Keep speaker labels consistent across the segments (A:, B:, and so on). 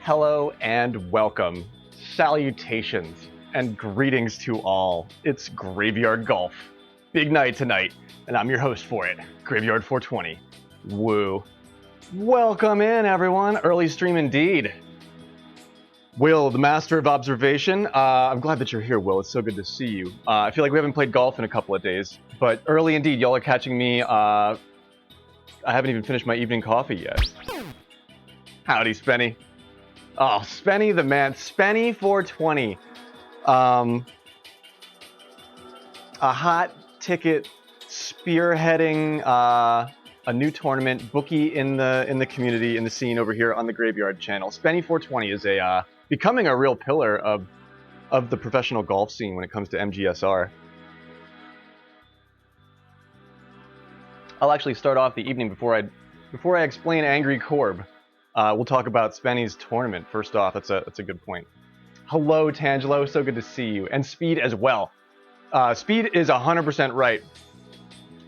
A: Hello and welcome, salutations, and greetings to all. It's Graveyard Golf. Big night tonight, and I'm your host for it, Graveyard 420. Woo. Welcome in, everyone. Early stream indeed. Will, the master of observation. I'm glad that you're here, Will. It's so good to see you. I feel like we haven't played golf in a couple of days, but early indeed. Y'all are catching me. I haven't even finished my evening coffee yet. Howdy, Spenny. Oh, Spenny the man. Spenny 420. A hot ticket spearheading a new tournament, bookie in the community, in the scene over here on the Graveyard channel. Spenny 420 is becoming a real pillar of the professional golf scene when it comes to MGSR. I'll actually start off the evening before I explain Angry Corb. We'll talk about Spenny's tournament first off. That's a good point. Hello, Tangelo. So good to see you. And Speed as well. Speed is 100% right.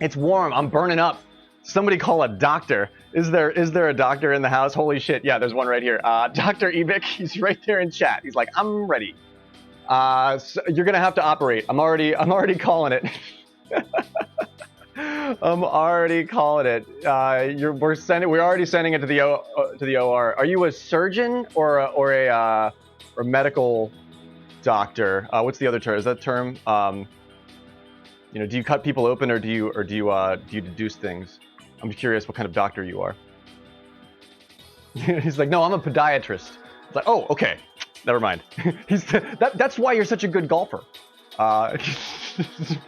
A: It's warm. I'm burning up. Somebody call a doctor. Is there a doctor in the house? Holy shit. Yeah, there's one right here. Dr. Ebic, he's right there in chat. He's like, I'm ready. So you're going to have to operate. I'm already calling it. I'm already calling it. We're already sending it to the OR. Are you a surgeon or a medical doctor? What's the other term? Is that term? Do you cut people open or do you deduce things? I'm curious what kind of doctor you are. He's like, no, I'm a podiatrist. It's like, oh, okay, never mind. That's why you're such a good golfer.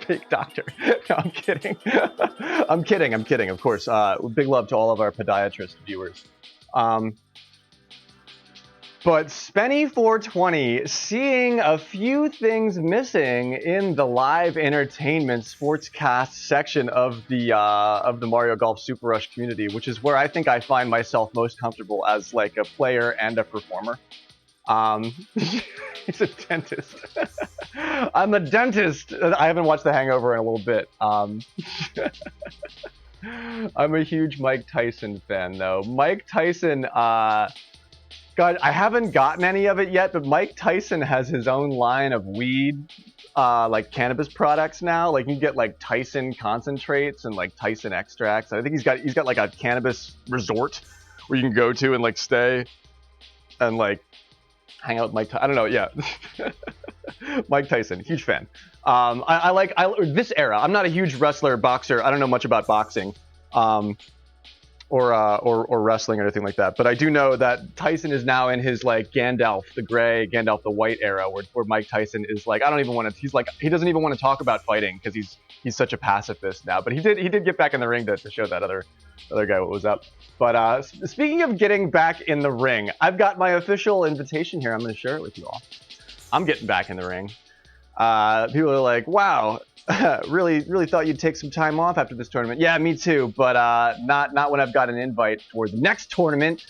A: Fake doctor. No, I'm kidding. I'm kidding. Of course. Big love to all of our podiatrist viewers. But Spenny 420, seeing a few things missing in the live entertainment sportscast section of the Mario Golf Super Rush community, which is where I think I find myself most comfortable as like a player and a performer. He's a dentist. I'm a dentist. I haven't watched The Hangover in a little bit. I'm a huge Mike Tyson fan, though. Mike Tyson, God, I haven't gotten any of it yet, but Mike Tyson has his own line of weed, like cannabis products now. Like you get like Tyson concentrates and like Tyson extracts. I think he's got like a cannabis resort where you can go to and like stay and like hang out with Mike. I don't know. Yeah. Mike Tyson, huge fan. I like this era. I'm not a huge wrestler, boxer. I don't know much about boxing, or wrestling or anything like that. But I do know that Tyson is now in his like Gandalf the Gray, Gandalf the White era, where Mike Tyson is like, I don't even want to. He's like, he doesn't even want to talk about fighting because he's such a pacifist now. But he did get back in the ring to show that other guy what was up. But speaking of getting back in the ring, I've got my official invitation here. I'm going to share it with you all. I'm getting back in the ring. People are like, wow, really thought you'd take some time off after this tournament. Yeah, me too, but not when I've got an invite for the next tournament.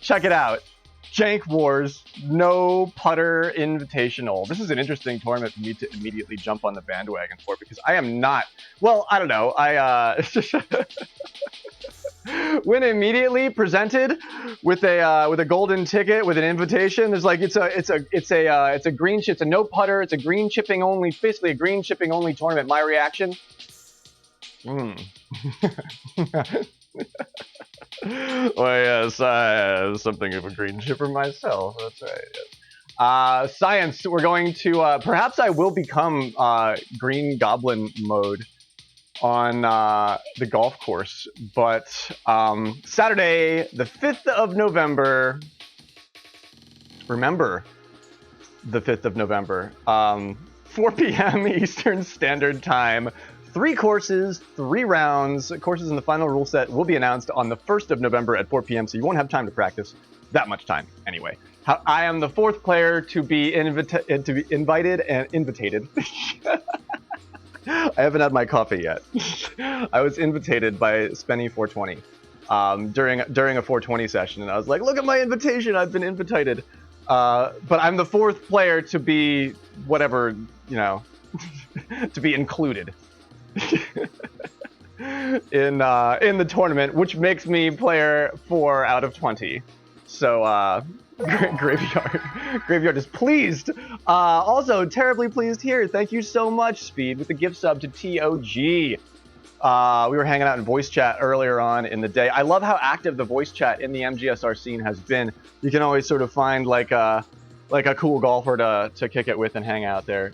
A: Check it out. Jank Wars, no putter invitational. This is an interesting tournament for me to immediately jump on the bandwagon for because I am not, well, I don't know. When immediately presented with a golden ticket with an invitation, there's like it's a green chip, it's a no putter, it's a green chipping only, basically a green chipping only tournament. My reaction, well, yes, I have something of a green chipper myself. That's right. Yes. Science, we're going to perhaps I will become Green Goblin mode on the golf course, but Saturday the 5th of November, remember the 5th of November, 4 p.m. Eastern Standard Time, 3 courses, 3 rounds. Courses in the final rule set will be announced on the 1st of November at 4 p.m. so you won't have time to practice that much time anyway. I am the 4th player to be invited and invitated. I haven't had my coffee yet. I was invitated by Spenny 420 during a 420 session, and I was like, "Look at my invitation! I've been invitated." But I'm the 4th player to be whatever, to be included in the tournament, which makes me player 4 out of 20. So graveyard is pleased. Also terribly pleased here. Thank you so much, Speed, with the gift sub to TOG. We were hanging out in voice chat earlier on in the day. I love how active the voice chat in the MGSR scene has been. You can always sort of find like a cool golfer to kick it with and hang out there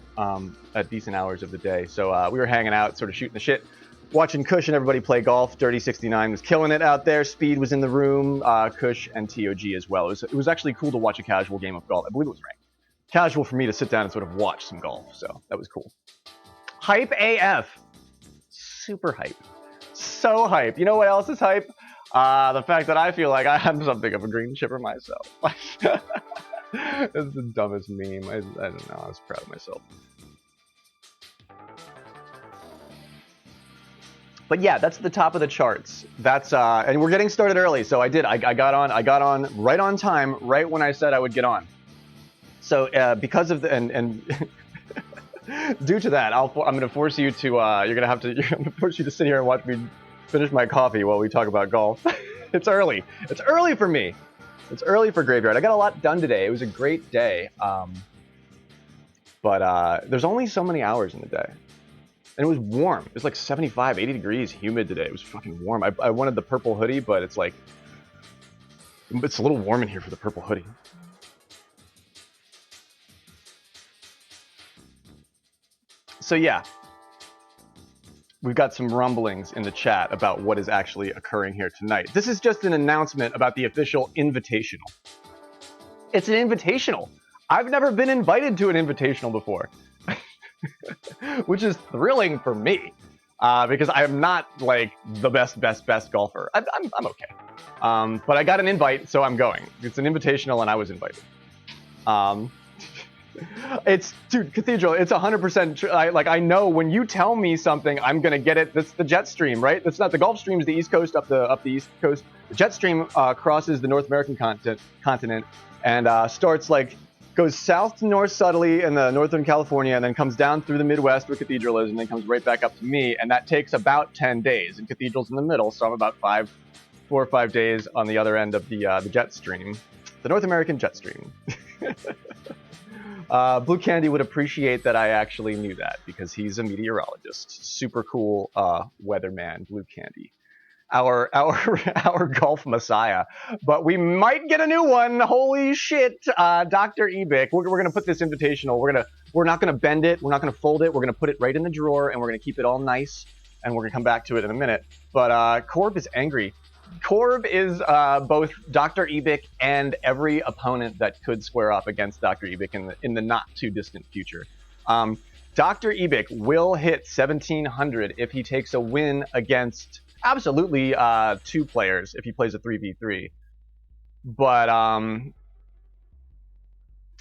A: at decent hours of the day. So we were hanging out, sort of shooting the shit, watching Kush and everybody play golf. Dirty 69 was killing it out there. Speed was in the room. Kush and TOG as well. It was actually cool to watch a casual game of golf. I believe it was ranked. Casual for me to sit down and sort of watch some golf. So that was cool. Hype AF. Super hype. So hype. You know what else is hype? The fact that I feel like I am something of a green chipper myself. That's the dumbest meme. I don't know. I was proud of myself. But yeah, that's the top of the charts. That's and we're getting started early, so I got on right on time, right when I said I would get on. So because of the and due to that, I'm going to force you to I'm going to force you to sit here and watch me finish my coffee while we talk about golf. It's early. It's early for me. It's early for Graveyard. I got a lot done today. It was a great day. But there's only so many hours in the day. And it was warm. It was like 75, 80 degrees, humid today. It was fucking warm. I wanted the purple hoodie, but it's like, it's a little warm in here for the purple hoodie. So yeah, we've got some rumblings in the chat about what is actually occurring here tonight. This is just an announcement about the official invitational. It's an invitational. I've never been invited to an invitational before, which is thrilling for me because I'm not like the best golfer. I'm okay, but I got an invite, so I'm going. It's an invitational, and I was invited. It's, dude, Cathedral, it's 100% like, I know when you tell me something, I'm gonna get it. That's the jet stream, right? That's not the Gulf Stream, is the East Coast, up the East Coast. The jet stream crosses the North American continent and starts like, goes south to north subtly in the Northern California, and then comes down through the Midwest where Cathedral is, and then comes right back up to me, and that takes about 10 days. And Cathedral's in the middle, so I'm about 4 or 5 days on the other end of the jet stream, the North American jet stream. Blue Candy would appreciate that I actually knew that, because he's a meteorologist. Super cool weatherman, Blue Candy. Our golf messiah. But we might get a new one. Holy shit. Dr. Ebic. We're going to put this invitational. We're not going to bend it. We're not going to fold it. We're going to put it right in the drawer, and we're going to keep it all nice, and we're going to come back to it in a minute. But Corb is angry. Corb is both Dr. Ebic and every opponent that could square up against Dr. Ebic in the not too distant future. Dr. Ebic will hit 1700 if he takes a win against absolutely 2 players if he plays a 3v3. But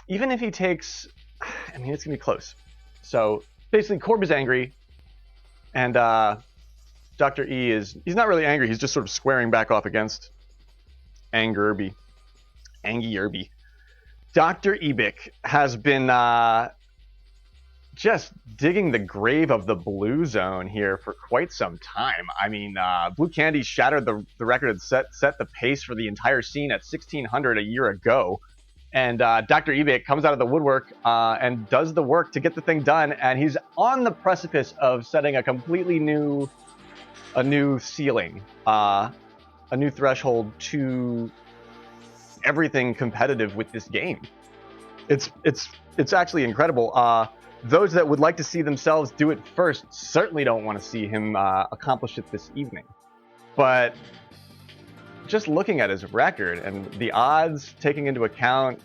A: even if he takes, I mean, it's gonna be close. So basically, Corb is angry, and Dr. E he's not really angry, he's just sort of squaring back off against Angy Irby. Dr. Ebic has been just digging the grave of the blue zone here for quite some time. I mean, Blue Candy shattered the record and set the pace for the entire scene at 1600 a year ago. And Dr. Ebic comes out of the woodwork and does the work to get the thing done, and he's on the precipice of setting a completely new ceiling, a new threshold to everything competitive with this game. It's actually incredible. Those that would like to see themselves do it first certainly don't want to see him accomplish it this evening. But just looking at his record and the odds, taking into account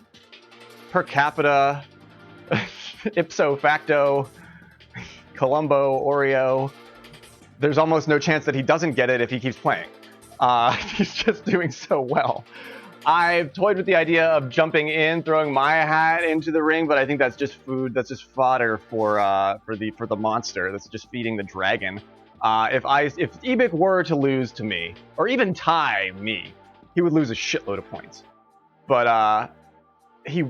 A: per capita, ipso facto, Columbo, Oreo, there's almost no chance that he doesn't get it if he keeps playing. He's just doing so well. I've toyed with the idea of jumping in, throwing my hat into the ring, but I think that's just food. That's just fodder for the monster. That's just feeding the dragon. If Ebic were to lose to me, or even tie me, he would lose a shitload of points. But he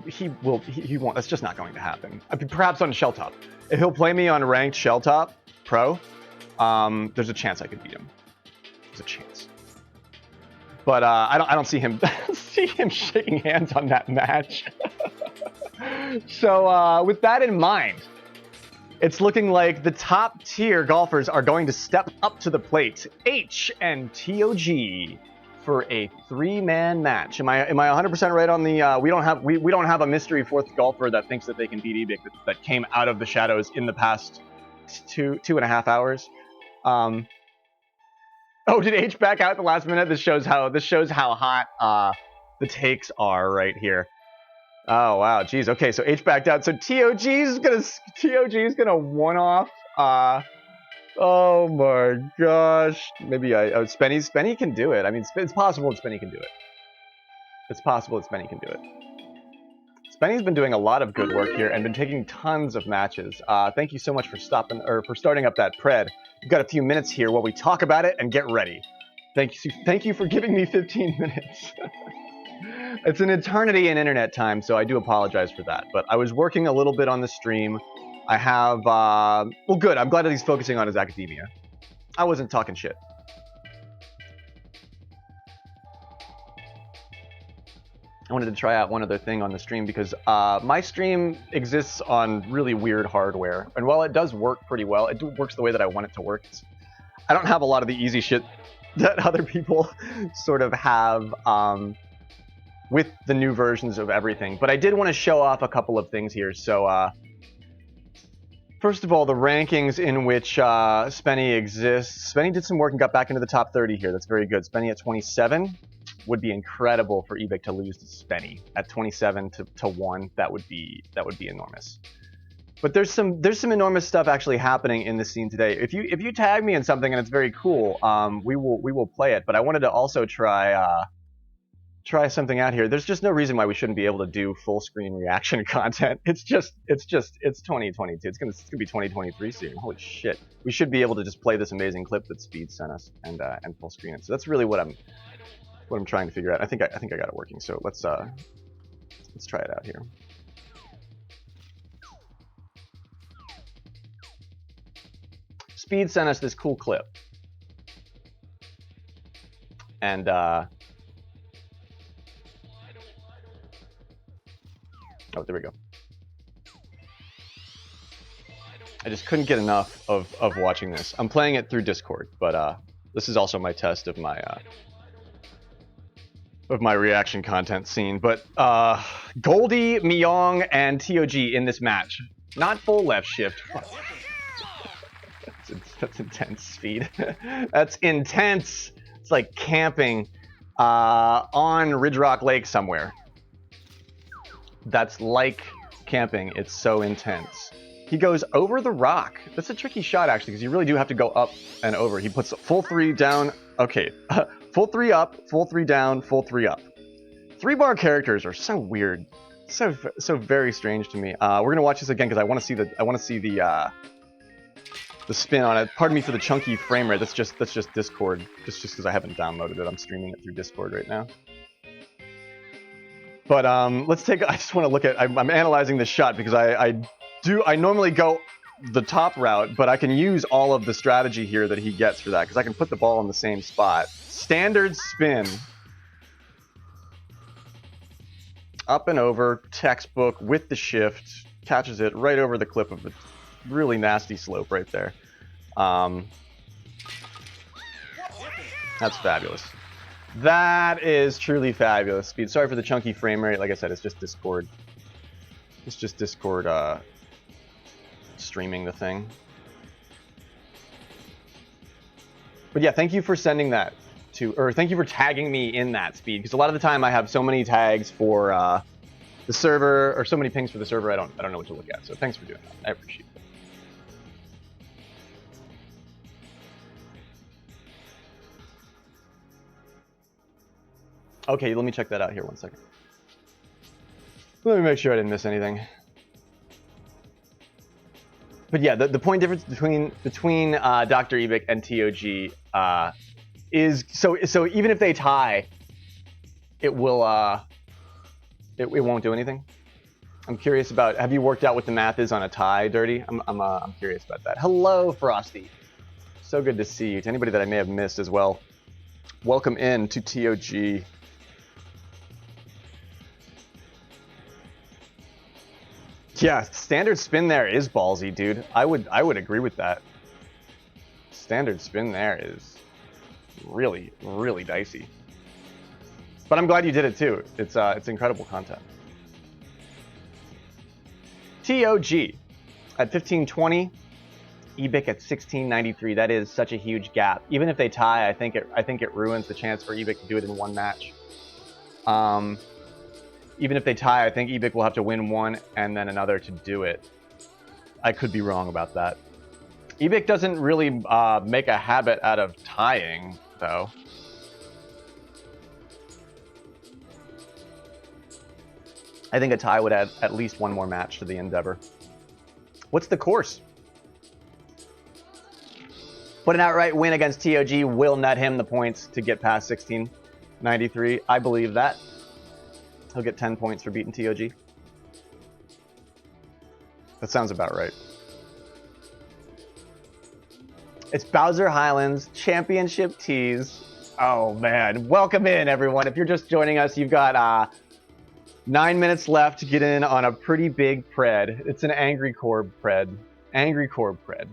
A: won't. That's just not going to happen. Perhaps on Shelltop. If he'll play me on ranked Shelltop Pro, there's a chance I could beat him. There's a chance. But I don't see him see him shaking hands on that match. So with that in mind, it's looking like the top tier golfers are going to step up to the plate. H and TOG for a 3-man match. Am I 100% right on the? We don't have a mystery fourth golfer that thinks that they can beat Ebik that came out of the shadows in the past 2.5 hours. Oh, did H back out at the last minute? This shows how hot the takes are right here. Oh wow, geez. Okay, so H backed out. So TOG is gonna one off. Oh my gosh. Maybe Spenny can do it. I mean, it's possible that Spenny can do it. It's possible that Spenny can do it. Spenny's been doing a lot of good work here and been taking tons of matches. Thank you so much for starting up that pred. We've got a few minutes here while we talk about it and get ready. Thank you for giving me 15 minutes. It's an eternity in internet time, so I do apologize for that. But I was working a little bit on the stream. I have, well, good. I'm glad that he's focusing on his academia. I wasn't talking shit. I wanted to try out one other thing on the stream because my stream exists on really weird hardware. And while it does work pretty well, it works the way that I want it to work. I don't have a lot of the easy shit that other people sort of have with the new versions of everything. But I did want to show off a couple of things here. So first of all, the rankings in which Spenny exists. Spenny did some work and got back into the top 30 here. That's very good. Spenny at 27 would be incredible for Ebik to lose to Spenny at 27 to 1. That would be enormous. But there's some enormous stuff actually happening in the scene today. If you tag me in something and it's very cool, we will play it. But I wanted to also try something out here. There's just no reason why we shouldn't be able to do full screen reaction content. It's 2022. It's gonna be 2023 soon. Holy shit. We should be able to just play this amazing clip that Speed sent us and full screen it. So that's really what I'm trying to figure out. I think I got it working. So let's try it out here. Speed sent us this cool clip. And oh, there we go. I just couldn't get enough of watching this. I'm playing it through Discord, but this is also my test of my reaction content scene. But Goldie, Myong, and TOG in this match. Not full left shift. That's intense, Speed. That's intense. It's like camping on Ridge Rock Lake somewhere. That's like camping. It's so intense. He goes over the rock. That's a tricky shot, actually, because you really do have to go up and over. He puts full 3 down. Okay. Full 3 up, full 3 down, full 3 up. 3-bar characters are so weird. So very strange to me. We're going to watch this again because I want to see the spin on it. Pardon me for the chunky frame rate. That's just Discord. Just because I haven't downloaded it. I'm streaming it through Discord right now. But let's take. I just want to look at. I'm analyzing this shot because I normally go the top route, but I can use all of the strategy here that he gets for that because I can put the ball in the same spot. Standard spin. Up and over, textbook with the shift, catches it right over the clip of the really nasty slope right there. That's fabulous. That is truly fabulous. Speed. Sorry for the chunky frame rate. Like I said, it's just Discord. It's just Discord streaming the thing. But yeah, thank you for sending that to, or thank you for tagging me in that, Speed, because a lot of the time I have so many tags for the server, or so many pings for the server, I don't know what to look at. So thanks for doing that. I appreciate it. Okay, let me check that out here 1 second. Let me make sure I didn't miss anything. But yeah, the point difference between Dr. Ebik and TOG is so even if they tie, it won't do anything. I'm curious about, have you worked out what the math is on a tie, Dirty? I'm curious about that. Hello, Frosty. So good to see you. To anybody that I may have missed as well, Welcome in to TOG. Yeah, standard spin there is ballsy, dude. I would agree with that. Standard spin there is really, really dicey. But I'm glad you did it too. It's incredible content. TOG at 1520, Ebic at 1693. That is such a huge gap. Even if they tie, I think it ruins the chance for Ebic to do it in one match. Even if they tie, I think Ebic will have to win one and then another to do it. I could be wrong about that. Ebic doesn't really make a habit out of tying, though. I think a tie would add at least one more match to the endeavor. What's the course? But an outright win against TOG will net him the points to get past 1693. I believe that. He'll get 10 points for beating TOG. That sounds about right. It's Bowser Highlands Championship Tees. Oh, man. Welcome in, everyone. If you're just joining us, you've got 9 minutes left to get in on a pretty big pred. It's an Angry Corb pred. Angry Corb pred.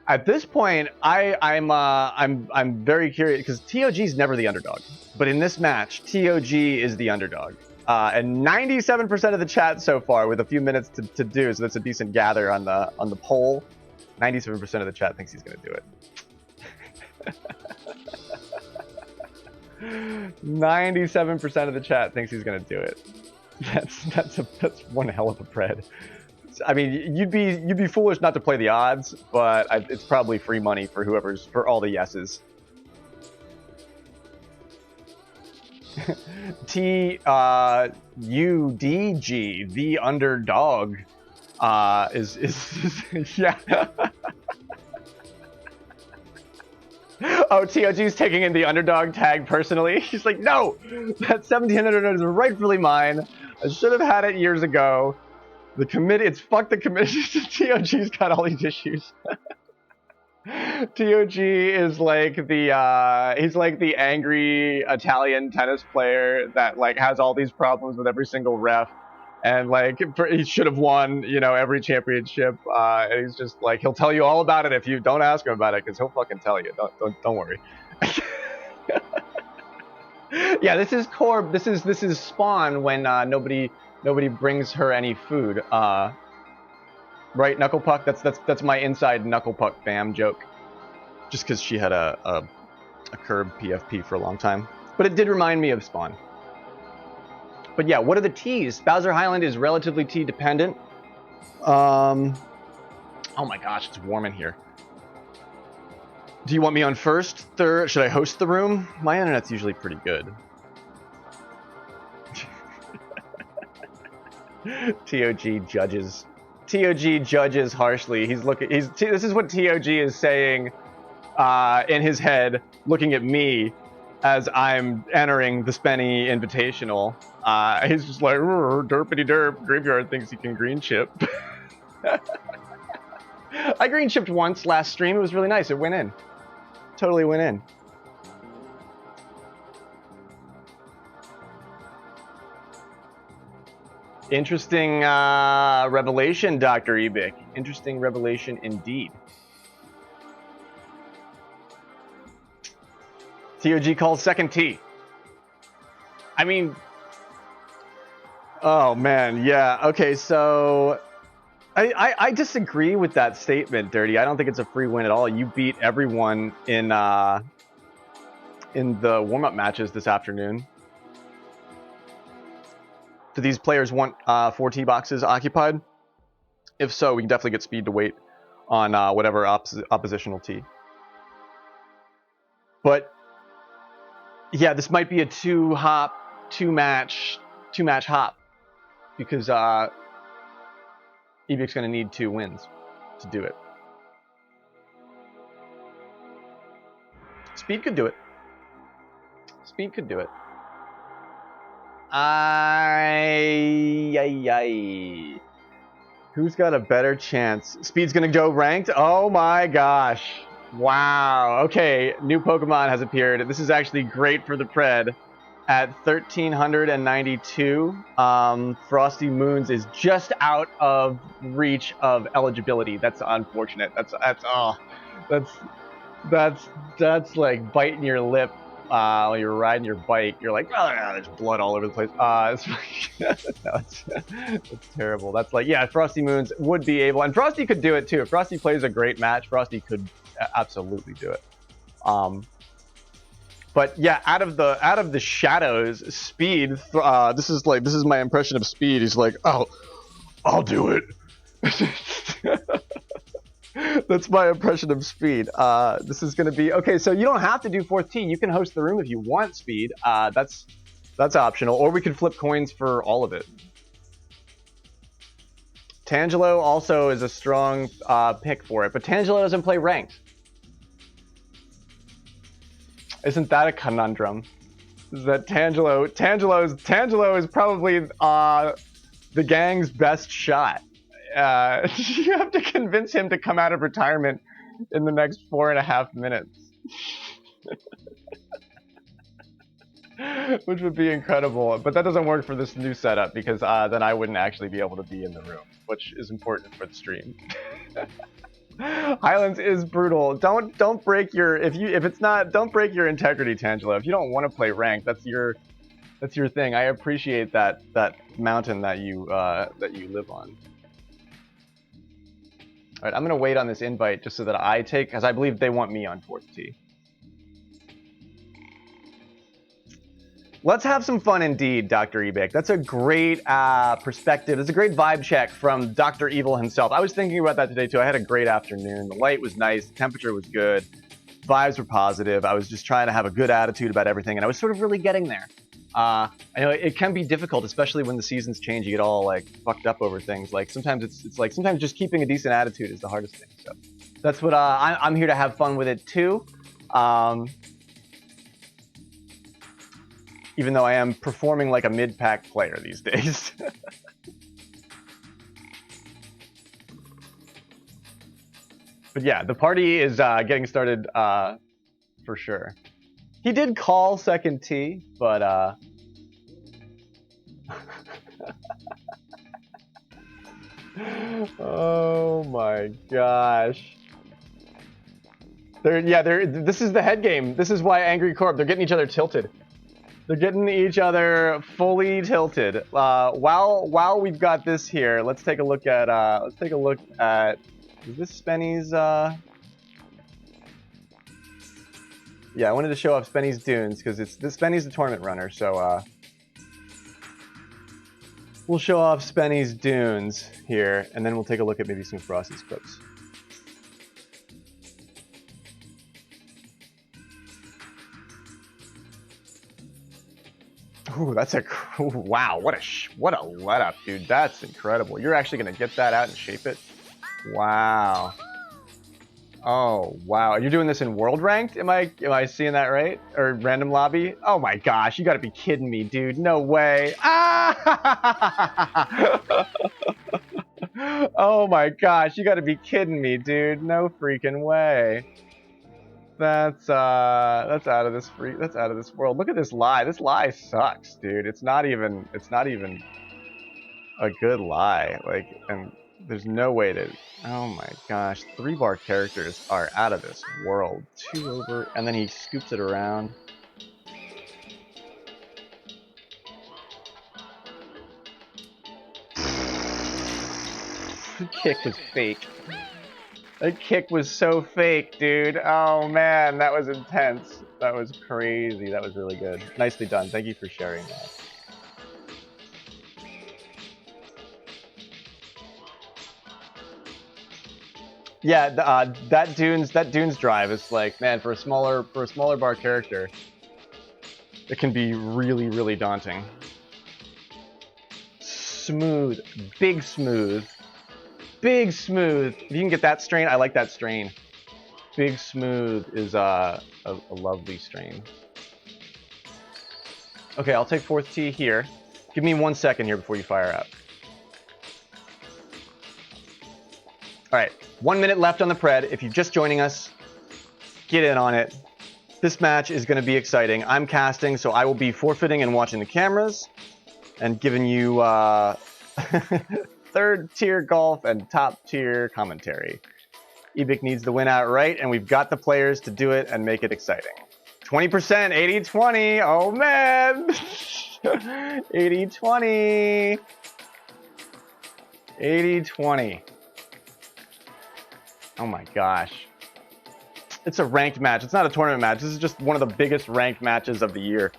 A: At this point, I'm very curious because TOG is never the underdog, but in this match, TOG is the underdog, and 97% of the chat so far, with a few minutes to do, so that's a decent gather on the poll. 97% of the chat thinks he's going to do it. 97% of the chat thinks he's going to do it. That's one hell of a pred. I mean, you'd be foolish not to play the odds, but it's probably free money for for all the yeses. TUDG, the underdog, is yeah. Oh, TOG's taking in the underdog tag personally. He's like, no, that 1700 is rightfully mine. I should have had it years ago. The committee, it's fuck the committee. TOG's got all these issues. TOG is like he's like the angry Italian tennis player that like has all these problems with every single ref, and like he should have won, every championship. And he's just like, he'll tell you all about it if you don't ask him about it, because he'll fucking tell you. Don't worry. Yeah, this is Corb. This is Spawn when nobody brings her any food. Right, Knucklepuck? That's my inside Knucklepuck fam joke. Just because she had a curb PFP for a long time. But it did remind me of Spawn. But yeah, what are the T's? Bowser Highland is relatively T dependent. Oh my gosh, it's warm in here. Do you want me on first, third? Should I host the room? My internet's usually pretty good. TOG judges. TOG judges harshly. This is what TOG is saying in his head, looking at me as I'm entering the Spenny Invitational. He's just like, derpity derp, Graveyard thinks he can green chip. I green chipped once last stream. It was really nice. It went in. Totally went in. Interesting revelation, Dr. Ebic. Interesting revelation indeed. TOG calls second tee. I mean, oh man, yeah. Okay, so I disagree with that statement, Dirty. I don't think it's a free win at all. You beat everyone in the warm-up matches this afternoon. Do these players want 4 tee boxes occupied? If so, we can definitely get speed to wait on whatever oppositional tee. But yeah, this might be a two match hop, because Ebic's going to need 2 wins to do it. Speed could do it. Speed could do it. Who's got a better chance? Speed's gonna go ranked? Oh my gosh. Wow. Okay, new Pokemon has appeared. This is actually great for the Pred. At 1392, Frosty Moons is just out of reach of eligibility. That's unfortunate. That's that's that's like biting your lip while you're riding your bike. You're like, oh, yeah, there's blood all over the place. It's terrible. That's like, yeah, Frosty Moons would be able, and Frosty could do it too. If Frosty plays a great match, Frosty could absolutely do it. But yeah, out of the shadows, Speed. This is my impression of Speed. He's like, oh, I'll do it. That's my impression of Speed. This is going to be okay. So you don't have to do fourth tee. You can host the room if you want, Speed. That's optional, or we could flip coins for all of it. Tangelo also is a strong pick for it, but Tangelo doesn't play ranked. Isn't that a conundrum? That Tangelo is probably the gang's best shot. You have to convince him to come out of retirement in the next 4.5 minutes. Which would be incredible, but that doesn't work for this new setup because then I wouldn't actually be able to be in the room, which is important for the stream. Highlands is brutal. Don't break your don't break your integrity, Tangelo. If you don't want to play ranked, that's your thing. I appreciate that mountain that you live on. All right, I'm gonna wait on this invite just so that I take, because I believe they want me on fourth tee. Let's have some fun indeed, Dr. Ebik. That's a great perspective. It's a great vibe check from Dr. Evil himself. I was thinking about that today too. I had a great afternoon. The light was nice. The temperature was good. Vibes were positive. I was just trying to have a good attitude about everything, and I was sort of really getting there. I know it can be difficult, especially when the seasons change. You get all like fucked up over things. Like sometimes it's like sometimes just keeping a decent attitude is the hardest thing. So that's what I'm here to have fun with it too. Even though I am performing like a mid-pack player these days. But yeah, the party is getting started for sure. He did call second tee, but oh my gosh. This is the head game. This is why Angry Corp, they're getting each other tilted. They're getting each other fully tilted. While we've got this here, let's take a look at is this Spenny's yeah, I wanted to show off Spenny's Dunes because Spenny's the tournament runner, so we'll show off Spenny's Dunes here, and then we'll take a look at maybe some Frosty's clips. Ooh, that's a wow! What a let up, dude. That's incredible. You're actually gonna get that out and shape it. Wow. Oh wow! You're doing this in world ranked? Am I seeing that right? Or random lobby? Oh my gosh! You got to be kidding me, dude! No way! Ah! Oh my gosh! You got to be kidding me, dude! No freaking way! That's out of this that's out of this world. Look at this lie. This lie sucks, dude. It's not even a good lie. Like, and there's no way to. Oh my gosh, 3-bar characters are out of this world. 2 over, and then he scoops it around. The kick was fake. That kick was so fake, dude. Oh man, that was intense. That was crazy. That was really good. Nicely done. Thank you for sharing that. Yeah, that Dunes drive is like, man, for a smaller bar character, it can be really daunting. Smooth, big smooth. Big smooth. If you can get that strain, I like that strain. Big smooth is a lovely strain. Okay, I'll take fourth tee here. Give me 1 second here before you fire up. All right, 1 minute left on the pred. If you're just joining us, Get in on it. This match is going to be exciting. I'm casting, so I will be forfeiting and watching the cameras and giving you third tier golf and top tier commentary. Ibik needs the win outright, and we've got the players to do it and make it exciting. 20%, 80-20. Oh man. 80-20. 80-20. Oh my gosh. It's a ranked match. It's not a tournament match. This is just one of the biggest ranked matches of the year.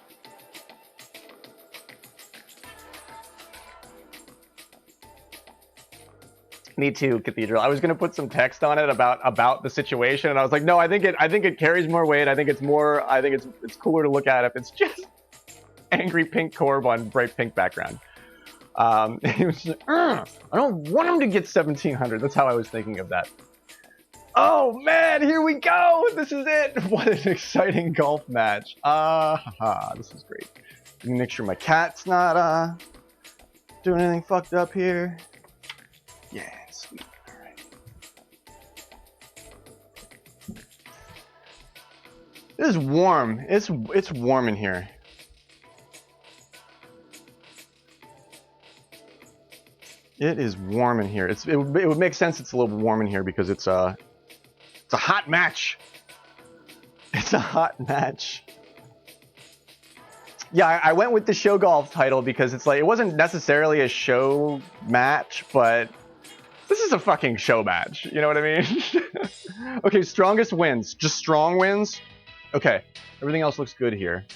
A: Me too, Cathedral. I was gonna put some text on it about the situation, and I was like, no, I think it carries more weight. I think it's cooler to look at if it's just angry pink Corb on bright pink background. He was like, I don't want him to get 1700. That's how I was thinking of that. Oh man, here we go. This is it. What an exciting golf match. This is great. Let me make sure my cat's not doing anything fucked up here. Yeah, sweet. All right. It is warm. It's warm in here. It is warm in here. It would make sense it's a little warm in here because it's a hot match. It's a hot match. Yeah, I went with the show golf title because it's like, it wasn't necessarily a show match, but this is a fucking show match. You know what I mean? Okay, strongest wins. Just strong wins. Okay, everything else looks good here.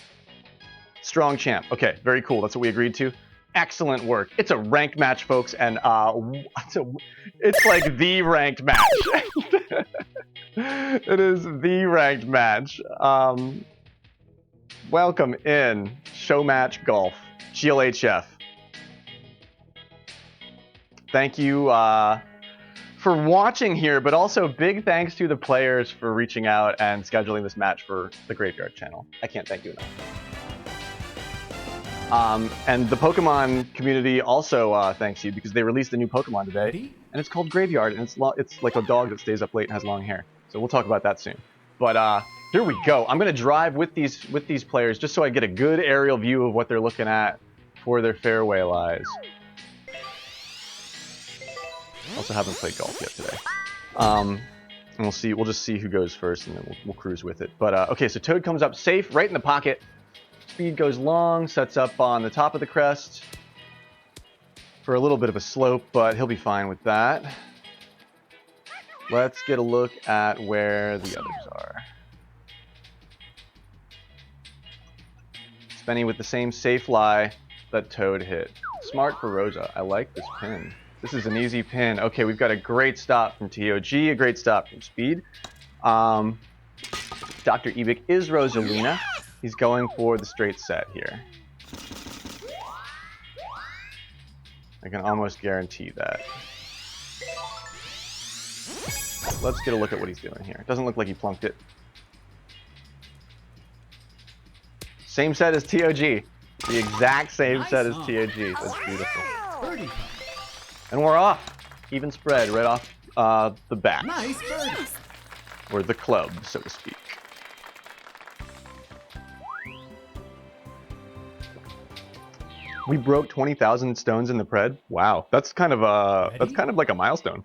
A: Strong champ. Okay, very cool. That's what we agreed to. Excellent work. It's a ranked match, folks, and it's like the ranked match. It is the ranked match. Welcome in Showmatch Golf, GLHF. Thank you for watching here, but also big thanks to the players for reaching out and scheduling this match for the Graveyard channel. I can't thank you enough. And the Pokemon community also thanks you because they released a new Pokemon today, and it's called Graveyard, and it's like a dog that stays up late and has long hair. So we'll talk about that soon. But here we go. I'm gonna drive with these players just so I get a good aerial view of what they're looking at for their fairway lies. Also haven't played golf yet today. And we'll see. We'll just see who goes first, and then we'll cruise with it. But okay, so Toad comes up safe, right in the pocket. Speed goes long, sets up on the top of the crest for a little bit of a slope, but he'll be fine with that. Let's get a look at where the others are. Spenny with the same safe lie that Toad hit. Smart for Rosa. I like this pin. This is an easy pin. Okay, we've got a great stop from TOG, a great stop from Speed. Dr. Ibik is Rosalina. He's going for the straight set here. I can almost guarantee that. Let's get a look at what he's doing here. It doesn't look like he plunked it. Same set as TOG. The exact same set as TOG. That's beautiful. And we're off. Even spread right off the bat. Nice birdie. Or the club, so to speak. We broke 20,000 stones in the pred. Wow, that's kind of like a milestone.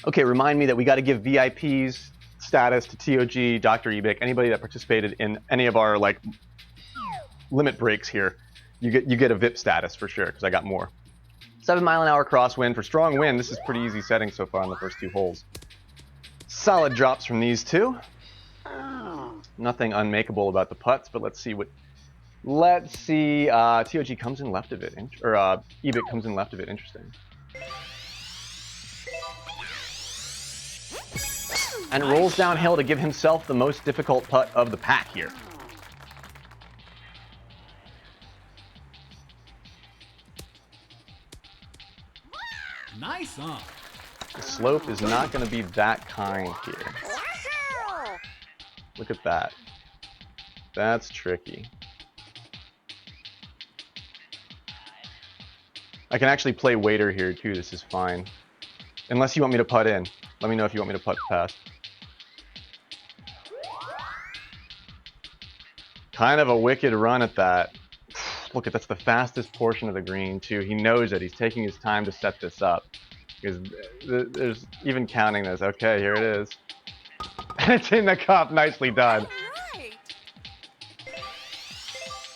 A: Okay, remind me that we got to give VIPs status to TOG, Dr. Ibik, anybody that participated in any of our like limit breaks here. You get a VIP status for sure because I got more. 7-mile-an-hour crosswind for strong wind. This is pretty easy setting so far on the first two holes. Solid drops from these two. Nothing unmakeable about the putts, but let's see. TOG comes in left of it, or Ibik comes in left of it. Interesting. And rolls downhill to give himself the most difficult putt of the pack here.
B: Nice on.
A: The slope is not going to be that kind here. Look at that. That's tricky. I can actually play waiter here too. This is fine. Unless you want me to putt in. Let me know if you want me to putt past. Kind of a wicked run at that. Look, that's the fastest portion of the green, too. He knows it. He's taking his time to set this up. Because there's even counting this. Okay, here it is. It's in the cup. Nicely done.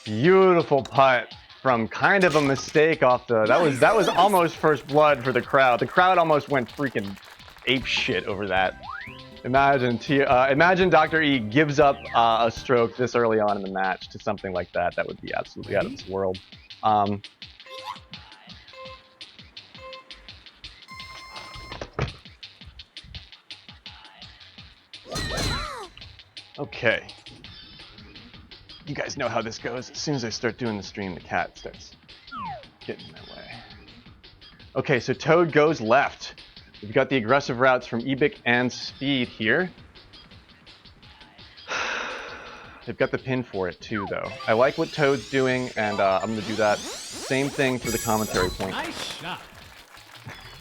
A: Beautiful putt from kind of a mistake off the... That was almost first blood for the crowd. The crowd almost went freaking ape shit over that. Imagine Dr. E gives up a stroke this early on in the match to something like that. That would be absolutely out of this world. Okay. You guys know how this goes. As soon as I start doing the stream, the cat starts getting in my way. Okay, so Toad goes left. We've got the aggressive routes from Ebic and Speed here. They've got the pin for it too, though. I like what Toad's doing, and I'm going to do that same thing for the commentary point.
B: Nice shot.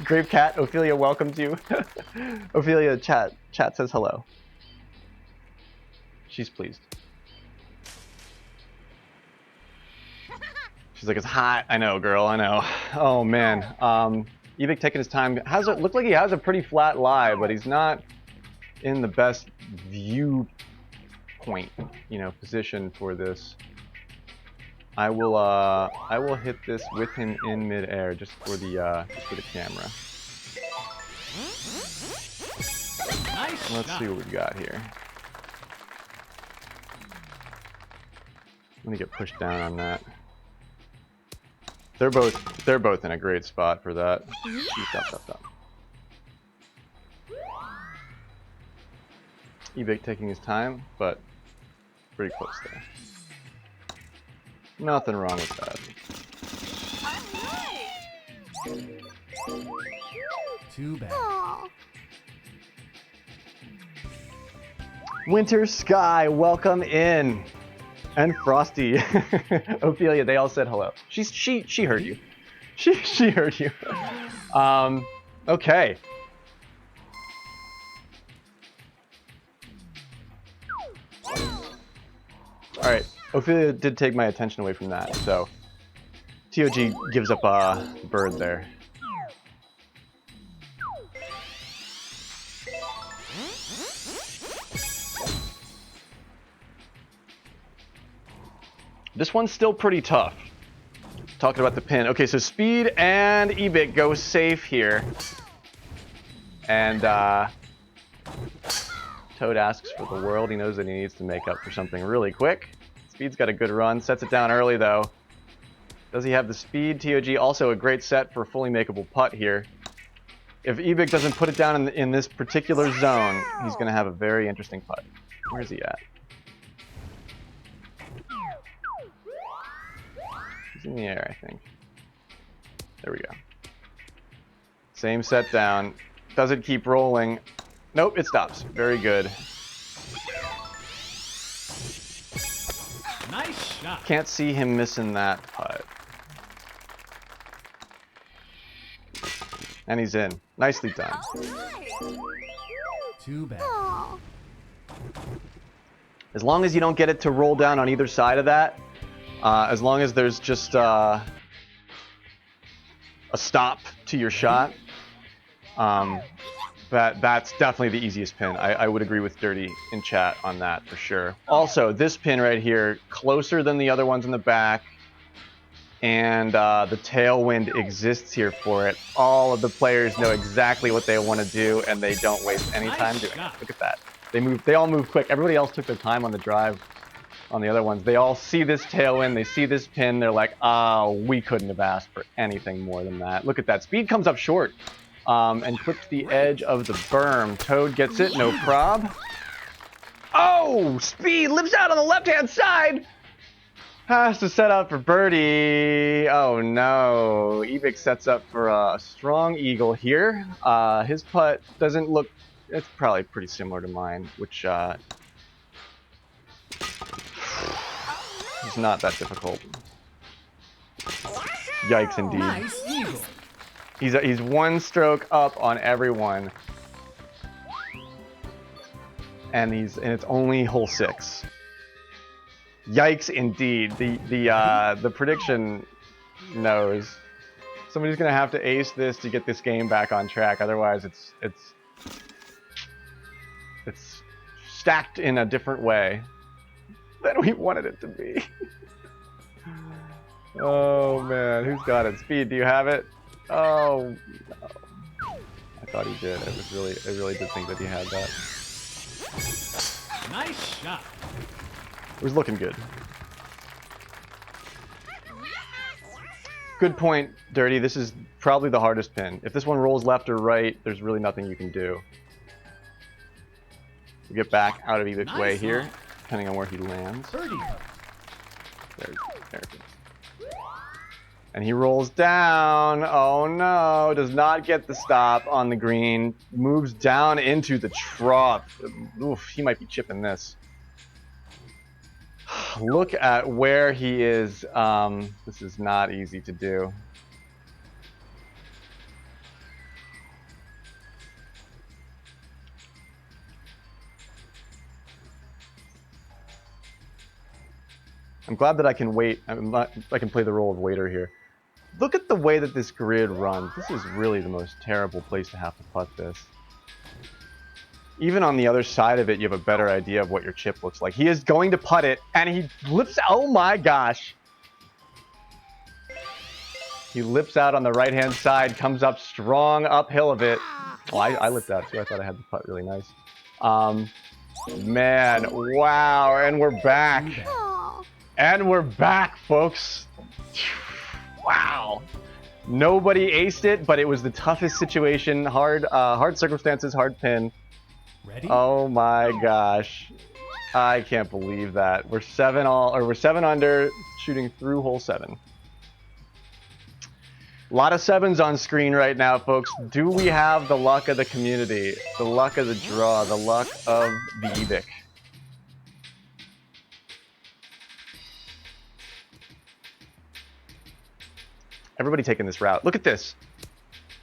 A: Grave Cat, Ophelia welcomes you. Ophelia, chat says hello. She's pleased. She's like, it's hot. I know, girl, I know. Oh, man. Evic taking his time. Looked like he has a pretty flat lie, but he's not in the best viewpoint, position for this. I will hit this with him in midair just for the camera.
B: Nice
A: Let's
B: shot.
A: see what we've got here. I'm gonna get pushed down on that. They're both in a great spot for that. Stop. Ebic taking his time, but pretty close there. Nothing wrong with that.
B: Too bad.
A: Winter Sky, welcome in. And Frosty, Ophelia, they all said hello. She heard you. She heard you. Okay. All right. Ophelia did take my attention away from that, so TOG gives up a bird there. This one's still pretty tough. Talking about the pin. Okay, so Speed and Ebic go safe here. And Toad asks for the world. He knows that he needs to make up for something really quick. Speed's got a good run. Sets it down early, though. Does he have the speed? TOG also a great set for a fully makeable putt here. If Ebic doesn't put it down in this particular zone, he's going to have a very interesting putt. Where's he at? He's in the air, I think. There we go. Same set down. Does it keep rolling? Nope, it stops. Very good.
B: Nice shot.
A: Can't see him missing that putt. And he's in. Nicely done.
B: Too bad.
A: As long as you don't get it to roll down on either side of that, as long as there's just a stop to your shot, that's definitely the easiest pin. I would agree with Dirty in chat on that for sure. Also, this pin right here, closer than the other ones in the back, and the tailwind exists here for it. All of the players know exactly what they want to do, and they don't waste any time doing it. Look at that. They all move quick. Everybody else took their time on the drive. On the other ones, they all see this tailwind, they see this pin, they're like, oh, we couldn't have asked for anything more than that. Look at that. Speed comes up short and clips the edge of the berm. Toad gets it, no prob. Oh, Speed lives out on the left-hand side. Has to set up for birdie. Oh, no. Ebic sets up for a strong eagle here. His putt doesn't look, it's probably pretty similar to mine, which it's not that difficult. Yikes, indeed.
B: Nice eagle.
A: He's one stroke up on everyone, and it's only hole 6. Yikes, indeed. The prediction knows somebody's gonna have to ace this to get this game back on track. Otherwise, it's stacked in a different way than we wanted it to be. Oh man, who's got it? Speed, do you have it? Oh no. I thought he did. I really did think that he had that.
B: Nice shot.
A: It was looking good. Good point, Dirty. This is probably the hardest pin. If this one rolls left or right, there's really nothing you can do. We get back out of Ebic's way here, depending on where he lands.
B: Birdie.
A: There it is. And he rolls down. Oh no, does not get the stop on the green. Moves down into the trough. Oof, he might be chipping this. Look at where he is. This is not easy to do. I'm glad that I can wait. I can play the role of waiter here. Look at the way that this grid runs. This is really the most terrible place to have to putt this. Even on the other side of it, you have a better idea of what your chip looks like. He is going to putt it, and he lips. Oh my gosh. He lips out on the right-hand side, comes up strong uphill of it. Oh, I lipped out too. I thought I had the putt really nice. Man, wow, and we're back. And we're back, folks. Wow. Nobody aced it, but it was the toughest situation. Hard circumstances, hard pin.
B: Ready?
A: Oh my gosh. I can't believe that. We're 7 under, shooting through hole 7. A lot of 7s on screen right now, folks. Do we have the luck of the community? The luck of the draw, the luck of the Ebic? Everybody taking this route. Look at this.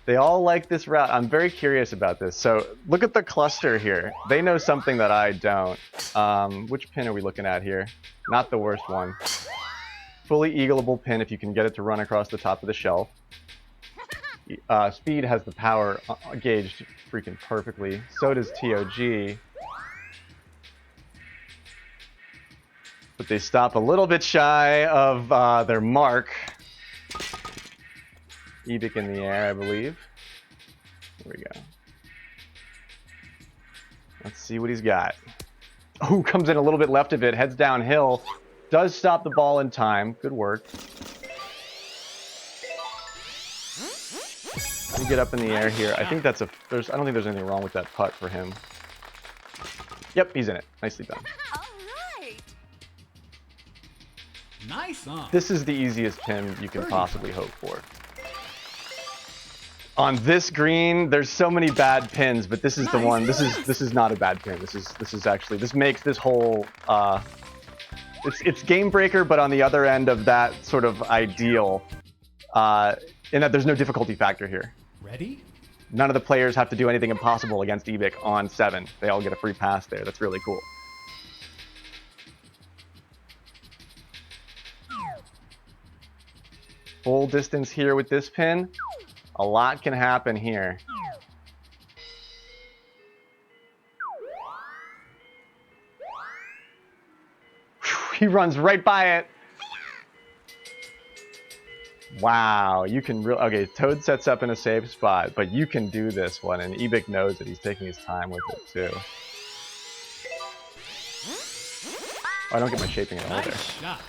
A: They all like this route. I'm very curious about this. So look at the cluster here. They know something that I don't. Which pin are we looking at here? Not the worst one. Fully eagleable pin if you can get it to run across the top of the shelf. Speed has the power gauged freaking perfectly. So does TOG. But they stop a little bit shy of their mark. Ebic in the air, I believe. Here we go. Let's see what he's got. Oh, comes in a little bit left of it, heads downhill. Does stop the ball in time. Good work. Let me get up in the air here. I think I don't think there's anything wrong with that putt for him. Yep, he's in it. Nicely done.
C: All right.
B: Nice on.
A: This is the easiest pin you can possibly hope for. On this green, there's so many bad pins, but this is the one. This is not a bad pin. This makes this whole it's game breaker, but on the other end of that sort of ideal, in that there's no difficulty factor here.
B: Ready?
A: None of the players have to do anything impossible against Ebic on 7. They all get a free pass there. That's really cool. Full distance here with this pin. A lot can happen here. Whew, he runs right by it. Wow, you can really... Okay, Toad sets up in a safe spot, but you can do this one, and Ebic knows that he's taking his time with it, too. Oh, I don't get my shaping at all there.
B: Nice shot.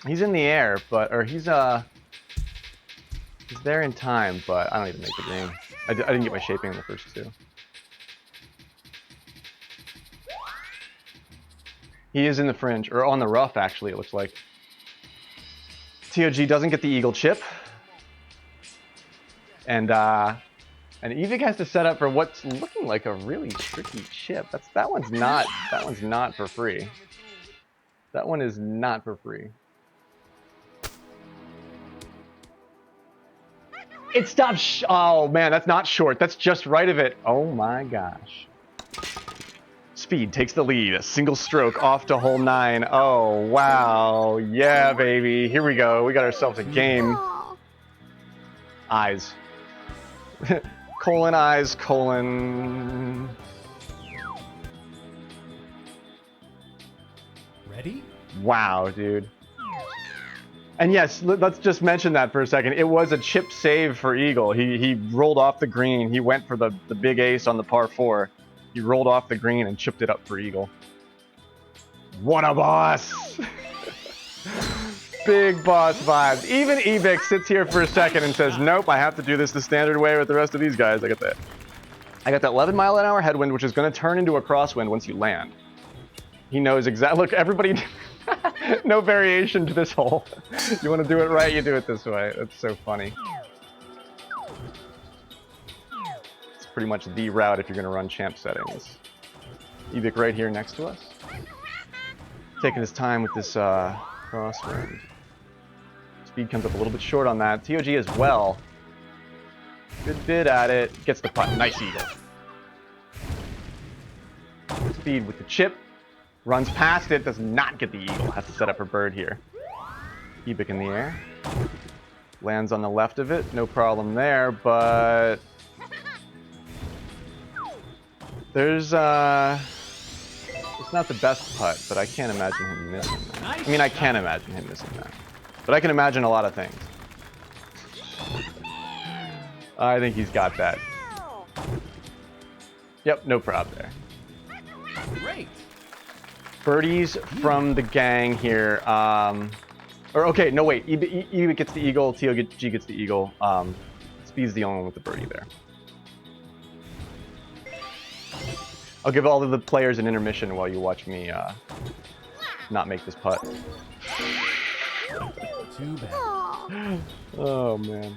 A: He's in the air, or he's there in time, but I don't even make the green. I didn't get my shaping in the first 2. He is in the fringe, or on the rough, actually, it looks like. TOG doesn't get the eagle chip. And Evic has to set up for what's looking like a really tricky chip. That one's not for free. That one is not for free. It stopped. Oh man, that's not short. That's just right of it. Oh my gosh. Speed takes the lead. A single stroke off to hole 9. Oh wow. Yeah, baby. Here we go. We got ourselves a game. Eyes. Colon eyes, colon.
B: Ready?
A: Wow, dude. And yes, let's just mention that for a second. It was a chip save for Eagle. He rolled off the green. He went for the big ace on the par 4. He rolled off the green and chipped it up for Eagle. What a boss! Big boss vibes. Even Ebic sits here for a second and says, nope, I have to do this the standard way with the rest of these guys. I got that 11-mile-an-hour headwind, which is going to turn into a crosswind once you land. He knows exactly. Look, everybody, no variation to this hole. You want to do it right, you do it this way. That's so funny. It's pretty much the route if you're going to run champ settings. Ebic right here next to us. Taking his time with this crosswind. Speed comes up a little bit short on that. TOG as well. Good bid at it. Gets the putt. Nice Eagle. Speed with the chip. Runs past it. Does not get the Eagle. Has to set up for bird here. Ebic in the air. Lands on the left of it. No problem there, but... There's, It's not the best putt, but I can't imagine him missing that. I mean, I can imagine him missing that. But I can imagine a lot of things. I think he's got that. Yep, no problem there.
B: Great.
A: Birdies from the gang here. Or, okay, no, wait. Ebic gets the Eagle, TOG gets the Eagle. Speed's the only one with the birdie there. I'll give all of the players an intermission while you watch me not make this putt.
B: Too bad.
A: Oh, man.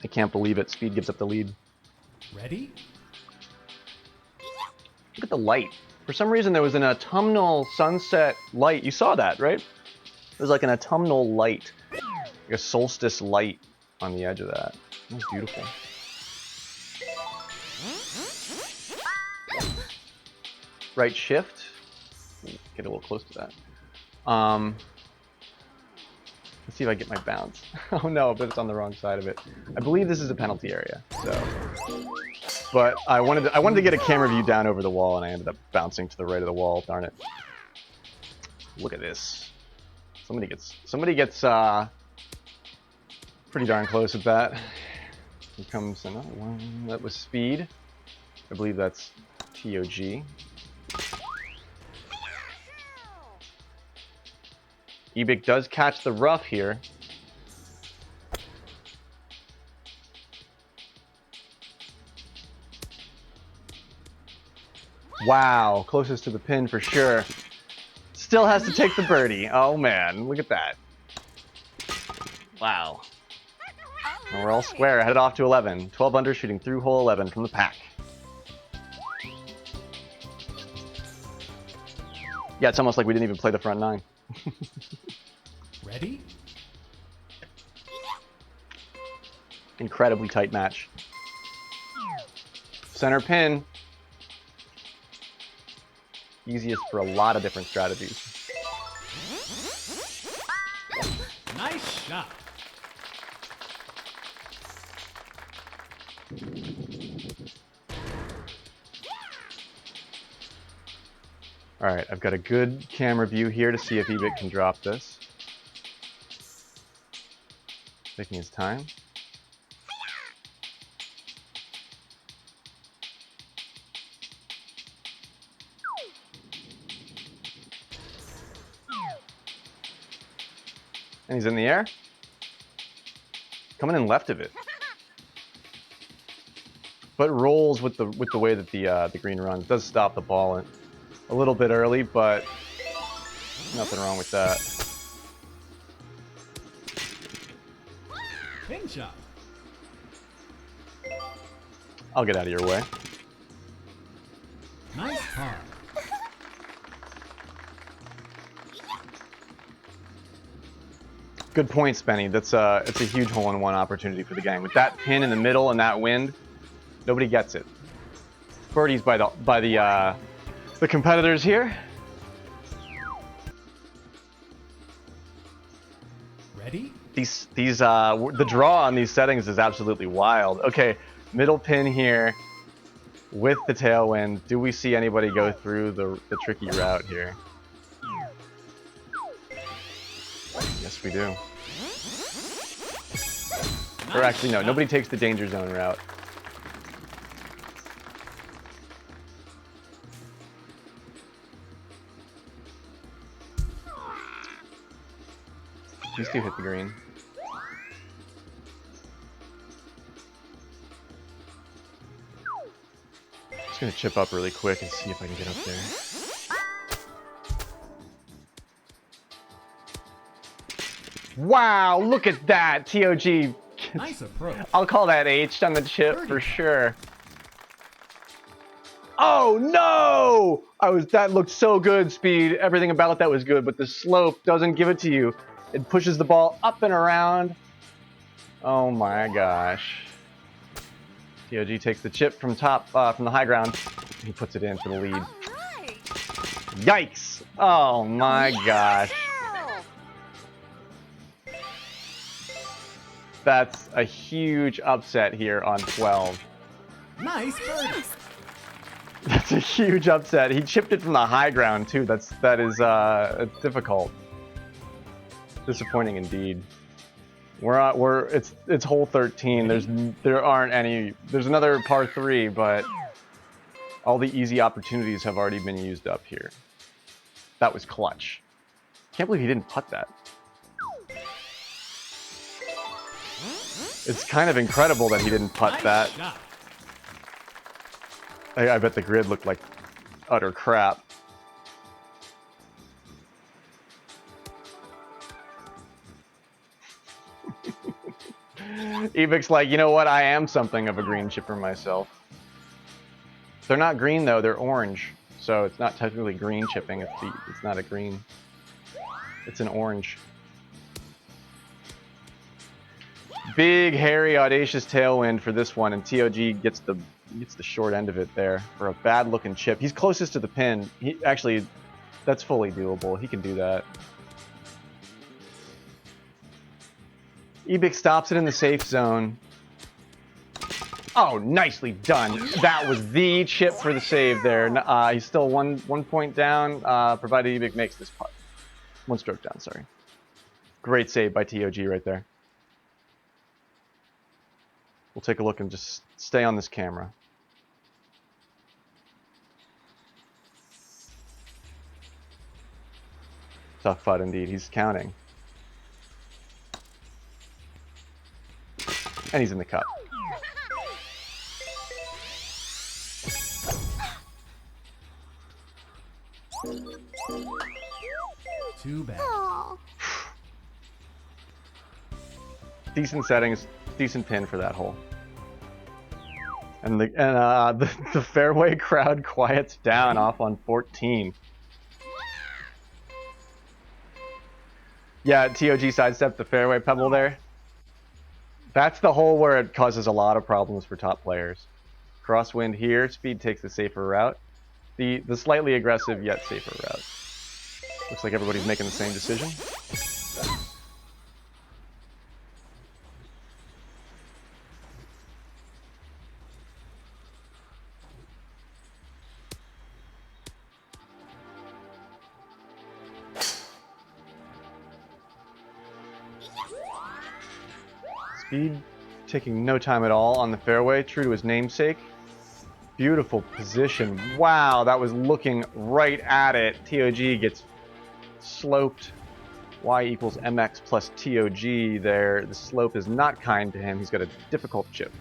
A: I can't believe it. Speed gives up the lead.
B: Ready?
A: Look at the light. For some reason, there was an autumnal sunset light. You saw that, right? There's like an autumnal light. Like a solstice light on the edge of that. That was beautiful. Right shift. Get a little close to that. Let's see if I get my bounce. Oh no, but it's on the wrong side of it. I believe this is a penalty area. So, but I wanted to get a camera view down over the wall, and I ended up bouncing to the right of the wall. Darn it! Look at this. Somebody gets pretty darn close at that. Here comes another one. That was Speed. I believe that's TOG. Ebic does catch the rough here. Wow, closest to the pin for sure. Still has to take the birdie. Oh man, look at that. Wow. And we're all square, headed off to 11. 12 under, shooting through hole 11 from the pack. Yeah, it's almost like we didn't even play the front 9.
B: Ready?
A: Incredibly tight match. Center pin. Easiest for a lot of different strategies.
B: Nice shot.
A: All right, I've got a good camera view here to see if Ebic can drop this. Taking his time. And he's in the air. Coming in left of it. But rolls with the way that the green runs. Does stop the ball a little bit early, but nothing wrong with that.
B: Pin shot.
A: I'll get out of your way.
B: par.
A: Good point, Spenny. That's it's a huge hole-in-one opportunity for the gang. With that pin in the middle and that wind, nobody gets it. Birdies by the competitors here.
B: Ready?
A: The draw on these settings is absolutely wild. Okay, middle pin here with the tailwind. Do we see anybody go through the tricky route here? Yes, we do. Or actually, no, nobody takes the danger zone route. These two hit the green. Just gonna chip up really quick and see if I can get up there. Wow, look at that! TOG.
B: Nice approach.
A: I'll call that H on the chip for sure. Oh no! That looked so good, Speed. Everything about that was good, but the slope doesn't give it to you. It pushes the ball up and around. Oh my gosh. TOG takes the chip from top, from the high ground. He puts it in for the lead.
C: Right.
A: Yikes! Oh my gosh. That's a huge upset here on 12.
B: Nice birdie.
A: That's a huge upset. He chipped it from the high ground too. That is difficult. Disappointing indeed. It's hole 13. There's another par 3, but all the easy opportunities have already been used up here. That was clutch. Can't believe he didn't putt that. It's kind of incredible that he didn't putt
B: Nice
A: that.
B: shot.
A: I bet the grid looked like utter crap. Evic's like, you know what? I am something of a green chipper myself. They're not green though, they're orange. So it's not technically green chipping, it's not a green. It's an orange. Big, hairy, audacious tailwind for this one, and TOG gets the short end of it there for a bad-looking chip. He's closest to the pin. Actually, that's fully doable. He can do that. Ebic stops it in the safe zone. Oh, nicely done. That was the chip for the save there. He's still one point down, provided Ebic makes this putt. One stroke down, sorry. Great save by TOG right there. We'll take a look and just stay on this camera. Tough putt indeed. He's counting. And he's in the cup.
B: Too bad.
C: Aw.
A: Decent settings, decent pin for that hole. And the fairway crowd quiets down off on 14. Yeah, TOG sidestepped the fairway pebble there. That's the hole where it causes a lot of problems for top players. Crosswind here, Speed takes the safer route. The slightly aggressive yet safer route. Looks like everybody's making the same decision. Speed taking no time at all on the fairway, true to his namesake. Beautiful position. Wow, that was looking right at it. TOG gets sloped. Y equals MX plus TOG there. The slope is not kind to him. He's got a difficult chip.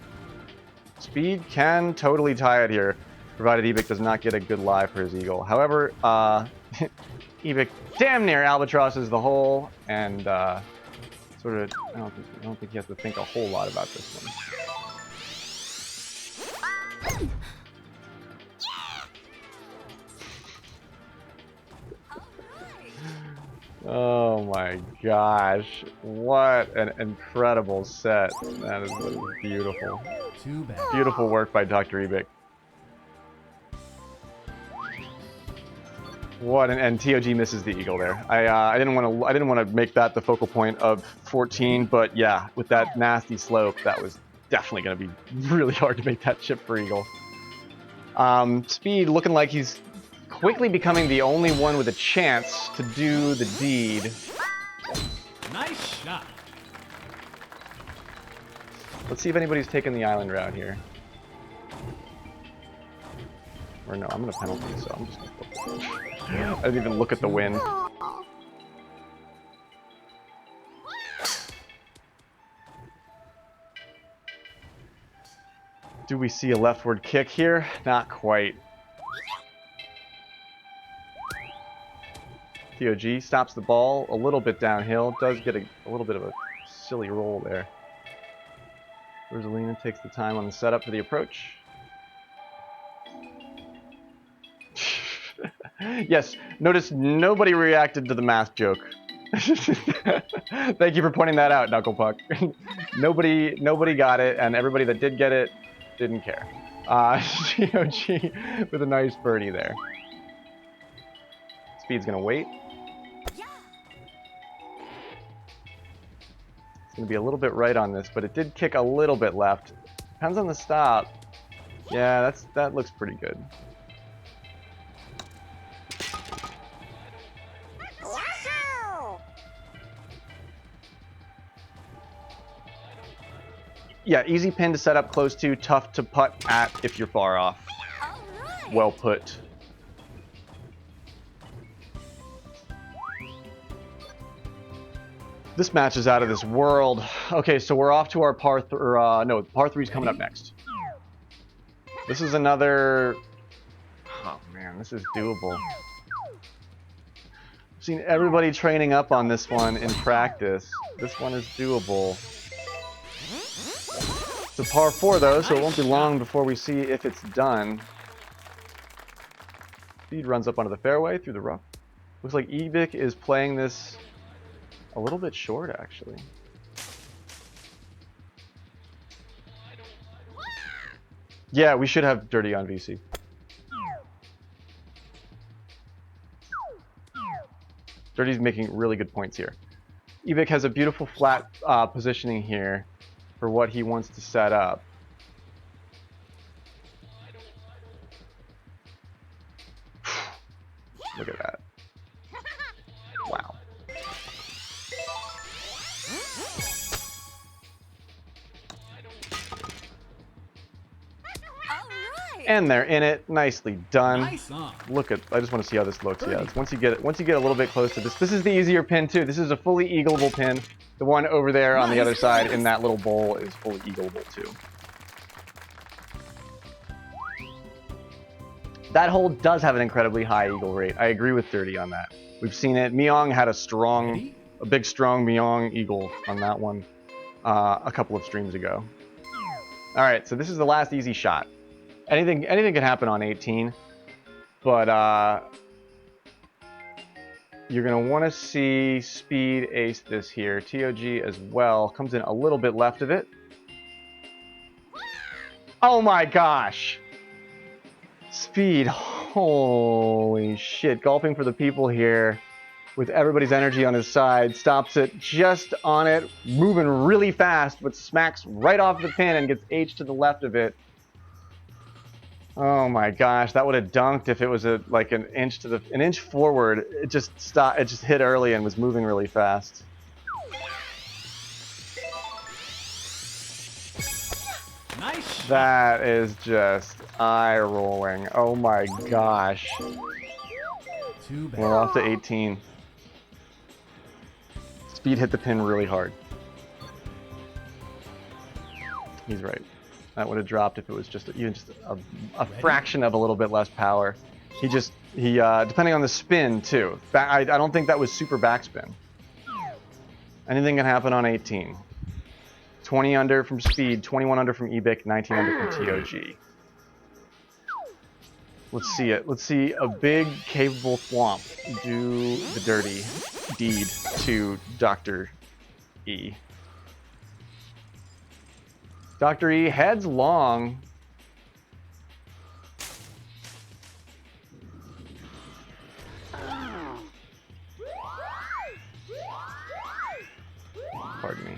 A: Speed can totally tie it here, provided Ebic does not get a good lie for his eagle. However, Ebic damn near albatrosses the hole, and sort of, I don't think he has to think a whole lot about this one. my gosh. What an incredible set. That is beautiful.
B: Too bad.
A: Beautiful work by Dr. Ebik. What and TOG misses the eagle there. I didn't want to make that the focal point of 14, but yeah, with that nasty slope, that was definitely going to be really hard to make that chip for eagle. Speed looking like he's quickly becoming the only one with a chance to do the deed.
B: Nice shot.
A: Let's see if anybody's taking the island route here. Or no, I'm going to penalty, so I'm just going to flip it. I didn't even look at the wind. Do we see a leftward kick here? Not quite. TOG stops the ball a little bit downhill. Does get a little bit of a silly roll there. Rosalina takes the time on the setup for the approach. Yes, notice nobody reacted to the math joke. Thank you for pointing that out, Knucklepuck. nobody got it, and everybody that did get it didn't care. GOG with a nice birdie there. Speed's gonna wait. It's gonna be a little bit right on this, but it did kick a little bit left. Depends on the stop. Yeah, that looks pretty good. Yeah, easy pin to set up close to, tough to putt at if you're far off. Well put. This match is out of this world. Okay, so we're off to our par 3's coming up next. This is another... Oh man, this is doable. I've seen everybody training up on this one in practice. This one is doable. It's a par 4 though, so it won't be long before we see if it's done. Speed runs up onto the fairway through the rough. Looks like Ebik is playing this a little bit short, actually. Yeah, we should have dirty on VC. Dirty's making really good points here. Ebik has a beautiful flat positioning here for what he wants to set up. Look at that. Wow. And they're in it. Nicely done.
B: Nice on.
A: Look at, I just want to see how this looks. Yeah, once you get a little bit close to this is the easier pin too. This is a fully eagleable pin. The one over there on the other side in that little bowl is fully eagleable too. That hole does have an incredibly high eagle rate. I agree with Dirty on that. We've seen it. Myong had a big strong Myong eagle on that one a couple of streams ago. All right, so this is the last easy shot. Anything can happen on 18, but you're gonna want to see Speed ace this here. TOG as well comes in a little bit left of it. Oh my gosh! Speed, holy shit! Golfing for the people here, with everybody's energy on his side, stops it just on it, moving really fast, but smacks right off the pin and gets H to the left of it. Oh my gosh, that would have dunked if it was like an inch forward. It just stopped. It just hit early and was moving really fast.
B: Nice.
A: That is just eye rolling. Oh my gosh.
B: Too bad.
A: We're off to 18. Speed hit the pin really hard. He's right. That would have dropped if it was just even just a fraction of a little bit less power. He depending on the spin too. I don't think that was super backspin. Anything can happen on 18. 20 under from Speed, 21 under from Ebik, 19 under from TOG. Let's see it. Let's see a big, capable thwomp do the dirty deed to Dr. E. Dr. E heads long. Pardon me.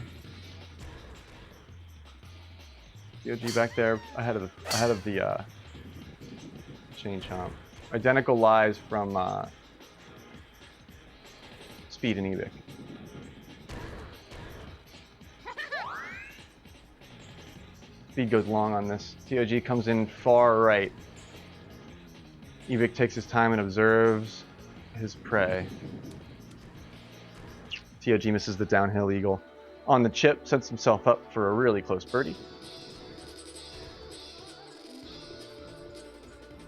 A: COG back there ahead of the chain chomp. Identical lies from Speed and Evic. Speed goes long on this. TOG comes in far right. Evic takes his time and observes his prey. TOG misses the downhill eagle. On the chip, sets himself up for a really close birdie.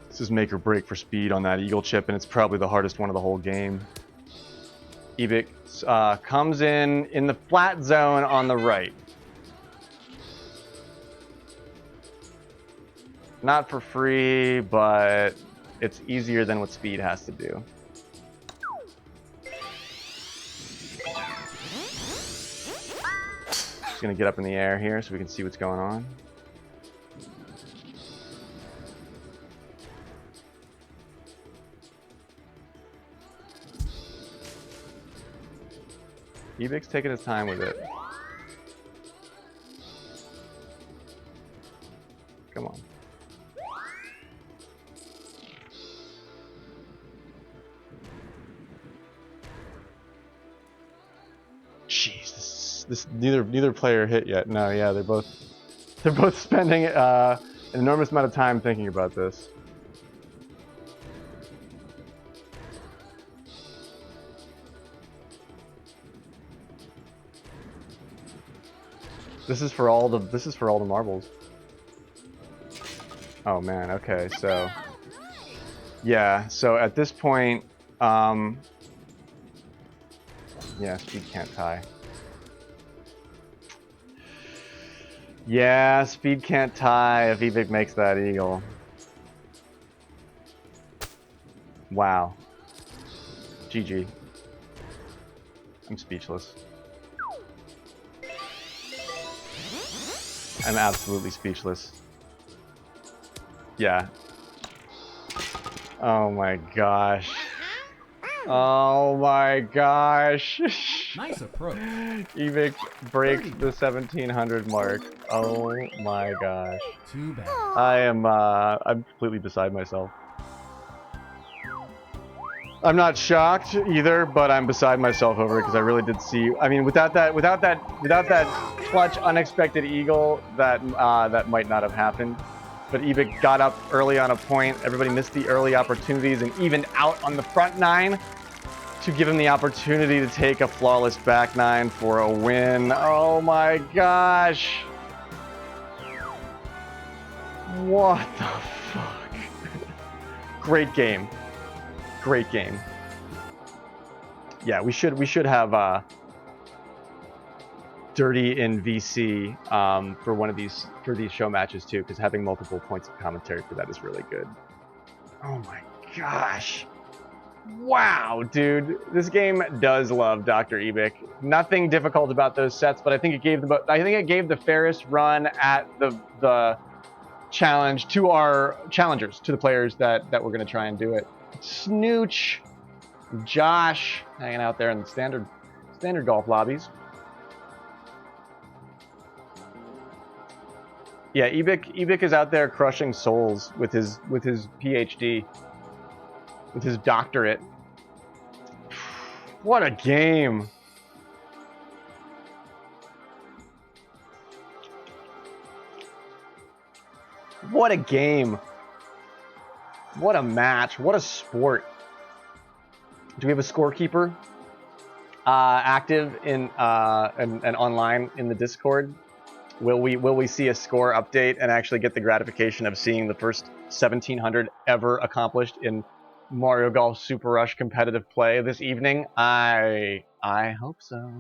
A: This is make or break for Speed on that eagle chip, and it's probably the hardest one of the whole game. Evic comes in the flat zone on the right. Not for free, but it's easier than what Speed has to do. Just gonna get up in the air here so we can see what's going on. Evic's taking his time with it. Come on. Jeez, this neither player hit yet. No, yeah, they're both spending an enormous amount of time thinking about this. This is for all the marbles. Oh man, okay, so yeah, so at this point, yeah, Speed can't tie. Yeah, Speed can't tie if Evic makes that eagle. Wow. GG. I'm speechless. I'm absolutely speechless. Yeah. Oh my gosh. Oh my gosh.
B: Nice approach.
A: Evic breaks the 1700 mark. Oh my gosh.
B: Too bad.
A: I'm completely beside myself. I'm not shocked either, but I'm beside myself over it because I really did see. I mean, without that clutch, unexpected eagle, that might not have happened. But Evic got up early on a point. Everybody missed the early opportunities and evened out on the front nine to give him the opportunity to take a flawless back nine for a win. Oh my gosh! What the fuck? Great game. Great game. Yeah, we should have Dirty in VC for these show matches too, because having multiple points of commentary for that is really good. Oh my gosh. Wow, dude. This game does love Dr. Evic. Nothing difficult about those sets, but I think it gave the fairest run at the challenge to our challengers, to the players that were going to try and do it. Snooch, Josh, hanging out there in the standard golf lobbies. Yeah, Evic is out there crushing souls with his PhD, with his doctorate. What a game! What a game! What a match! What a sport! Do we have a scorekeeper active in and online in the Discord? Will we see a score update and actually get the gratification of seeing the first 1700 ever accomplished in Mario Golf Super Rush competitive play this evening? I hope so.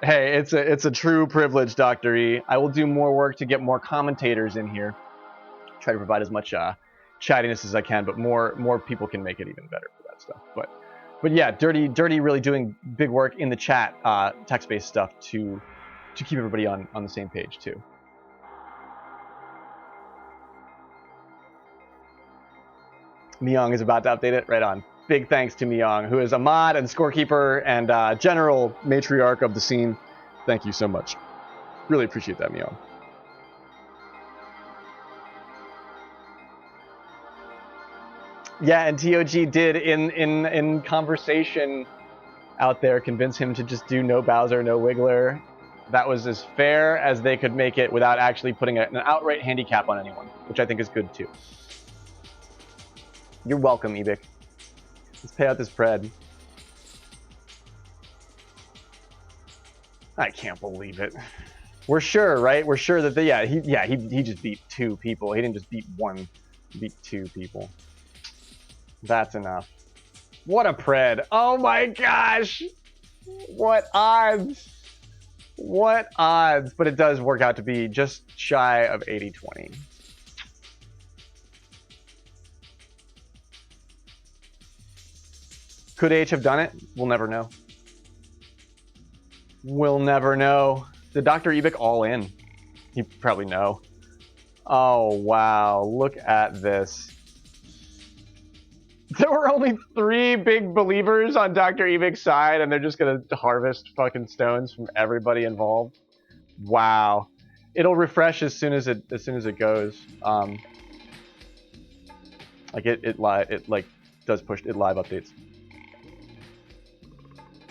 A: Hey, it's a true privilege, Dr. E. I will do more work to get more commentators in here. Try to provide as much chattiness as I can, but more people can make it even better for that stuff. But yeah, Dirty really doing big work in the chat, text-based stuff to keep everybody on the same page too. Myung is about to update it. Right on. Big thanks to Myung, who is a mod and scorekeeper and general matriarch of the scene. Thank you so much. Really appreciate that, Myung. Yeah, and TOG did in conversation out there convince him to just do no Bowser, no Wiggler. That was as fair as they could make it without actually putting an outright handicap on anyone, which I think is good too. You're welcome, Ebik. Let's pay out this pred. I can't believe it. We're sure, right? We're sure that he just beat 2 people. He didn't just beat 1. He beat 2 people. That's enough. What a pred. Oh my gosh. What odds? What odds? But it does work out to be just shy of 80-20. Could H have done it? We'll never know. We'll never know. Did Dr. Ebik all in? You probably know. Oh, wow. Look at this. There were only 3 big believers on Dr. Ebik's side, and they're just going to harvest fucking stones from everybody involved. Wow. It'll refresh as soon as it goes. Like it like does push it live updates.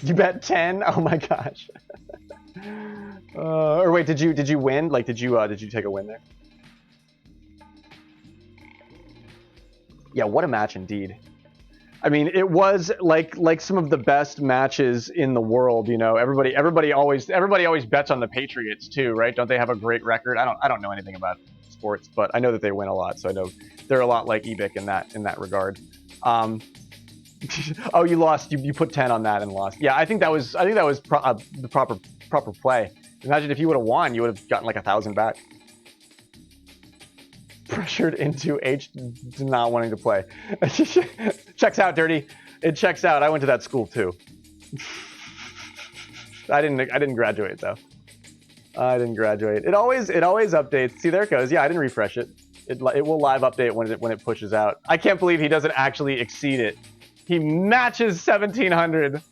A: You bet 10? Oh my gosh. Or wait, did you win? Like, did you take a win there? Yeah, what a match indeed. I mean, it was like some of the best matches in the world. You know, everybody always bets on the Patriots too, right? Don't they have a great record? I don't know anything about sports, but I know that they win a lot, so I know they're a lot like Ebik in that regard. Oh, you lost. You put 10 on that and lost. Yeah, I think that was the proper play. Imagine if you would have won, you would have gotten like 1,000 back. Pressured into H not wanting to play. Checks out, Dirty. It checks out. I went to that school too. I didn't graduate though. I didn't graduate. It always updates. See, there it goes. Yeah, I didn't refresh it. It will live update when it pushes out. I can't believe he doesn't actually exceed it. He matches 1,700.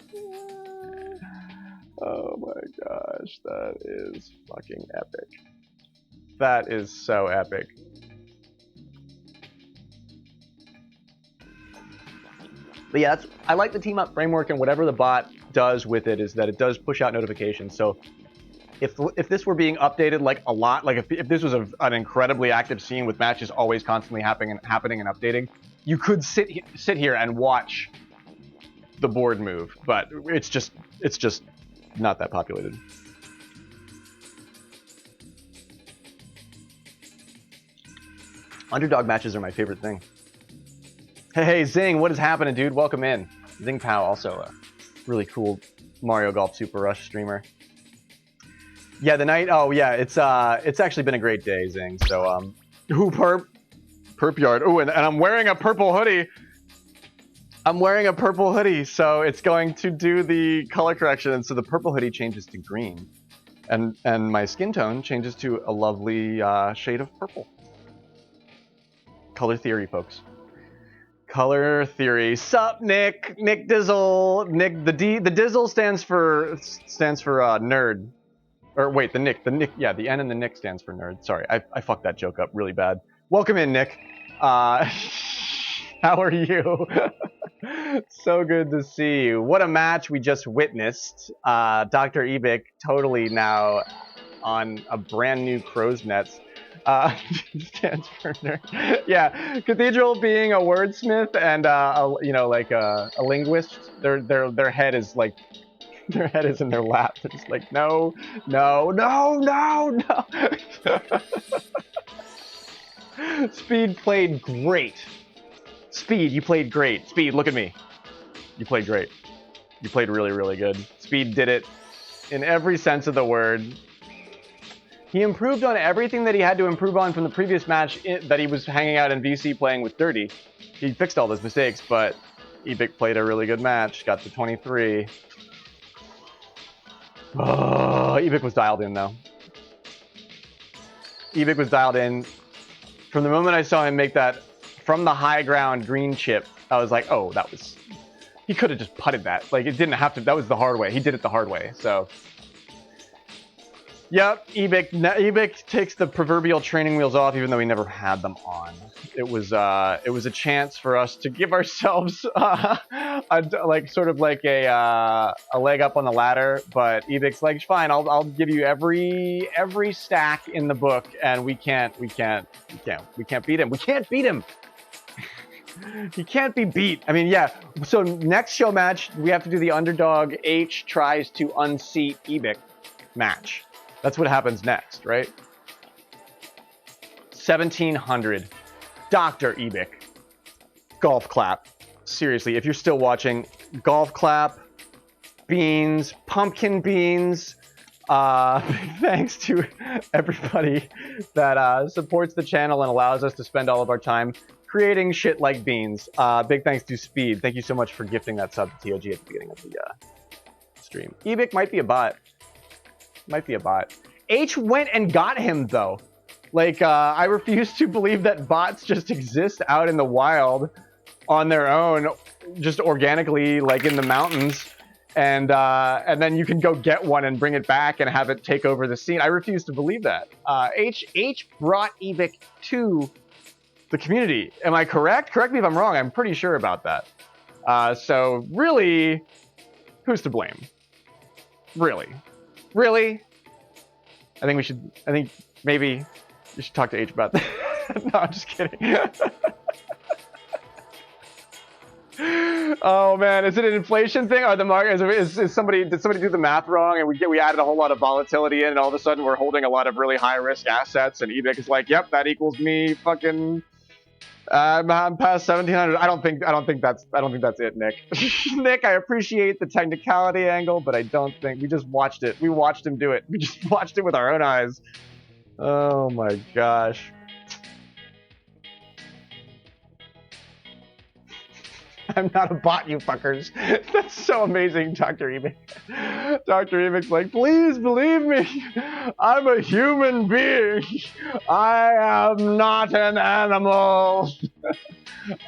A: Oh my gosh, that is fucking epic. That is so epic. But yeah, I like the team up framework, and whatever the bot does with it is that it does push out notifications. So if this were being updated like a lot, like if this was an incredibly active scene with matches always constantly happening and updating, you could sit here and watch the board move, but it's just not that populated. Underdog matches are my favorite thing. Hey, Zing, what is happening, dude? Welcome in. Zing Pow, also a really cool Mario Golf Super Rush streamer. Yeah, the night. Oh yeah, it's actually been a great day, Zing. So perp yard. Oh, and I'm wearing a purple hoodie. So it's going to do the color correction, and so the purple hoodie changes to green, and my skin tone changes to a lovely shade of purple. Color theory, folks. Color theory. Sup, Nick? Nick Dizzle. Nick. The Dizzle stands for nerd. Or wait, the Nick. Yeah, the N and the Nick stands for nerd. Sorry, I fucked that joke up really bad. Welcome in, Nick. How are you? So good to see you. What a match we just witnessed. Dr. Ebik totally now on a brand new crow's nest. Stands for nerd. Yeah, Cathedral being a wordsmith and a linguist. Their head is like, their head is in their lap. They're just like, no. Speed played great. Speed, you played great. Speed, look at me. You played great. You played really, really good. Speed did it in every sense of the word. He improved on everything that he had to improve on from the previous match that he was hanging out in VC playing with Dirty. He fixed all those mistakes, but Ibik played a really good match, got to 23. Oh, Ibik was dialed in, though. Ibik was dialed in. From the moment I saw him make that from the high ground green chip, I was like, oh, that was... He could have just putted that. Like, it didn't have to... That was the hard way. He did it the hard way, so... Yep, Ibik takes the proverbial training wheels off, even though he never had them on. It was a chance for us to give ourselves like sort of like a leg up on the ladder. But Ibik's like, fine, I'll give you every stack in the book, and we can't beat him. We can't beat him. He can't be beat. I mean, yeah. So next show match, we have to do the underdog H tries to unseat Ibik match. That's what happens next, right? 1700. Dr. Ibik. Golf clap. Seriously, if you're still watching, golf clap, beans, pumpkin beans. Thanks to everybody that supports the channel and allows us to spend all of our time creating shit like beans. Big thanks to Speed. Thank you so much for gifting that sub to TOG at the beginning of the stream. Ibik might be a bot. Might be a bot. H went and got him, though. Like, I refuse to believe that bots just exist out in the wild on their own, just organically, like in the mountains, and then you can go get one and bring it back and have it take over the scene. I refuse to believe that. H brought Ibik to the community. Am I correct? Correct me if I'm wrong. I'm pretty sure about that. So really, who's to blame? Really? Really? I think maybe you should talk to H about that. No, I'm just kidding. Oh man, is it an inflation thing? Are the market did somebody do the math wrong and we added a whole lot of volatility in and all of a sudden we're holding a lot of really high risk assets and Ibik is like, yep, that equals me fucking I'm past 1700. I don't think that's it, Nick. Nick, I appreciate the technicality angle, but I don't think we just watched it. We watched him do it. We just watched it with our own eyes. Oh my gosh. I'm not a bot, you fuckers. That's so amazing, Dr. Ibik. Dr. Ibik's like, please believe me. I'm a human being. I am not an animal.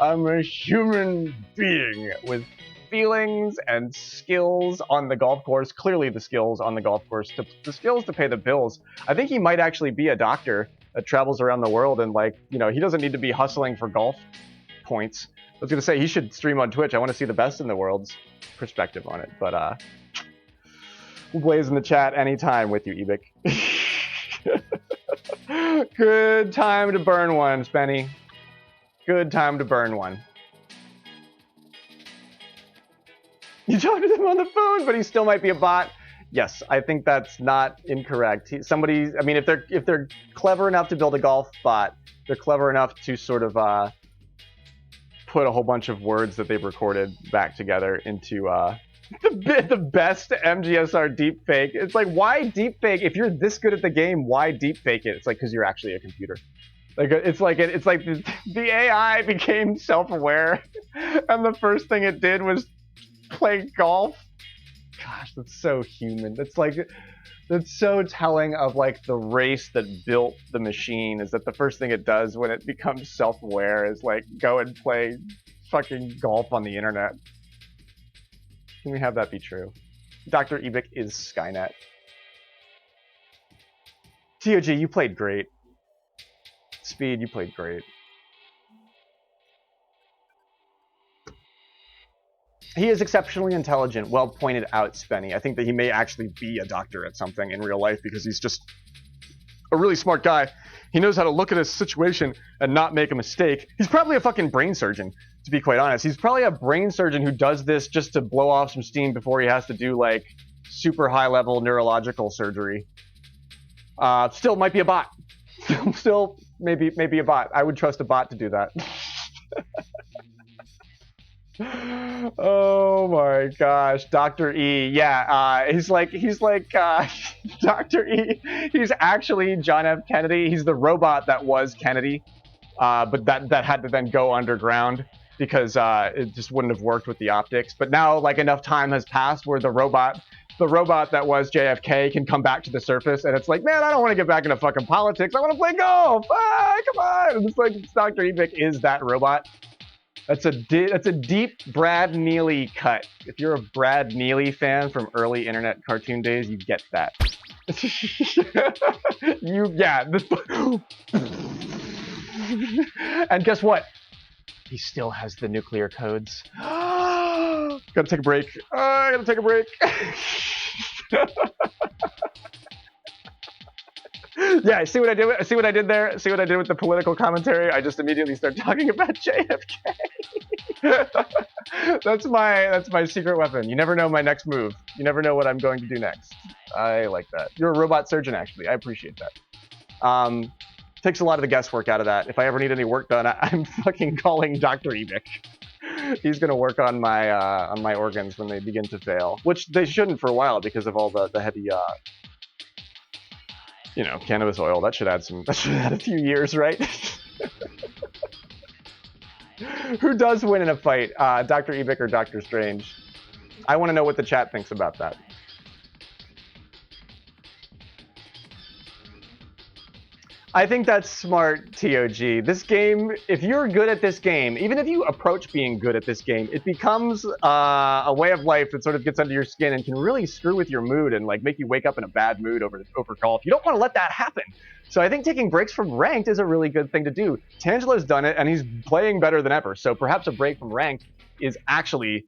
A: I'm a human being with feelings and skills on the golf course. Clearly the skills on the golf course. The skills to pay the bills. I think he might actually be a doctor that travels around the world and, like, you know, he doesn't need to be hustling for golf points. I was going to say, he should stream on Twitch. I want to see the best in the world's perspective on it. But we'll blaze in the chat anytime with you, Ibik. Good time to burn one, Spenny. Good time to burn one. You talked to him on the phone, but he still might be a bot. Yes, I think that's not incorrect. I mean, if they're clever enough to build a golf bot, they're clever enough to sort of put a whole bunch of words that they've recorded back together into the best MGSR deepfake. It's like, why deepfake? If you're this good at the game, why deepfake it? It's like, because you're actually a computer. Like, it's like the AI became self-aware, and the first thing it did was play golf. Gosh, that's so human. That's so telling of, like, the race that built the machine, is that the first thing it does when it becomes self-aware is, like, go and play fucking golf on the internet. Can we have that be true? Dr. Ibik is Skynet. TOG, you played great. Speed, you played great. He is exceptionally intelligent. Well pointed out, Spenny. I think that he may actually be a doctor at something in real life because he's just a really smart guy. He knows how to look at a situation and not make a mistake. He's probably a fucking brain surgeon, to be quite honest. He's probably a brain surgeon who does this just to blow off some steam before he has to do, like, super high-level neurological surgery. Still might be a bot. Still maybe a bot. I would trust a bot to do that. Oh my gosh, Dr. E. Yeah, he's like Dr. E, he's actually John F. Kennedy. He's the robot that was Kennedy, but that had to then go underground because it just wouldn't have worked with the optics. But now, like, enough time has passed where the robot that was JFK can come back to the surface, and it's like, man, I don't want to get back into fucking politics. I want to play golf. Come on. And it's like Dr. Evic is that robot. That's a deep Brad Neely cut. If you're a Brad Neely fan from early internet cartoon days, you get that. And guess what? He still has the nuclear codes. Gotta take a break. I gotta take a break. Yeah, see what I did? See what I did there? See what I did with the political commentary? I just immediately start talking about JFK. That's my secret weapon. You never know my next move. You never know what I'm going to do next. I like that. You're a robot surgeon, actually. I appreciate that. Takes a lot of the guesswork out of that. If I ever need any work done, I'm fucking calling Dr. Evic. He's gonna work on my organs when they begin to fail, which they shouldn't for a while because of all the heavy cannabis oil. That should add a few years, right? Who does win in a fight, Dr. Evic or Dr. Strange? I want to know what the chat thinks about that. I think that's smart, TOG. This game, if you're good at this game, even if you approach being good at this game, it becomes a way of life that sort of gets under your skin and can really screw with your mood and like make you wake up in a bad mood over golf. You don't want to let that happen. So I think taking breaks from ranked is a really good thing to do. Tangelo's done it, and he's playing better than ever. So perhaps a break from ranked is actually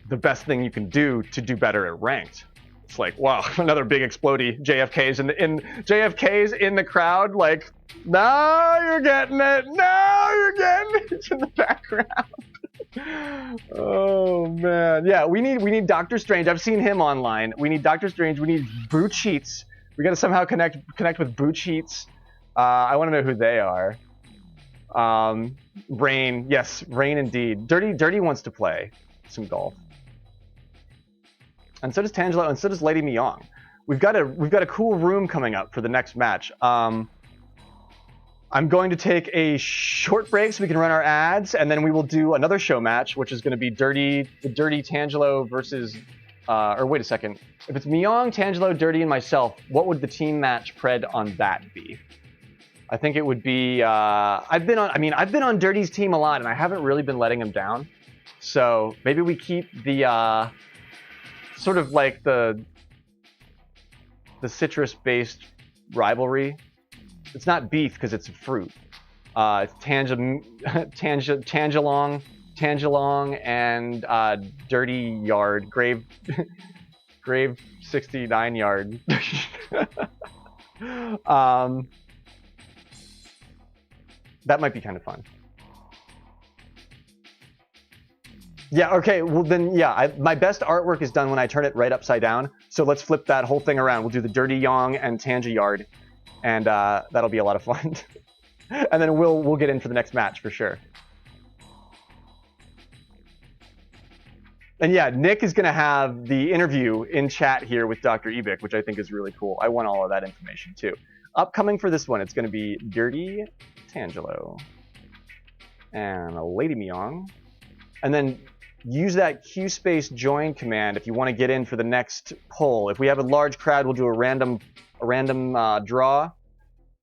A: the best thing you can do to do better at ranked. It's like, wow, another big explodey. JFK's JFK's in the crowd, like, no, you're getting it. No, you're getting it. It's in the background. Oh man, yeah, we need Doctor Strange. I've seen him online. We need Doctor Strange. We need Boot Sheets. We got to somehow connect with Boot Sheets. I want to know who they are. Rain, yes, Rain indeed. Dirty wants to play some golf. And so does Tangelo, and so does Lady Myong. We've got a cool room coming up for the next match. I'm going to take a short break so we can run our ads, and then we will do another show match, which is going to be the Dirty Tangelo versus. Or wait a second. If it's Myong, Tangelo, Dirty, and myself, what would the team match pred on that be? I think it would be. I've been on Dirty's team a lot, and I haven't really been letting him down. So maybe we keep the. Sort of like the citrus-based rivalry. It's not beef because it's a fruit. It's Tangelong, and Dirty Yard, Grave 69 Yard. That might be kind of fun. Yeah, okay, well then, yeah, my best artwork is done when I turn it right upside down. So let's flip that whole thing around. We'll do the Dirty Yong and Tanja Yard, and that'll be a lot of fun. And then we'll get in for the next match for sure. And yeah, Nick is going to have the interview in chat here with Dr. Ebic, which I think is really cool. I want all of that information too. Upcoming for this one, it's going to be Dirty Tangelo and Lady Myong. And then use that QSpace join command if you want to get in for the next poll. If we have a large crowd, we'll do a random draw.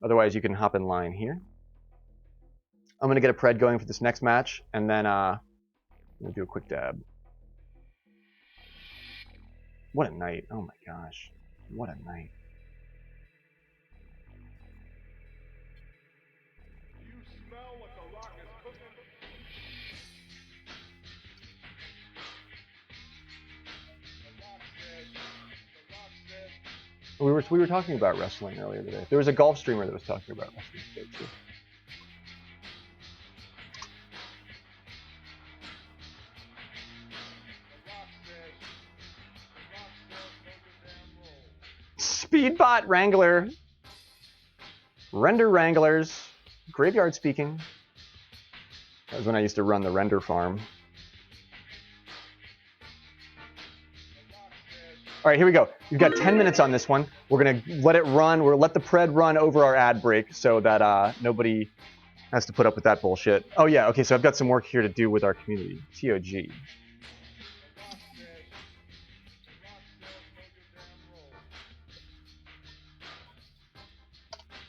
A: Otherwise, you can hop in line here. I'm going to get a pred going for this next match, and then I'm going to do a quick dab. What a night. Oh my gosh. What a night. We were talking about wrestling earlier today. There was a golf streamer that was talking about wrestling today too. Speedbot Wrangler, Render Wranglers, Graveyard Speaking. That was when I used to run the render farm. All right, here we go. We've got 10 minutes on this one. We're going to let it run. We're let the pred run over our ad break so that nobody has to put up with that bullshit. Oh, yeah. Okay, so I've got some work here to do with our community. TOG. Here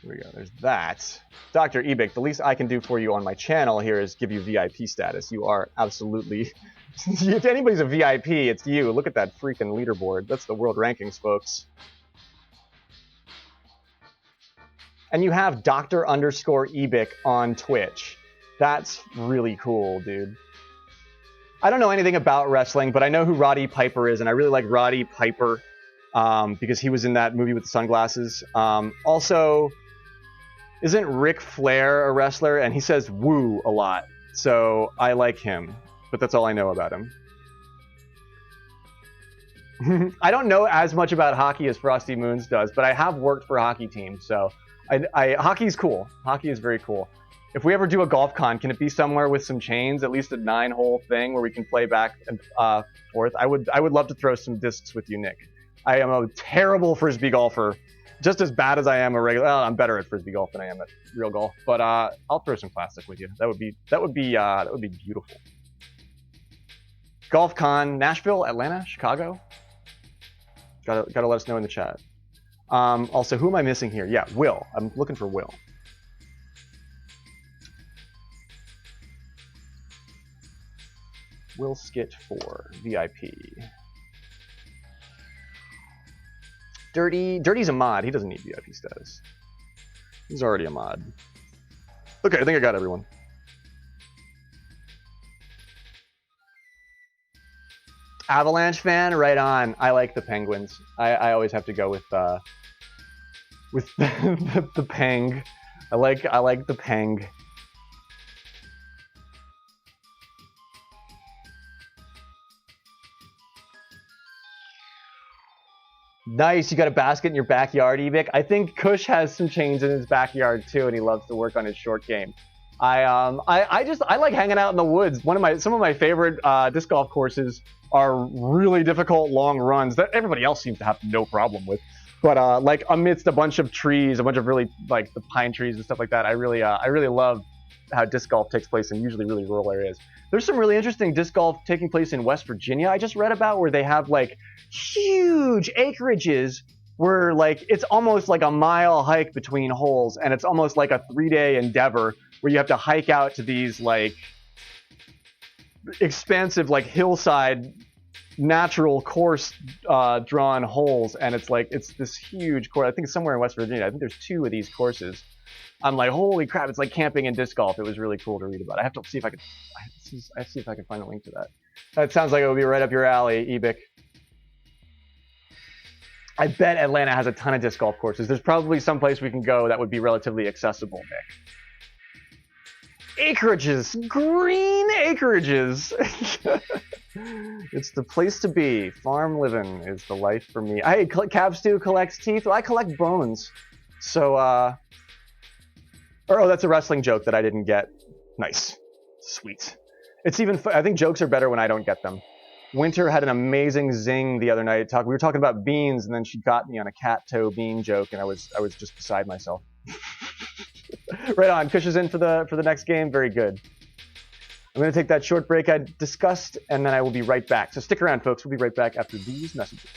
A: we go. There's that. Dr. Ebik, the least I can do for you on my channel here is give you VIP status. You are absolutely... If anybody's a VIP, it's you. Look at that freaking leaderboard. That's the world rankings, folks. And you have Dr_Ebik on Twitch. That's really cool, dude. I don't know anything about wrestling, but I know who Roddy Piper is, and I really like Roddy Piper because he was in that movie with the sunglasses. Also, isn't Ric Flair a wrestler? And he says woo a lot, so I like him. But that's all I know about him. I don't know as much about hockey as Frosty Moons does, but I have worked for hockey teams, so hockey's cool. Hockey is very cool. If we ever do a golf con, can it be somewhere with some chains, at least a 9-hole thing where we can play back and forth? I would love to throw some discs with you, Nick. I am a terrible frisbee golfer, just as bad as I am a regular. Well, I'm better at frisbee golf than I am at real golf, but I'll throw some plastic with you. That would be beautiful. Golf Con, Nashville, Atlanta, Chicago. Gotta let us know in the chat. Also, who am I missing here? Yeah, Will. I'm looking for Will. Will Skit 4, VIP. Dirty's a mod. He doesn't need VIP status. He's already a mod. Okay, I think I got everyone. Avalanche fan, right on. I like the Penguins. I always have to go with the Peng. I like the Peng. Nice, you got a basket in your backyard, Ebik. I think Kush has some chains in his backyard too, and he loves to work on his short game. I like hanging out in the woods. Some of my favorite disc golf courses are really difficult long runs that everybody else seems to have no problem with. But like amidst a bunch of trees, a bunch of really like the pine trees and stuff like that, I really love how disc golf takes place in usually really rural areas. There's some really interesting disc golf taking place in West Virginia. I just read about where they have like huge acreages where like it's almost like a mile hike between holes, and it's almost like a 3-day endeavor where you have to hike out to these like expansive like hillside natural course drawn holes, and it's this huge course. I think it's somewhere in West Virginia. I think there's 2 of these courses. I'm like, holy crap! It's like camping in disc golf. It was really cool to read about. I have to see if I can. I see if I can find a link to that. That sounds like it would be right up your alley, Ebik. I bet Atlanta has a ton of disc golf courses. There's probably some place we can go that would be relatively accessible, Nick. Acreages, green acreages. It's the place to be. Farm living is the life for me. Hey, Cav Stew collects teeth. Well, I collect bones. So, oh, that's a wrestling joke that I didn't get. Nice. Sweet. It's even, I think jokes are better when I don't get them. Winter had an amazing zing the other night. We were talking about beans, and then she got me on a cat toe bean joke, and I was just beside myself. Right on. Kush is in for the next game. Very good. I'm going to take that short break I discussed, and then I will be right back. So stick around, folks. We'll be right back after these messages.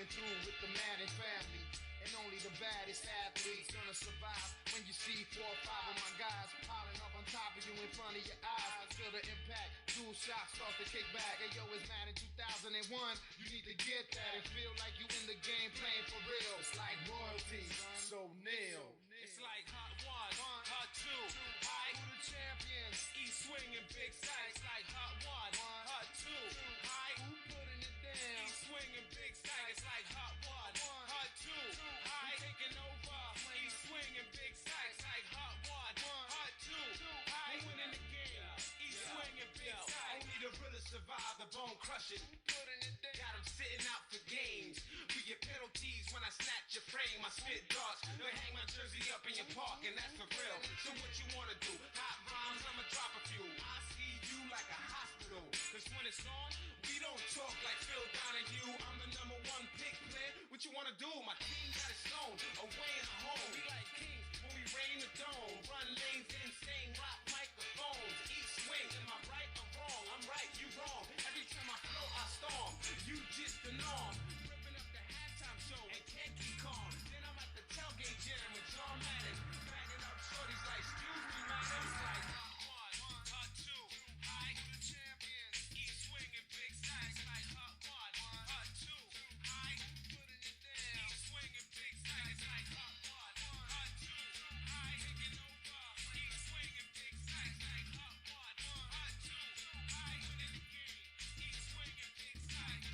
C: coming through with the Madden family. And only the baddest athletes gonna survive when you see 4 or 5 of my guys piling up on top of you in front of your eyes. Feel the impact, dual shock starts to kick back. Hey yo, it's Madden 2001, you need to get that and feel like you in the game playing for real. It's like royalty, so nil.
D: It's like hot 1, hot 2, high.
C: Who the champions?
D: East swinging big sides like hot 1, hot 2, high.
C: Who putting it down?
D: East swinging big sides like hot 1, hot 2, high. Taking over. East swinging big sides like hot 1, hot 2, high. Who winning the game? East swinging big sides. Only the realest survive the bone crushing.
C: Who putting it down?
D: Got 'em sitting out for games. We get penalties when I snatch your frame. I spit darts, then hang my jersey up in your park, and that's for real. So what you wanna do? Hot rhymes, I'ma drop a few. I see you like a hospital, cause when it's on, we don't talk like Phil Donahue. I'm the #1 pick, player. What you wanna do? My team got it stone, away and home. We like kings when we reign the dome. Run lanes, insane, rock microphones. Each swing, am I right or wrong? I'm right, you wrong. Every time I flow, I storm. You just the norm. Ripping up the halftime show and can't keep calm. Then I'm at the tailgate jamming with John Madden. Bagging up shorties like, excuse me, madam. It's like hot 1, hot 2, high.
C: Who the champions?
D: East swinging big sides like hot 1, hot 2, high.
C: Putting it down.
D: East swinging big sides like hot 1, hot 2, high. Taking over. East swinging big sides like hot 1, hot 2, high. Winning the game. East swinging big sides.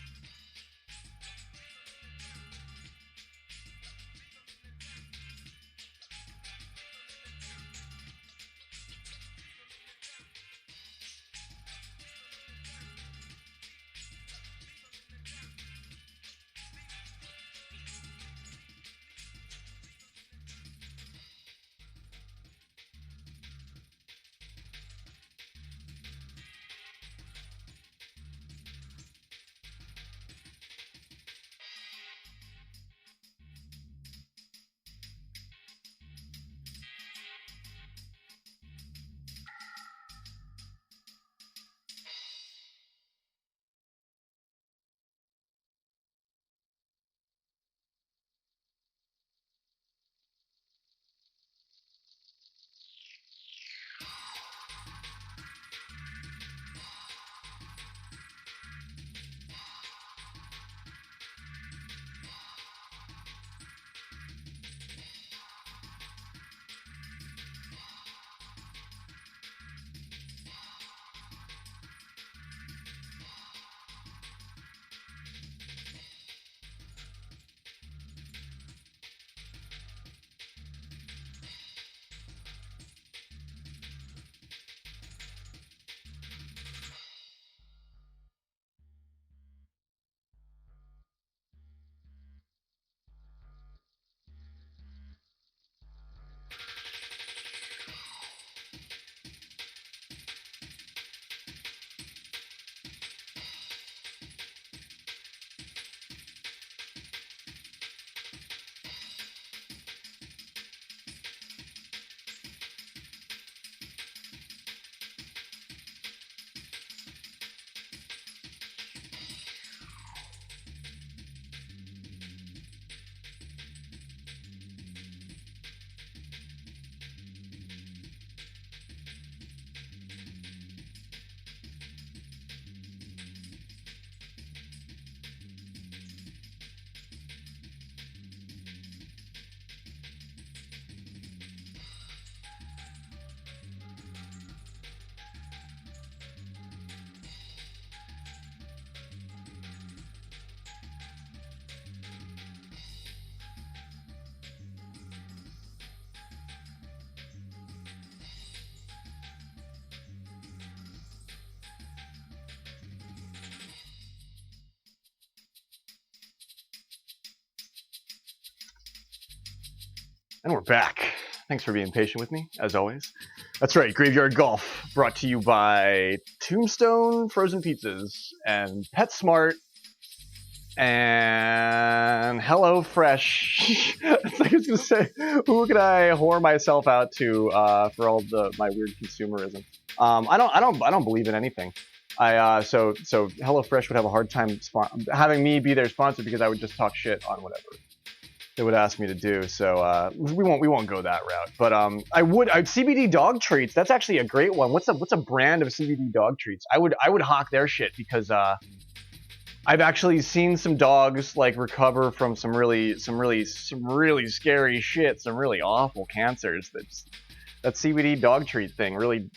A: And we're back. Thanks for being patient with me, as always. That's right, Graveyard Golf, brought to you by Tombstone Frozen Pizzas and PetSmart and HelloFresh. It's like I was gonna say, who can I whore myself out to for all my weird consumerism? I don't believe in anything. So HelloFresh would have a hard time having me be their sponsor because I would just talk shit on whatever they would ask me to do. So we won't go that route. But I'd CBD dog treats. That's actually a great one. What's a brand of CBD dog treats? I would hawk their shit because I've actually seen some dogs like recover from some really scary shit, some really awful cancers. That CBD dog treat thing really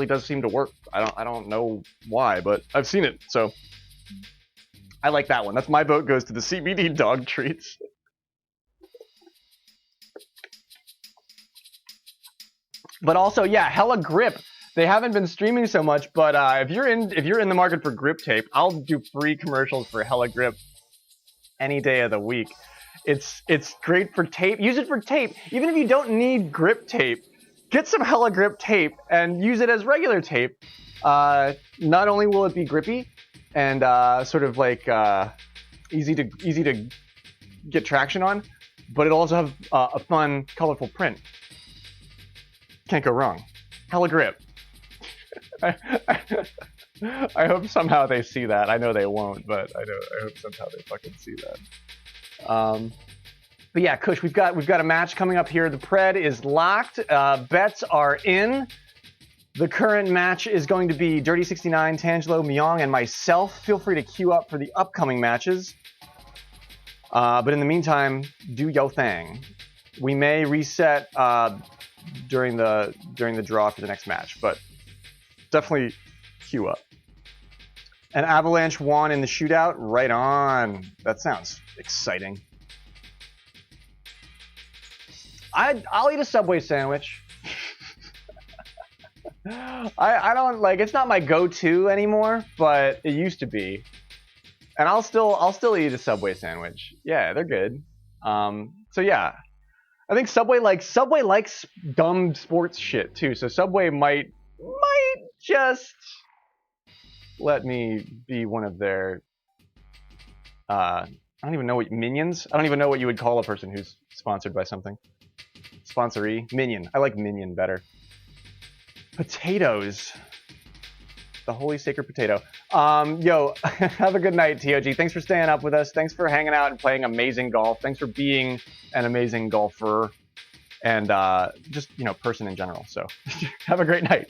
A: does seem to work. I don't know why, but I've seen it. So I like that one. That's my vote goes to the CBD dog treats. But also, yeah, hella grip. They haven't been streaming so much, but if you're in the market for grip tape, I'll do free commercials for hella grip any day of the week. It's great for tape. Use it for tape. Even if you don't need grip tape, get some hella grip tape and use it as regular tape. Not only will it be grippy and sort of like easy to get traction on, but it'll also have a fun, colorful print. Can't go wrong. Hella grip. I hope somehow they see that. I know they won't, but I hope somehow they fucking see that. But yeah, Kush, we've got a match coming up here. The pred is locked. Bets are in. The current match is going to be Dirty 69, Tangelo, Myong, and myself. Feel free to queue up for the upcoming matches. But in the meantime, do yo thing. We may reset during the draw for the next match, but definitely queue up. And Avalanche won in the shootout. Right on. That sounds exciting. I'll eat a Subway sandwich. I don't like, it's not my go-to anymore, but it used to be. And I'll still eat a Subway sandwich. Yeah, they're good. So yeah. I think Subway likes dumb sports shit too. So Subway might just let me be one of their I don't even know what minions. I don't even know what you would call a person who's sponsored by something. Sponsoree. Minion. I like minion better. Potatoes. The holy sacred potato. Yo, have a good night, TOG. Thanks for staying up with us. Thanks for hanging out and playing amazing golf. Thanks for being an amazing golfer and just, person in general. So have a great night.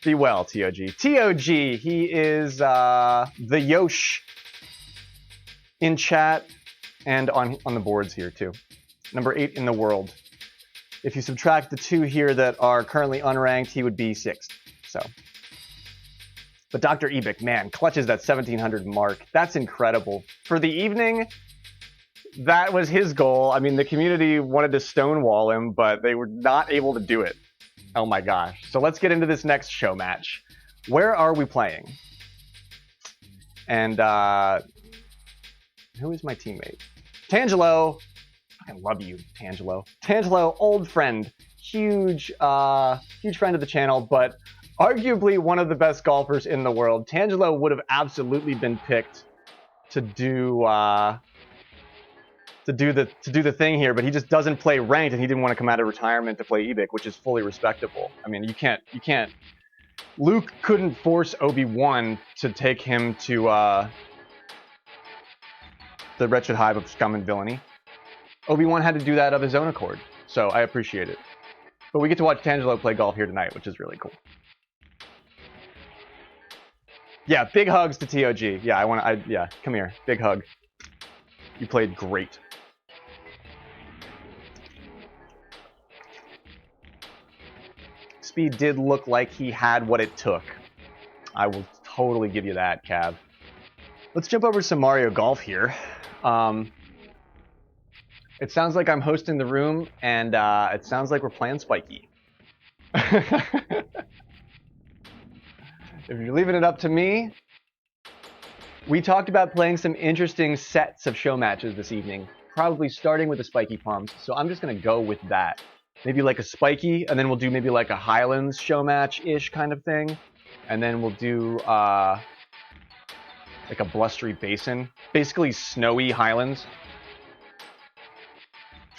A: Be well, TOG. TOG, he is the Yosh in chat and on the boards here too. Number 8 in the world. If you subtract the 2 here that are currently unranked, he would be 6th. So. But Dr. Ebic, man, clutches that 1700 mark. That's incredible. For the evening, that was his goal. I mean, the community wanted to stonewall him, but they were not able to do it. Oh my gosh. So let's get into this next show match. Where are we playing? And who is my teammate? Tangelo. I love you, Tangelo. Tangelo, old friend. Huge friend of the channel, but arguably one of the best golfers in the world. Tangelo would have absolutely been picked to do the thing here, but he just doesn't play ranked, and he didn't want to come out of retirement to play Ebic, which is fully respectable. I mean, you can't. Luke couldn't force Obi-Wan to take him to the wretched hive of scum and villainy. Obi-Wan had to do that of his own accord, so I appreciate it. But we get to watch Tangelo play golf here tonight, which is really cool. Yeah, big hugs to TOG. Yeah, come here. Big hug. You played great. Speed did look like he had what it took. I will totally give you that, Cav. Let's jump over to some Mario Golf here. It sounds like I'm hosting the room, and it sounds like we're playing Spiky. If you're leaving it up to me, we talked about playing some interesting sets of show matches this evening, probably starting with the Spiky Pumps, so I'm just going to go with that. Maybe like a Spiky, and then we'll do maybe like a Highlands show match-ish kind of thing, and then we'll do like a blustery basin, basically snowy Highlands.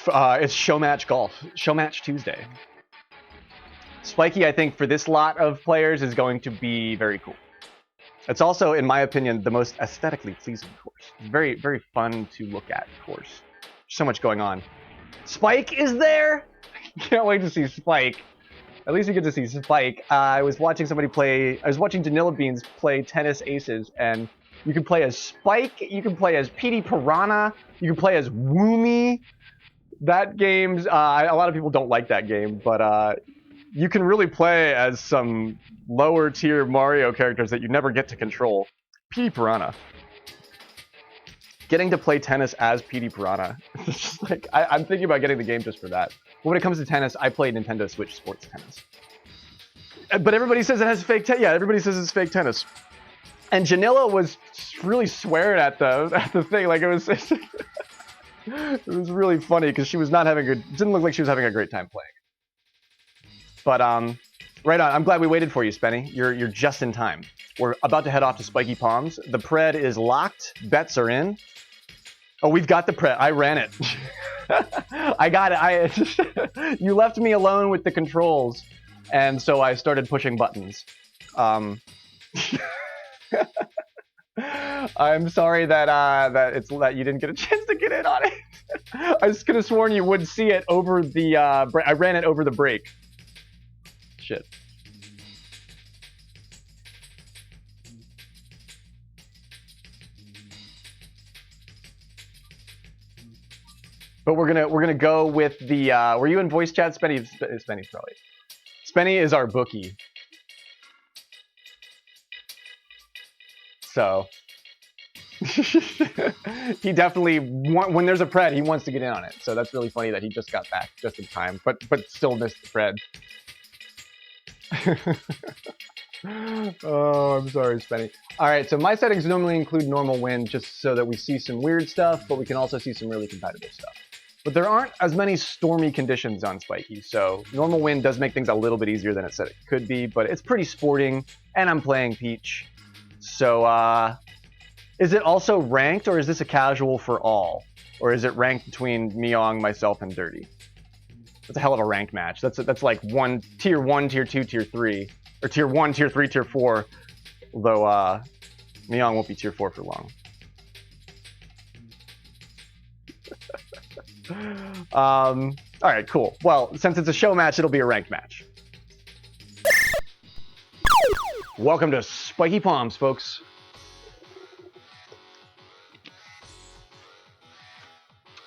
A: It's Showmatch Golf, Showmatch Tuesday. Spiky, I think, for this lot of players is going to be very cool. It's also, in my opinion, the most aesthetically pleasing course. Very, very fun to look at course. So much going on. Spike is there. Can't wait to see Spike. At least you get to see Spike. I was watching somebody play. I was watching Janilla Beans play Tennis Aces, and you can play as Spike. You can play as PD Piranha. You can play as Woomy. That game's. A lot of people don't like that game, but you can really play as some lower tier Mario characters that you never get to control. PD Piranha. Getting to play tennis as PD Piranha. It's just like I'm thinking about getting the game just for that. But when it comes to tennis, I play Nintendo Switch Sports Tennis. But everybody says it has fake tennis. Yeah, everybody says it's fake tennis. And Janilla was really swearing at the thing. Like it was really funny because she was not having it didn't look like she was having a great time playing. But right on. I'm glad we waited for you, Spenny. You're just in time. We're about to head off to Spiky Palms. The pred is locked. Bets are in. Oh, we've got the pred. I ran it. I got it. You left me alone with the controls, and so I started pushing buttons. I'm sorry that you didn't get a chance to get in on it. I just could have sworn you would see it over the. I ran it over the break. Shit. But we're gonna go with the. Were you in voice chat, Spenny? Spenny's probably. Spenny is our bookie. So he definitely when there's a pred, he wants to get in on it. So that's really funny that he just got back just in time, but still missed the pred. Oh, I'm sorry, Spenny. All right, so my settings normally include normal win just so that we see some weird stuff, but we can also see some really competitive stuff. But there aren't as many stormy conditions on Spiky, so normal win does make things a little bit easier than it said it could be, but it's pretty sporting, and I'm playing Peach. So, is it also ranked, or is this a casual for all? Or is it ranked between Myong, myself, and Dirty? That's a hell of a ranked match. That's like tier 1, tier 2, tier 3. Or tier 1, tier 3, tier 4. Although, Myong won't be tier 4 for long. Alright, cool. Well, since it's a show match, it'll be a ranked match. Welcome to Spiky Palms, folks.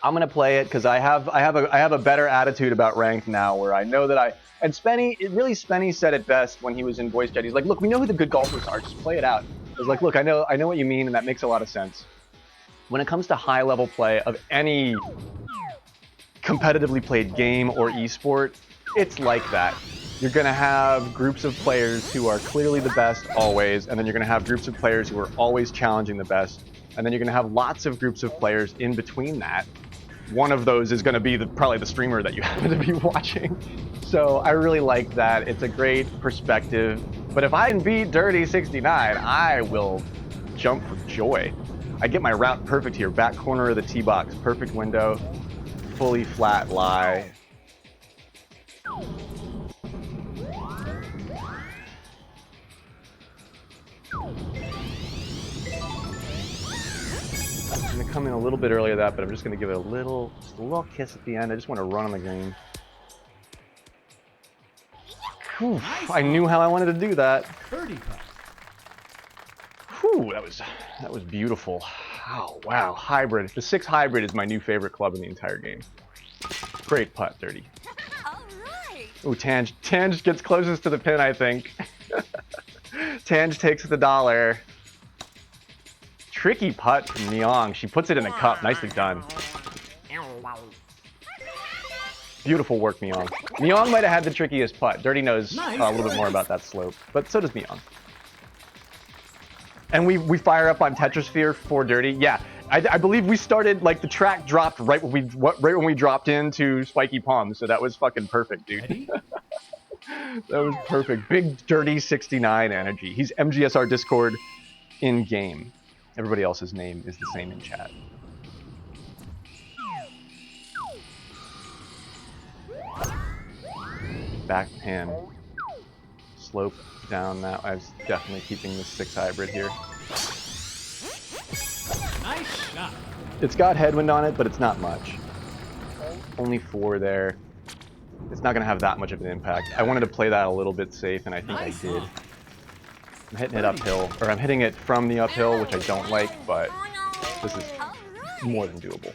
A: I'm gonna play it because I have a better attitude about ranked now, where I know that and Spenny said it best when he was in voice chat. He's like, look, we know who the good golfers are. Just play it out. I was like, look, I know what you mean, and that makes a lot of sense. When it comes to high level play of any competitively played game or esport, it's like that. You're going to have groups of players who are clearly the best always, and then you're going to have groups of players who are always challenging the best, and then you're going to have lots of groups of players in between that. One of those is going to be probably the streamer that you happen to be watching. So I really like that. It's a great perspective. But if I can beat Dirty 69, I will jump for joy. I get my route perfect here. Back corner of the tee box. Perfect window. Fully flat lie. I'm going to come in a little bit earlier than that, but I'm just going to give it a little kiss at the end. I just want to run on the green. Whew, I knew how I wanted to do that.
B: Birdie putt.
A: Whew, that was beautiful. Oh, wow, hybrid. The 6 hybrid is my new favorite club in the entire game. Great putt, Dirty.
E: All right.
A: Ooh, Tange gets closest to the pin, I think. Tange takes the dollar. Tricky putt from Myong. She puts it in the cup. Nicely done. Beautiful work, Myong. Myong might have had the trickiest putt. Dirty knows a little bit more about that slope, but so does Myong. And we fire up on Tetrasphere for Dirty. Yeah, I believe we started, like, the track dropped right when we dropped into Spiky Palms, so that was fucking perfect, dude. That was perfect. Big Dirty 69 energy. He's MGSR Discord in game. Everybody else's name is the same in chat. Back pin. slope down that. I was definitely keeping this 6 hybrid here.
B: Nice shot.
A: It's got headwind on it, but it's not much. Only 4 there. It's not going to have that much of an impact. I wanted to play that a little bit safe, and I think I did. I'm hitting it uphill, or I'm hitting it from the uphill, which I don't like, but this is more than doable.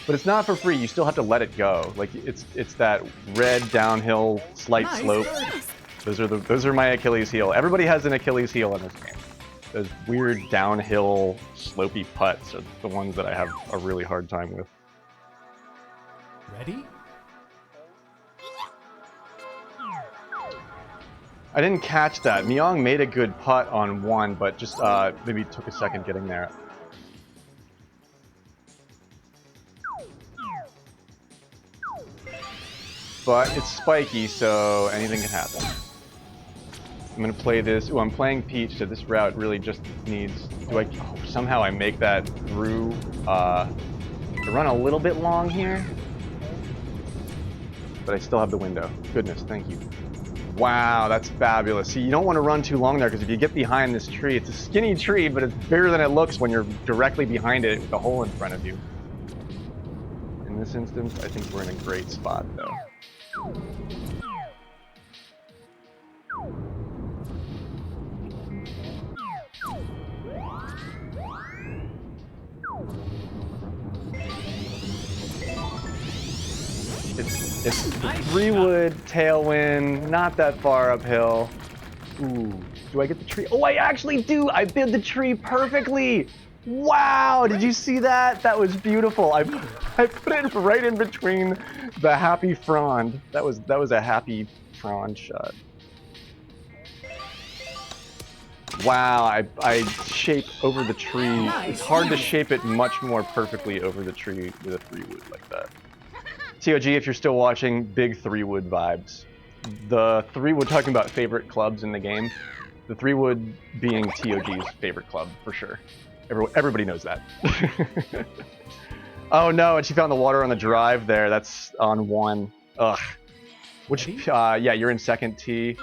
A: But it's not for free. You still have to let it go. Like it's that red downhill slight slope. Those are my Achilles heel. Everybody has an Achilles heel in this game. Those weird downhill slopey putts are the ones that I have a really hard time with.
B: Ready?
A: I didn't catch that. Myong made a good putt on 1, but just maybe took a second getting there. But it's spiky, so anything can happen. I'm gonna play this. Ooh, I'm playing Peach, so this route really just needs. Somehow I make that through? I run a little bit long here, but I still have the window. Goodness, thank you. Wow, that's fabulous. See, you don't want to run too long there, because if you get behind this tree, it's a skinny tree, but it's bigger than it looks when you're directly behind it with a hole in front of you. In this instance, I think we're in a great spot, though. It's
B: Nice
A: 3-wood, tailwind, not that far uphill. Ooh, do I get the tree? Oh, I actually do! I bid the tree perfectly! Wow, did you see that? That was beautiful. I put it right in between the happy frond. That was a happy frond shot. Wow, I shape over the tree. It's hard to shape it much more perfectly over the tree with a 3-wood like that. TOG, if you're still watching, big 3-wood vibes. The 3-wood, talking about favorite clubs in the game, the 3-wood being TOG's favorite club, for sure. Everybody knows that. Oh no, and she found the water on the drive there. That's on 1. Ugh. Which, yeah, you're in second tee.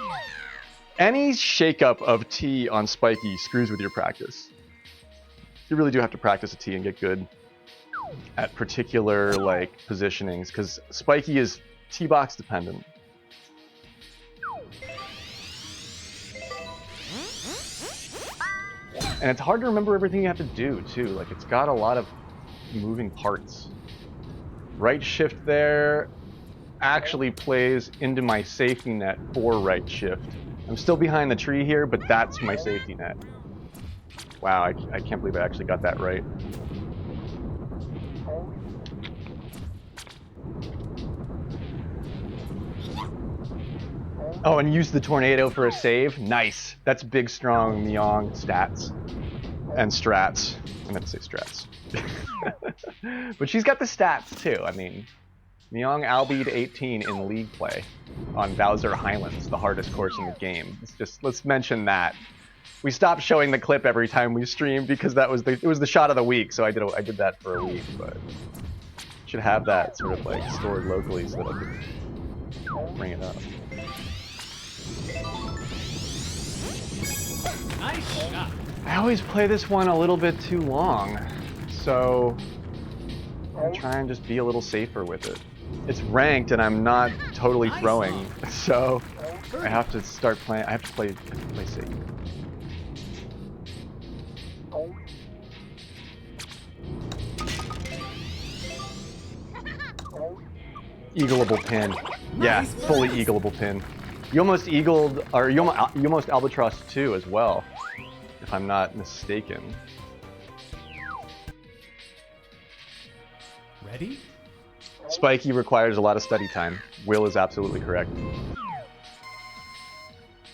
A: Any shakeup of tee on spiky screws with your practice. You really do have to practice a tee and get good at particular like positionings, because spiky is tee box dependent. And it's hard to remember everything you have to do too. Like, it's got a lot of moving parts. Right shift there actually plays into my safety net for right shift. I'm still behind the tree here, but that's my safety net. Wow, I can't believe I actually got that right. Oh, and use the tornado for a save? Nice. That's big, strong Myong stats. And strats. I meant to say strats. But she's got the stats, too. I mean, Myong Albeed 18 in league play on Bowser Highlands, the hardest course in the game. Let's mention that. We stopped showing the clip every time we streamed because it was the shot of the week, so I did that for a week, but should have that sort of like stored locally so that I could bring it up.
B: Nice shot.
A: I always play this one a little bit too long, so I'm trying to just be a little safer with it. It's ranked and I'm not totally throwing, so I have to start playing. I have to play safe. Eagleable pin. Yeah, fully eagleable pin. You almost eagled, or you almost albatross too as well, if I'm not mistaken.
B: Ready?
A: Spiky requires a lot of study time. Will is absolutely correct.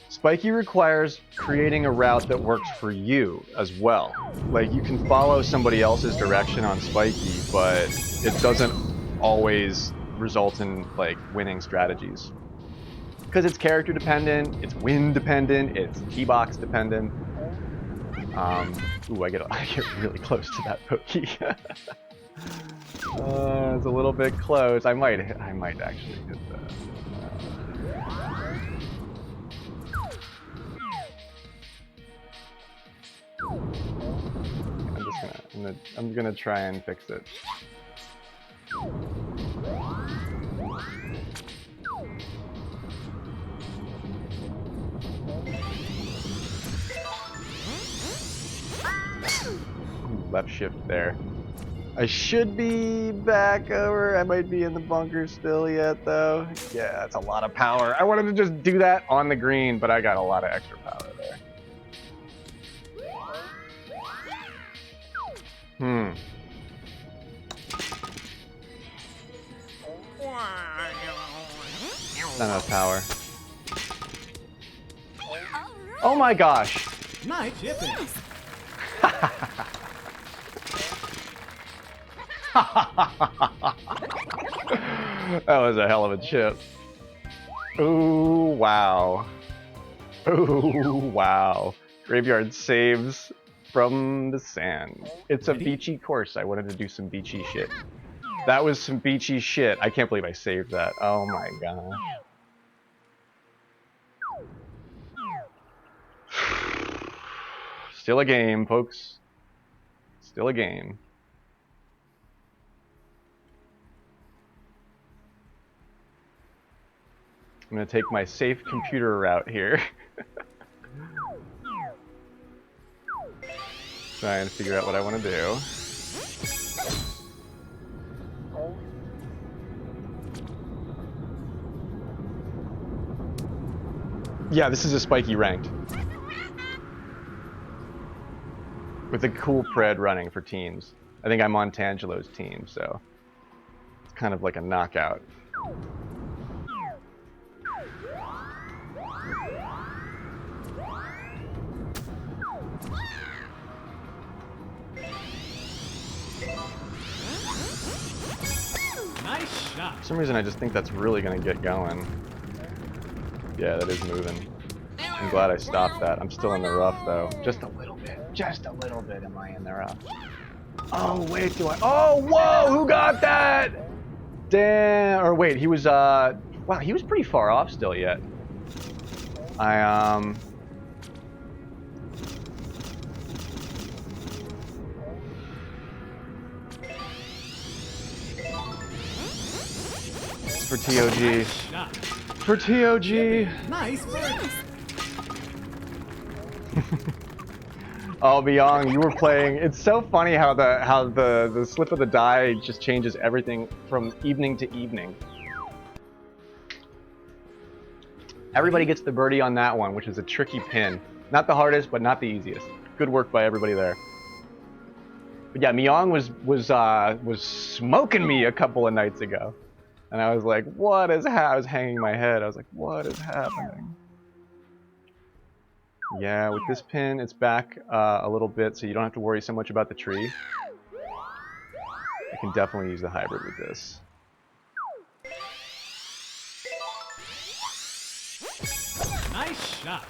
A: Spiky requires creating a route that works for you as well. Like, you can follow somebody else's direction on Spiky, but it doesn't always result in like winning strategies. Because it's character dependent, it's wind dependent, it's tee box dependent. Ooh, I get really close to that pokey. It's a little bit close. I might actually hit that. I'm gonna try and fix it. Left shift there. I should be back over. I might be in the bunker still yet, though. Yeah, that's a lot of power. I wanted to just do that on the green, but I got a lot of extra power there. Not enough power. Oh my gosh!
B: Nice chipping.
A: That was a hell of a chip. Ooh, wow. Ooh, wow. Graveyard saves from the sand. It's a beachy course. I wanted to do some beachy shit. That was some beachy shit. I can't believe I saved that. Oh my god. Still a game, folks. Still a game. I'm gonna take my safe computer route here. Try and figure out what I want to do. Yeah, this is a spiky ranked. With a cool pred running for teams. I think I'm on Tangelo's team, so it's kind of like a knockout.
B: Nice shot.
A: For some reason, I just think that's really gonna get going. Yeah, that is moving. I'm glad I stopped that. I'm still in the rough, though. Just a little bit. Just a little bit am I in the rough. Oh, wait, do I... Oh, whoa! Who got that? Damn. Or wait, he was, wow, he was pretty far off still yet. It's for TOG.
B: Nice shot.
A: For TOG.
B: Nice birdie.
A: Oh, Byung, you were playing. It's so funny how the slip of the die just changes everything from evening to evening. Everybody gets the birdie on that one, which is a tricky pin. Not the hardest, but not the easiest. Good work by everybody there. But yeah, Myung was smoking me a couple of nights ago, and I was like, "What is I was hanging my head. I was like, "What is happening?" Yeah, with this pin, it's back a little bit, so you don't have to worry so much about the tree. I can definitely use the hybrid with this.
B: Nice shot.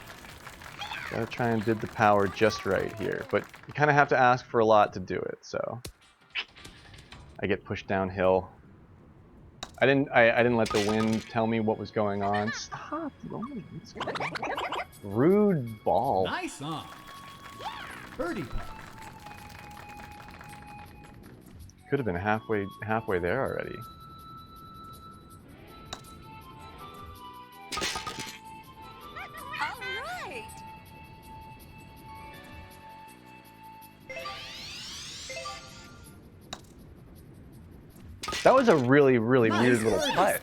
A: Gotta try and bid the power just right here, but you kind of have to ask for a lot to do it, so I get pushed downhill. I didn't let the wind tell me what was going on. Stop rolling. What's going on? Rude ball.
B: Nice on. Birdie putt.
A: Could have been halfway there already.
E: All right.
A: That was a really weird little
B: birdie.
A: putt.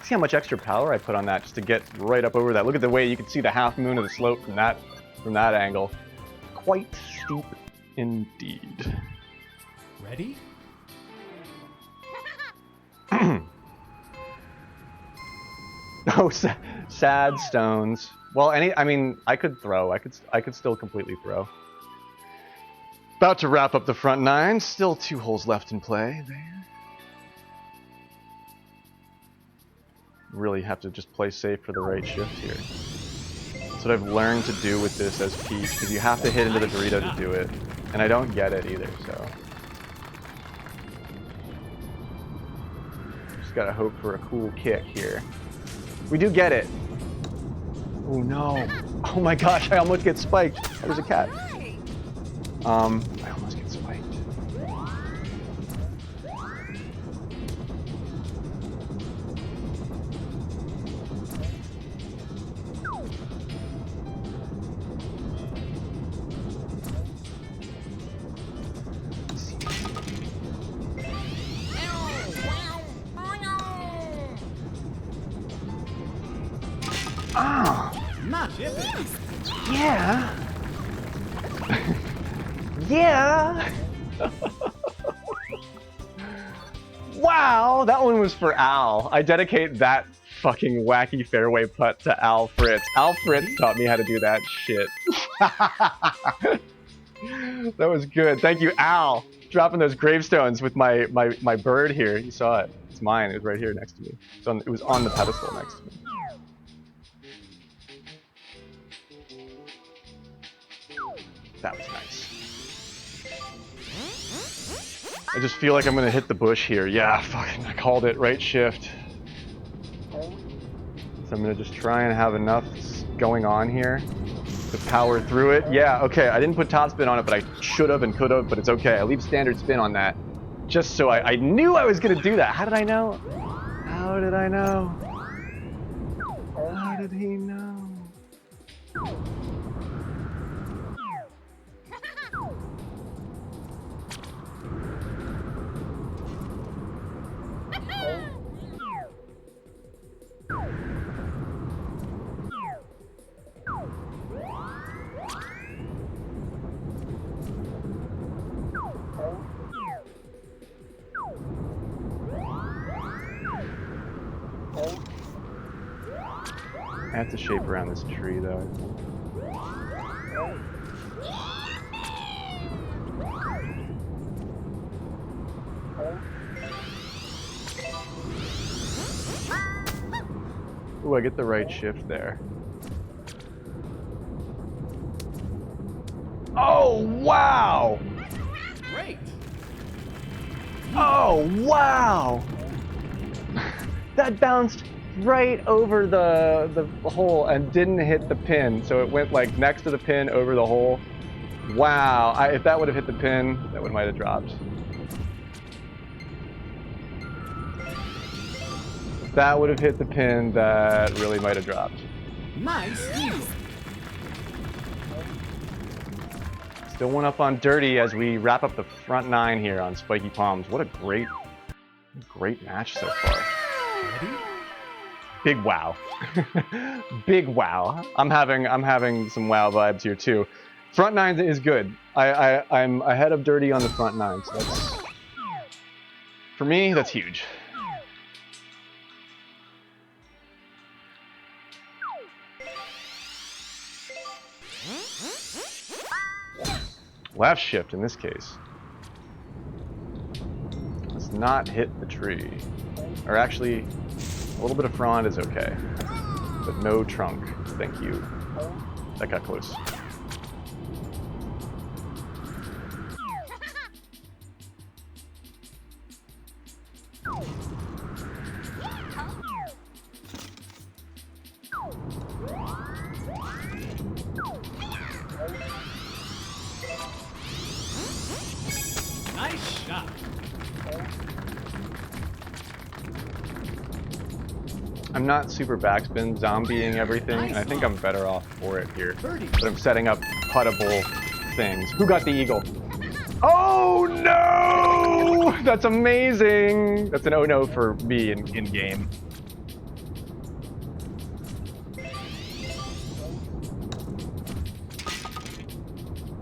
A: See how much extra power I put on that just to get right up over that. Look at the way you can see the half moon of the slope from that angle. Quite steep indeed.
B: Ready?
A: Oh, sad stones. Well, I mean, I could throw. I could still completely throw. About to wrap up the front nine. Still 2 holes left in play there. Really have to just play safe for the right shift here. That's what I've learned to do with this as Peach, because you have to hit into the Dorito to do it. And I don't get it either, so. gotta hope for a cool kick here. We do get it. Oh no. Oh my gosh, I almost get spiked. That was a cat.
E: Right.
A: I almost get spiked. Ah,
B: Not chipping.
A: yeah. Yeah. Wow, that one was for Al. I dedicate that fucking wacky fairway putt to Al Fritz. Al Fritz taught me how to do that shit. That was good. Thank you, Al. Dropping those gravestones with my bird here. You saw it. It's mine. It was right here next to me. It was on the pedestal next to me. That was nice. I just feel like I'm gonna hit the bush here. Yeah, fucking, I called it. Right shift. So I'm gonna just try and have enough going on here to power through it. Yeah, okay, I didn't put top spin on it, but I should have and could have, but it's okay. I leave standard spin on that. Just so I knew I was gonna do that. How did I know? How did I know? How did he know? I have to shape around this tree though. Ooh, I get the right shift there. Oh, wow!
B: Great.
A: Oh, wow! That bounced right over the hole and didn't hit the pin, so it went like next to the pin over the hole. Wow! If that would have hit the pin, that one might have dropped. If that would have hit the pin, that really might have dropped.
B: Nice eagle.
A: Still one up on Dirty as we wrap up the front nine here on Spiky Palms. What a great match so far.
B: Ready?
A: Big wow. Big wow. I'm having some wow vibes here too. Front nine is good. I'm ahead of Dirty on the front nine, so that's, for me, that's huge. Left shift in this case. Let's not hit the tree. Or actually, a little bit of frond is okay. But no trunk. Thank you. That got close.
B: Nice shot.
A: I'm not super backspin zombieing everything, and I think I'm better off for it here.
B: Birdie.
A: But I'm setting up puttable things. Who got the eagle? Oh no! That's amazing! That's an oh no for me in game.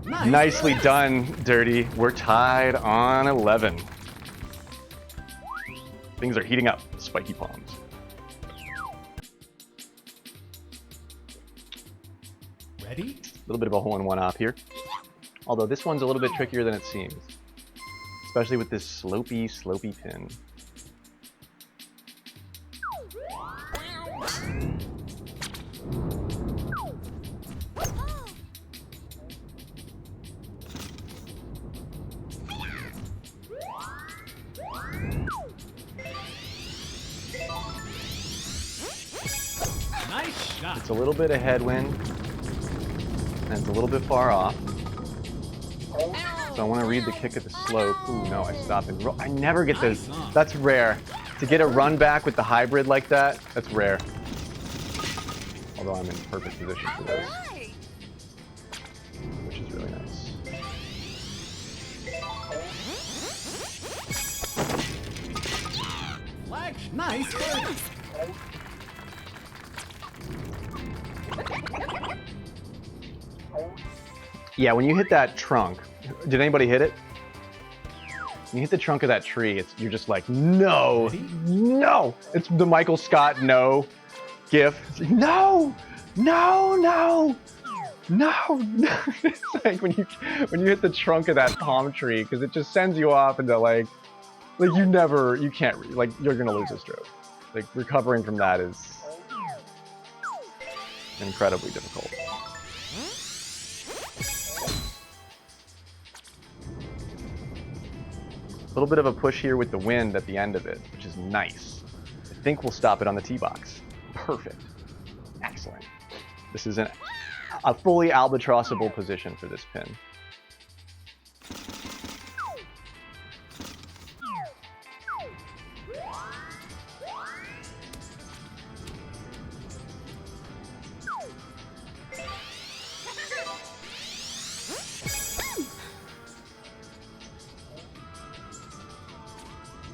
B: Nice.
A: Nicely done, Dirty. We're tied on 11. Things are heating up. Spiky Palms.
B: Ready?
A: A little bit of a hole-in-one op here. Although this one's a little bit trickier than it seems. Especially with this slopey pin.
B: Nice shot.
A: It's a little bit of headwind, and it's a little bit far off. So I want to read the kick at the slope. Ooh, no, I stop and roll. I never get this. That's rare. To get a run back with the hybrid like that, that's rare. Although I'm in perfect position for this,
E: Right.
A: which is really nice.
B: Flag. Nice birdie.
A: Yeah, when you hit that trunk, did anybody hit it? When you hit the trunk of that tree, you're just like, no, no. It's the Michael Scott no gif. It's like, no, no, no, no, no. It's like when you hit the trunk of that palm tree, because it just sends you off into like you can't, like, you're gonna lose a stroke. Like, recovering from that is incredibly difficult. A little bit of a push here with the wind at the end of it, which is nice. I think we'll stop it on the tee box. Perfect. Excellent. This is a fully albatrossable position for this pin.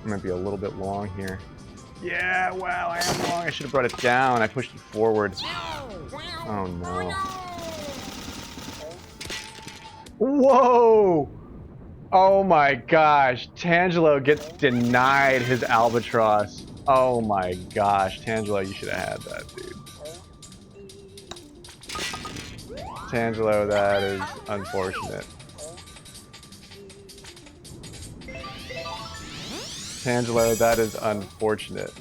A: Might be a little bit long here. Yeah, wow, I am long. I should have brought it down. I pushed it forward. Oh no. Whoa! Oh my gosh. Tangelo gets denied his albatross. Oh my gosh. Tangelo, you should have had that, dude. Tangelo, that is unfortunate. Tangelo, that is unfortunate.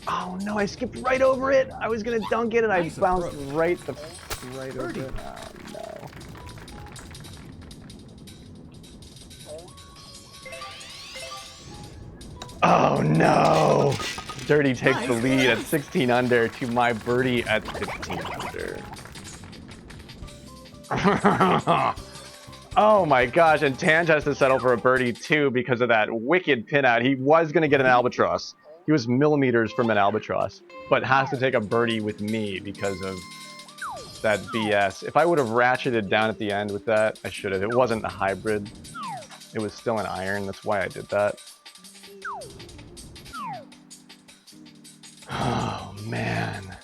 A: Oh no, I skipped right over it. I was gonna dunk it and I bounced right over it. Oh no. Oh no! Dirty takes the lead at 16 under to my birdie at 15 under. Oh my gosh, and Tange has to settle for a birdie too because of that wicked pin out. He was going to get an albatross. He was millimeters from an albatross, but has to take a birdie with me because of that BS. If I would have ratcheted down at the end with that, I should have. It wasn't a hybrid. It was still an iron. That's why I did that. Oh man.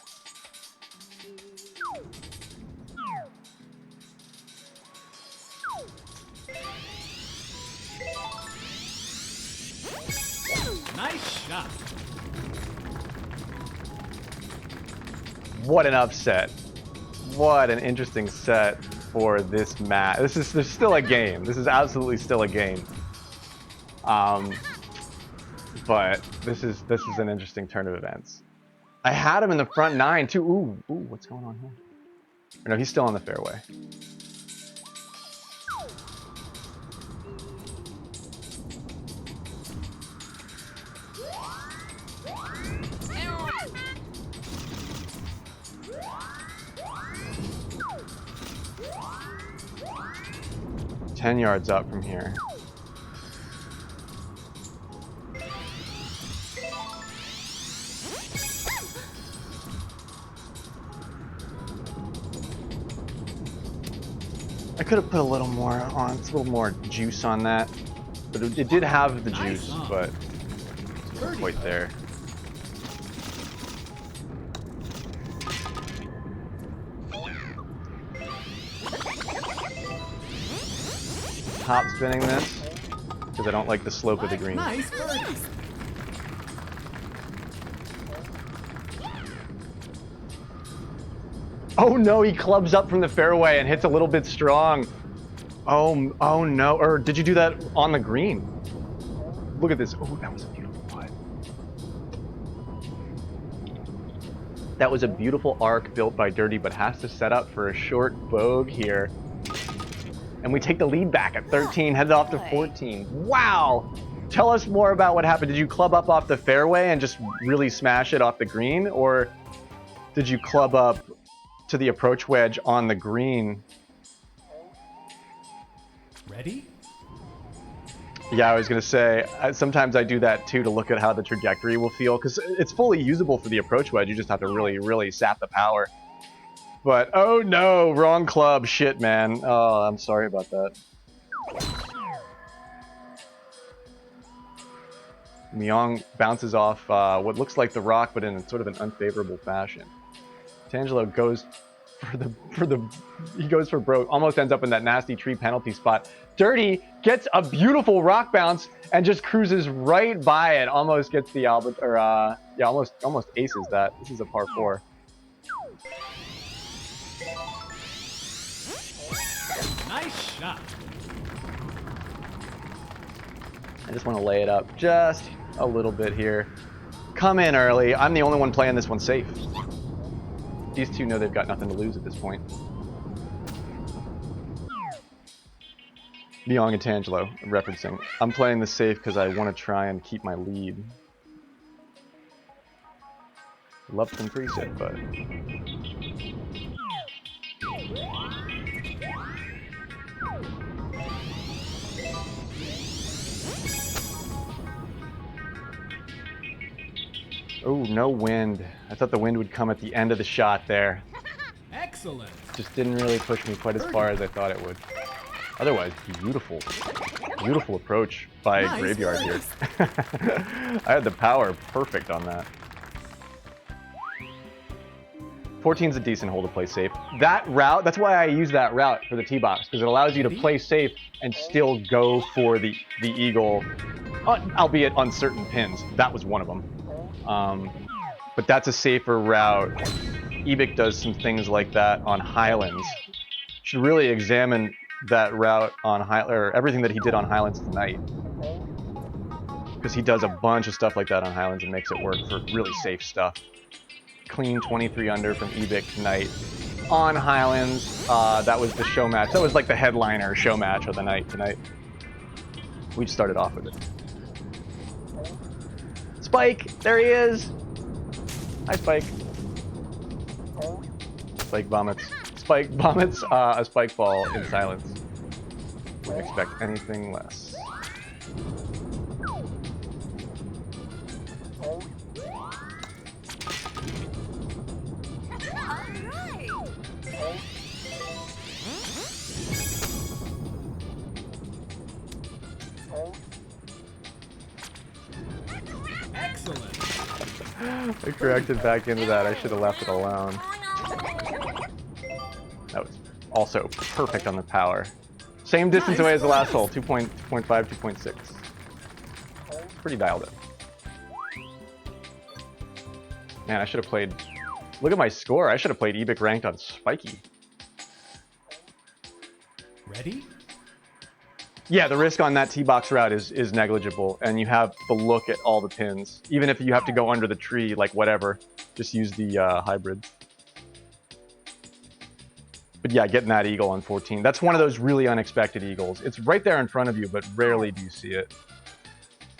B: Nice shot.
A: What an upset. What an interesting set for this match. There's still a game. This is absolutely still a game. But this is an interesting turn of events. I had him in the front nine too. Ooh, what's going on here? No, he's still on the fairway. Ten yards up from here. I could have put a little more on, a little more juice on that, but it did have the juice, but it's not quite there. Top spinning this because I don't like the slope of the green.
B: Nice birdie.
A: Oh no, he clubs up from the fairway and hits a little bit strong. Oh no, or did you do that on the green? Look at this. Oh, that was a beautiful putt. That was a beautiful arc built by Dirty, but has to set up for a short bogue here. And we take the lead back at 13, headed off to 14. Wow! Tell us more about what happened. Did you club up off the fairway and just really smash it off the green? Or did you club up to the approach wedge on the green?
B: Ready?
A: Yeah, I was gonna say, sometimes I do that too to look at how the trajectory will feel, because it's fully usable for the approach wedge, you just have to really, really sap the power. But, oh no, wrong club, shit, man. Oh, I'm sorry about that. Myong bounces off what looks like the rock, but in sort of an unfavorable fashion. Tangelo goes he goes for broke, almost ends up in that nasty tree penalty spot. Dirty gets a beautiful rock bounce and just cruises right by it, almost gets the almost aces that. This is a par 4.
B: Nice shot.
A: I just want to lay it up just a little bit here. Come in early. I'm the only one playing this one safe. These two know they've got nothing to lose at this point. Myong and Tangelo, referencing. I'm playing this safe because I want to try and keep my lead. Love to increase it, but... Oh, no wind. I thought the wind would come at the end of the shot there.
B: Excellent.
A: Just didn't really push me quite as far as I thought it would. Otherwise, beautiful. Beautiful approach by
B: Nice
A: Graveyard here. I had the power perfect on that. 14's a decent hole to play safe. That route, that's why I use that route for the tee box, because it allows you to play safe and still go for the eagle, albeit on certain pins. That was one of them. But that's a safer route. Ebik does some things like that on Highlands. Should really examine that route on everything that he did on Highlands tonight, because he does a bunch of stuff like that on Highlands and makes it work for really safe stuff. Clean 23 under from Ebik tonight on Highlands. That was the show match. That was like the headliner show match of the night tonight. We just started off with it. Spike, there he is. Hi, Spike. Spike vomits. Spike vomits a spike ball in silence. Wouldn't expect anything less.
B: Excellent.
A: I corrected back into that. I should have left it alone. That was also perfect on the power. Same distance away as the last hole, 2.5, 2.6. Pretty dialed in. Man, I should have played... Look at my score. I should have played Ebik ranked on Spiky.
B: Ready?
A: Yeah, the risk on that tee box route is negligible, and you have the look at all the pins. Even if you have to go under the tree, like whatever, just use the hybrid. But yeah, getting that eagle on 14. That's one of those really unexpected eagles. It's right there in front of you, but rarely do you see it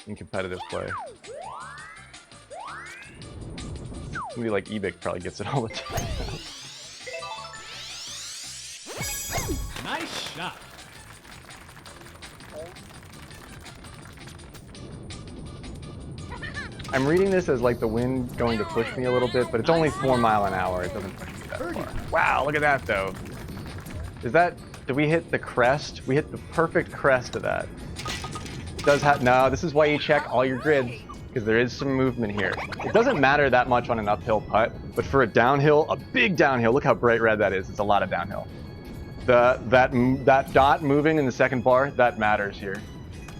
A: in competitive play. Somebody like Ebik probably gets it all the time.
B: Nice shot.
A: I'm reading this as like the wind going to push me a little bit, but it's only 4 miles an hour. It doesn't push me that far. Wow, look at that though. Is that, did we hit the crest? We hit the perfect crest of that. It does have, no, this is why you check all your grids, because there is some movement here. It doesn't matter that much on an uphill putt, but for a downhill, a big downhill, look how bright red that is. It's a lot of downhill. That dot moving in the second bar, that matters here.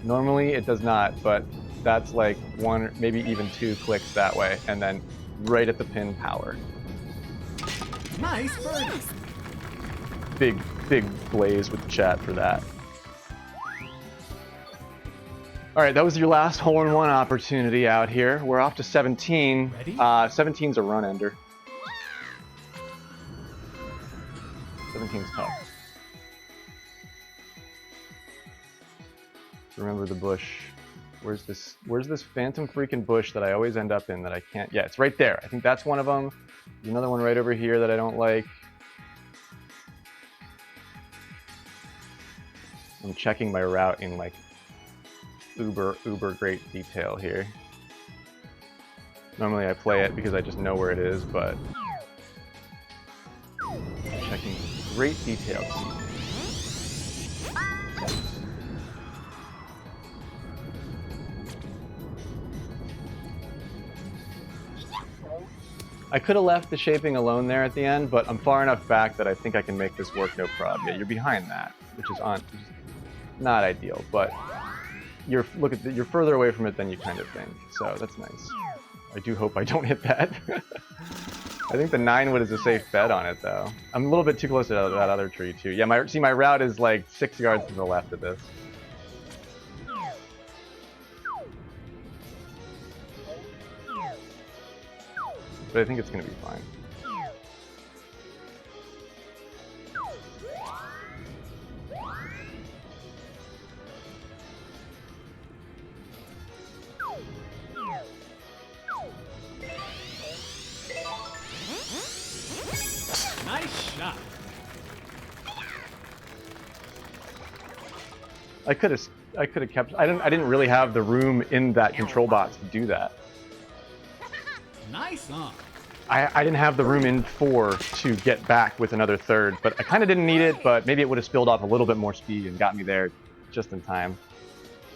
A: Normally it does not, but that's like 1, maybe even 2 clicks that way, and then right at the pin power.
B: Nice birdie.
A: Big blaze with the chat for that. All right, that was your last hole-in-one opportunity out here. We're off to 17.
B: Ready?
A: 17's a run ender. 17's tough. Remember the bush. Where's this phantom freaking bush that I always end up in that I can't? Yeah, it's right there. I think that's one of them. There's another one right over here that I don't like. I'm checking my route in like uber great detail here. Normally I play it because I just know where it is, but I'm checking great detail to see. I could have left the shaping alone there at the end, but I'm far enough back that I think I can make this work no problem. Yeah, you're behind that, which is not ideal, but you're further away from it than you kind of think, so that's nice. I do hope I don't hit that. I think the 9-wood is a safe bet on it, though. I'm a little bit too close to that other tree, too. Yeah, my route is like 6 yards to the left of this. But I think it's going to be fine.
B: Nice shot.
A: I could have kept. I didn't really have the room in that control box to do that.
B: Nice on.
A: I didn't have the room in 4 to get back with another third, but I kind of didn't need it, but maybe it would have spilled off a little bit more speed and got me there just in time.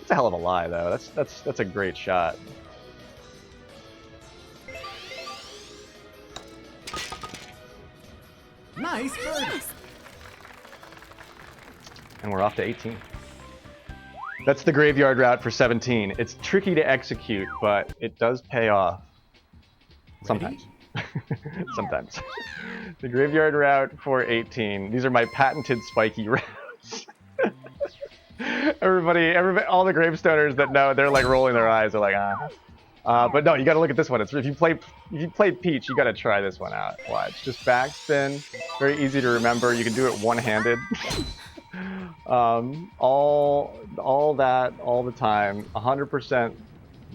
A: It's a hell of a lie, though. That's a great shot.
B: Nice birdie.
A: And we're off to 18. That's the graveyard route for 17. It's tricky to execute, but it does pay off. Sometimes. Sometimes. The graveyard route for 18. These are my patented spiky routes. everybody, all the gravestoners that know, they're like rolling their eyes. They're like, ah. But no, you got to look at this one. If you play Peach, you got to try this one out. Watch, just backspin. Very easy to remember. You can do it one-handed. All that, all the time. 100%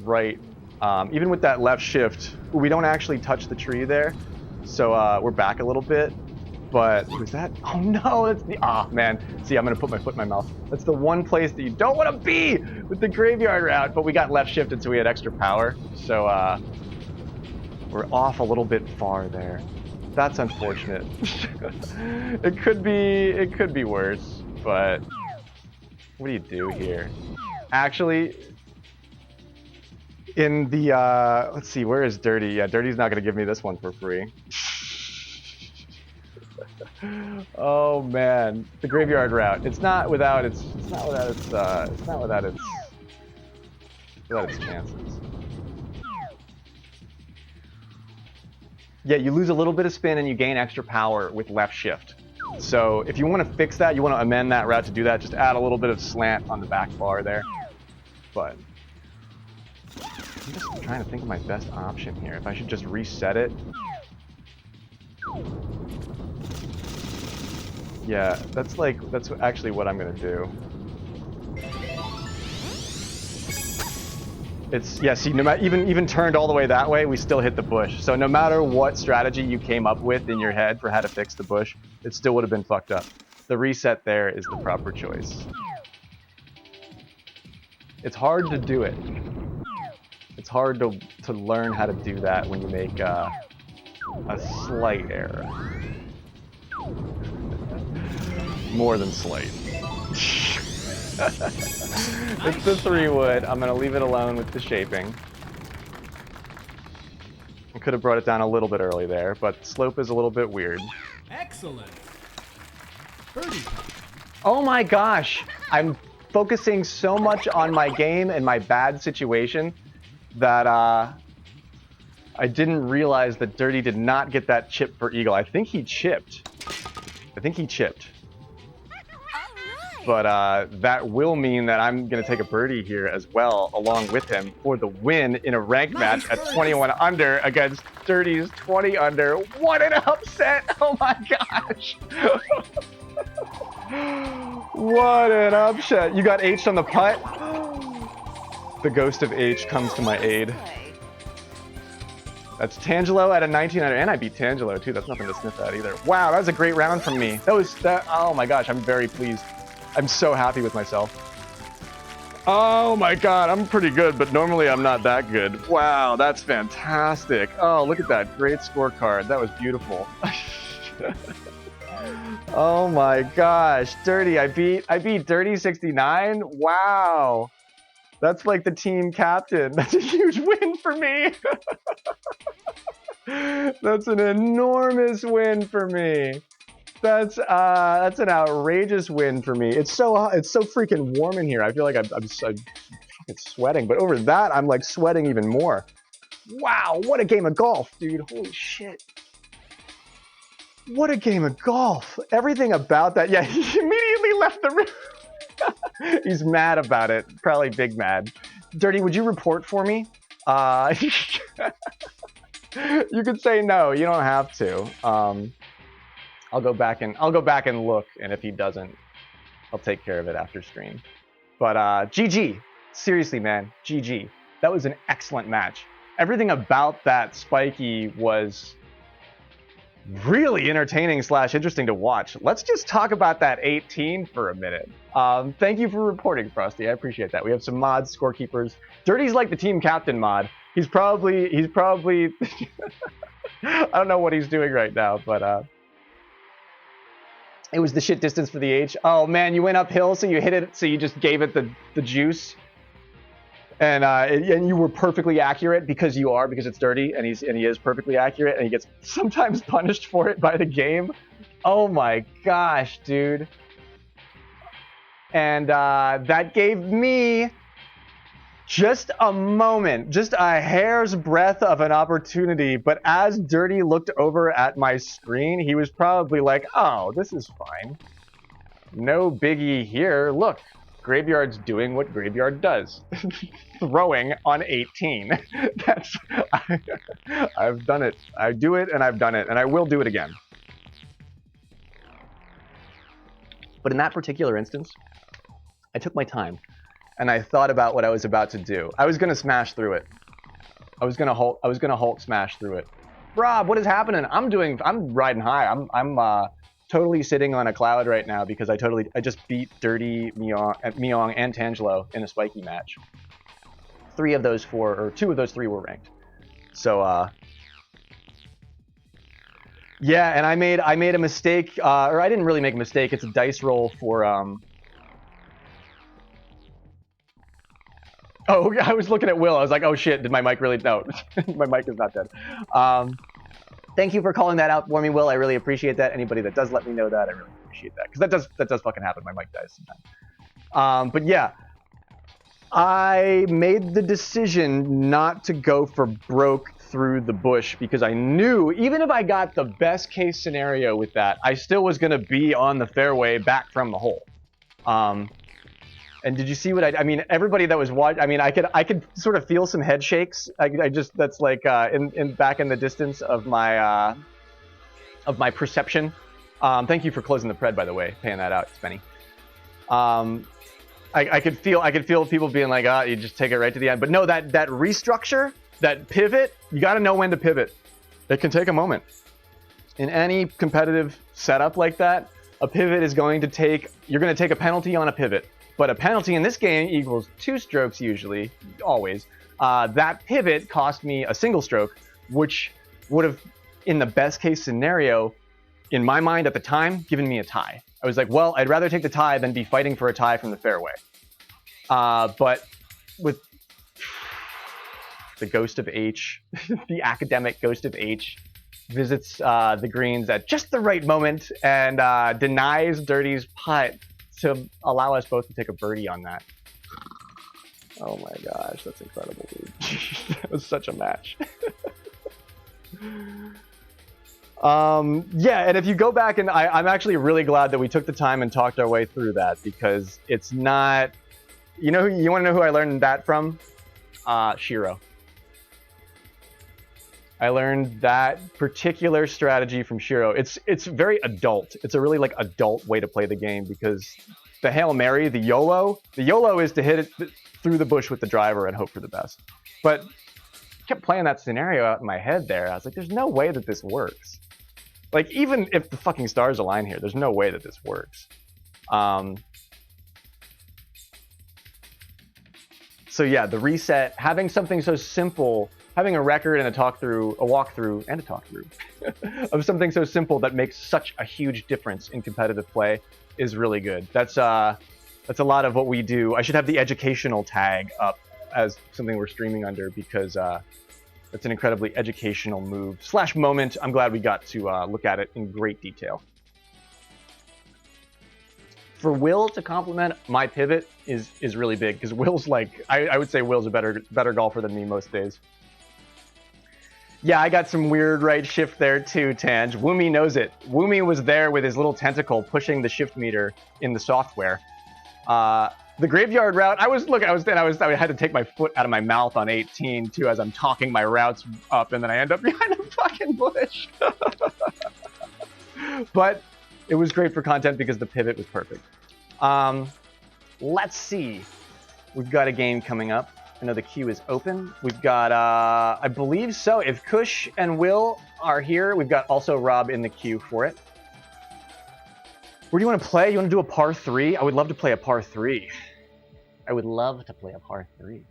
A: right. Even with that left shift, we don't actually touch the tree there, so we're back a little bit. But was that? Oh no, that's the man. See, I'm gonna put my foot in my mouth. That's the one place that you don't want to be with the graveyard route. But we got left shifted, so we had extra power. So we're off a little bit far there. That's unfortunate. It could be worse. But what do you do here? Actually, in the let's see, where is Dirty? Yeah, Dirty's not gonna give me this one for free. Oh man, the graveyard route. It's not without its chances. Yeah, you lose a little bit of spin and you gain extra power with left shift. So if you want to fix that, you want to amend that route to do that, just add a little bit of slant on the back bar there. But I'm just trying to think of my best option here. If I should just reset it. Yeah, that's actually what I'm gonna do. It's, yeah, see, no matter, even turned all the way that way, we still hit the bush. So no matter what strategy you came up with in your head for how to fix the bush, it still would have been fucked up. The reset there is the proper choice. It's hard to do it. It's hard to learn how to do that when you make a slight error. More than slight. It's the 3-wood. I'm going to leave it alone with the shaping. I could have brought it down a little bit early there, but slope is a little bit weird.
B: Excellent. Birdie putt.
A: Oh my gosh! I'm focusing so much on my game and my bad situation that I didn't realize that Dirty did not get that chip for eagle. I think he chipped. But that will mean that I'm going to take a birdie here as well, along with him, for the win in a ranked match at 21 under against Dirty's 20 under. What an upset! Oh my gosh! What an upset! You got H on the putt? The ghost of H comes to my aid.
E: Play.
A: That's Tangelo at a 1900, and I beat Tangelo too. That's nothing to sniff at either. Wow, that was a great round from me. Oh my gosh, I'm very pleased. I'm so happy with myself. Oh my god, I'm pretty good, but normally I'm not that good. Wow, that's fantastic. Oh, look at that great scorecard. That was beautiful. Oh my gosh, Dirty, I beat Dirty 69. Wow. That's like the team captain. That's a huge win for me. That's an enormous win for me. That's an outrageous win for me. It's so freaking warm in here. I feel like I'm fucking sweating, but over that I'm like sweating even more. Wow, what a game of golf, dude. Holy shit. What a game of golf. Everything about that. Yeah, he immediately left the room. He's mad about it. Probably big mad. Dirty, would you report for me? You could say no. You don't have to. I'll go back and look, and if he doesn't, I'll take care of it after stream. But GG. Seriously, man. GG. That was an excellent match. Everything about that spiky was really entertaining / interesting to watch. Let's just talk about that 18 for a minute. Thank you for reporting, Frosty. I appreciate that. We have some mods, scorekeepers. Dirty's like the team captain mod. He's probably I don't know what he's doing right now, but it was the shit distance for the H. Oh man, you went uphill, so you hit it, so you just gave it the juice. And you were perfectly accurate because it's Dirty, and he is perfectly accurate, and he gets sometimes punished for it by the game. Oh my gosh, dude. And that gave me just a moment, just a hair's breadth of an opportunity. But as Dirty looked over at my screen, he was probably like, oh, this is fine. No biggie here. Look. Graveyard's doing what Graveyard does. Throwing on 18. I've done it. I do it and I've done it, and I will do it again. But in that particular instance, I took my time and I thought about what I was about to do. I was gonna smash through it. I was gonna Hulk smash through it. Rob, what is happening? I'm riding high. I'm totally sitting on a cloud right now because I just beat Dirty, Meong, and Tangelo in a spiky match. 2 of those 3 were ranked. So yeah, and I made a mistake, or I didn't really make a mistake. It's a dice roll for Oh, I was looking at Will. I was like, oh shit, did my mic really? No, my mic is not dead. Thank you for calling that out for me, Will. I really appreciate that. Anybody that does let me know that, I really appreciate that. Because that does fucking happen. My mic dies sometimes. But yeah, I made the decision not to go for broke through the bush because I knew even if I got the best case scenario with that, I still was going to be on the fairway back from the hole. And did you see what I mean? Everybody that was watching, I mean, I could sort of feel some head shakes. That's like back in the distance of my perception. Thank you for closing the pred, by the way, paying that out, Spenny. I could feel people being like, you just take it right to the end. But no, that restructure, that pivot, you got to know when to pivot. It can take a moment. In any competitive setup like that, a pivot is you're going to take a penalty on a pivot. But a penalty in this game equals 2 strokes usually, always. That pivot cost me a single stroke, which would have, in the best case scenario, in my mind at the time, given me a tie. I was like, well, I'd rather take the tie than be fighting for a tie from the fairway. But with the Ghost of H, the academic Ghost of H, visits the greens at just the right moment and denies Dirty's putt to allow us both to take a birdie on that. Oh my gosh, that's incredible, dude. That was such a match. Yeah, and if you go back, and I'm actually really glad that we took the time and talked our way through that, because it's not, you want to know who I learned that from? Shiro. I learned that particular strategy from Shiro. It's very adult. It's a really adult way to play the game, because the Hail Mary, the YOLO is to hit it through the bush with the driver and hope for the best. But I kept playing that scenario out in my head there. I was like, there's no way that this works. Like, even if the fucking stars align here, there's no way that this works. So yeah, the reset, having something so simple, having a record and a walkthrough and a talkthrough of something so simple that makes such a huge difference in competitive play is really good. That's a lot of what we do. I should have the educational tag up as something we're streaming under, because it's an incredibly educational move / moment. I'm glad we got to look at it in great detail. For Will to complement my pivot is really big, because Will's like, I would say Will's a better golfer than me most days. Yeah, I got some weird right shift there too, Tanj. Woomy knows it. Woomy was there with his little tentacle pushing the shift meter in the software. The graveyard route, I had to take my foot out of my mouth on 18 too as I'm talking my routes up, and then I end up behind a fucking bush. But it was great for content because the pivot was perfect. Let's see. We've got a game coming up. I know the queue is open. We've got, I believe so. If Kush and Will are here, we've got also Rob in the queue for it. Where do you want to play? You want to do a par 3? I would love to play a par 3. I would love to play a par 3.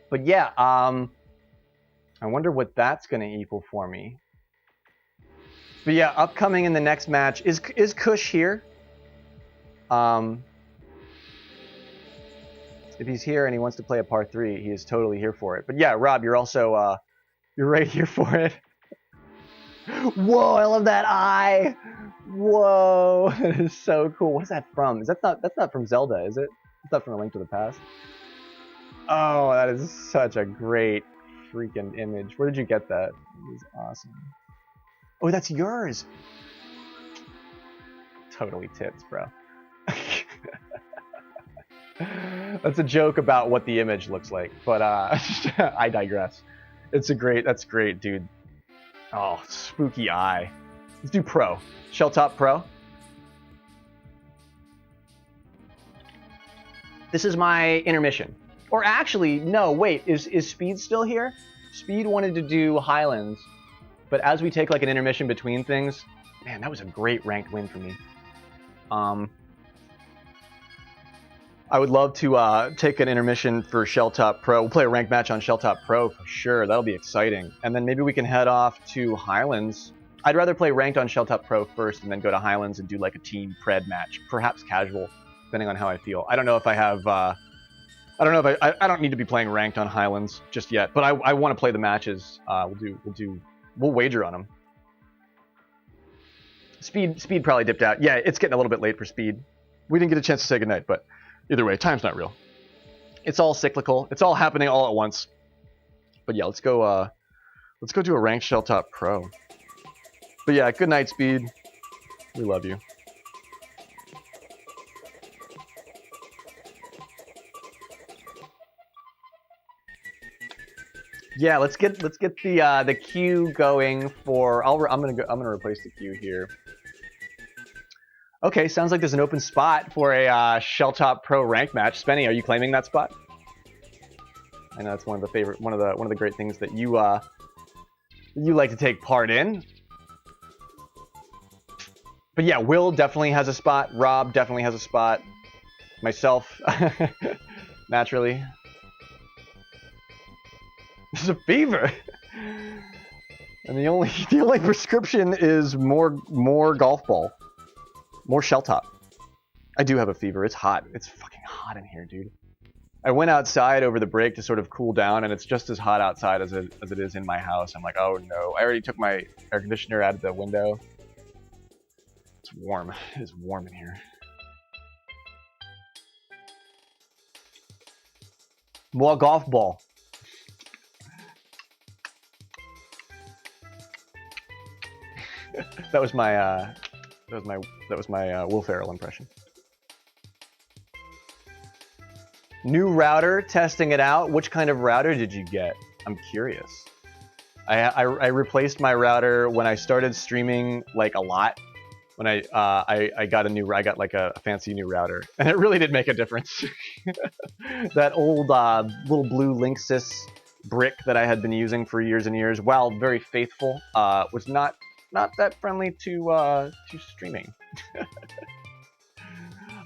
A: But yeah, I wonder what that's going to equal for me. But yeah, upcoming in the next match is Kush here. If he's here and he wants to play a par 3, he is totally here for it. But yeah, Rob, you're also you're right here for it. Whoa, I love that eye. Whoa, that is so cool. What's that from? That's not from Zelda, is it? It's not from A Link to the Past. Oh, that is such a great freaking image. Where did you get that? It is awesome. Oh, that's yours. Totally tits, bro. That's a joke about what the image looks like, but I digress. That's great, dude. Oh, spooky eye. Let's do pro. Shelltop pro. This is my intermission. Or actually, no, wait, is Speed still here? Speed wanted to do Highlands, but as we take like an intermission between things, man, that was a great ranked win for me. I would love to take an intermission for Shelltop Pro. We'll play a ranked match on Shelltop Pro for sure. That'll be exciting. And then maybe we can head off to Highlands. I'd rather play ranked on Shelltop Pro first and then go to Highlands and do like a team pred match, perhaps casual, depending on how I feel. I don't know if I have. I don't need to be playing ranked on Highlands just yet, but I want to play the matches. We'll wager on them. Speed probably dipped out. Yeah, it's getting a little bit late for Speed. We didn't get a chance to say goodnight, but either way, time's not real. It's all cyclical. It's all happening all at once. But yeah, let's go do a ranked Shelltop Pro. But yeah, good night, Speed. We love you. Yeah, let's get the queue going for. I'm gonna replace the queue here. Okay, sounds like there's an open spot for a Shelltop Pro rank match. Spenny, are you claiming that spot? I know that's one of the great things that you like to take part in. But yeah, Will definitely has a spot. Rob definitely has a spot. Myself, naturally. This is a fever, and the only prescription is more golf ball. More Shelltop. I do have a fever. It's hot. It's fucking hot in here, dude. I went outside over the break to sort of cool down, and it's just as hot outside as it is in my house. I'm like, oh no. I already took my air conditioner out of the window. It's warm. It is warm in here. More golf ball. That was my Will Ferrell impression. New router, testing it out. Which kind of router did you get? I'm curious. I replaced my router when I started streaming like a lot. when I got I got like a fancy new router, and it really did make a difference. That old little blue Linksys brick that I had been using for years and years, while very faithful, was not that friendly to streaming.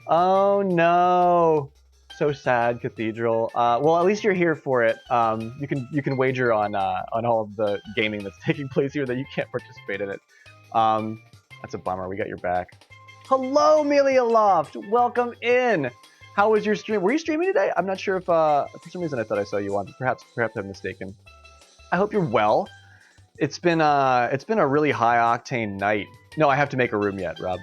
A: Oh no, so sad, Cathedral. Well, at least you're here for it. You can wager on all of the gaming that's taking place here that you can't participate in it. That's a bummer. We got your back. Hello, Amelia Loft. Welcome in. How was your stream? Were you streaming today? I'm not sure if for some reason I thought I saw you on. Perhaps I'm mistaken. I hope you're well. It's been a really high octane night. No, I have to make a room yet, Rob.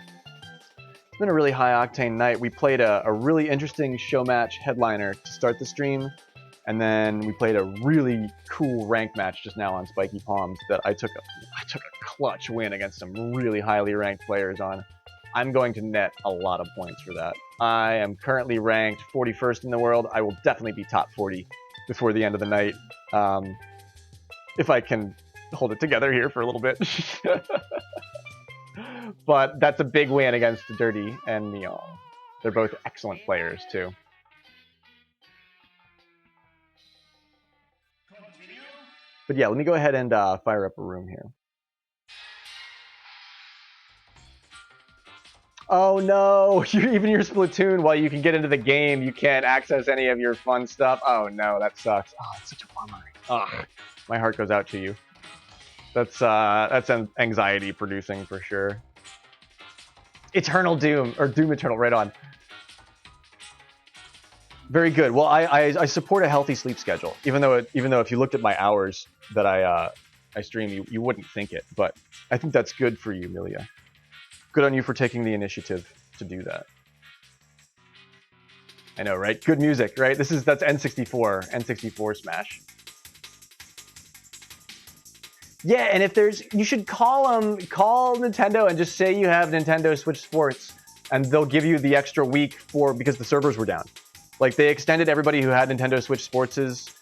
A: It's been a really high octane night. We played a really interesting Showmatch headliner to start the stream, and then we played a really cool rank match just now on Spiky Palms that I took a clutch win against some really highly ranked players on. I'm going to net a lot of points for that. I am currently ranked 41st in the world. I will definitely be top 40 before the end of the night, if I can hold it together here for a little bit. But that's a big win against Dirty and Neon. They're both excellent players too. But yeah, let me go ahead and fire up a room here. Oh no, even your Splatoon, while you can get into the game, you can't access any of your fun stuff. Oh no, that sucks. Oh, it's such a bummer. Ugh, my heart goes out to you. That's anxiety producing for sure. Eternal Doom, or Doom Eternal, right on. Very good. Well, I support a healthy sleep schedule, even though if you looked at my hours that I stream, you wouldn't think it, but I think that's good for you, Milia. Good on you for taking the initiative to do that. I know, right? Good music, right? That's N64 Smash. Yeah, and if you should call Nintendo and just say you have Nintendo Switch Sports, and they'll give you the extra week because the servers were down. Like, they extended everybody who had Nintendo Switch Sports'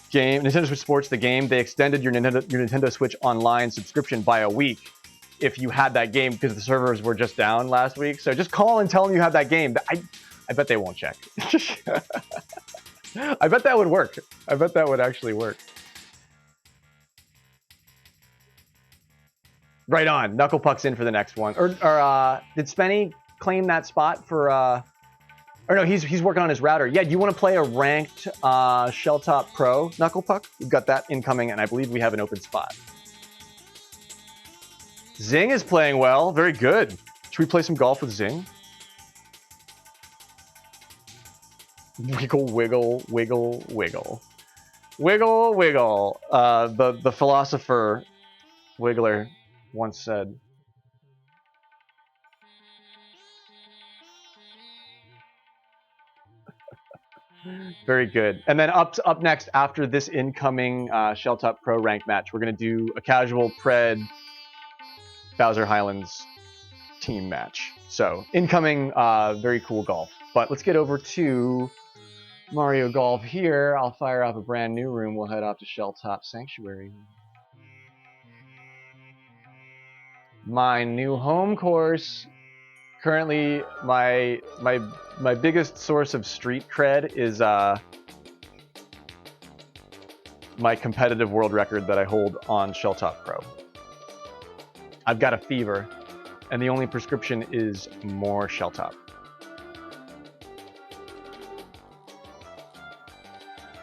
A: game, Nintendo Switch Sports, the game, they extended your Nintendo Switch Online subscription by a week if you had that game because the servers were just down last week. So just call and tell them you have that game. I bet they won't check. I bet that would work. I bet that would actually work. Right on. Knuckle Puck's in for the next one. Or did Spenny claim that spot for... Or no, he's working on his router. Yeah, do you want to play a ranked Shelltop Pro Knuckle Puck? We've got that incoming, and I believe we have an open spot. Zing is playing well. Very good. Should we play some golf with Zing? Wiggle, wiggle, wiggle, wiggle. Wiggle, wiggle. The philosopher Wiggler once said. Very good. And then up next, after this incoming Shelltop Pro ranked match, we're going to do a casual Pred Bowser Highlands team match. So incoming, very cool golf. But let's get over to Mario Golf here. I'll fire up a brand new room. We'll head off to Shelltop Sanctuary. My new home course. Currently, my biggest source of street cred is my competitive world record that I hold on Shelltop Pro. I've got a fever, and the only prescription is more Shelltop.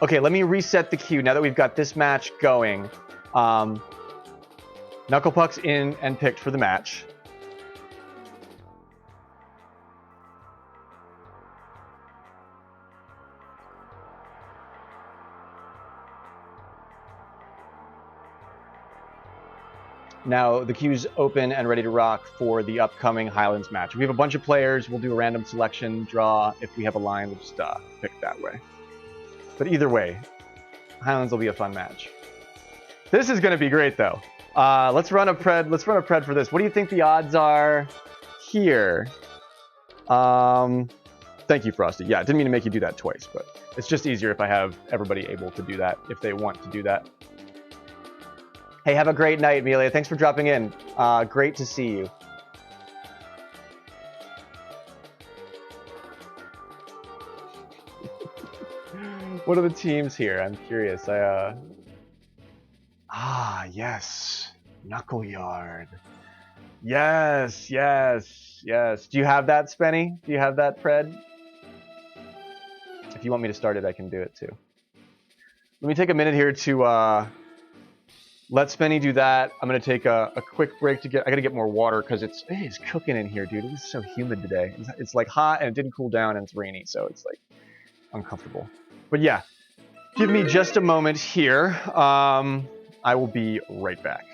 A: Okay, let me reset the queue now that we've got this match going. Knuckle Puck's in and picked for the match. Now the queue's open and ready to rock for the upcoming Highlands match. We have a bunch of players. We'll do a random selection draw. If we have a line, we'll just pick that way. But either way, Highlands will be a fun match. This is going to be great, though. Let's run a pred. Let's run a pred for this. What do you think the odds are here? Thank you, Frosty. Yeah, I didn't mean to make you do that twice, but it's just easier if I have everybody able to do that if they want to do that. Hey, have a great night, Amelia. Thanks for dropping in. Great to see you. What are the teams here? I'm curious. Yes. Knuckle Yard. Yes, yes, yes. Do you have that, Spenny? Do you have that, Fred? If you want me to start it, I can do it too. Let me take a minute here to let Spenny do that. I'm gonna take a quick break to I gotta get more water because it is cooking in here, dude. It is so humid today. It's like hot and it didn't cool down and it's rainy, so it's like uncomfortable. But yeah, give me just a moment here. I will be right back.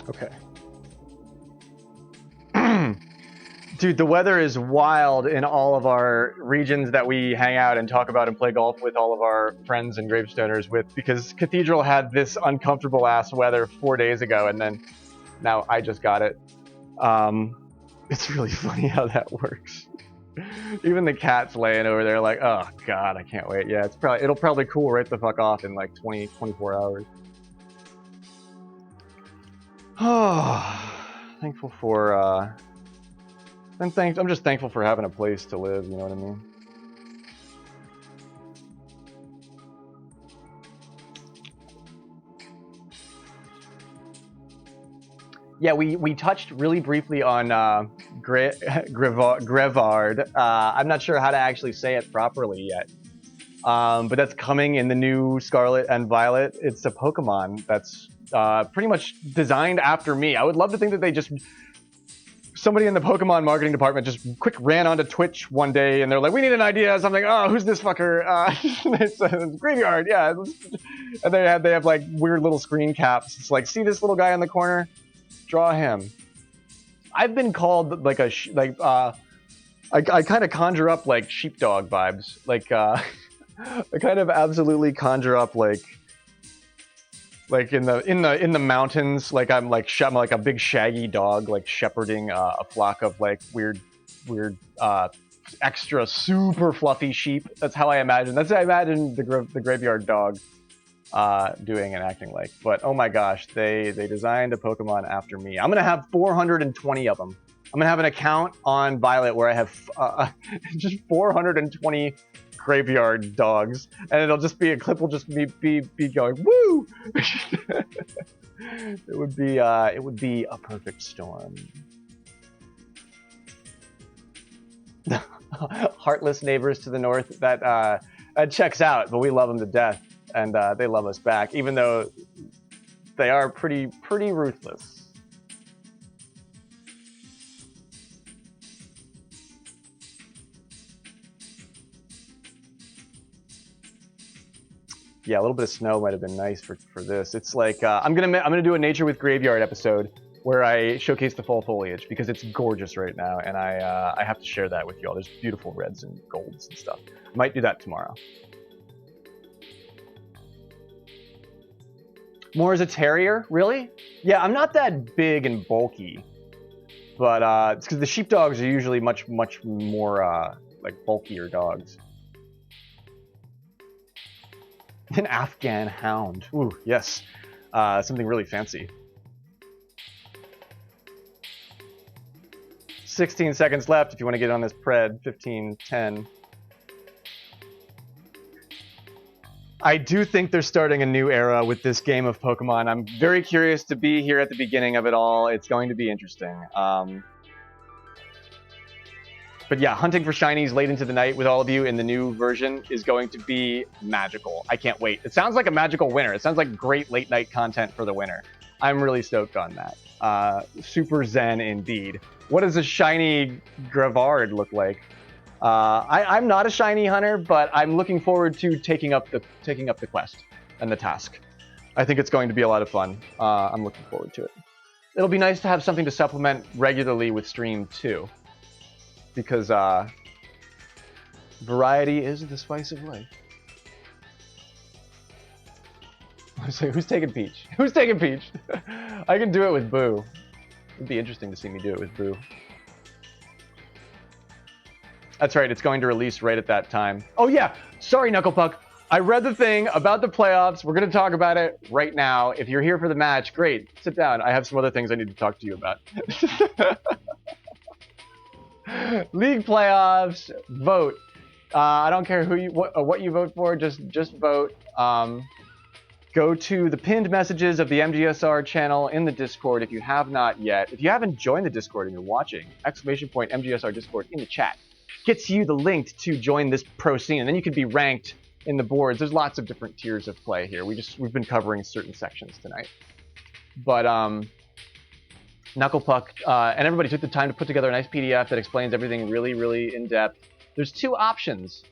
A: Okay. Dude, the weather is wild in all of our regions that we hang out and talk about and play golf with all of our friends and gravestoners with, because Cathedral had this uncomfortable ass weather 4 days ago, and then now I just got it. It's really funny how that works. Even the cat's laying over there like, oh god, I can't wait. Yeah, it'll probably cool right the fuck off in like 24 hours. Oh, thankful for I'm just thankful for having a place to live, you know what I mean? Yeah, we touched really briefly on Grevard. I'm not sure how to actually say it properly yet. But that's coming in the new Scarlet and Violet. It's a Pokemon that's pretty much designed after me. I would love to think that somebody in the Pokemon marketing department just quick ran onto Twitch one day and they're like, we need an idea. So I'm like, oh, who's this fucker? It's Graveyard, yeah. And they have like weird little screen caps. It's like, see this little guy in the corner? Draw him. I've been called like I kind of conjure up like sheepdog vibes. Like I kind of absolutely conjure up like in the mountains, like I'm like a big shaggy dog, like shepherding a flock of like weird extra super fluffy sheep. That's how I imagine the graveyard dog doing and acting like. But oh my gosh, they designed a Pokemon after me. I'm gonna have 420 of them. I'm gonna have an account on Violet where I have just 420 graveyard dogs, and it'll just be a clip will just be going woo. It would be a perfect storm. Heartless neighbors to the north, that checks out, but we love them to death, and they love us back, even though they are pretty ruthless. Yeah, a little bit of snow might have been nice for this. It's like I'm gonna do a Nature with Graveyard episode where I showcase the fall foliage because it's gorgeous right now, and I have to share that with y'all. There's beautiful reds and golds and stuff. Might do that tomorrow. More as a terrier, really? Yeah, I'm not that big and bulky, but it's because the sheepdogs are usually much more like bulkier dogs. An Afghan hound. Ooh, yes. Something really fancy. 16 seconds left if you want to get on this pred. 15, 10. I do think they're starting a new era with this game of Pokemon. I'm very curious to be here at the beginning of it all. It's going to be interesting. But yeah, hunting for shinies late into the night with all of you in the new version is going to be magical. I can't wait. It sounds like a magical winter. It sounds like great late night content for the winter. I'm really stoked on that. Super zen indeed. What does a shiny Gravard look like? I'm not a shiny hunter, but I'm looking forward to taking up the quest and the task. I think it's going to be a lot of fun. I'm looking forward to it. It'll be nice to have something to supplement regularly with stream too, because variety is the spice of life. I was like, who's taking Peach? Who's taking Peach? I can do it with Boo. It'd be interesting to see me do it with Boo. That's right, it's going to release right at that time. Oh yeah, sorry Knucklepuck. I read the thing about the playoffs. We're going to talk about it right now. If you're here for the match, great. Sit down. I have some other things I need to talk to you about. League playoffs, vote. I don't care who you what you vote for, just vote. Go to the pinned messages of the MGSR channel in the Discord if you have not yet. If you haven't joined the Discord and you're watching, !MGSR Discord in the chat gets you the link to join this pro scene, and then you can be ranked in the boards. There's lots of different tiers of play here. We've been covering certain sections tonight. But Knucklepuck and everybody took the time to put together a nice PDF that explains everything really, really in depth. There's two options,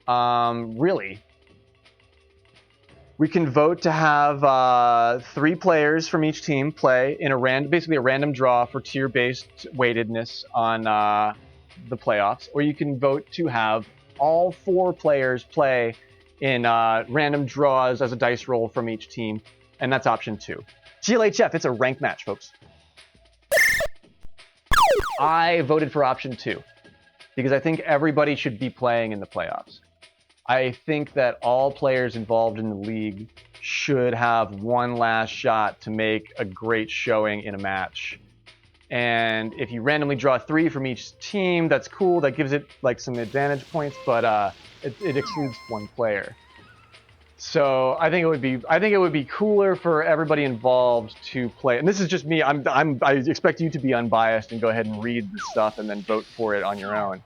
A: really. We can vote to have 3 players from each team play in basically a random draw for tier-based weightedness on the playoffs, or you can vote to have all 4 players play in random draws as a dice roll from each team, and that's option 2. GLHF, it's a rank match, folks. I voted for option 2 because I think everybody should be playing in the playoffs. I think that all players involved in the league should have one last shot to make a great showing in a match. And if you randomly draw 3 from each team, that's cool. That gives it like some advantage points, but it excludes 1 player. So I think it would be cooler for everybody involved to play. And this is just me. I expect you to be unbiased and go ahead and read the stuff and then vote for it on your own.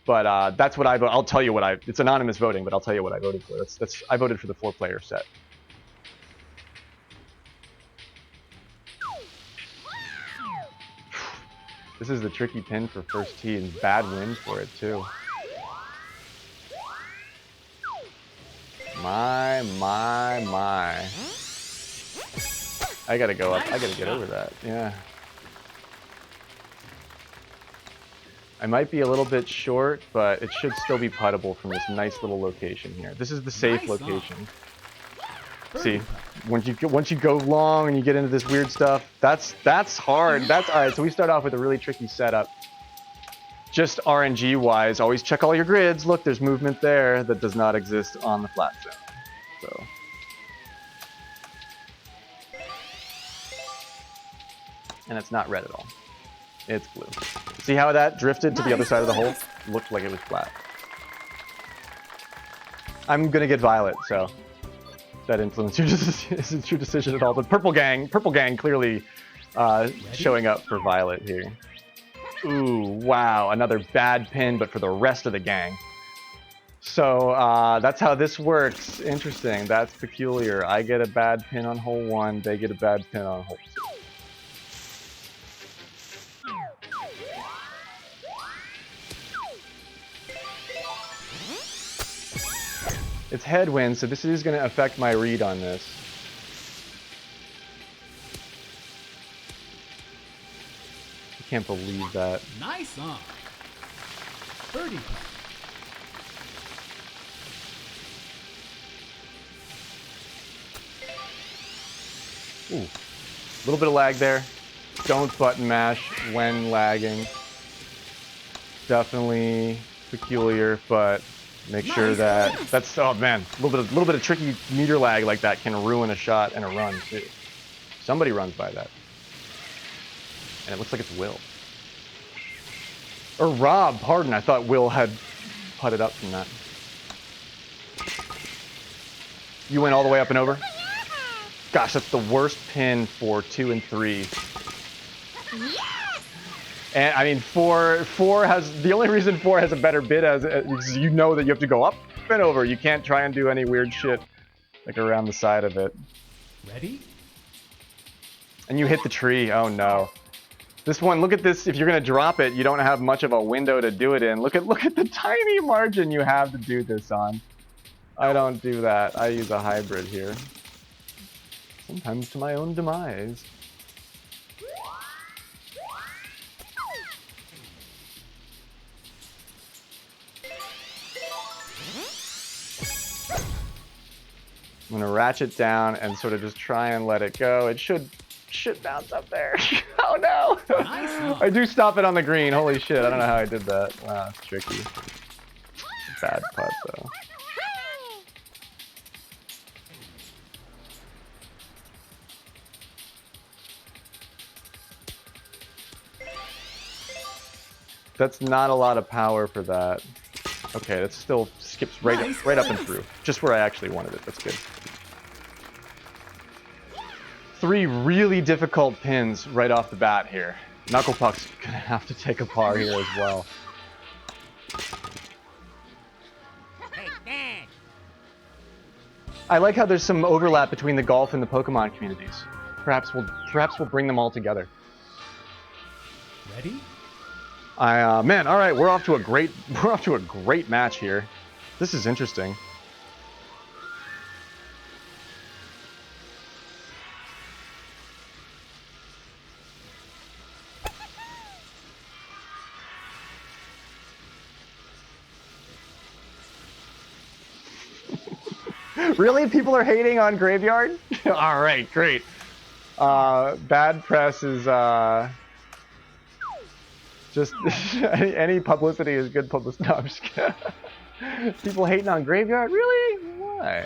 A: But that's what I vote. I'll tell you what it's anonymous voting, but I'll tell you what I voted for. I voted for the 4-player set. This is the tricky pin for first tee and bad wind for it too. My. I gotta go up. I gotta get over that. Yeah. I might be a little bit short, but it should still be puttable from this nice little location here. This is the safe location. See, once you go long and you get into this weird stuff, that's hard. All right. So we start off with a really tricky setup. Just RNG wise, always check all your grids. Look, there's movement there that does not exist on the flat zone. So. And it's not red at all. It's blue. See how that drifted to the other side of the hole? Looked like it was flat. I'm gonna get violet, so that influenced your decision at all. But purple gang clearly showing up for violet here. Ooh, wow, another bad pin, but for the rest of the gang. So that's how this works. Interesting. That's peculiar. I get a bad pin on hole 1. They get a bad pin on hole 2. It's headwind, so this is going to affect my read on this. I can't believe that.
B: Nice on. Birdie putt.
A: Ooh, a little bit of lag there. Don't button mash when lagging. Definitely peculiar, but Make sure that that's, oh man, a little bit of tricky meter lag like that can ruin a shot and a run too. Somebody runs by that, and it looks like it's Will or Rob. Pardon, I thought Will had putted up from that. You went all the way up and over. Gosh, that's the worst pin for 2 and 3. And I mean, four has, the only reason 4 has a better bid is you know that you have to go up and over. You can't try and do any weird shit like around the side of it.
B: Ready?
A: And you hit the tree. Oh no. This one, look at this. If you're gonna drop it, you don't have much of a window to do it in. Look at the tiny margin you have to do this on. I don't do that. I use a hybrid here. Sometimes to my own demise. I'm gonna ratchet down and sort of just try and let it go. It should bounce up there. Oh no!
B: Nice.
A: I do stop it on the green. Holy shit! I don't know how I did that. Wow, it's tricky. Bad putt though. That's not a lot of power for that. Okay, that still skips right up and through. Just where I actually wanted it. That's good. 3 really difficult pins right off the bat here. Knuckle Puck's gonna have to take a par here as well. I like how there's some overlap between the golf and the Pokemon communities. Perhaps we'll bring them all together.
B: Ready?
A: Man, all right, we're off to a great match here. This is interesting. Really? People are hating on Graveyard? All right, great. Bad press is just any publicity is good publicity. No, I'm just kidding. People hating on Graveyard? Really? Why?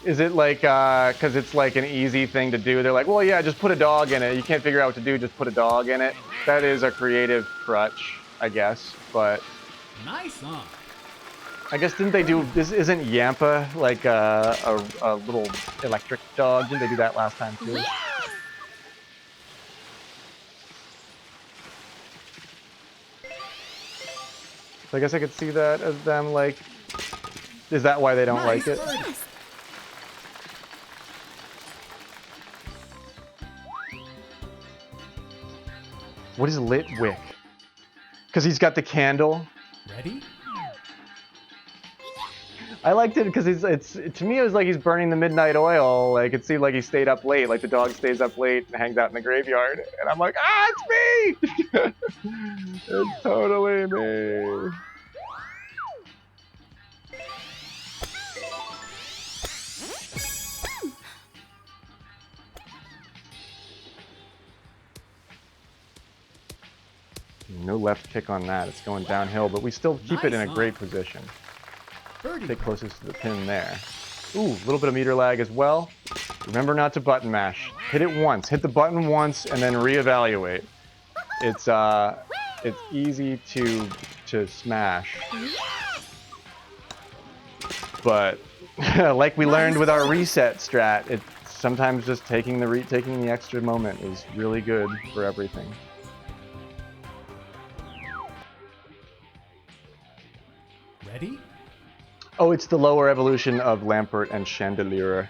A: Is it like, because it's like an easy thing to do? They're like, well, yeah, just put a dog in it. You can't figure out what to do, just put a dog in it. That is a creative crutch, I guess, but...
B: Nice on.
A: I guess didn't they do, this isn't Yampa like a little electric dog? Didn't they do that last time too? Yeah! So I guess I could see that as them like, is that why they don't like it? What is lit wick? Because he's got the candle.
B: Ready?
A: I liked it because it's to me it was like he's burning the midnight oil. Like it seemed like he stayed up late, like the dog stays up late and hangs out in the graveyard. And I'm like, ah, it's me! It's totally me. No left kick on that. It's going downhill, but we still keep it in a great position. Stay closest to the pin there. Ooh, a little bit of meter lag as well. Remember not to button mash. Hit it once. Hit the button once and then reevaluate. It's easy to smash. But like we learned with our reset strat, it's sometimes just taking the extra moment is really good for everything.
B: Ready?
A: Oh, it's the lower evolution of Lampert and Chandelier.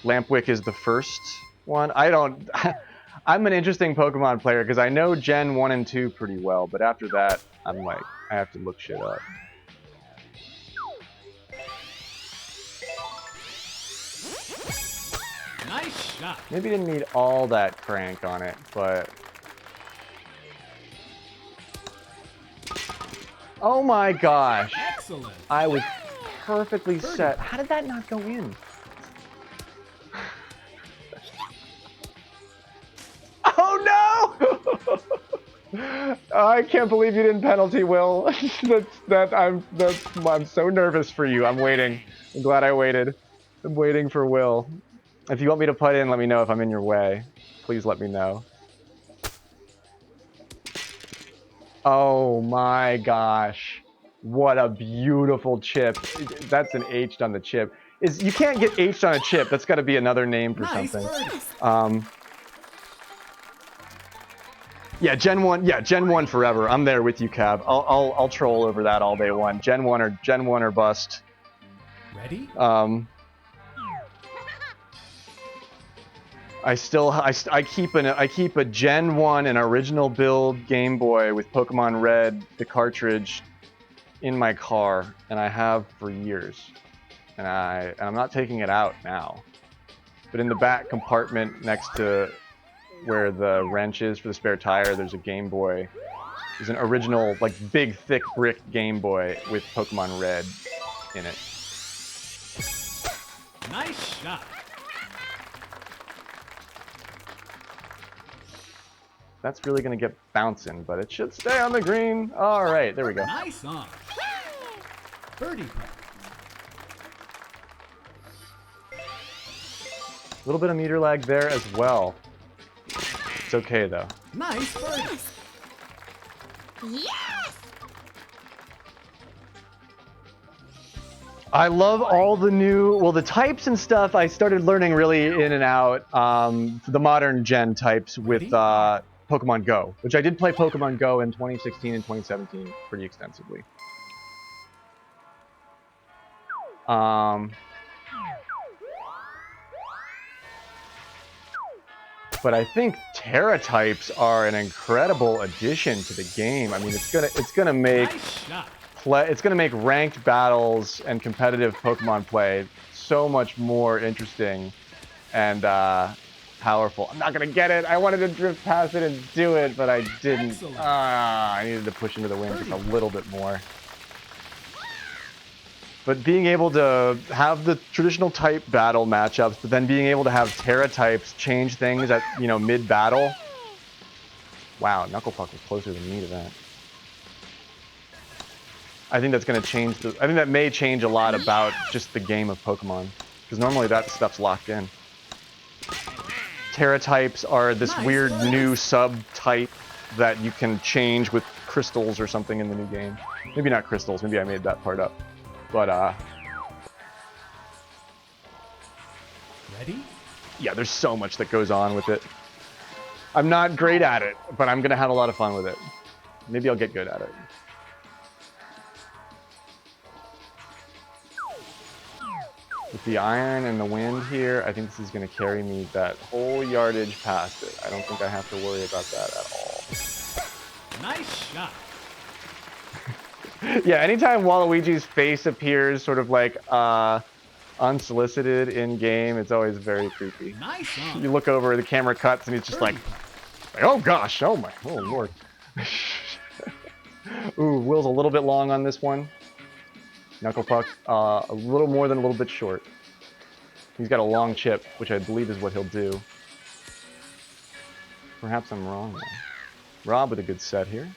A: Lampwick is the first one. I'm an interesting Pokemon player because I know Gen 1 and 2 pretty well, but after that, I'm like, I have to look shit up.
B: Nice shot.
A: Maybe didn't need all that crank on it, but... Oh my gosh!
B: Excellent.
A: I was perfectly set. How did that not go in? I can't believe you didn't penalty, Will. I'm so nervous for you. I'm waiting. I'm glad I waited. I'm waiting for Will. If you want me to putt in, let me know if I'm in your way. Please let me know. Oh my gosh. What a beautiful chip. That's an H on the chip. You can't get H on a chip. That's got to be another name for
B: Nice
A: something.
B: birdie.
A: Yeah, Gen 1. Yeah, Gen 1 forever. I'm there with you, Cav. I'll troll over that all day one. Gen 1 or bust.
B: Ready?
A: I keep a Gen 1 an original build Game Boy with Pokemon Red, the cartridge, in my car, and I have for years. And I'm not taking it out now. But in the back compartment next to where the wrench is for the spare tire, there's a Game Boy. There's an original, like, big, thick brick Game Boy with Pokemon Red in it.
B: Nice shot.
A: That's really going to get bouncing, but it should stay on the green. All right, there we go.
B: Nice on. Birdie putt.
A: A little bit of meter lag there as well. It's okay, though.
B: Nice birdie.
E: Yes!
A: I love all the new, well, the types and stuff I started learning really in and out, the modern gen types with Pokemon Go, which I did play Pokemon Go in 2016 and 2017 pretty extensively. But I think Terra types are an incredible addition to the game. I mean, it's gonna make
B: Nice shot.
A: it's gonna make ranked battles and competitive Pokemon play so much more interesting and powerful. I'm not gonna get it. I wanted to drift past it and do it, but I didn't.
B: Excellent.
A: I needed to push into the wind just a little bit more. But being able to have the traditional type battle matchups, but then being able to have Terra types change things at, you know, mid-battle. Wow, Knucklepuck was closer than me to that. I think that's going to change I think that may change a lot about just the game of Pokemon. Because normally that stuff's locked in. Terra types are this weird new sub-type that you can change with crystals or something in the new game. Maybe not crystals, maybe I made that part up. But,
B: Ready?
A: yeah, there's so much that goes on with it. I'm not great at it, but I'm gonna have a lot of fun with it. Maybe I'll get good at it. With the iron and the wind here, I think this is gonna carry me that whole yardage past it. I don't think I have to worry about that at all.
B: Nice shot.
A: Yeah, anytime Waluigi's face appears sort of like unsolicited in game, it's always very creepy.
B: Nice on.
A: You look over, the camera cuts, and he's just like, oh gosh, oh lord. Ooh, Will's a little bit long on this one. Knucklepuck, a little more than a little bit short. He's got a long chip, which I believe is what he'll do. Perhaps I'm wrong, though. Rob with a good set here.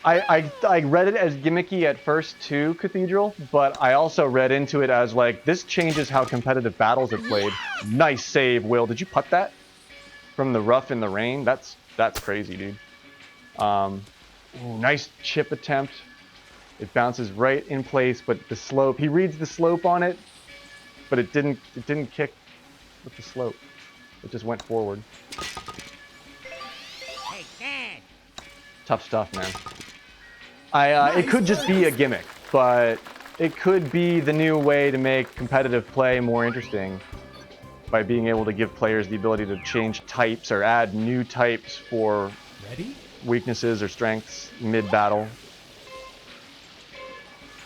A: I read it as gimmicky at first too, Cathedral, but I also read into it as like, this changes how competitive battles are played. Nice save, Will. Did you putt that? From the rough in the rain? That's crazy, dude. Ooh, nice chip attempt. It bounces right in place, but the slope, he reads the slope on it, but it didn't kick with the slope. It just went forward.
E: Hey, Dad.
A: Tough stuff, man. It could just be a gimmick, but it could be the new way to make competitive play more interesting by being able to give players the ability to change types or add new types for weaknesses or strengths mid-battle.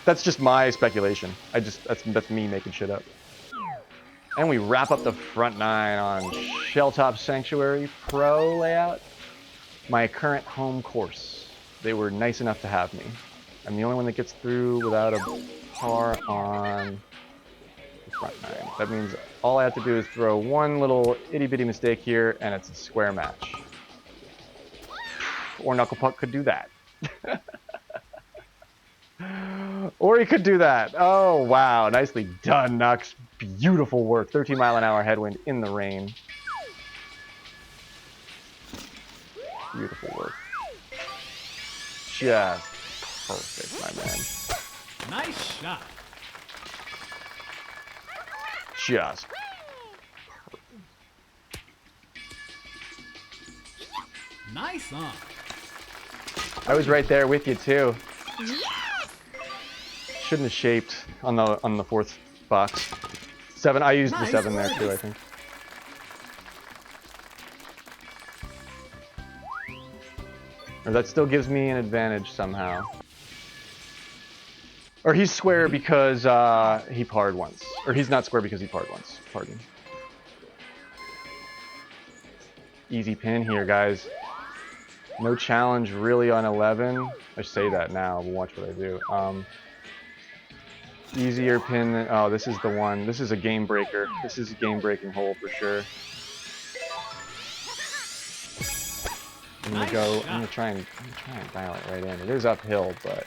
A: That's just my speculation. That's me making shit up. And we wrap up the front nine on Shelltop Sanctuary Pro layout. My current home course. They were nice enough to have me. I'm the only one that gets through without a par on the front 9. That means all I have to do is throw one little itty-bitty mistake here, and it's a square match. Or Knuckle Puck could do that. Or he could do that. Oh, wow. Nicely done, Nux. Beautiful work. 13-mile-an-hour headwind in the rain. Beautiful work. Just perfect, my man.
B: Nice shot.
A: Just.
B: Nice on.
A: I was right there with you, too. Shouldn't have shaped on the fourth box. 7. I used the 7 there, too, I think. Or that still gives me an advantage somehow. Or he's square because he parred once. Or he's not square because he parred once. Pardon. Easy pin here, guys. No challenge really on 11. I say that now, but watch what I do. Easier pin than... Oh, this is the one. This is a game breaker. This is a game-breaking hole for sure. I'm gonna go. I'm gonna try and dial it right in. It is uphill, but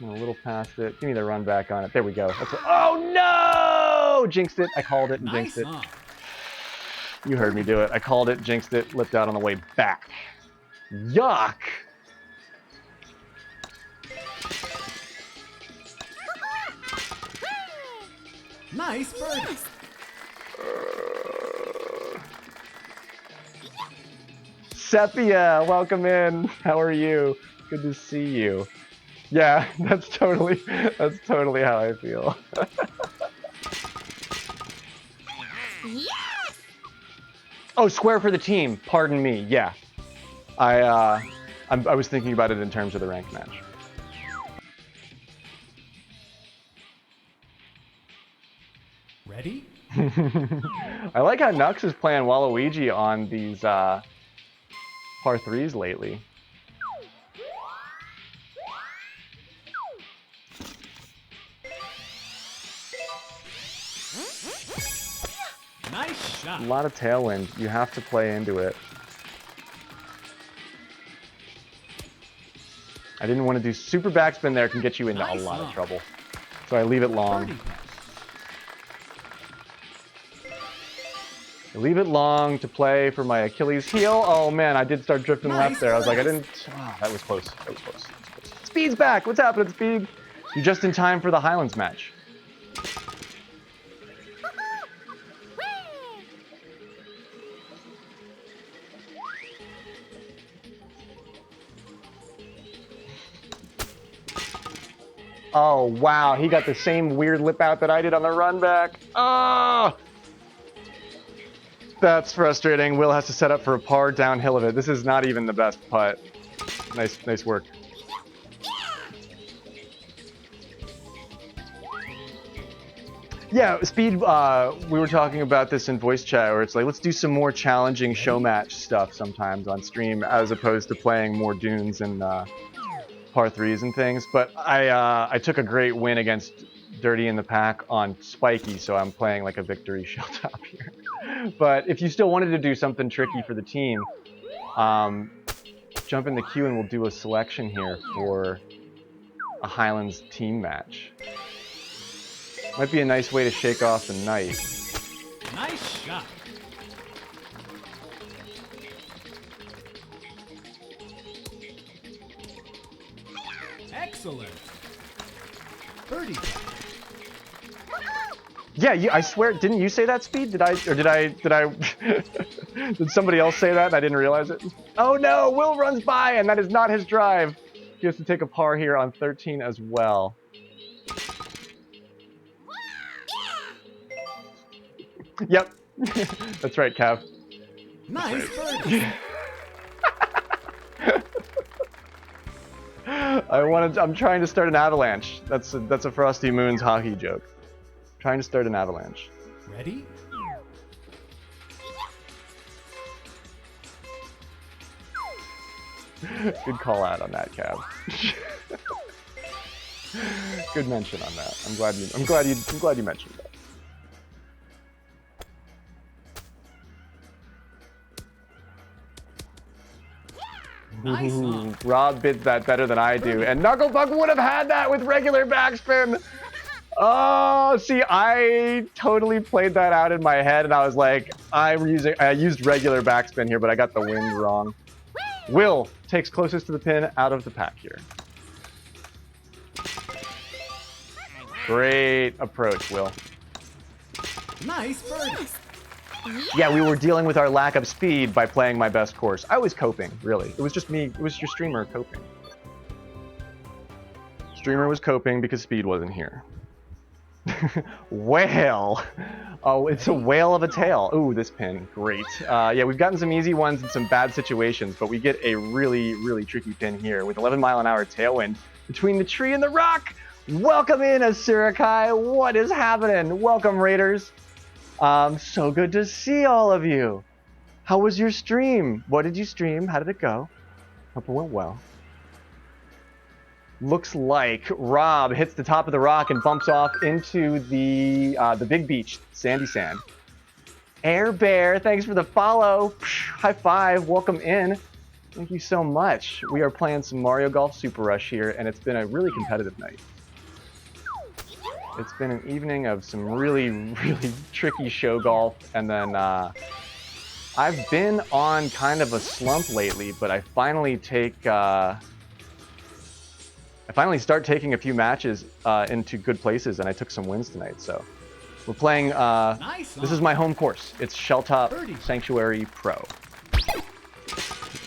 A: a little past it. Give me the run back on it. There we go. That's what, oh no! Jinxed it. I called it and jinxed it. You heard me do it. I called it, jinxed it, lipped out on the way back. Yuck!
B: Nice birdie.
A: Sepia, welcome in. How are you? Good to see you. Yeah, that's totally how I feel.
E: Yes!
A: Oh, square for the team. Pardon me. Yeah, I was thinking about it in terms of the ranked match.
B: Ready?
A: I like how Nux is playing Waluigi on these par 3s lately.
B: Nice shot.
A: A lot of tailwind. You have to play into it. I didn't want to do super backspin there. It can get you into a lot of trouble. So I leave it long. I leave it long to play for my Achilles heel. Oh man, I did start drifting left there. I was like, I didn't... Oh, that was close. That was close. Speed's back. What's happening, Speed? You're just in time for the Highlands match. Oh, wow. He got the same weird lip out that I did on the run back. Oh! That's frustrating. Will has to set up for a par downhill of it. This is not even the best putt. Nice work. Yeah, Speed, we were talking about this in voice chat, where it's like, let's do some more challenging show match stuff sometimes on stream, as opposed to playing more dunes and par 3s and things. But I took a great win against Dirty in the Pack on Spiky, so I'm playing like a victory shell top here. But if you still wanted to do something tricky for the team, jump in the queue and we'll do a selection here for a Highlands team match. Might be a nice way to shake off the night.
B: Nice shot. Excellent. Birdie.
A: Yeah, I swear, didn't you say that, Speed? Did I did somebody else say that and I didn't realize it? Oh no, Will runs by and that is not his drive. He has to take a par here on 13 as well. Yep, that's right, Cav.
B: Nice birdie.
A: I'm trying to start an avalanche. That's a Frosty Moon's hockey joke. Trying to start an avalanche.
B: Ready?
A: Good call out on that, Cav. Good mention on that. I'm glad you mentioned that.
B: Nice
A: Ooh,
B: on.
A: Rob bids that better than I do, and Knucklepuck would have had that with regular backspin. Oh, see, I totally played that out in my head, and I was like, I used regular backspin here, but I got the wind wrong. Will takes closest to the pin out of the pack here. Great approach, Will.
B: Nice birdie.
A: Yeah, we were dealing with our lack of speed by playing my best course. I was coping, really. It was just me. It was your streamer coping. Streamer was coping because speed wasn't here. Whale. Oh, it's a whale of a tail. Ooh, this pin. Great. Yeah, we've gotten some easy ones in some bad situations, but we get a really, really tricky pin here with 11-mile-an-hour tailwind between the tree and the rock. Welcome in, Asurakai. What is happening? Welcome, Raiders. So good to see all of you. How was your stream? What did you stream? How did it go? Hope it went well. Looks like Rob hits the top of the rock and bumps off into the big beach, sandy sand. Air Bear, thanks for the follow. High five, welcome in. Thank you so much. We are playing some Mario Golf Super Rush here, and it's been a really competitive night. It's been an evening of some really, really tricky show golf, and then I've been on kind of a slump lately, but I finally start taking a few matches into good places, and I took some wins tonight. So we're playing. This is my home course. It's Shelltop Sanctuary Pro.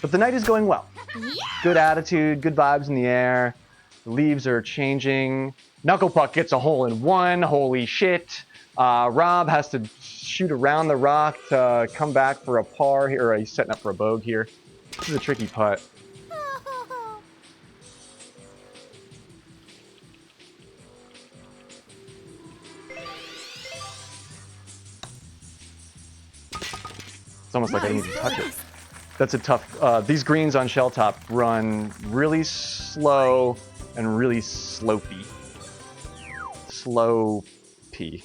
A: But the night is going well. Good attitude, good vibes in the air. The leaves are changing. Knucklepuck gets a hole in one. Holy shit! Rob has to shoot around the rock to come back for a par here. Or he's setting up for a bogey here. This is a tricky putt. It's almost like I didn't even touch it. That's a tough. These greens on Shelltop run really slow and really slopey. Slow-py.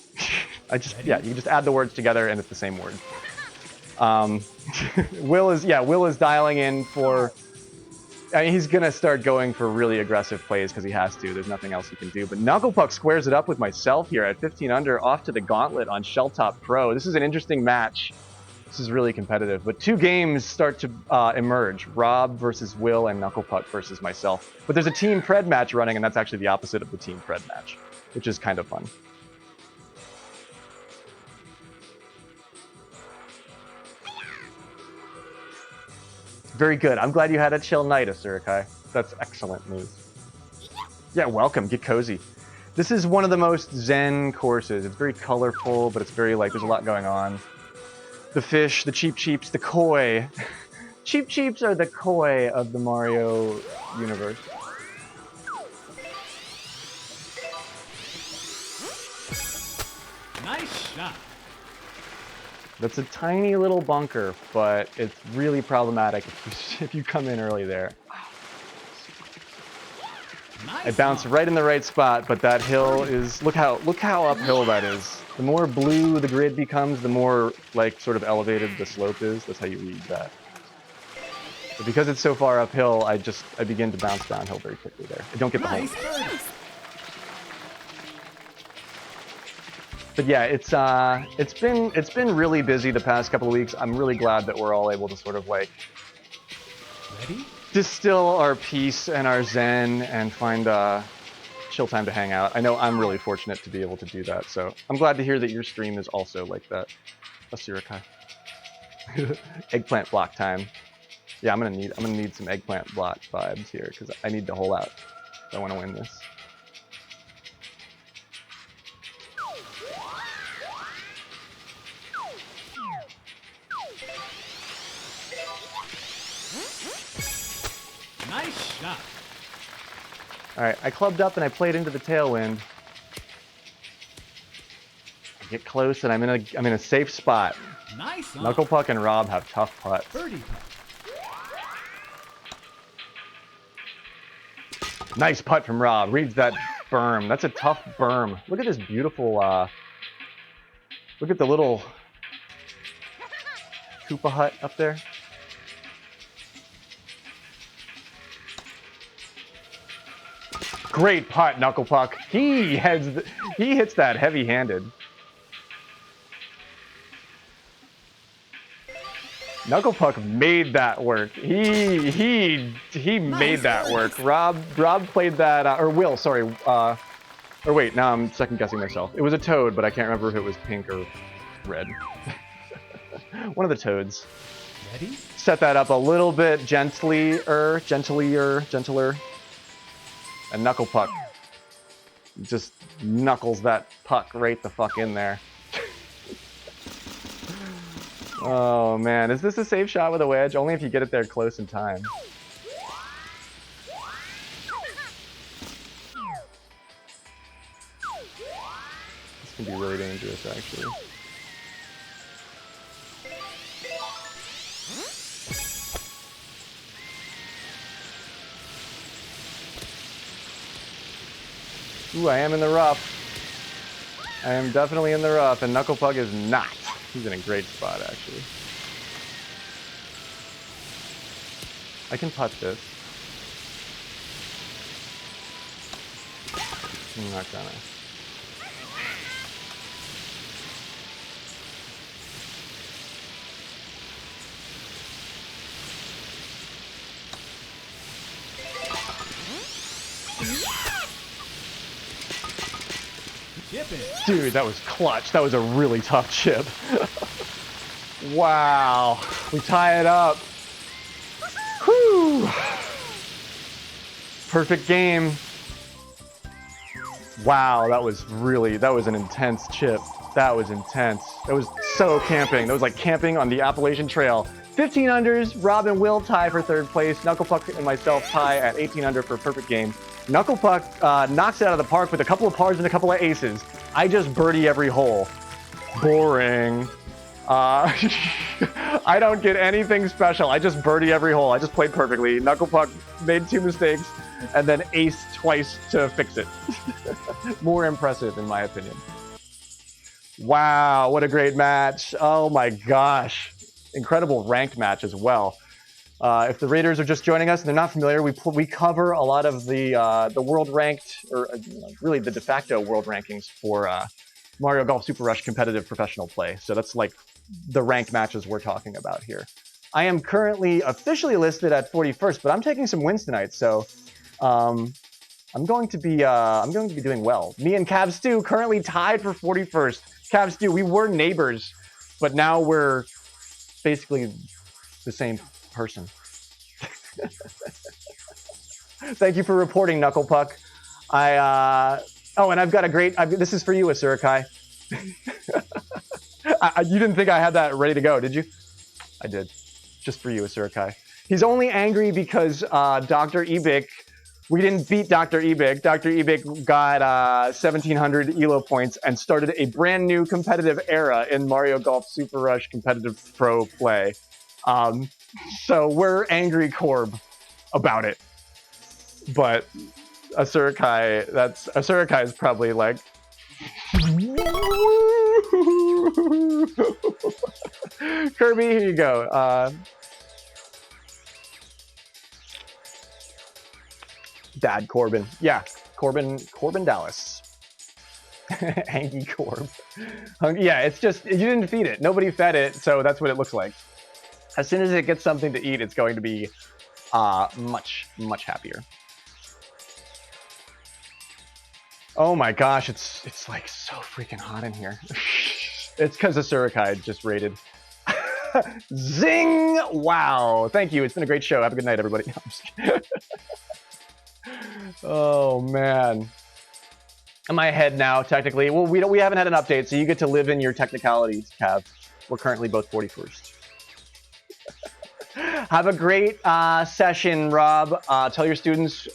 A: Yeah, you just add the words together and it's the same word. Will is dialing in for. I mean, he's gonna start going for really aggressive plays because he has to. There's nothing else he can do. But Knucklepuck squares it up with myself here at 15 under, off to the gauntlet on Shelltop Pro. This is an interesting match. This is really competitive, but two games start to emerge. Rob versus Will and Knucklepuck versus myself. But there's a Team Pred match running, and that's actually the opposite of the Team Pred match, which is kind of fun. Very good. I'm glad you had a chill night, Asurakai. That's excellent news. Yeah, welcome. Get cozy. This is one of the most zen courses. It's very colorful, but it's very, like, there's a lot going on. The fish, the cheap cheeps, the koi. Cheap cheeps are the koi of the Mario universe.
B: Nice shot.
A: That's a tiny little bunker, but it's really problematic if you come in early there.
B: Nice.
A: I bounced right in the right spot, but that hill is, look how uphill that is. The more blue the grid becomes, the more, like, sort of elevated the slope is. That's how you read that. But because it's so far uphill, I begin to bounce downhill very quickly there. I don't get the hole. But yeah, it's been really busy the past couple of weeks. I'm really glad that we're all able to sort of, like,
B: Ready?
A: distill our peace and our zen and find chill time to hang out. I know I'm really fortunate to be able to do that, so I'm glad to hear that your stream is also like that. Asurakai. Eggplant block time. Yeah, I'm gonna need some eggplant block vibes here because I need to hole out if I want to win this.
B: Nice shot.
A: All right, I clubbed up and I played into the tailwind. I get close and I'm in a safe spot.
B: Nice.
A: Knucklepuck and Rob have tough putts.
B: Birdie putt.
A: Nice putt from Rob. Reads that berm. That's a tough berm. Look at this beautiful, look at the little Koopa hut up there. Great putt, Knuckle Puck. He hits that heavy-handed. Knuckle Puck made that work. He made that work. Rob played that, or Will, sorry. Or wait, now I'm second guessing myself. It was a toad, but I can't remember if it was pink or red. One of the toads.
B: Ready?
A: Set that up a little bit gentler. And Knuckle Puck just knuckles that puck right the fuck in there. Oh man, is this a safe shot with a wedge? Only if you get it there close in time. This can be really dangerous, actually. Ooh, I am in the rough. I am definitely in the rough, and Knuckle Puck is not. He's in a great spot, actually. I can putt this. I'm not gonna.
B: Chip it.
A: Dude, that was clutch. That was a really tough chip. Wow. We tie it up. Whew. Perfect game. Wow, that was an intense chip. That was intense. That was so camping. That was like camping on the Appalachian Trail. 15 unders, Rob and Will tie for third place. Knuckle Puck and myself tie at 18 under for a perfect game. Knuckle Puck knocks it out of the park with a couple of pars and a couple of aces. I just birdie every hole. Boring. I don't get anything special. I just birdie every hole. I just played perfectly. Knuckle Puck made 2 mistakes and then ace twice to fix it. More impressive in my opinion. Wow, what a great match. Oh my gosh. Incredible ranked match as well. If the Raiders are just joining us and they're not familiar, we cover a lot of the world ranked, or really the de facto world rankings for Mario Golf Super Rush competitive professional play. So that's like the ranked matches we're talking about here. I am currently officially listed at 41st, but I'm taking some wins tonight, so I'm going to be doing well. Me and Cav Stu currently tied for 41st. Cav Stu, we were neighbors, but now we're basically the same person. Thank you for reporting, Knuckle Puck. Oh, and I've got a great. This is for you, Asurukai. You didn't think I had that ready to go, did you? I did. Just for you, Asurukai. He's only angry because Dr. Ebik. We didn't beat Dr. Ebik. Dr. Ebik got 1,700 ELO points and started a brand new competitive era in Mario Golf Super Rush competitive pro play. So we're angry Corb about it. But Asurukai is probably like Kirby, here you go. Dad Corbin. Yeah, Corbin Dallas. Hanky Corb. Yeah, it's just, you didn't feed it. Nobody fed it, so that's what it looks like. As soon as it gets something to eat, it's going to be much, much happier. Oh my gosh, it's like so freaking hot in here. It's because Asurukai just raided. Zing! Wow. Thank you. It's been a great show. Have a good night, everybody. Oh man. Am I ahead now, technically? Well, we haven't had an update, so you get to live in your technicalities, Cav. We're currently both 41st. Have a great session, Rob. Tell your students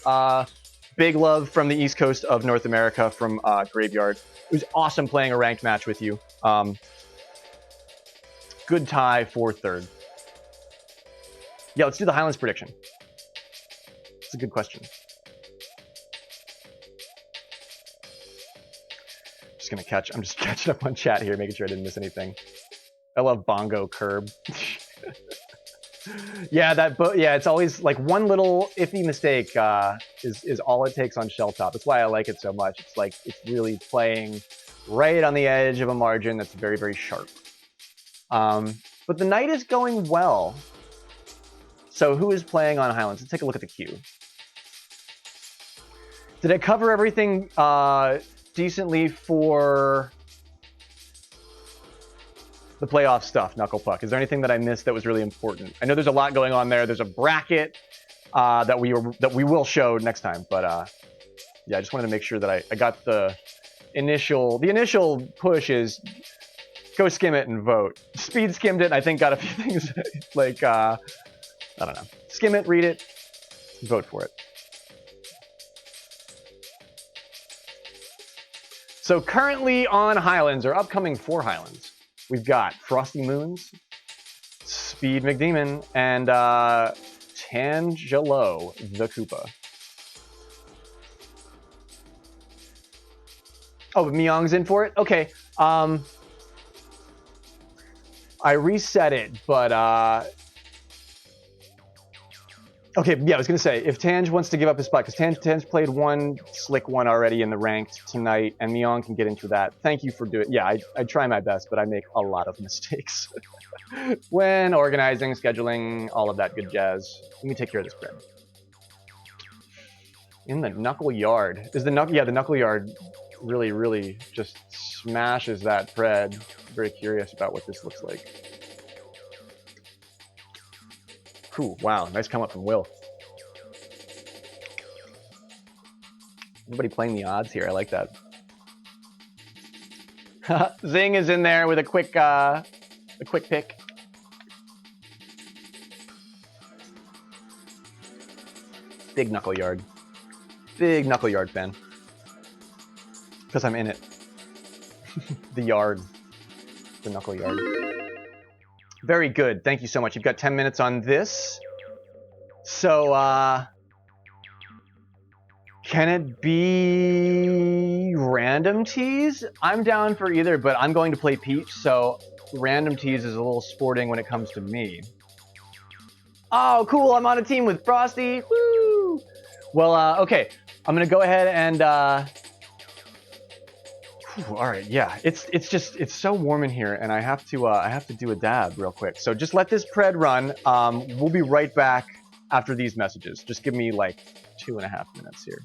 A: big love from the East Coast of North America, from Graveyard. It was awesome playing a ranked match with you. Good tie for third. Yeah, let's do the Highlands prediction. It's a good question. I'm just catching up on chat here, making sure I didn't miss anything. I love bongo curb. Yeah, yeah, it's always like one little iffy mistake is all it takes on shell top. That's why I like it so much. It's like it's really playing right on the edge of a margin that's very, very sharp. But the night is going well. So who is playing on Highlands? Let's take a look at the queue. Did I cover everything decently for the playoff stuff, Knuckle Puck? Is there anything that I missed that was really important? I know there's a lot going on there. There's a bracket that we will show next time, but yeah, I just wanted to make sure that I got the initial push is go skim it and vote. Speed skimmed it. I think got a few things like I don't know. Skim it, read it, vote for it. So currently on Highlands, or upcoming for Highlands, we've got Frosty Moons, Speed McDemon, and Tangelo the Koopa. Oh, but Myong's in for it? Okay. I reset it, but okay, yeah, I was gonna say, if Tanj wants to give up his spot, because Tanj played one slick one already in the ranked tonight, and Myong can get into that. Thank you for doing it. Yeah, I try my best, but I make a lot of mistakes when organizing, scheduling, all of that good jazz. Let me take care of this bread. In the knuckle yard. Is the knuckle? Yeah, the knuckle yard really, really just smashes that bread. I'm very curious about what this looks like. Cool. Wow. Nice come up from Will. Everybody playing the odds here. I like that. Zing is in there with a quick pick. Big knuckle yard. Big knuckle yard fan. Because I'm in it. The yard. The knuckle yard. Very good. Thank you so much. You've got 10 minutes on this. So, can it be random tease? I'm down for either, but I'm going to play Peach, so random tease is a little sporting when it comes to me. Oh, cool. I'm on a team with Frosty. Woo! Well, okay. I'm going to go ahead and... all right, yeah. It's so warm in here, and I have to do a dab real quick. So just let this pred run. We'll be right back after these messages. Just give me like 2.5 minutes here.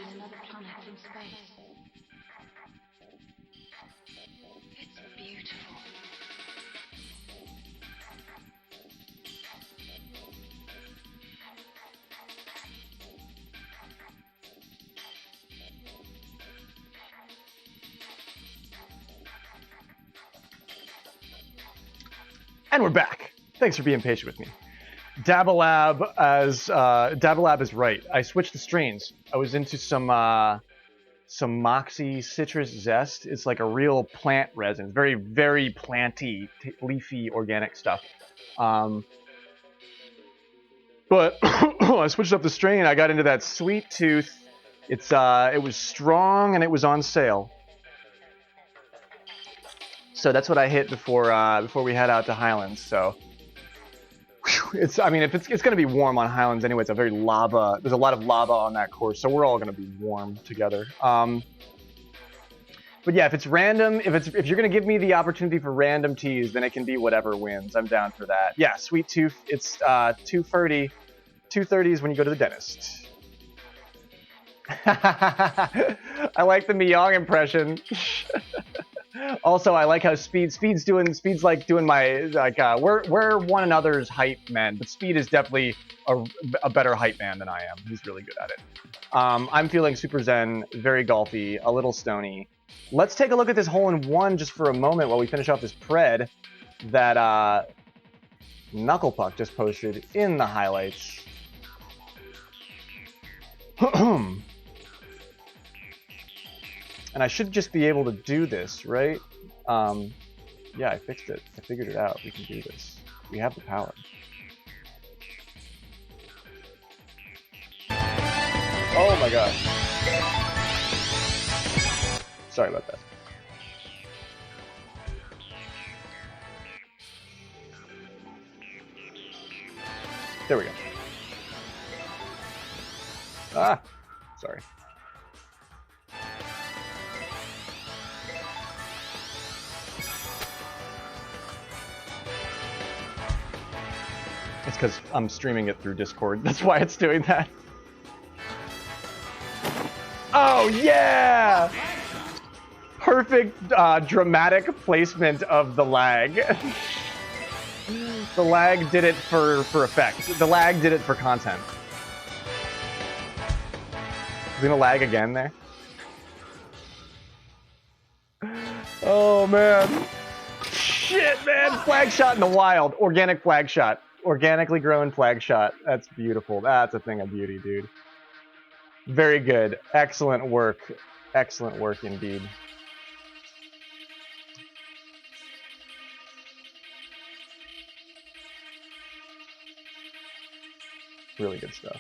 F: in another planet in space. It's beautiful.
A: And we're back. Thanks for being patient with me. Dabalab is right. I switched the strains. I was into some Moxie citrus zest. It's like a real plant resin. It's very, very planty, leafy, organic stuff. But I switched up the strain. I got into that sweet tooth. It was strong and it was on sale. So that's what I hit before we head out to Highlands. So it's gonna be warm on Highlands anyway. It's a very lava. There's a lot of lava on that course, so we're all gonna be warm together. But yeah, if it's random, if you're gonna give me the opportunity for random teas, then it can be whatever wins. I'm down for that. Yeah, sweet tooth. It's 2:30. 2:30 is when you go to the dentist. I like the Miyong impression. Also, I like how Speed's like doing my we're one another's hype men, but Speed is definitely a better hype man than I am. He's really good at it. I'm feeling super zen, very golfy, a little stony. Let's take a look at this hole in one just for a moment while we finish off this pred that Knucklepuck just posted in the highlights. And I should just be able to do this, right? Yeah, I fixed it. I figured it out. We can do this. We have the power. Oh my god. Sorry about that. There we go. Ah, sorry. It's because I'm streaming it through Discord. That's why it's doing that. Oh, yeah! Perfect dramatic placement of the lag. The lag did it for effect. The lag did it for content. Is it gonna lag again there? Oh, man. Shit, man. Flag shot in the wild. Organic flag shot. Organically grown flag shot. That's beautiful. That's a thing of beauty, dude. Very good. Excellent work. Excellent work indeed. Really good stuff.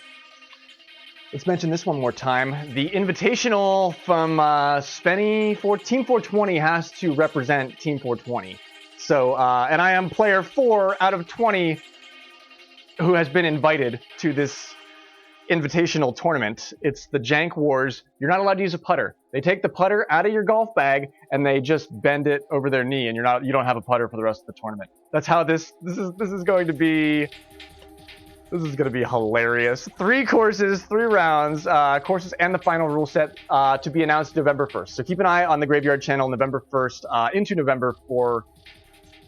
A: Let's mention this one more time. The invitational from Spenny for Team 420 has to represent Team 420. So, and I am player 4 out of 20 who has been invited to this invitational tournament. It's the Jank Wars. You're not allowed to use a putter. They take the putter out of your golf bag and they just bend it over their knee, and you don't have a putter for the rest of the tournament. That's how this is going to be. This is going to be hilarious. 3 courses, 3 rounds, courses and the final rule set to be announced November 1st. So keep an eye on the Graveyard channel November 1st into November for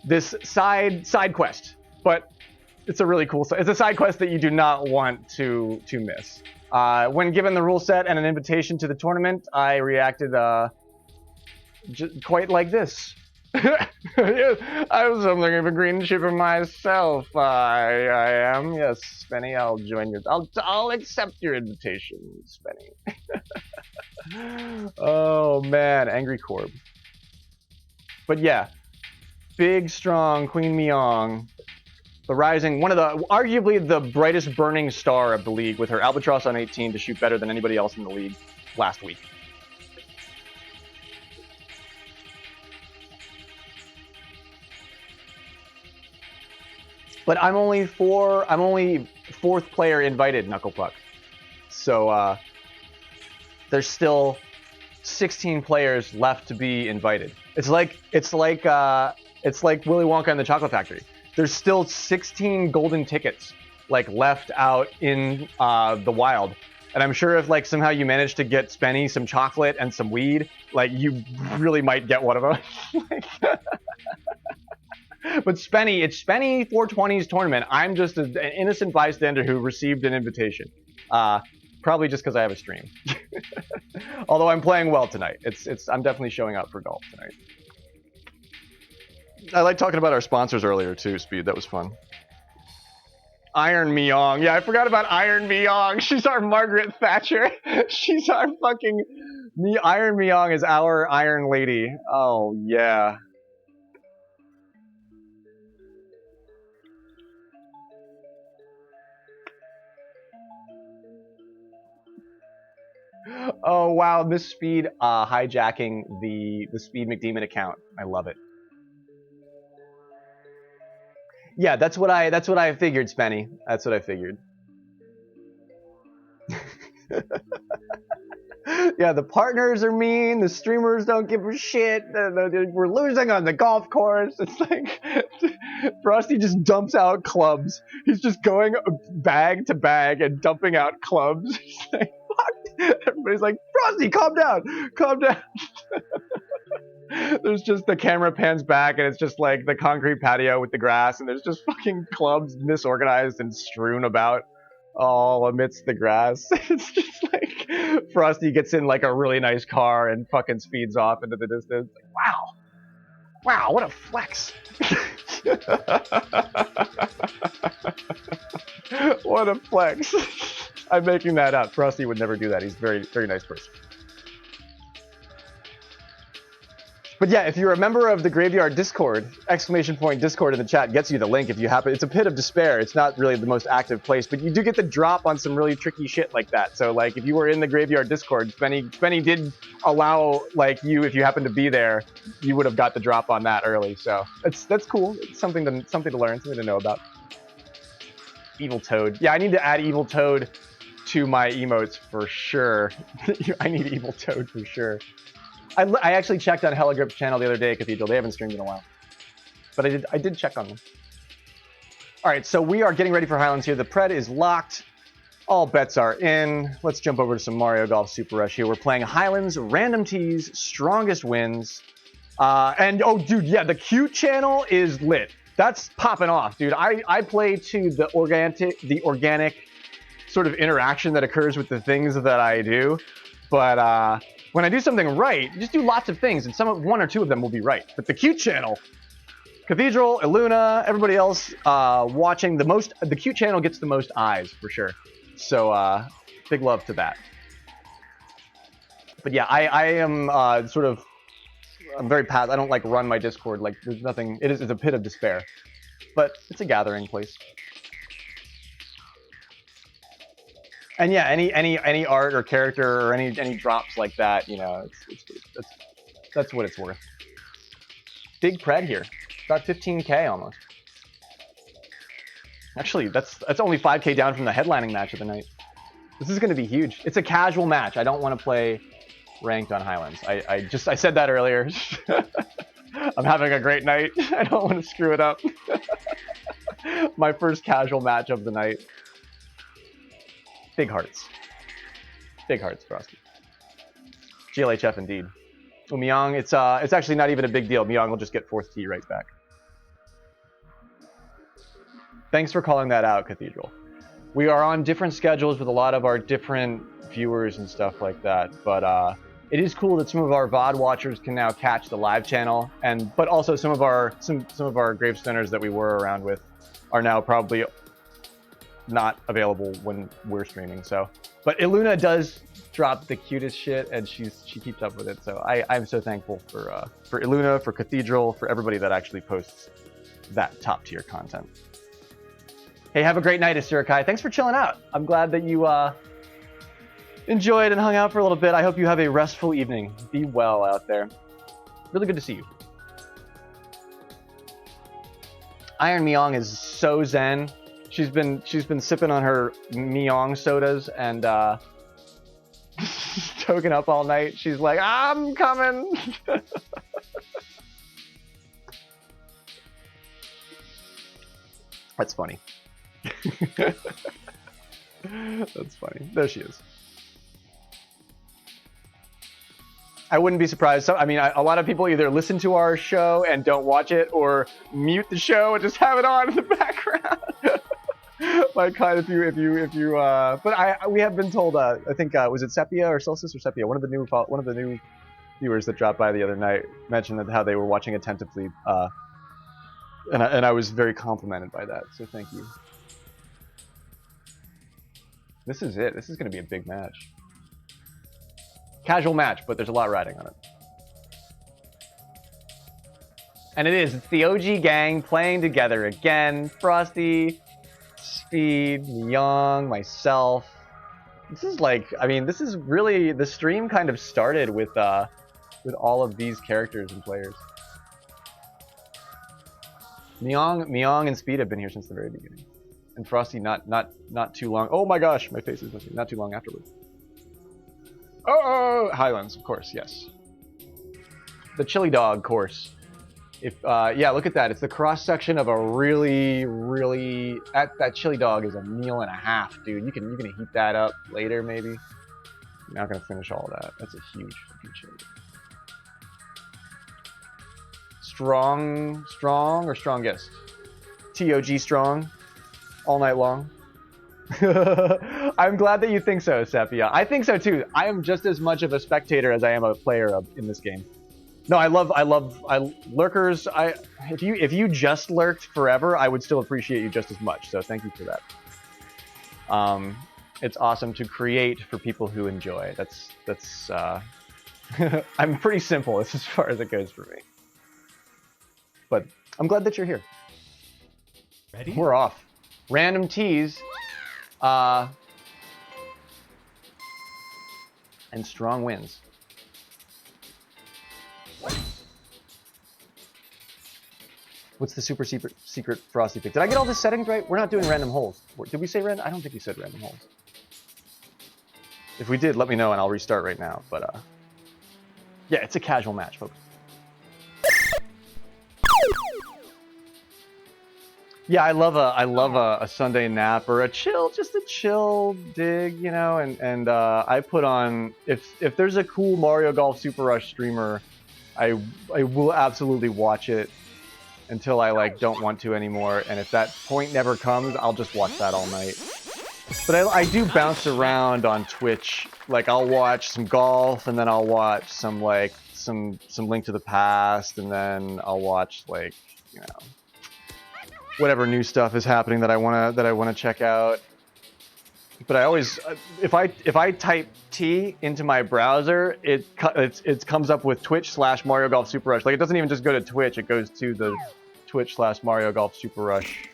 A: this side quest. But it's a really cool. It's a side quest that you do not want to miss. When given the rule set and an invitation to the tournament, I reacted quite like this. I was something of a green shipper myself. I am. Yes, Spenny, I'll join you. I'll accept your invitation, Spenny. Oh man, Angry Corb. But yeah, big, strong Queen Miyong. The rising, arguably the brightest burning star of the league, with her Albatross on 18 to shoot better than anybody else in the league last week. But I'm only 4th player invited, Knucklepuck. So there's still 16 players left to be invited. It's like Willy Wonka and the Chocolate Factory. There's still 16 golden tickets like left out in the wild, And I'm sure if like somehow you manage to get Spenny some chocolate and some weed, like you really might get one of them. But Spenny, it's Spenny 420's tournament. I'm just an innocent bystander who received an invitation. Probably just because I have a stream. Although I'm playing well tonight. I'm definitely showing up for golf tonight. I like talking about our sponsors earlier too, Speed. That was fun. Iron Myong. Yeah, I forgot about Iron Myong. She's our Margaret Thatcher. She's our fucking... Iron Myong is our Iron Lady. Oh, yeah. Oh, wow. Miss Speed hijacking the Speed McDemon account. I love it. Yeah, that's what I figured, Spenny. That's what I figured. Yeah, the partners are mean. The streamers don't give a shit. We're losing on the golf course. It's like Frosty just dumps out clubs. He's just going bag to bag and dumping out clubs. He's like, fuck. Everybody's like, Frosty, calm down, calm down. There's just the camera pans back and it's just like the concrete patio with the grass and there's just fucking clubs misorganized and strewn about all amidst the grass. It's just like Frosty gets in like a really nice car and fucking speeds off into the distance. Like, wow. Wow, what a flex. What a flex. I'm making that up. Frosty would never do that. He's a very, very nice person. But yeah, if you're a member of the Graveyard Discord, !Discord in the chat gets you the link if you happen. It's a pit of despair. It's not really the most active place, but you do get the drop on some really tricky shit like that. So like if you were in the Graveyard Discord, Spenny did allow like you, if you happen to be there, you would have got the drop on that early. So that's cool. It's something to learn, something to know about. Evil Toad. Yeah, I need to add Evil Toad to my emotes for sure. I need Evil Toad for sure. I actually checked on Heligrip's channel the other day, Cathedral. They haven't streamed in a while. But I did check on them. Alright, so we are getting ready for Highlands here. The pred is locked. All bets are in. Let's jump over to some Mario Golf Super Rush here. We're playing Highlands, random tees, strongest wins. And, oh, dude, yeah, the Q channel is lit. That's popping off, dude. I play to the organic sort of interaction that occurs with the things that I do. But, when I do something right, just do lots of things, and one or two of them will be right. But the Q channel, Cathedral, Illuna, everybody else watching, the Q channel gets the most eyes, for sure. So, big love to that. But yeah, I am I'm very passive. I don't like run my Discord. Like, there's nothing, it's a pit of despair. But it's a gathering place. And yeah, any art or character or any drops like that, you know, that's what it's worth. Big pred here, about 15K almost. Actually, that's only 5K down from the headlining match of the night. This is going to be huge. It's a casual match. I don't want to play ranked on Highlands. I said that earlier. I'm having a great night. I don't want to screw it up. My first casual match of the night. Big hearts. Big hearts, Frosty. GLHF indeed. Well, Myong, it's actually not even a big deal. Myong will just get 4th tee right back. Thanks for calling that out, Cathedral. We are on different schedules with a lot of our different viewers and stuff like that, but it is cool that some of our VOD watchers can now catch the live channel, but also some of our Gravestoners that we were around with are now probably not available when we're streaming. So, but Illuna does drop the cutest shit, and she keeps up with it. So I'm so thankful for Illuna, for Cathedral, for everybody that actually posts that top tier content. Hey, have a great night, Asurakai. Thanks for chilling out. I'm glad that you enjoyed and hung out for a little bit. I hope you have a restful evening. Be well out there. Really good to see you. Iron Myong is so zen. She's been sipping on her Myong sodas and token up all night. She's like, I'm coming. That's funny. That's funny. There she is. I wouldn't be surprised. So, I mean, a lot of people either listen to our show and don't watch it, or mute the show and just have it on in the background. Like, kind of if you. But we have been told. I think was it Sepia or Solstice or Sepia? One of the new viewers that dropped by the other night mentioned that how they were watching attentively. And I was very complimented by that. So thank you. This is it. This is going to be a big match. Casual match, but there's a lot riding on it. And it is. It's the OG gang playing together again. Frosty, Speed, Young, myself. This is like, I mean, this is really, the stream kind of started with all of these characters and players. Myong and Speed have been here since the very beginning. And Frosty not too long. Oh my gosh, my face is missing. Not too long afterwards. Oh, Highlands, of course, yes. The chili dog course. If yeah, look at that. It's the cross section of a really that chili dog is a meal and a half, dude. You can heat that up later maybe. I'm not gonna finish all of that. That's a huge chili. Strong or strongest? TOG strong, all night long. I'm glad that you think so, Sepia. I think so too. I am just as much of a spectator as I am a player in this game. No, I love lurkers. If you just lurked forever, I would still appreciate you just as much. So thank you for that. It's awesome to create for people who enjoy. That's I'm pretty simple as far as it goes for me. But I'm glad that you're here.
B: Ready?
A: We're off. Random teas. And strong winds. What's the super secret Frosty pick? Did I get all the settings right? We're not doing random holes. Did we say random? I don't think you said random holes. If we did, let me know and I'll restart right now. But yeah, it's a casual match, folks. Yeah, I love a Sunday nap or just a chill dig, you know. And I put on, if there's a cool Mario Golf Super Rush streamer, I will absolutely watch it until I like don't want to anymore. And if that point never comes, I'll just watch that all night. But I do bounce around on Twitch. Like I'll watch some golf, and then I'll watch some Link to the Past, and then I'll watch like, you know, whatever new stuff is happening that I wanna check out. But I always, if I type T into my browser, it comes up with Twitch/Mario Golf Super Rush. Like it doesn't even just go to Twitch; it goes to the Twitch/Mario Golf Super Rush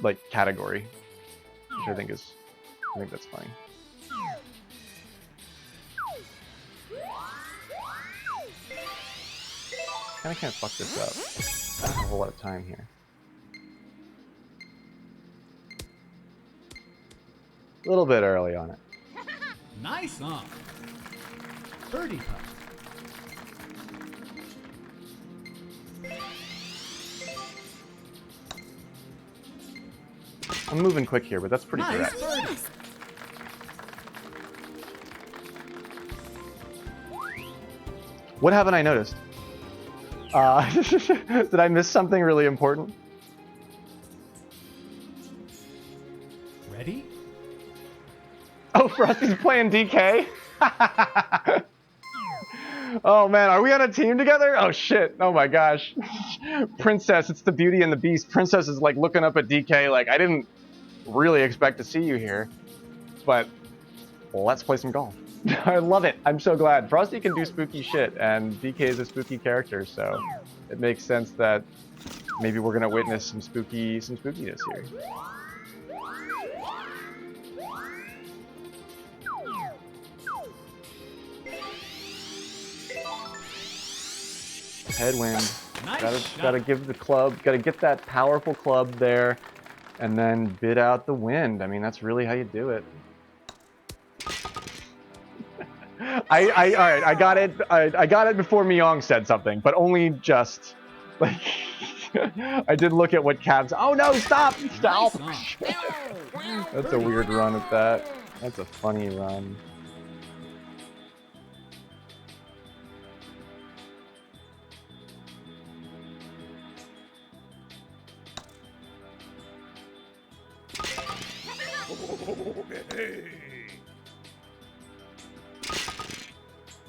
A: like category, which I think that's funny. Kinda can't fuck this up. I don't have a whole lot of time here. A little bit early on it.
B: Nice on. Birdie putt.
A: I'm moving quick here, but that's pretty
B: Nice
A: correct.
B: birdie.
A: What haven't I noticed? Did I miss something really important?
B: Ready?
A: Oh, Frosty's playing DK? Oh man, are we on a team together? Oh shit, oh my gosh. Princess, it's the Beauty and the Beast. Princess is like looking up at DK like, I didn't really expect to see you here, but let's play some golf. I love it. I'm so glad. Frosty can do spooky shit, and DK is a spooky character, so it makes sense that maybe we're gonna witness some spookiness here. Headwind.
B: Nice
A: Gotta give the club, gotta get that powerful club there, and then bid out the wind. I mean, that's really how you do it. All right, I got it. I got it before Myong said something, but only just. Like, I did look at what Cavs. Oh no! Stop! Stop!
B: Nice
A: That's a weird run at that. That's a funny run.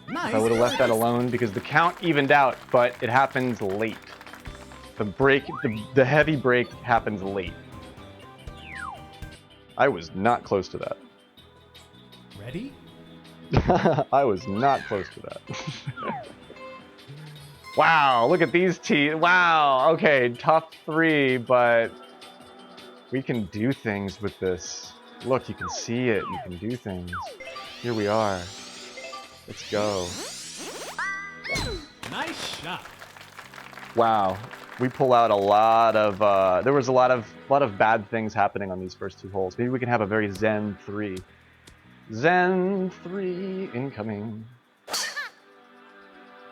B: Nice.
A: I would have left that alone because the count evened out, but it happens late. The heavy break happens late. I was not close to that.
B: Ready?
A: I was not close to that. Wow, look at these tees. Wow, okay, tough 3, but we can do things with this. Look, you can see it. You can do things. Here we are. Let's go.
B: Nice shot.
A: Wow, we pull out a lot of. There was a lot of bad things happening on these first 2 holes. Maybe we can have a very Zen 3. Zen 3 incoming.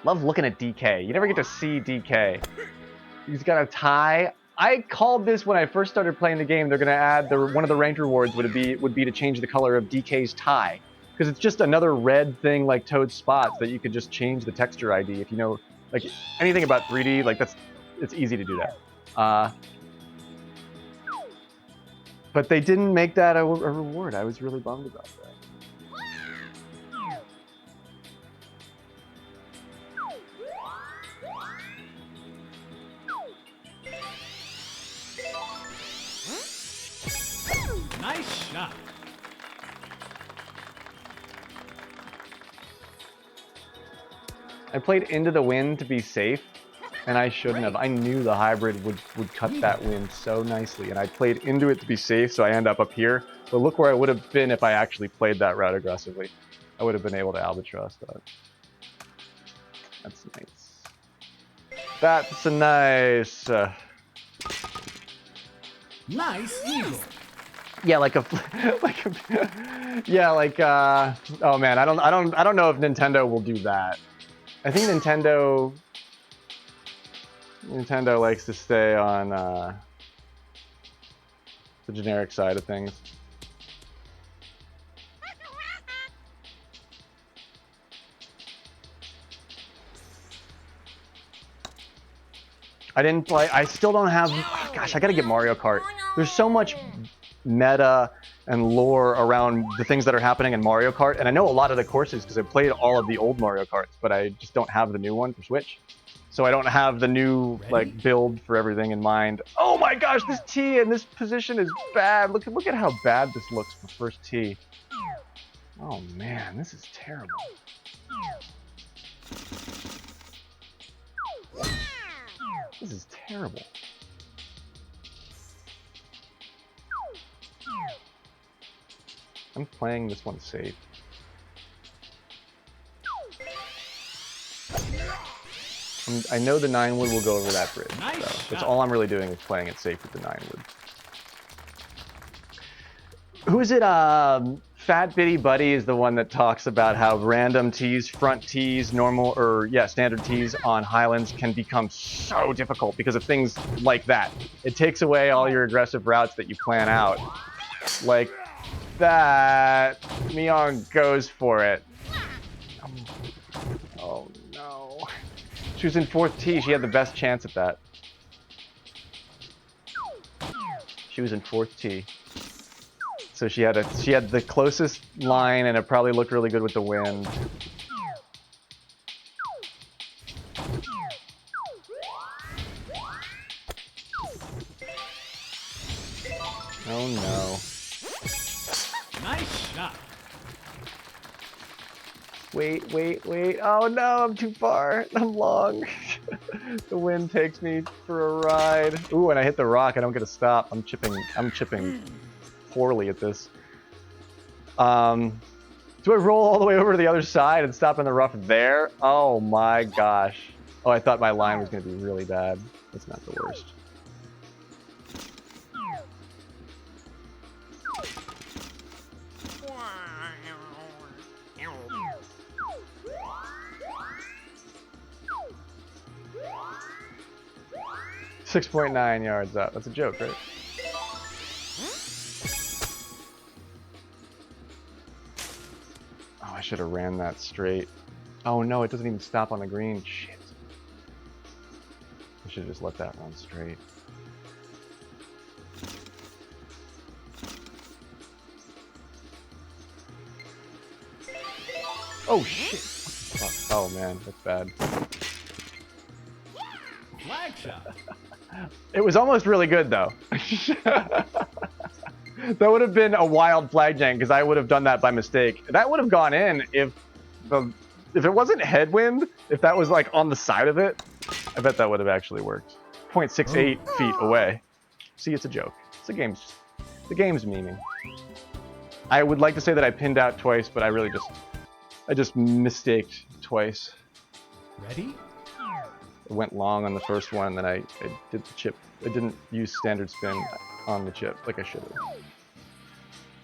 A: Love looking at DK. You never get to see DK. He's got a tie. I called this when I first started playing the game. They're gonna add one of the ranked rewards would be to change the color of DK's tie, because it's just another red thing like Toad's spots that you could just change the texture ID if you know like anything about 3D. Like it's easy to do that. But they didn't make that a reward. I was really bummed about that.
B: Nice shot.
A: I played into the wind to be safe, and I shouldn't have. I knew the hybrid would cut that wind so nicely, and I played into it to be safe, so I end up here. But look where I would have been if I actually played that route aggressively. I would have been able to albatross that. That's nice. That's a nice.
B: Nice eagle.
A: Yeah, like a, yeah, like oh man, I don't know if Nintendo will do that. I think Nintendo likes to stay on the generic side of things. I didn't play. I still don't have. Oh, gosh, I gotta get Mario Kart. There's so much meta and lore around the things that are happening in Mario Kart, and I know a lot of the courses because I played all of the old Mario Karts, but I just don't have the new one for Switch. So I don't have the new like build for everything in mind. Oh my gosh, this tee in this position is bad. Look at how bad this looks for first tee. Oh man, this is terrible. This is terrible. I'm playing this one safe. I know the 9-wood will go over that bridge.
B: Nice
A: So
B: shot.
A: that's all I'm really doing is playing it safe with the 9-wood. Who is it? Fat Bitty Buddy is the one that talks about how random tees, front tees, standard tees on Highlands can become so difficult because of things like that. It takes away all your aggressive routes that you plan out. Like that. Mion goes for it. Oh no. She was in 4th tee. She had the best chance at that. She was in 4th tee. So she had the closest line, and it probably looked really good with the wind. Oh no.
B: Nice shot.
A: Wait. Oh no, I'm too far. I'm long. The wind takes me for a ride. Ooh, and I hit the rock. I don't get to stop. I'm chipping poorly at this. Do I roll all the way over to the other side and stop in the rough there? Oh my gosh. Oh, I thought my line was going to be really bad. That's not the worst. .9 yards out. That's a joke, right? Oh, I should have ran that straight. Oh no, it doesn't even stop on the green. Shit. I should have just let that run straight. Oh shit! What the fuck? Oh man, that's bad.
B: Flag shot.
A: It was almost really good though. That would have been a wild flag jank because I would have done that by mistake. That would have gone in if it wasn't headwind. If that was like on the side of it, I bet that would have actually worked. 0.68 feet away. See, it's a joke. It's the game's memeing. I would like to say that I pinned out twice, but I just mistaked twice.
B: Ready?
A: I went long on the first one, and then I did the chip. I didn't use standard spin on the chip like I should have.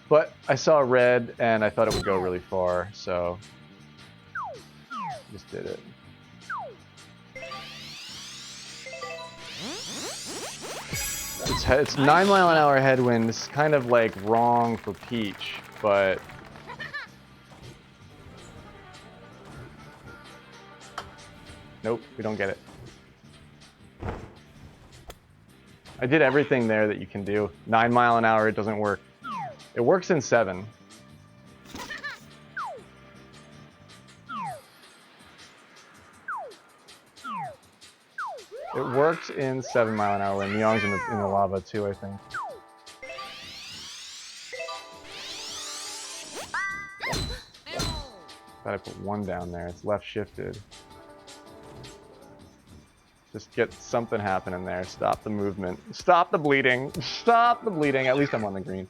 A: But I saw red, and I thought it would go really far, so just did it. It's 9-mile-an-hour headwind. This is kind of like wrong for Peach, but nope, we don't get it. I did everything there that you can do. 9-mile-an-hour, it doesn't work. It works in 7. It worked in 7-mile-an-hour, and Myong's in the lava too, I think. Thought I put 1 down there. It's left shifted. Just get something happening there. Stop the movement. Stop the bleeding. Stop the bleeding. At least I'm on the green.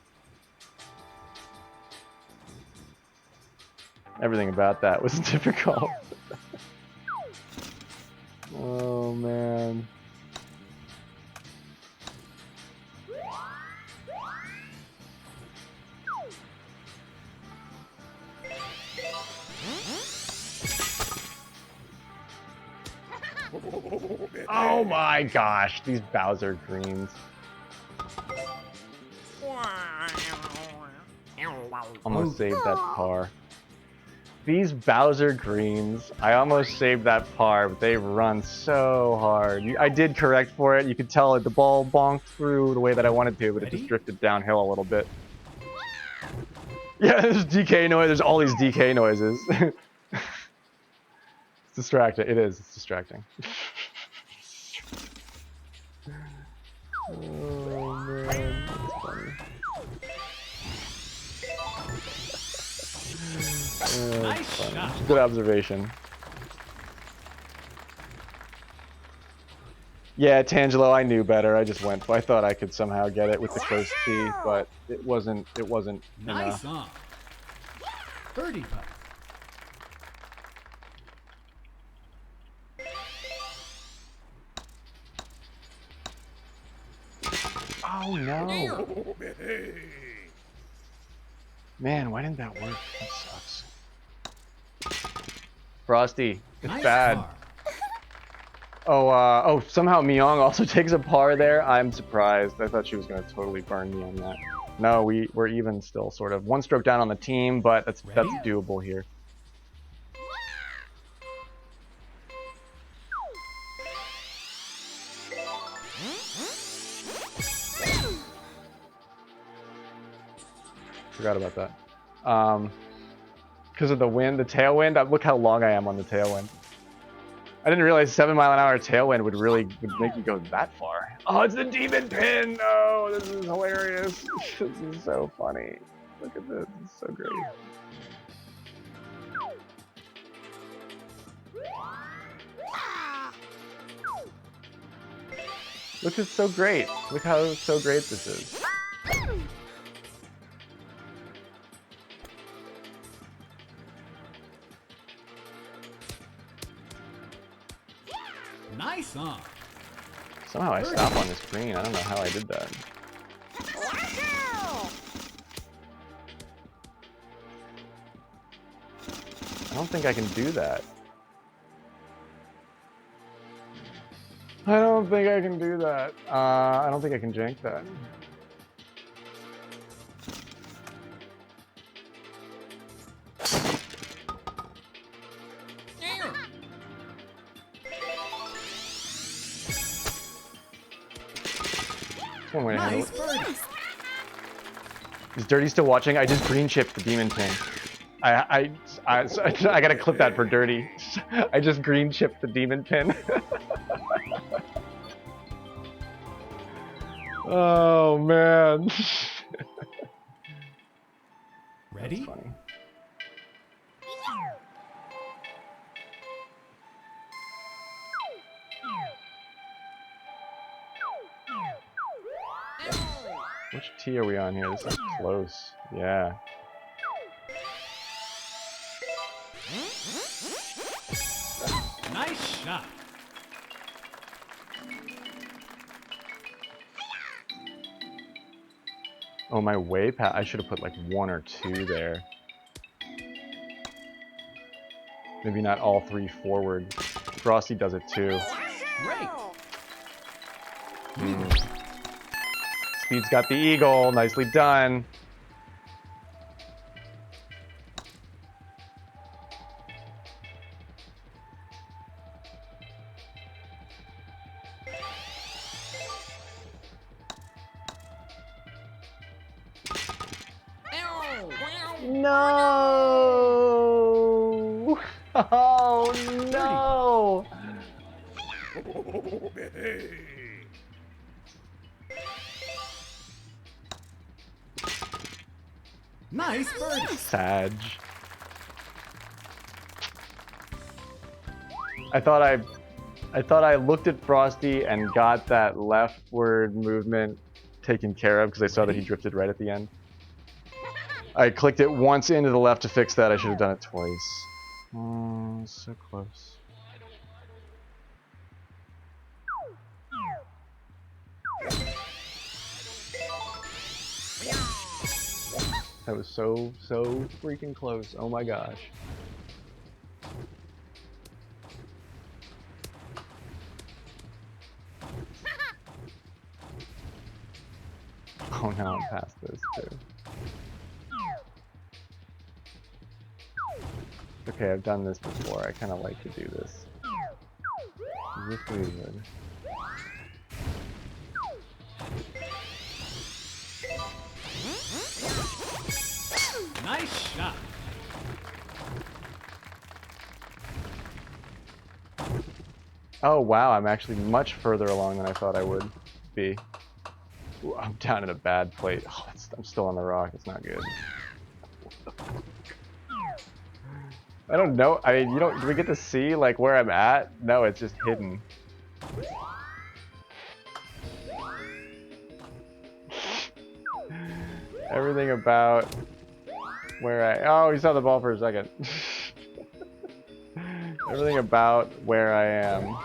A: Everything about that was difficult. Oh man. Oh my gosh, these Bowser greens. Almost saved that par. These Bowser greens, I almost saved that par, but they run so hard. I did correct for it. You could tell the ball bonked through the way that I wanted to, but it just drifted downhill a little bit. Yeah, there's DK noise. There's all these DK noises. It's distracting. It is. It's distracting. Oh man, that's funny.
B: Nice shot.
A: Good observation. Yeah, Tangelo, I knew better. I just went. I thought I could somehow get it with the close tee, but it wasn't. It wasn't
B: Nice
A: enough.
B: on. Birdie putt.
A: Oh no! Man, why didn't that work? That sucks. Frosty, it's
B: Nice
A: bad.
B: par.
A: Oh, somehow Myong also takes a par there. I'm surprised. I thought she was going to totally burn me on that. No, we're even still, sort of. 1 stroke down on the team, but that's doable here. Forgot about that. Because of the wind, the tailwind. Look how long I am on the tailwind. I didn't realize 7-mile-an-hour tailwind would make you go that far. Oh, it's the demon pin! No, this is hilarious. This is so funny. Look at this. It's so great. Look, it's so great. Look how so great this is.
B: Nice on.
A: Somehow I stop on this green. I don't know how I did that. I don't think I can do that. I don't think I can do that. I don't think I can jank that. That's one way to handle
B: Nice
A: it.
B: birdie.
A: Is Dirty still watching? I just green chipped the demon pin. I I gotta clip that for dirty. I just green chipped the demon pin. Oh man.
B: Ready?
A: That's funny. Which tee are we on here? This is close. Yeah.
B: Nice shot.
A: Oh, my way past. I should have put like 1 or 2 there. Maybe not all 3 forward. Frosty does it too.
B: Great.
A: Speed's got the eagle. Nicely done. No! Oh no!
B: Nice birdie.
A: Sag. I thought I looked at Frosty and got that leftward movement taken care of because I saw that he drifted right at the end. I clicked it once into the left to fix that. I should have done it twice. Oh, so close. That was so freaking close. Oh my gosh. Oh, now I'm past this too. Okay, I've done this before. I kind of like to do this. Is this good?
B: Nice shot.
A: Oh wow, I'm actually much further along than I thought I would be. Ooh, I'm down in a bad place. Oh, I'm still on the rock. It's not good. I don't know. I mean, do we get to see like where I'm at? No, it's just hidden. Everything about where oh, you saw the ball for a second. Everything about where I am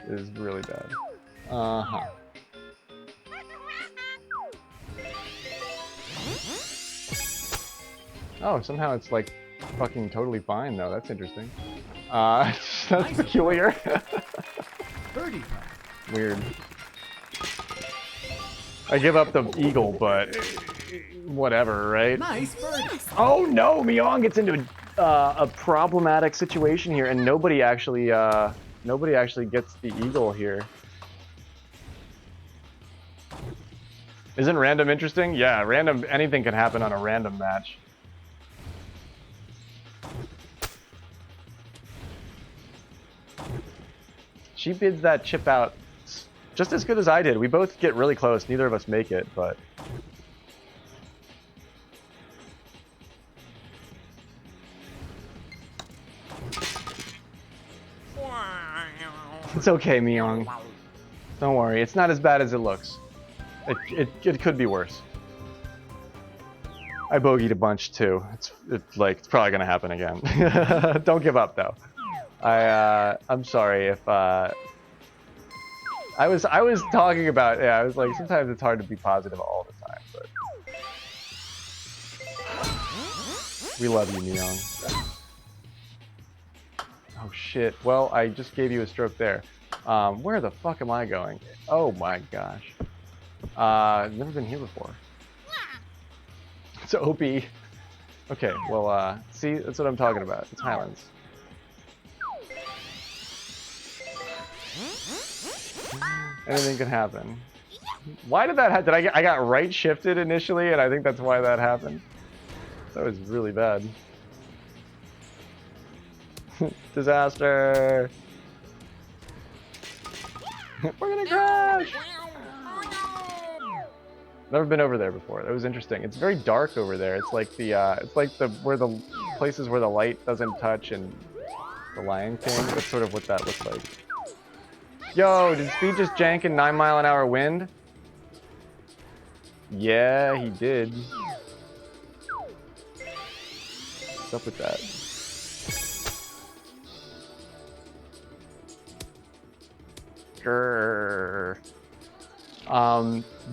A: is really bad. Uh-huh. Oh, somehow it's like fucking totally fine though. That's interesting. That's peculiar.
B: Birdie putt.
A: Weird. I give up the eagle, but whatever, right?
B: Nice birdie.
A: Oh no, Myong gets into a problematic situation here, and nobody actually gets the eagle here. Isn't random interesting? Yeah, random. Anything can happen on a random match. She bids that chip out just as good as I did. We both get really close. Neither of us make it, but it's okay, Myong. Don't worry. It's not as bad as it looks. It could be worse. I bogeyed a bunch too. It's probably gonna happen again. Don't give up though. I'm sorry if I was talking about, yeah, I was like, sometimes it's hard to be positive all the time, but we love you, Myong. Oh shit. Well, I just gave you a stroke there. Where the fuck am I going? Oh my gosh. Never been here before. It's OP. Okay, well, see, that's what I'm talking about. It's Highlands. Anything can happen. Why did that happen? I got right shifted initially, and I think that's why that happened. That was really bad. Disaster! We're gonna crash! Never been over there before. That was interesting. It's very dark over there. It's like the where the places where the light doesn't touch and the Lion King. That's sort of what that looks like. Yo, did Speed just jank in 9-mile-an-hour wind? Yeah, he did. What's up with that? Grrr.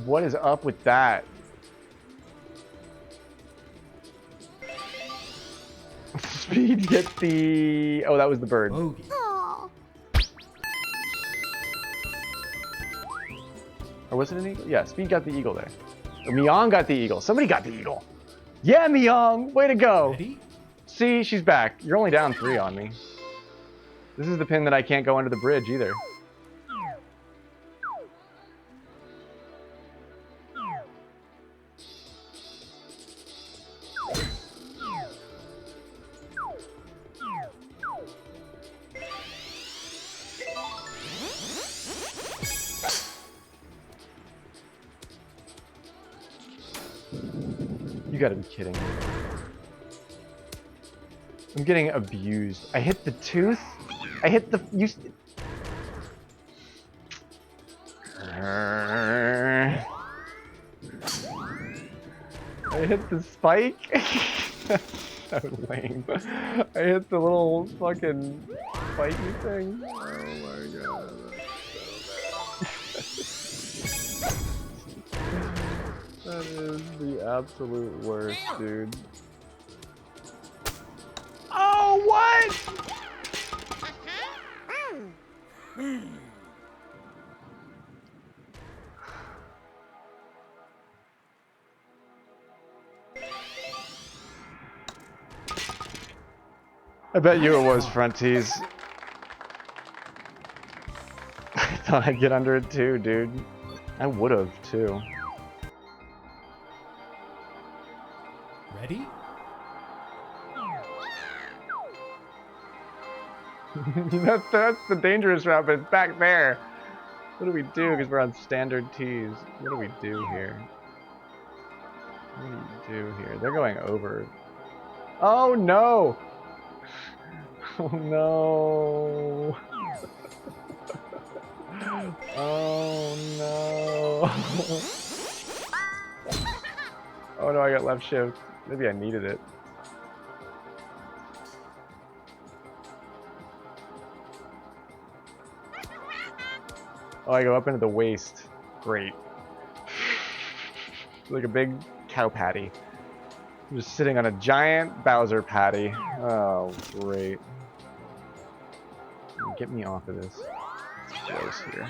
A: What is up with that? Speed, get the... Oh, that was the bird.
B: Bogey.
E: Aw.
A: Or was it an eagle? Yeah, Speed got the eagle there. Or Myong got the eagle. Somebody got the eagle. Yeah, Myong! Way to go!
B: Ready?
A: See, she's back. You're only down 3 on me. This is the pin that I can't go under the bridge either. You gotta be kidding me. I'm getting abused. I hit the tooth? I hit the... You... I hit the spike? So lame. I hit the little fucking spiky thing. Oh my god. That is the absolute worst, dude. Oh, what? I bet you it was front tees. I thought I'd get under it too, dude. I would've too.
B: Ready?
A: that's the dangerous route, but it's back there. What do we do? Because we're on standard tees. What do we do here? What do you do here? They're going over. Oh no! Oh no! Oh no! Oh no, I got left shift. Maybe I needed it. Oh, I go up into the waist. Great. Like a big cow patty. I'm just sitting on a giant Bowser patty. Oh, great. Get me off of this. It's close here.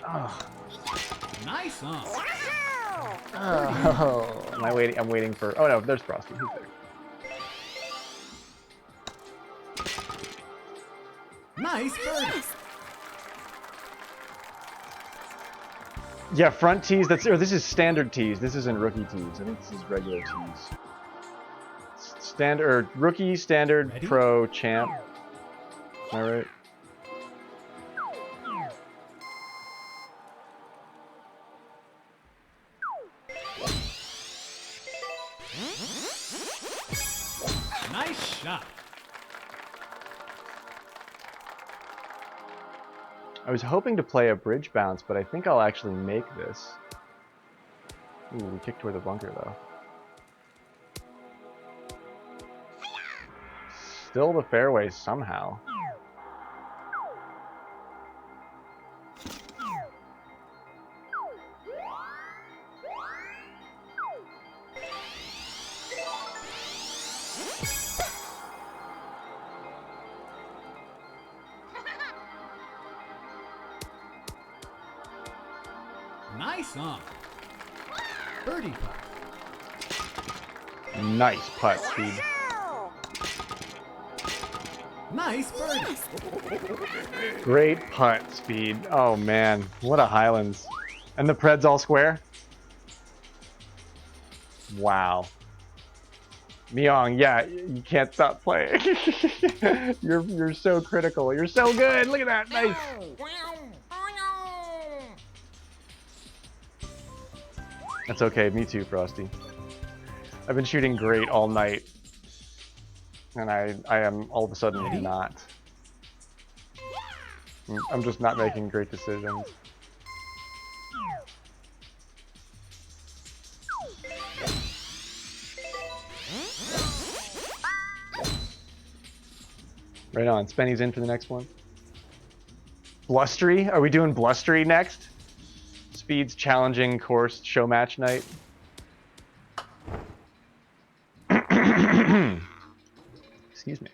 A: Oh.
B: Nice on.
A: Oh. Am I waiting? I'm waiting for... Oh no, there's Frosty. He's there.
B: Nice birdie.
A: Yeah, front tees. That's... Or this is standard tees. This isn't rookie tees. I think this is regular tees. Standard... Rookie, standard,
B: Ready?
A: pro, champ. Am I right?
B: Nice shot.
A: I was hoping to play a bridge bounce, but I think I'll actually make this. Ooh, we kicked toward the bunker though. Still the fairway somehow.
B: Nice on. Birdie putt.
A: Nice putt, Speed.
B: Nice birdie.
A: Great putt, Speed. Oh man, what a Highlands. And the Preds all square? Wow. Myong, yeah, you can't stop playing. You're so critical. You're so good. Look at that. Nice. That's okay. Me too, Frosty. I've been shooting great all night. And I am all of a sudden not. I'm just not making great decisions. Right on. Spenny's in for the next one. Blustery? Are we doing Blustery next? Speed's challenging course show match night. Excuse me.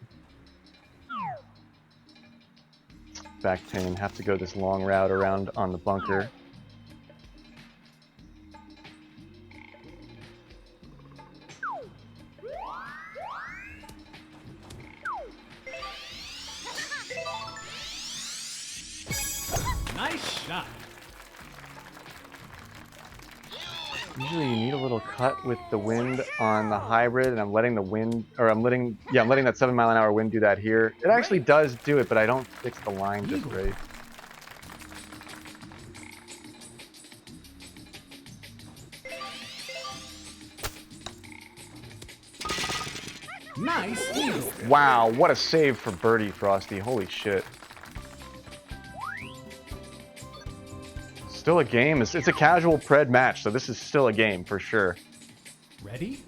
A: Back 10. Have to go this long route around on the bunker.
B: Nice shot.
A: Usually you need a little cut with the wind on the hybrid, and I'm letting the wind, or I'm letting that 7 mile an hour wind do that here. It actually does do it, but I don't fix the line just right.
B: Nice eagle.
A: Wow, what a save for birdie, Frosty. Holy shit. Still a game. It's a casual pred match, so this is still a game for sure.
B: Ready?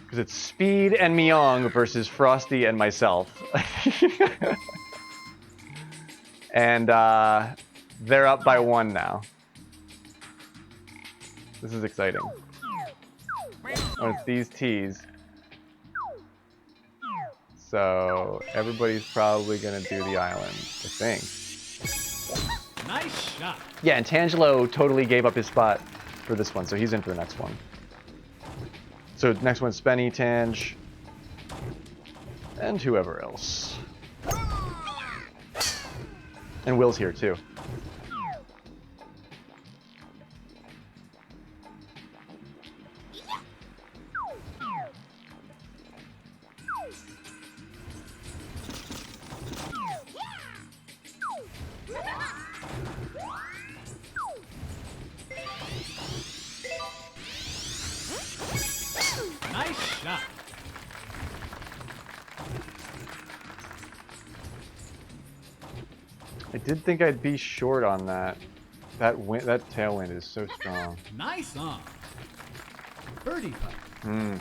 A: Because it's Speed and Myong versus Frosty and myself. And they're up by 1 now. This is exciting. Oh, it's these tees. So everybody's probably going to do the island, I think.
B: Nice shot.
A: Yeah, and Tangelo totally gave up his spot for this one, so he's in for the next one. So next one's Spenny, Tange, and whoever else. And Will's here too.
B: Nice shot.
A: I did think I'd be short on that. That tailwind is so strong.
B: Nice on. Birdie putt.
A: Hmm.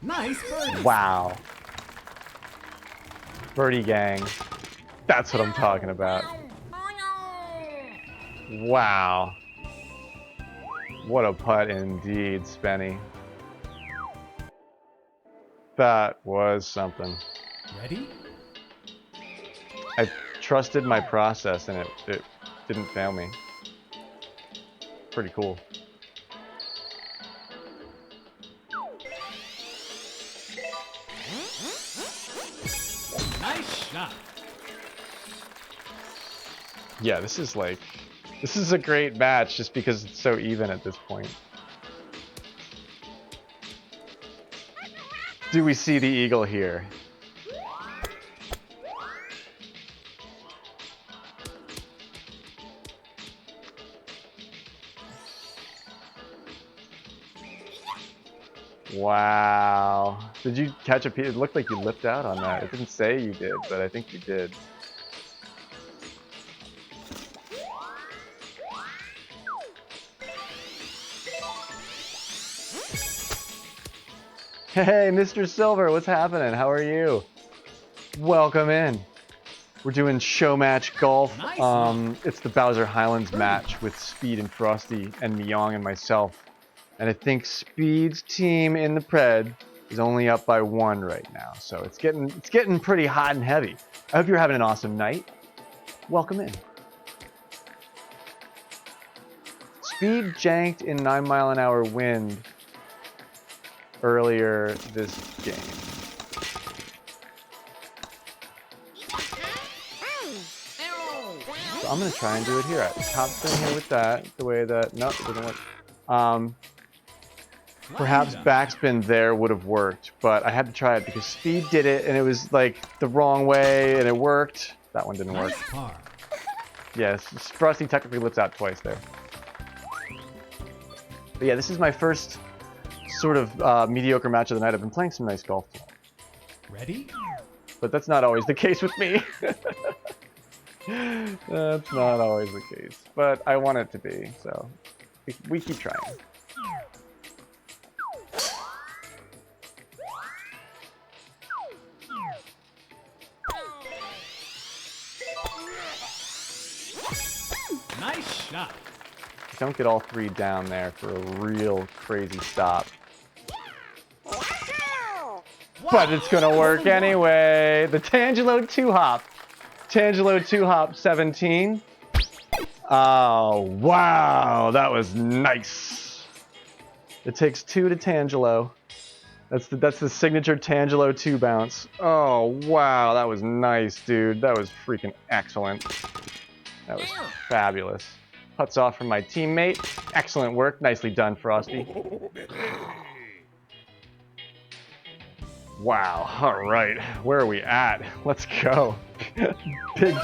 B: Nice birdie.
A: Wow. Birdie gang. That's what I'm talking about. Wow. What a putt indeed, Spenny. That was something.
B: Ready?
A: I trusted my process and it didn't fail me. Pretty cool.
B: Nice shot.
A: Yeah, this is a great match just because it's so even at this point. Do we see the eagle here? Wow. Did you catch a piece? It looked like you lipped out on that. It didn't say you did, but I think you did. Hey, Mr. Silver, what's happening? How are you? Welcome in. We're doing Showmatch Golf.
B: Nice.
A: It's the Bowser Highlands match with Speed and Frosty and Myong and myself. And I think Speed's team in the pred is only up by 1 right now, so it's getting pretty hot and heavy. I hope you're having an awesome night. Welcome in. Speed janked in 9-mile-an-hour wind earlier this game. So I'm gonna try and do it here. Top spin here with that. The way that no, it doesn't work. Perhaps backspin there would have worked, but I had to try it because Speed did it and it was like the wrong way and it worked. That one didn't work.
B: Nice par.
A: Yes, Frosty technically lips out twice there. But yeah, this is my first sort of mediocre match of the night. I've been playing some nice golf tonight.
B: Ready?
A: But that's not always the case with me. That's not always the case. But I want it to be, so we keep trying.
B: Nice shot.
A: Don't get all 3 down there for a real crazy stop. But it's gonna work anyway. The Tangelo 2-hop. Tangelo 2-hop 17. Oh, wow. That was nice. It takes 2 to Tangelo. That's the signature Tangelo 2 bounce. Oh, wow. That was nice, dude. That was freaking excellent. That was fabulous. Putts off from my teammate. Excellent work. Nicely done, Frosty. Wow. All right. Where are we at? Let's go. Big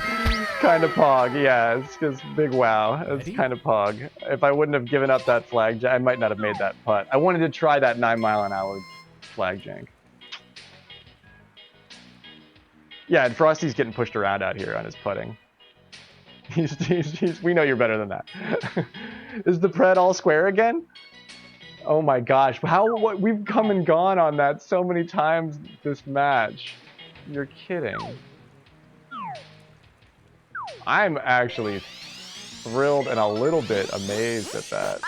A: kind of pog. Yeah, it's just big wow. It's kind of pog. If I wouldn't have given up that flag, I might not have made that putt. I wanted to try that 9-mile-an-hour flag jank. Yeah, and Frosty's getting pushed around out here on his putting. We know you're better than that. Is the pred all square again? Oh my gosh, what we've come and gone on that so many times this match. You're kidding. I'm actually thrilled and a little bit amazed at that.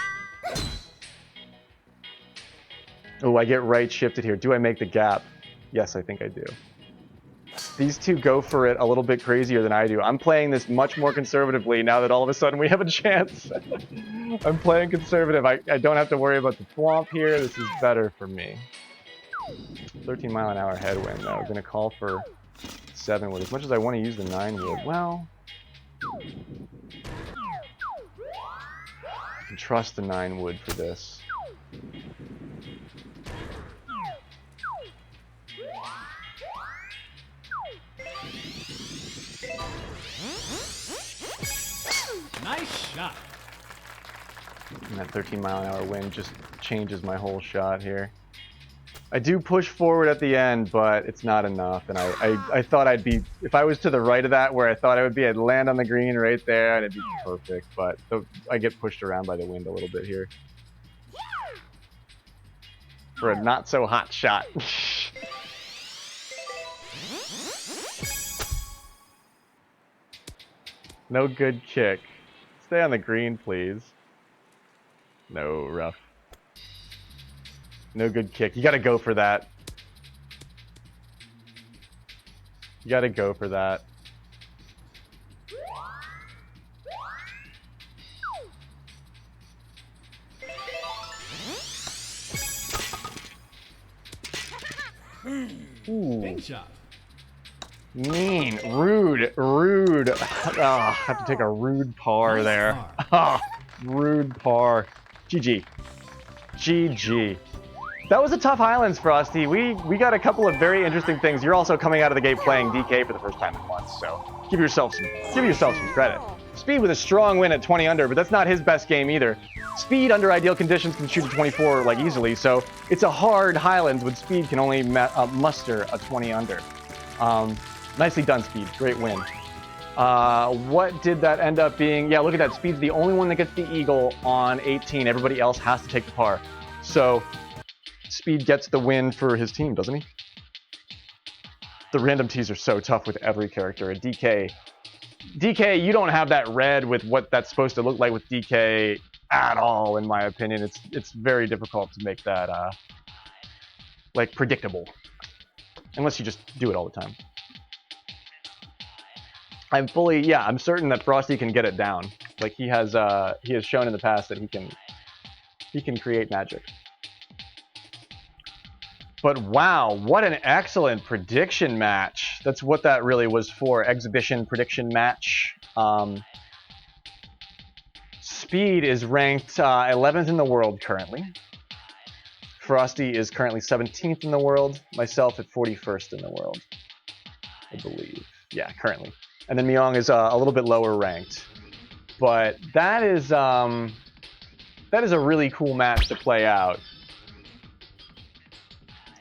A: Oh, I get right shifted here. Do I make the gap? Yes, I think I do. These two go for it a little bit crazier than I do. I'm playing this much more conservatively now that all of a sudden we have a chance. I'm playing conservative. I don't have to worry about the swamp here. This is better for me. 13-mile-an-hour headwind, though. I'm going to call for 7 wood. As much as I want to use the 9 wood, well, I can trust the 9 wood for this.
B: Nice shot.
A: And that 13-mile-an-hour wind just changes my whole shot here. I do push forward at the end, but it's not enough. And I thought I'd be, if I was to the right of that where I thought I would be, I'd land on the green right there and it'd be perfect. But I get pushed around by the wind a little bit here. For a not so hot shot. No good kick. Stay on the green, please. No, rough. No good kick. You gotta go for that. You gotta go for that. Ooh.
B: Big shot.
A: Mean, rude. Oh, I have to take a rude par there. Oh, rude par. GG. GG. That was a tough Highlands, Frosty. We got a couple of very interesting things. You're also coming out of the gate playing DK for the first time in months, so give yourself some credit. Speed with a strong win at 20 under, but that's not his best game either. Speed under ideal conditions can shoot a 24 like easily, so it's a hard Highlands when Speed can only muster a 20 under. Nicely done, Speed. Great win. What did that end up being? Yeah, look at that. Speed's the only one that gets the eagle on 18. Everybody else has to take the par. So Speed gets the win for his team, doesn't he? The random tees are so tough with every character. A DK, you don't have that red with what that's supposed to look like with DK at all, in my opinion. It's very difficult to make that like predictable, unless you just do it all the time. I'm certain that Frosty can get it down. Like he has shown in the past that he can create magic. But wow, what an excellent prediction match. That's what that really was for, exhibition prediction match. Speed is ranked 11th in the world currently. Frosty is currently 17th in the world. Myself at 41st in the world, I believe. Yeah, currently. And then Myong is a little bit lower ranked. But that is a really cool match to play out.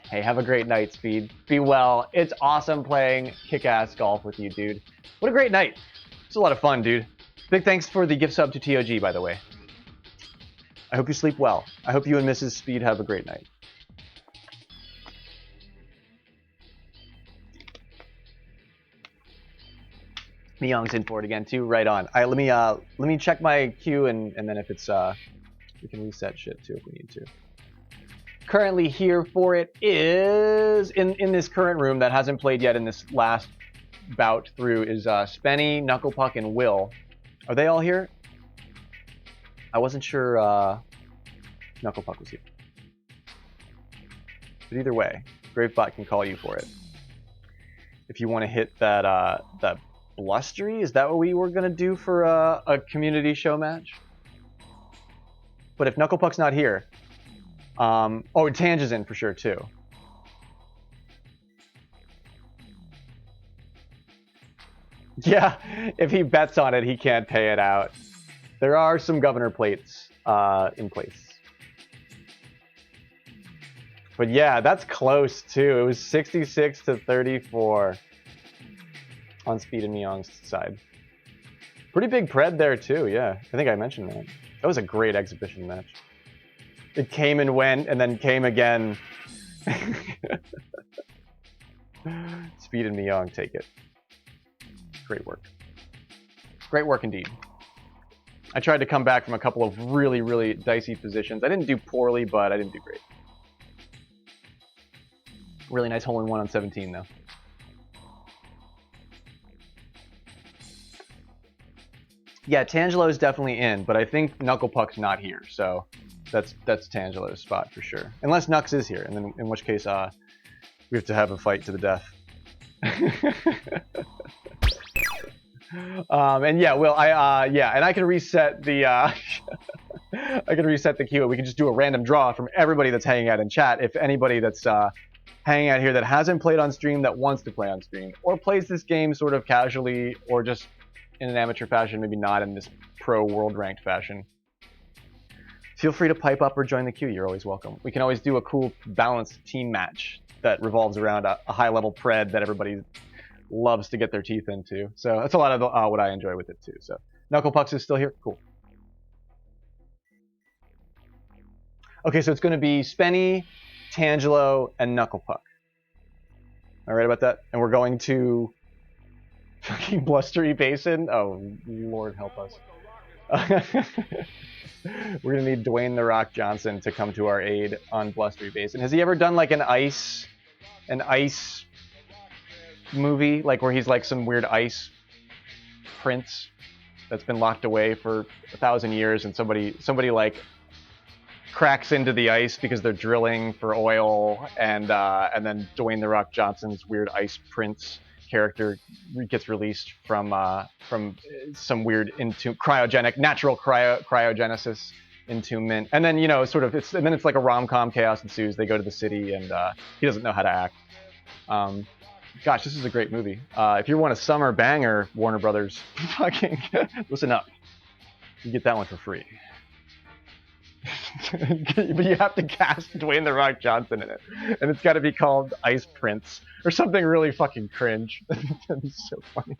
A: Hey, have a great night, Speed. Be well. It's awesome playing kick-ass golf with you, dude. What a great night. It's a lot of fun, dude. Big thanks for the gift sub to TOG, by the way. I hope you sleep well. I hope you and Mrs. Speed have a great night. Myong's in for it again, too. Right on. All right, let me check my queue, and then if it's we can reset shit too if we need to. Currently here for it is in this current room that hasn't played yet in this last bout through is Spenny, Knucklepuck, and Will. Are they all here? I wasn't sure Knucklepuck was here. But either way, Gravebot can call you for it. If you want to hit that that blustery, is that what we were gonna do for a community show match? But if Knucklepuck's not here, oh, Tange is in for sure too. Yeah, if he bets on it, he can't pay it out. There are some governor plates in place. But yeah, that's close too. It was 66 to 34 on Speed and Myong's side. Pretty big pred there too, yeah. I think I mentioned that. That was a great exhibition match. It came and went, and then came again. Speed and Myong take it. Great work. Great work indeed. I tried to come back from a couple of really, really dicey positions. I didn't do poorly, but I didn't do great. Really nice hole-in-one on 17, though. Yeah, Tangelo's definitely in, but I think Knucklepuck's not here, so that's Tangelo's spot for sure. Unless Nux is here, and then in which case we have to have a fight to the death. And yeah, Will, and I can reset the I can reset the queue. We can just do a random draw from everybody that's hanging out in chat. If anybody that's hanging out here that hasn't played on stream that wants to play on stream, or plays this game sort of casually, or just in an amateur fashion, maybe not in this pro world ranked fashion, feel free to pipe up or join the queue. You're always welcome. We can always do a cool balanced team match that revolves around a high level pred that everybody loves to get their teeth into. So that's a lot of what I enjoy with it too. So Knucklepucks is still here. Cool. Okay, so it's going to be Spenny, Tangelo, and Knucklepuck. Am I right about that? And we're going to fucking Blustery Basin. Oh, Lord help us. We're gonna need Dwayne "The Rock" Johnson to come to our aid on Blustery Basin. Has he ever done like an ice movie, like where he's like some weird ice prince that's been locked away for 1,000 years, and somebody like cracks into the ice because they're drilling for oil, and then Dwayne "The Rock" Johnson's weird ice prince character gets released from some weird natural cryogenesis entombment, and then it's like a rom-com, chaos ensues. They go to the city, and he doesn't know how to act. Gosh, this is a great movie. If you want a summer banger, Warner Brothers, fucking listen up. You get that one for free. But you have to cast Dwayne "The Rock" Johnson in it, and it's got to be called Ice Prince or something really fucking cringe. That's so funny.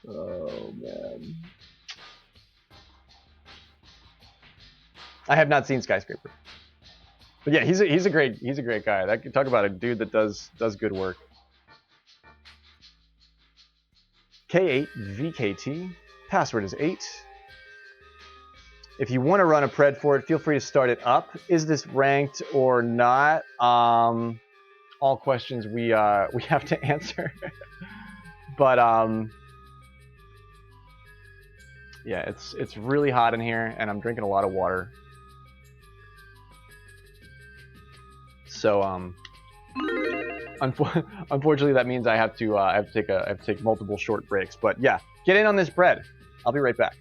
A: Oh man, I have not seen Skyscraper, but yeah, he's a great guy. That talk about a dude that does good work. K8VKT, password is 8. If you want to run a pred for it, feel free to start it up. Is this ranked or not? All questions we have to answer. But yeah, it's really hot in here, and I'm drinking a lot of water. So unfortunately, that means I have to take multiple short breaks. But yeah, get in on this bread. I'll be right back.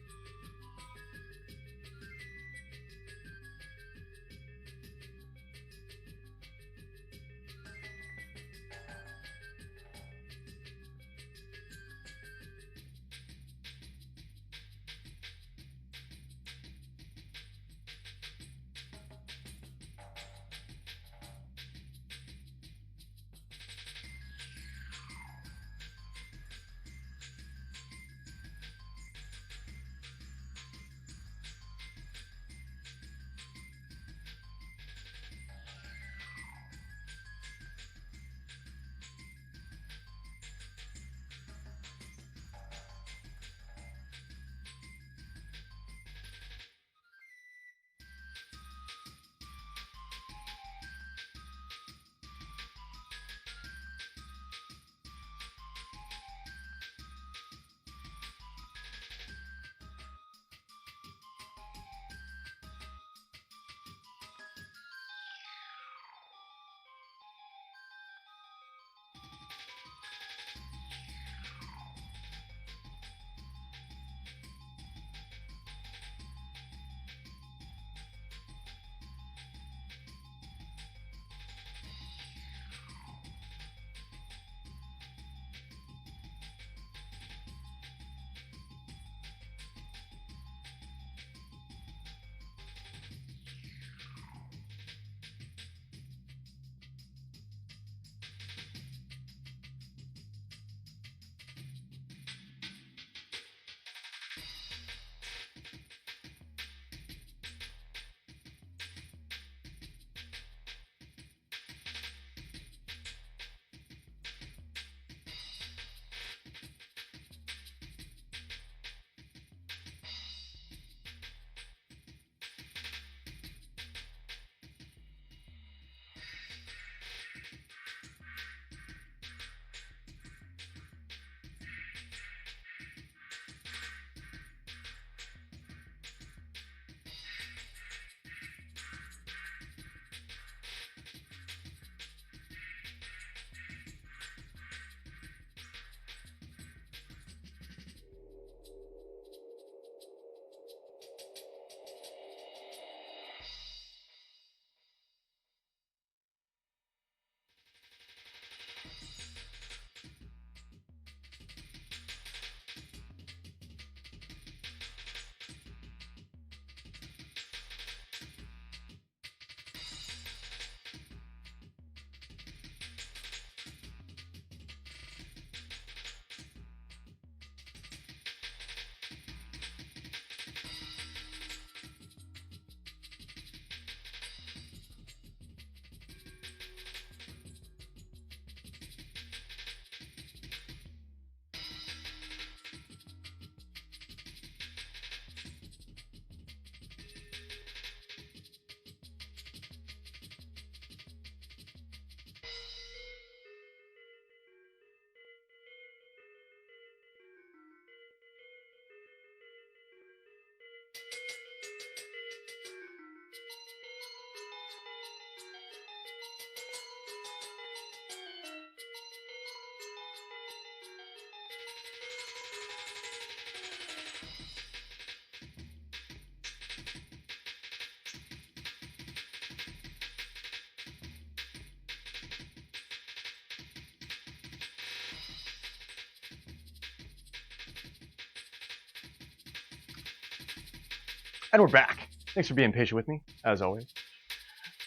A: And we're back. Thanks for being patient with me, as always.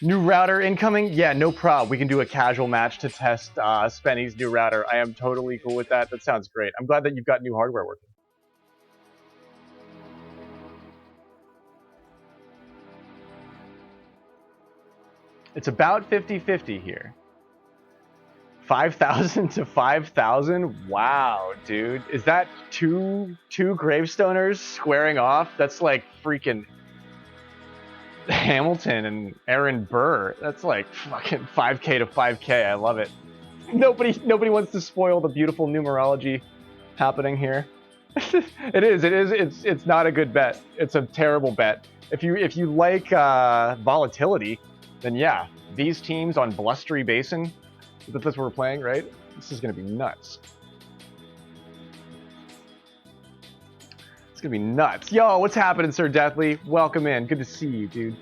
A: New router incoming? Yeah, no problem. We can do a casual match to test Spenny's new router. I am totally cool with that. That sounds great. I'm glad that you've got new hardware working. It's about 50-50 here. 5,000 to 5,000? Wow, dude. Is that two gravestoners squaring off? That's like freaking Hamilton and Aaron Burr. That's like fucking 5K to 5K. I love it. Nobody wants to spoil the beautiful numerology happening here. It's not a good bet. It's a terrible bet. If you like volatility, then yeah, these teams on Blustery Basin, that's what we're playing, right? This is gonna be nuts. It's gonna be nuts. Yo, what's happening, Sir Deathly? Welcome in. Good to see you, dude.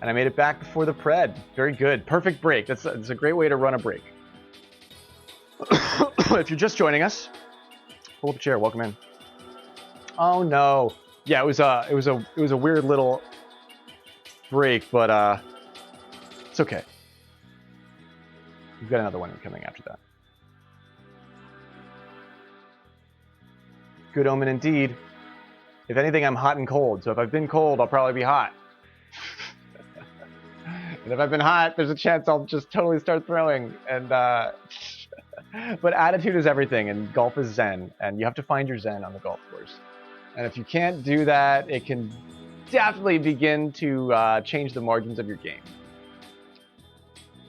A: And I made it back before the pred. Very good. Perfect break. That's a great way to run a break. If you're just joining us, pull up a chair. Welcome in. Oh no. Yeah, it was a weird little break, but it's okay. We've got another one coming after that. Good omen indeed. If anything, I'm hot and cold. So if I've been cold, I'll probably be hot. And if I've been hot, there's a chance I'll just totally start throwing. And but attitude is everything, and golf is zen, and you have to find your zen on the golf course. And if you can't do that, it can definitely begin to change the margins of your game.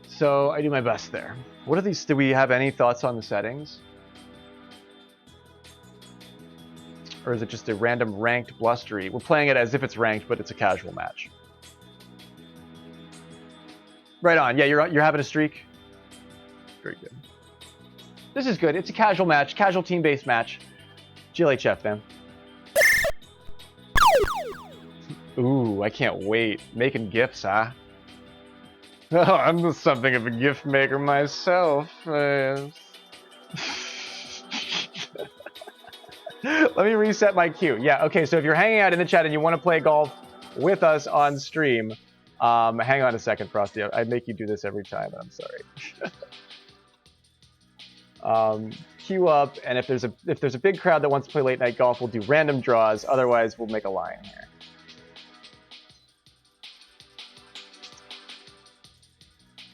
A: So I do my best there. What are these? Do we have any thoughts on the settings? Or is it just a random ranked blustery? We're playing it as if it's ranked, but it's a casual match. Right on. Yeah, you're having a streak. Very good. This is good. It's a casual match, casual team-based match. GLHF, man. Ooh, I can't wait. Making gifts, huh? Oh, I'm something of a gift maker myself. Let me reset my queue. Yeah, okay, so if you're hanging out in the chat and you want to play golf with us on stream, hang on a second, Frosty. I make you do this every time, and I'm sorry. Queue up, and if there's a big crowd that wants to play late night golf, we'll do random draws. Otherwise, we'll make a line here.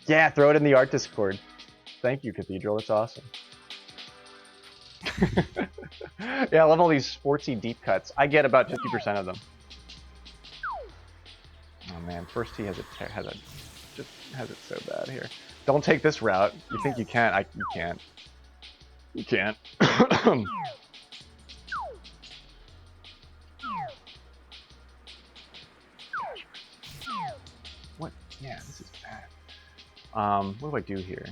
A: Yeah, throw it in the art Discord. Thank you, Cathedral. That's awesome. Yeah, I love all these sportsy deep cuts. I get about 50% of them. Oh man, first tee has it so bad here. Don't take this route. You think you can? You can't. You can't. What? Yeah, this is bad. What do I do here?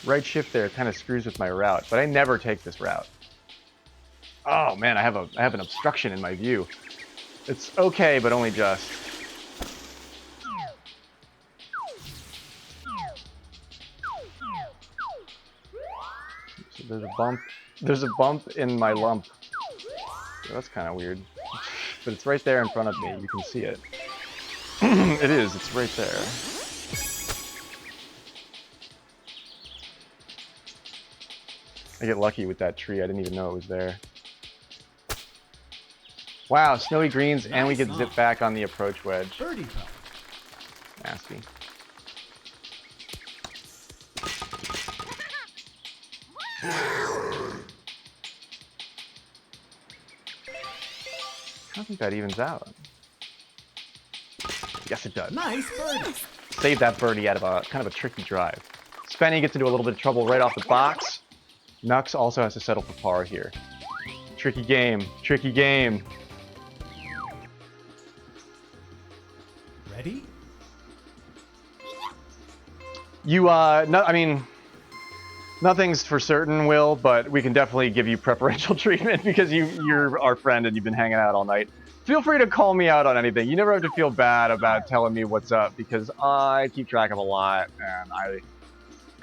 A: Right shift there kind of screws with my route, but I never take this route. Oh man, I have an obstruction in my view. It's okay, but only just. So there's a bump. There's a bump in my lump. So that's kind of weird. But it's right there in front of me. You can see it. It is. It's right there. I get lucky with that tree. I didn't even know it was there. Wow, snowy greens, and we get zip back on the approach wedge.
B: Birdie putt.
A: Nasty. I don't think that evens out. Yes, it does.
B: Nice birdie.
A: Save that birdie out of a kind of a tricky drive. Spenny gets into a little bit of trouble right off the box. Nux also has to settle for par here. Tricky game. Tricky game.
B: Ready?
A: You, I mean, nothing's for certain, Will, but we can definitely give you preferential treatment because you're our friend and you've been hanging out all night. Feel free to call me out on anything. You never have to feel bad about telling me what's up because I keep track of a lot and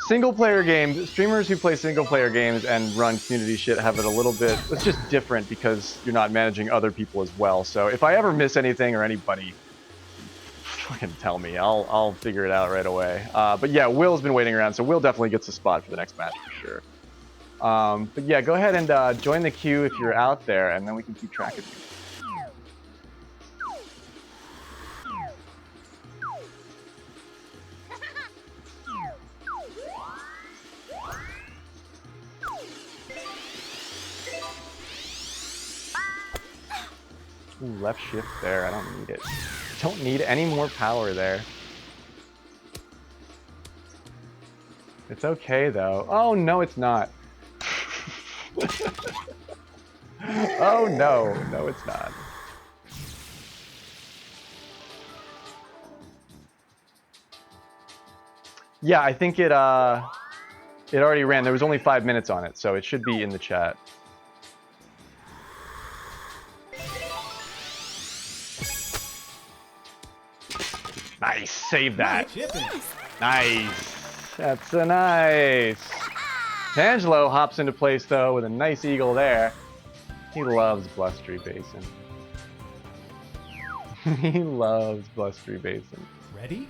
A: single-player games, streamers who play single-player games and run community shit have it a little bit, it's just different because you're not managing other people as well. So if I ever miss anything or anybody, fucking tell me. I'll figure it out right away. But yeah, Will's been waiting around, so Will definitely gets a spot for the next match for sure. But yeah, go ahead and join the queue if you're out there, and then we can keep track of you. Ooh, left shift there. I don't need it. Don't need any more power there. It's okay though. Oh no, it's not. Oh no, no, it's not. Yeah, I think it already ran. There was only 5 minutes on it, so it should be in the chat. Nice, save that. Nice. That's a nice. Tangelo hops into place though with a nice eagle there. He loves Blustery Basin. He loves Blustery Basin.
B: Ready?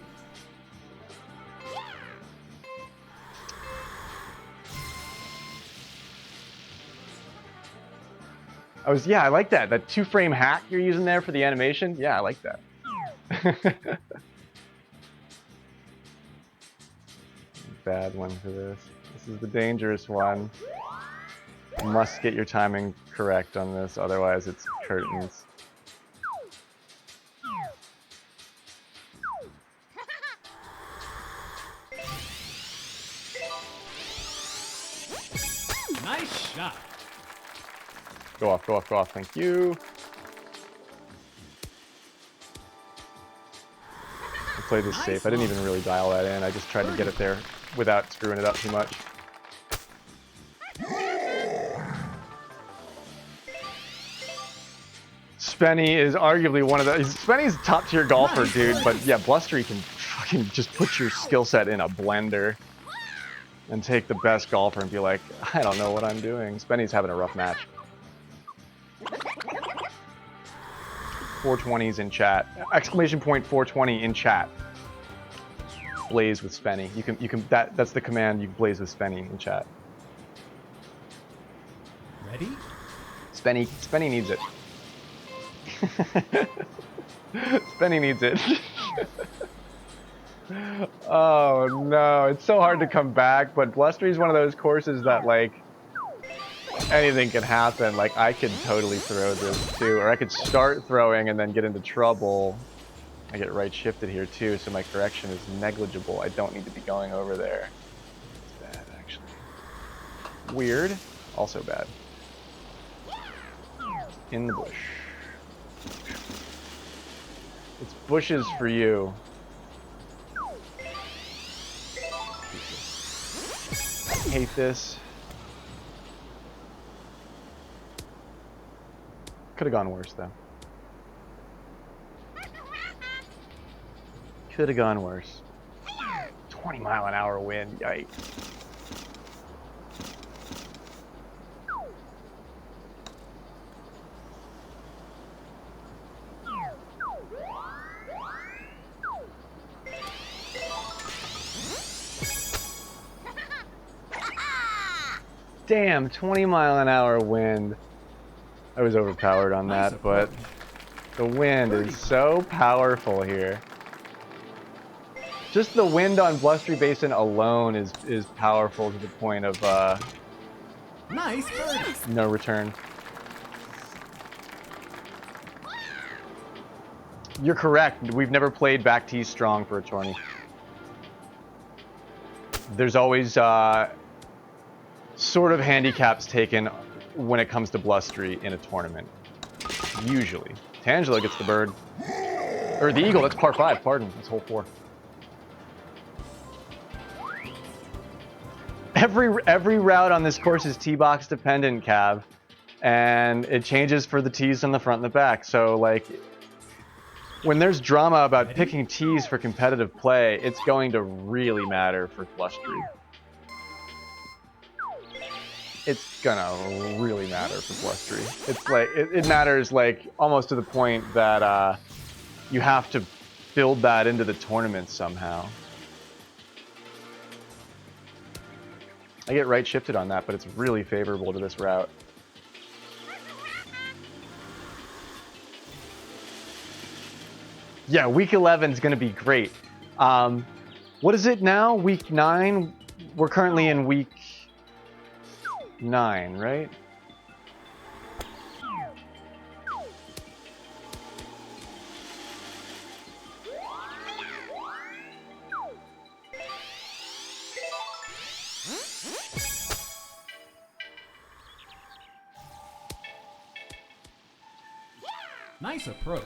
A: Yeah, I like that. That 2-frame hack you're using there for the animation. Yeah, I like that. Bad one for this. This is the dangerous one. You must get your timing correct on this, otherwise it's curtains.
B: Nice shot.
A: Go off, go off, go off. Thank you. I played this safe. I didn't even really dial that in. I just tried to get it there without screwing it up too much. Spenny is arguably one of the... Spenny's a top-tier golfer, dude. But yeah, Blustery can fucking just put your skill set in a blender and take the best golfer and be like, I don't know what I'm doing. Spenny's having a rough match. 420's in chat. Exclamation point 420 in chat. Blaze with Spenny. That's the command. You blaze with Spenny in chat.
B: Ready?
A: Spenny needs it. Spenny needs it. Oh no, it's so hard to come back, but Blustery is one of those courses that like anything can happen. Like I could totally throw this too, or I could start throwing and then get into trouble. I get right shifted here too, so my correction is negligible. I don't need to be going over there. It's bad actually. Weird, also bad. In the bush. It's bushes for you. I hate this. Could have gone worse though. Could have gone worse. 20-mile-an-hour wind, yikes. Damn, 20-mile-an-hour wind. I was overpowered on that, but the wind is so powerful here. Just the wind on Blustery Basin alone is powerful to the point of
B: Nice birdie.
A: no return. You're correct. We've never played back tee strong for a tourney. There's always sort of handicaps taken when it comes to Blustery in a tournament. Usually. Tangelo gets the bird. Or the eagle, that's par 5, pardon. That's hole 4. Every route on this course is tee box dependent, Cav. And it changes for the tees on the front and the back. So like when there's drama about picking tees for competitive play, it's going to really matter for Blustery. It's gonna really matter for Blustery. It's like it matters like almost to the point that you have to build that into the tournament somehow. I get right shifted on that, but it's really favorable to this route. Yeah, week 11 is going to be great. What is it now? Week 9? We're currently in week 9, right?
B: Nice approach.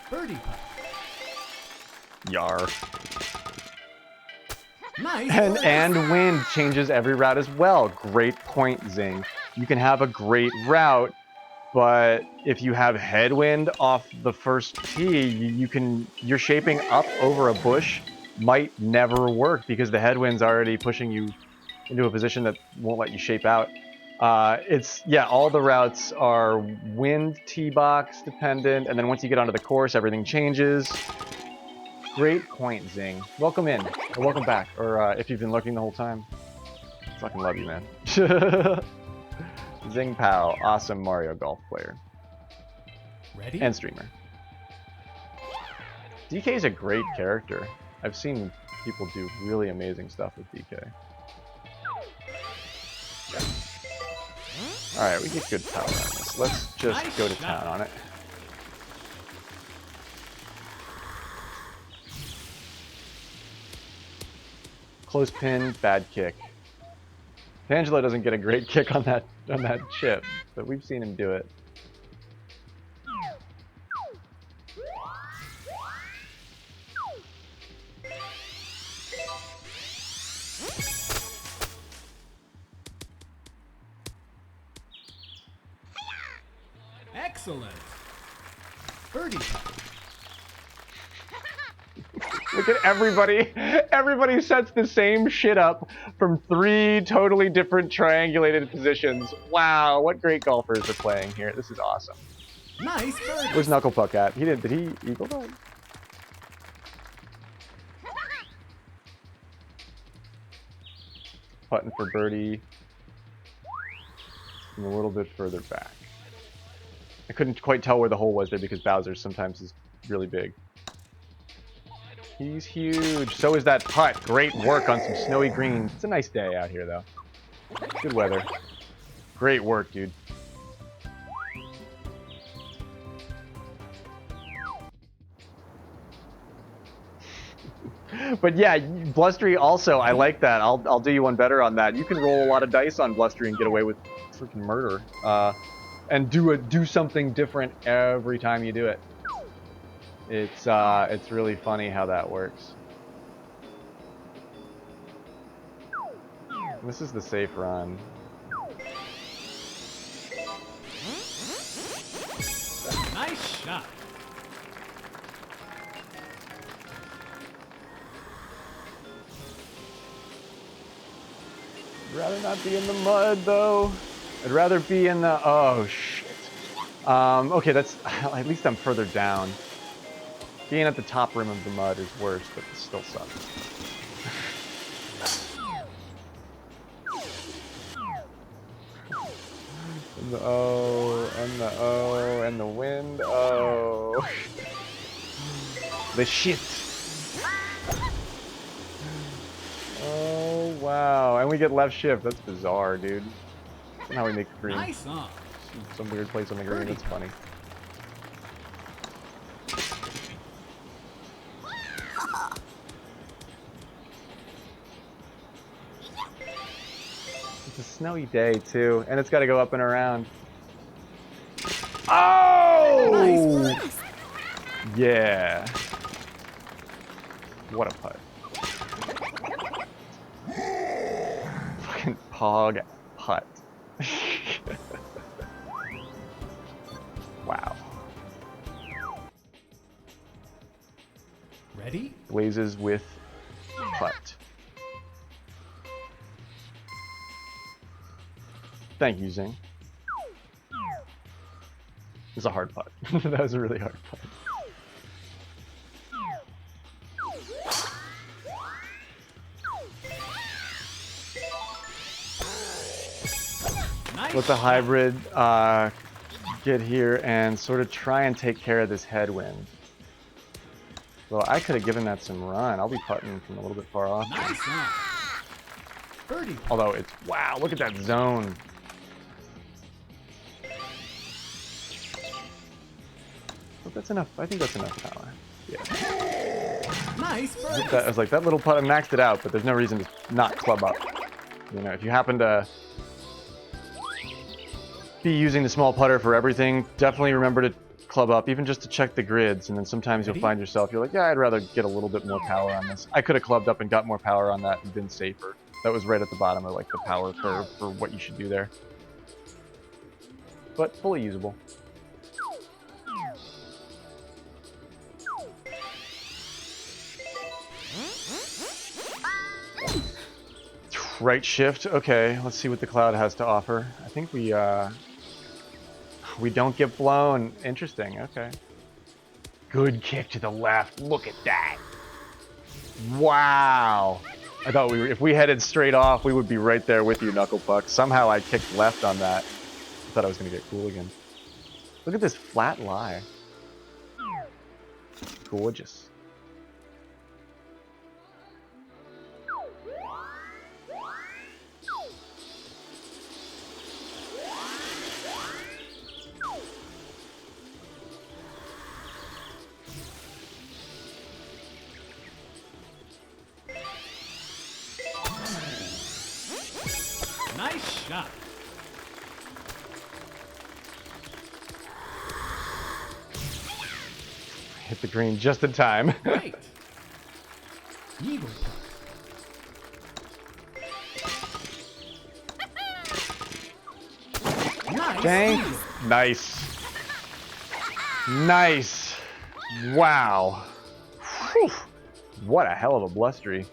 B: Birdie putt.
A: Yar.
B: Nice.
A: And wind changes every route as well. Great point, Zing. You can have a great route, but if you have headwind off the first tee, you're shaping up over a bush might never work because the headwind's already pushing you into a position that won't let you shape out. All the routes are wind tee box dependent, and then once you get onto the course, everything changes. Great point, Zing. Welcome in, or welcome back, or if you've been lurking the whole time. Fucking love you, man. Zing Pow, awesome Mario Golf player.
B: Ready?
A: And streamer. DK is a great character. I've seen people do really amazing stuff with DK. Alright, we get good power on this. Let's just
B: Nice
A: go to
B: shot.
A: town on it. Close pin, bad kick. Angelo doesn't get a great kick on that chip, but we've seen him do it.
B: Excellent. Birdie putt.
A: Look at everybody. Everybody sets the same shit up from 3 totally different triangulated positions. Wow, what great golfers are playing here. This is awesome.
B: Nice birdie.
A: Where's Knucklepuck at? Did he eagle that? Putting for birdie. And a little bit further back. I couldn't quite tell where the hole was there because Bowser sometimes is really big. He's huge. So is that putt. Great work on some snowy greens. It's a nice day out here, though. Good weather. Great work, dude. But yeah, Blustery also, I like that. I'll do you one better on that. You can roll a lot of dice on Blustery and get away with freaking murder. And do something different every time you do it. It's really funny how that works. This is the safe run.
B: Nice shot.
A: I'd rather not be in the mud, though. I'd rather be in the... Oh, shit. Okay, that's... At least I'm further down. Being at the top rim of the mud is worse, but it still sucks. And the oh, and the oh, and the wind, oh. The shit. Oh, wow. And we get left shift. That's bizarre, dude. That's not how we make the green.
B: Nice on.
A: Some weird place on the green. That's funny. It's a snowy day, too. And it's got to go up and around. Oh!
B: Nice.
A: Yeah. What a putt. Fucking pog putt. Wow.
B: Ready?
A: Blazes with putt. Thank you, Zing. It was a hard putt. That was a really hard putt.
B: Nice
A: let the
B: shot.
A: hybrid get here and sort of try and take care of this headwind. Well, I could have given that some run. I'll be putting from a little bit far off.
B: Nice on. Birdie putt.
A: Although it's, wow, look at that zone. But that's enough. I think that's enough power. Yeah.
B: Nice birdie.
A: I was like, that little putt, I maxed it out, but there's no reason to not club up. You know, if you happen to be using the small putter for everything, definitely remember to club up, even just to check the grids. And then sometimes you'll
B: Ready?
A: find yourself, you're like, yeah, I'd rather get a little bit more power on this. I could have clubbed up and got more power on that and been safer. That was right at the bottom of like the power curve for what you should do there. But fully usable. Right shift. Okay, let's see what the cloud has to offer. I think we don't get blown. Interesting. Okay. Good kick to the left. Look at that. Wow. I thought if we headed straight off, we would be right there with you, Knuckle Puck. Somehow I kicked left on that. I thought I was gonna get cool again. Look at this flat lie. Gorgeous.
B: Nice shot.
A: Hit the green just in time.
B: Great. Eagle putt. Nice.
A: Dang.
B: eagle.
A: Nice. Nice. Wow. Whew. What a hell of a blustery.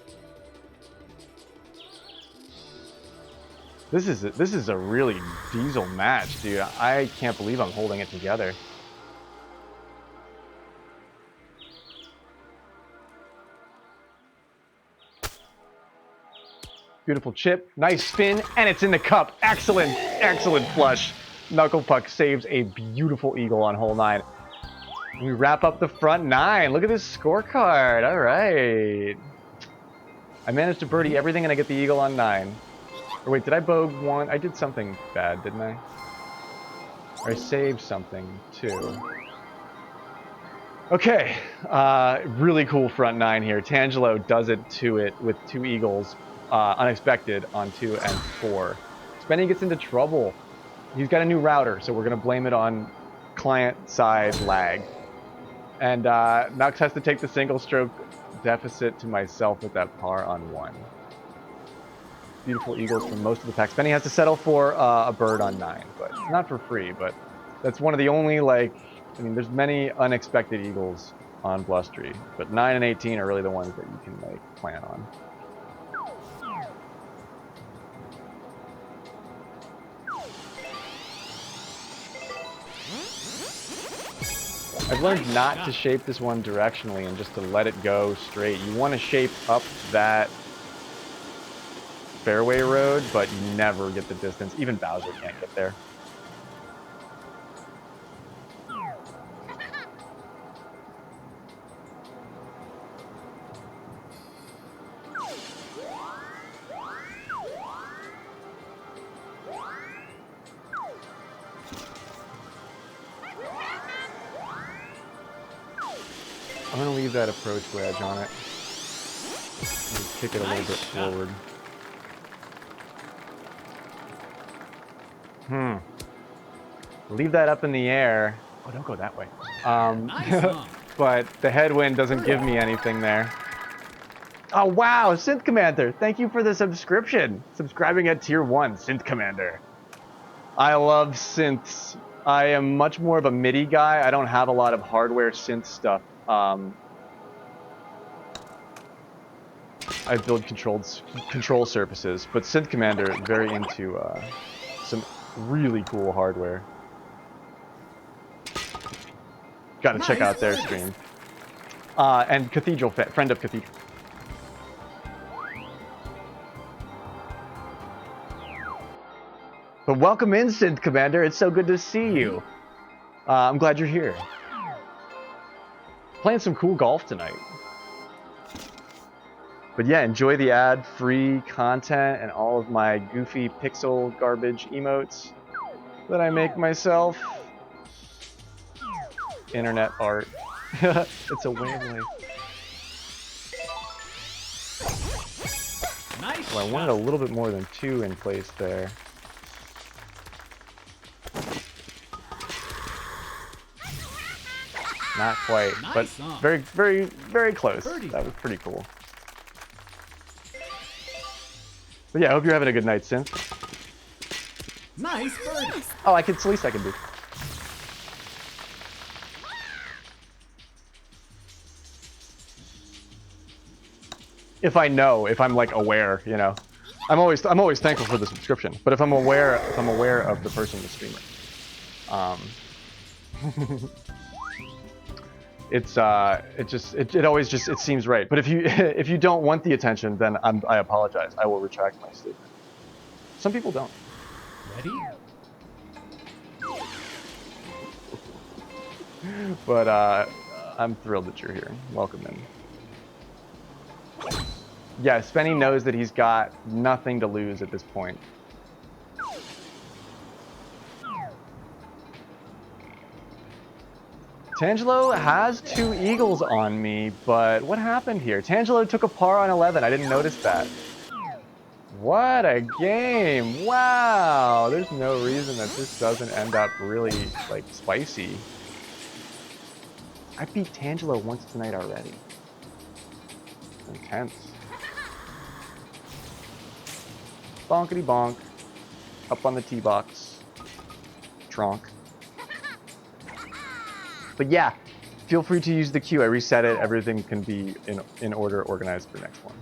A: This is a really diesel match, dude. I can't believe I'm holding it together. Beautiful chip, nice spin, and it's in the cup. Excellent, excellent flush. Knuckle Puck saves a beautiful eagle on hole 9. We wrap up the front 9. Look at this scorecard. All right. I managed to birdie everything and I get the eagle on 9. Or wait, did I bog one? I did something bad, didn't I? Or I saved something too. Okay, really cool front 9 here. Tangelo does it to it with 2 eagles, unexpected on 2 and 4. Spenny gets into trouble. He's got a new router, so we're gonna blame it on client-side lag. And Nux has to take the single stroke deficit to myself with that par on 1. Beautiful eagles from most of the packs. Benny has to settle for a bird on 9, but not for free. But that's one of the only, like, I mean, there's many unexpected eagles on Blustery, but 9 and 18 are really the ones that you can like plan on. I've learned not to shape this one directionally and just to let it go straight. You want to shape up that fairway road, but you never get the distance. Even Bowser can't get there. I'm going to leave that approach wedge on it. And kick it a little bit forward. Leave that up in the air. Oh, don't go that way. But the headwind doesn't give me anything there. Oh, wow. Synth Commander. Thank you for the subscription. Subscribing at tier 1. Synth Commander. I love synths. I am much more of a MIDI guy. I don't have a lot of hardware synth stuff. I build control surfaces, but Synth Commander is very into some really cool hardware. Got to check out their stream. And Cathedral, friend of Cathedral. But welcome in, Synth Commander. It's so good to see you. I'm glad you're here. Playing some cool golf tonight. But yeah, enjoy the ad-free content and all of my goofy pixel garbage emotes that I make myself. Internet art. It's a way of life.
B: Nice
A: Well, I wanted a little bit more than 2 in place there. Not quite, but
B: Nice on.
A: very, very, very close.
B: Birdie.
A: That was pretty cool. But yeah, I hope you're having a good night, Synth.
B: Nice birdie.
A: Oh, it's the least I can do. If I know, if I'm like aware, you know, I'm always thankful for the subscription. But if I'm aware of the person, the streamer, it always just it seems right. But if you if you don't want the attention, then I apologize. I will retract my statement. Some people don't.
B: Ready?
A: But I'm thrilled that you're here. Welcome in. Yeah, Spenny knows that he's got nothing to lose at this point. Tangelo has 2 eagles on me, but what happened here? Tangelo took a par on 11. I didn't notice that. What a game! Wow! There's no reason that this doesn't end up really, like, spicy. I beat Tangelo once tonight already. Intense. Bonkety bonk. Up on the tee box. Tronk. But yeah, feel free to use the queue. I reset it. Everything can be in order, organized for next one.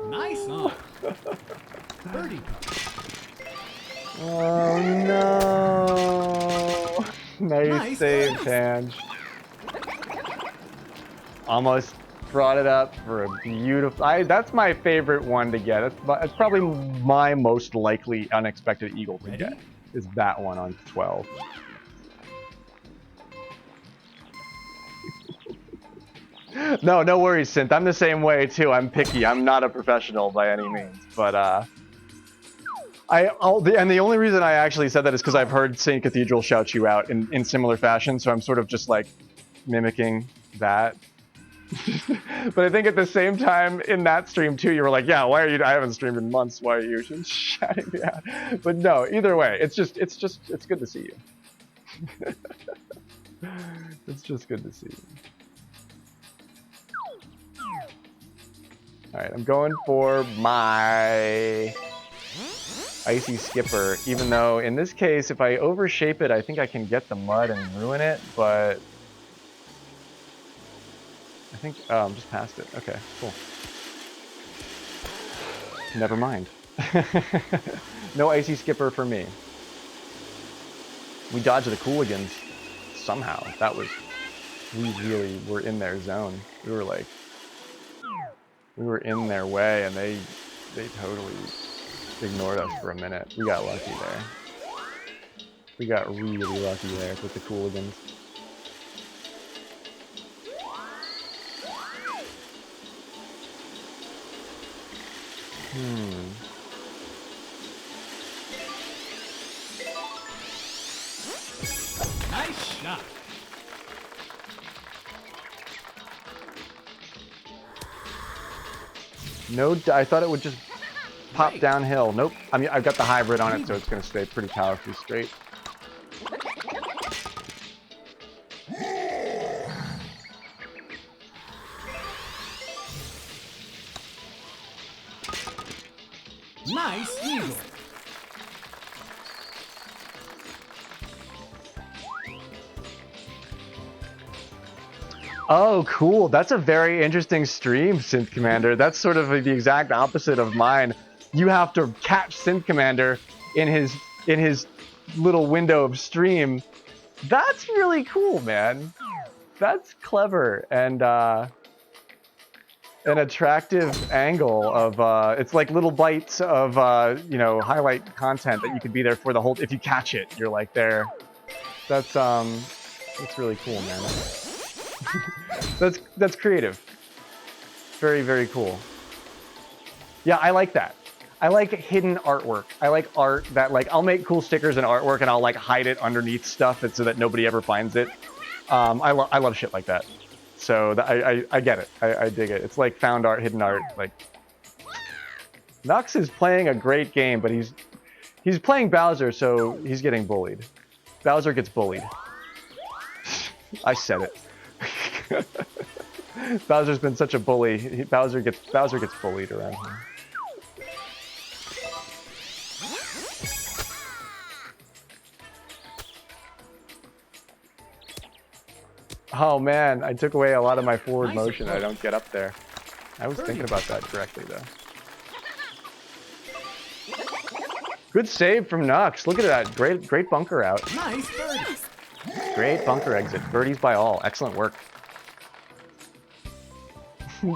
B: Nice on. Birdie putt.
A: Oh no! Nice save, Tange. Almost brought it up for a beautiful. That's my favorite one to get. It's probably my most likely unexpected eagle to get. Is that one on 12? No worries, Synth. I'm the same way too. I'm picky. I'm not a professional by any means, but and the only reason I actually said that is because I've heard St. Cathedral shout you out in similar fashion, so I'm sort of just like mimicking that. But I think at the same time in that stream too, you were like, yeah, why are you? I haven't streamed in months. Why are you shouting me out? But no, either way, it's good to see you. It's just good to see you. All right, I'm going for my Icy Skipper, even though in this case, if I overshape it, I think I can get the mud and ruin it, but I think, oh, I'm just past it. Okay, cool. Never mind. No Icy Skipper for me. We dodged the Cooligans somehow. We really were in their zone. We were in their way, and they totally ignored us for a minute. We got lucky there. We got really lucky there with the Cooligans.
B: Nice shot.
A: No, I thought it would just pop downhill. Nope. I mean, I've got the hybrid on it, so it's going to stay pretty powerfully straight.
B: Nice eagle.
A: Oh, cool. That's a very interesting stream, Synth Commander. That's sort of the exact opposite of mine. You have to catch Synth Commander in his in his little window of stream. That's really cool, man. That's clever and an attractive angle of it's like little bites of you know, highlight content that you could be there for the whole. If you catch it, you're like there. That's really cool, man. That's creative. Very, very cool. Yeah, I like that. I like hidden artwork. I like art that, like, I'll make cool stickers and artwork and I'll like hide it underneath stuff so that nobody ever finds it. I love shit like that. So I get it. I dig it. It's like found art, hidden art. Like, Nux is playing a great game, but he's playing Bowser, so he's getting bullied. Bowser gets bullied. I said it. Bowser's been such a bully. Bowser gets bullied around here. Oh man, I took away a lot of my forward motion. I don't get up there. I was thinking about that correctly though. Good save from Nux. Look at that. Great bunker out.
B: Nice birdie.
A: Great bunker exit. Birdies by all. Excellent work.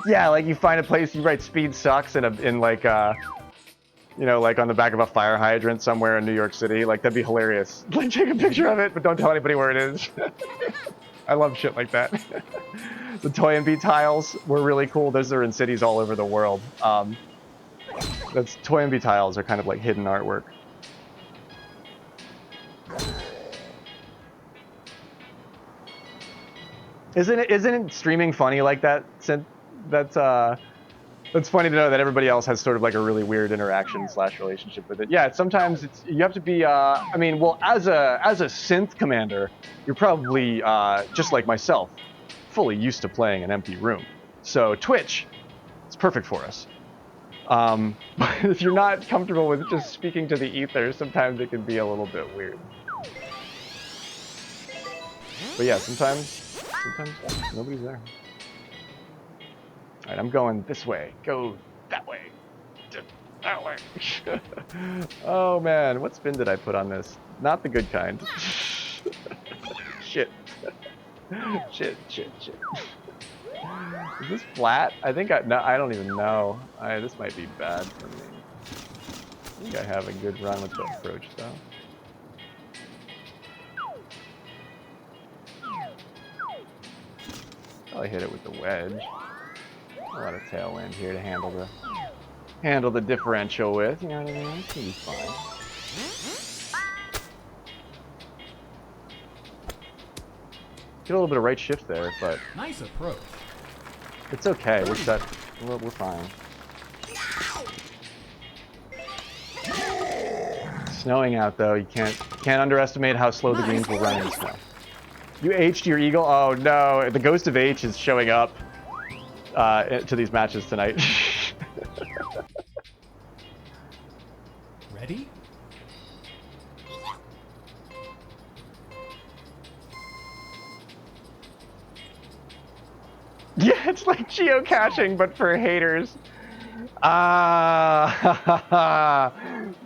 A: Yeah, like you find a place, you write speed sucks in like you know, like on the back of a fire hydrant somewhere in New York City. Like, that'd be hilarious. Like, take a picture of it, but don't tell anybody where it is. I love shit like that. The Toy and Beat tiles were really cool. Those are in cities all over the world. That's Toy and Beat tiles are kind of like hidden artwork. Isn't it streaming funny like that? That's funny to know that everybody else has sort of like a really weird interaction / relationship with it. Yeah, sometimes you have to be. I mean, well, as a synth commander, you're probably just like myself, fully used to playing an empty room. So Twitch, it's perfect for us. But if you're not comfortable with just speaking to the ether, sometimes it can be a little bit weird. But yeah, sometimes nobody's there. Alright, I'm going this way. Go that way. That way. Oh man, what spin did I put on this? Not the good kind. Shit. Shit. Is this flat? I think I don't even know. This might be bad for me. I think I have a good run with the approach though. Probably hit it with the wedge. A lot of tailwind here to handle the differential with. You know what I mean? It's gonna be fine. Get a little bit of right shift there, but
B: Nice approach.
A: it's okay. We're set. We're fine. Snowing out though. You can't underestimate how slow the greens will run in the snow. You H'd your eagle? Oh no, the ghost of H is showing up to these matches tonight.
B: Ready?
A: Yeah, it's like geocaching, but for haters.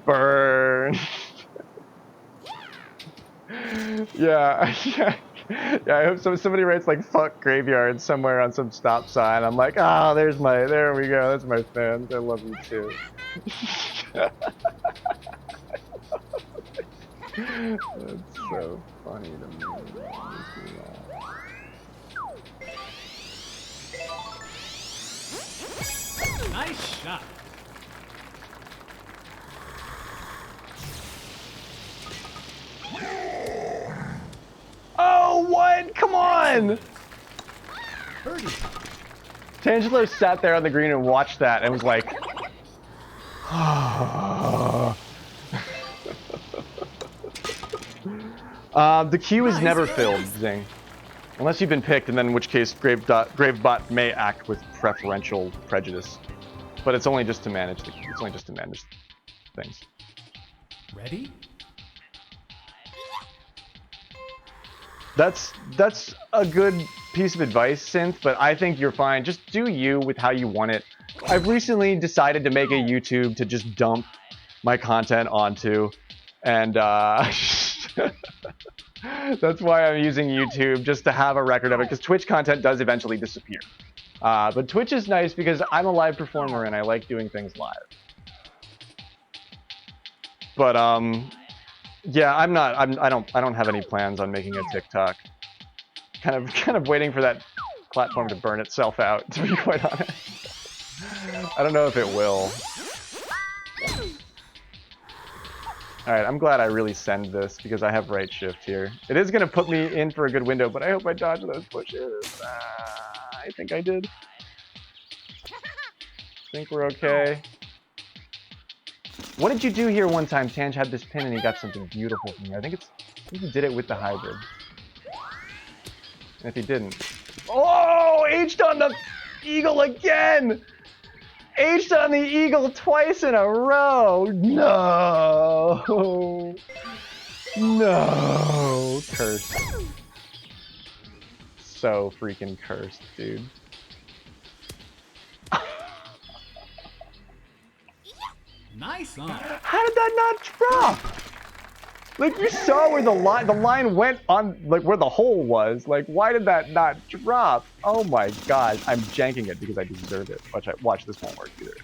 A: Burn. Yeah. Yeah, I hope somebody writes like "fuck graveyard" somewhere on some stop sign. I'm like, there we go. That's my fans. I love you too. That's so funny to me.
B: Nice shot.
A: Oh, what? Come on!
B: Birdie.
A: Tangelo sat there on the green and watched that and was like, the queue is never filled, Zing. Unless you've been picked, and then in which case Gravebot may act with preferential prejudice. But it's only just to manage things.
B: Ready?
A: That's a good piece of advice, Synth, but I think you're fine. Just do you with how you want it. I've recently decided to make a YouTube to just dump my content onto. And that's why I'm using YouTube, just to have a record of it, because Twitch content does eventually disappear. But Twitch is nice because I'm a live performer and I like doing things live. But yeah, I don't have any plans on making a TikTok. Kind of waiting for that platform to burn itself out, to be quite honest. I don't know if it will. Alright, I'm glad I really send this because I have right shift here. It is going to put me in for a good window, but I hope I dodge those bushes. I think I did. I think we're okay. What did you do here one time? Tange had this pin and he got something beautiful from me. I think he did it with the hybrid. And if he didn't... Oh! H'd on the eagle again! H'd on the eagle twice in a row! No! No! Cursed. So freaking cursed, dude.
B: Nice on.
A: How did that not drop? Like, you saw where the line went on, like, where the hole was. Like, why did that not drop? Oh my god. I'm janking it because I deserve it. Watch, this won't work either.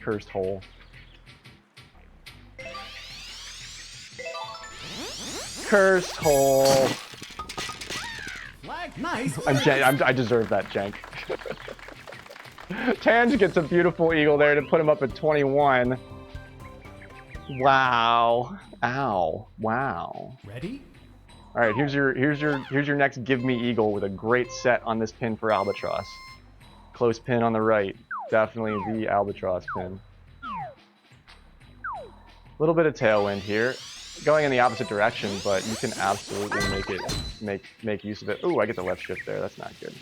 A: Cursed hole. Cursed hole.
B: Flag, nice.
A: I deserve that jank. Tange gets a beautiful eagle there to put him up at 21. Wow. Ow. Wow.
B: Ready?
A: All right, here's your next give me eagle with a great set on this pin for albatross. Close pin on the right. Definitely the albatross pin. A little bit of tailwind here. Going in the opposite direction, but you can absolutely make use of it. Ooh, I get the left shift there. That's not good.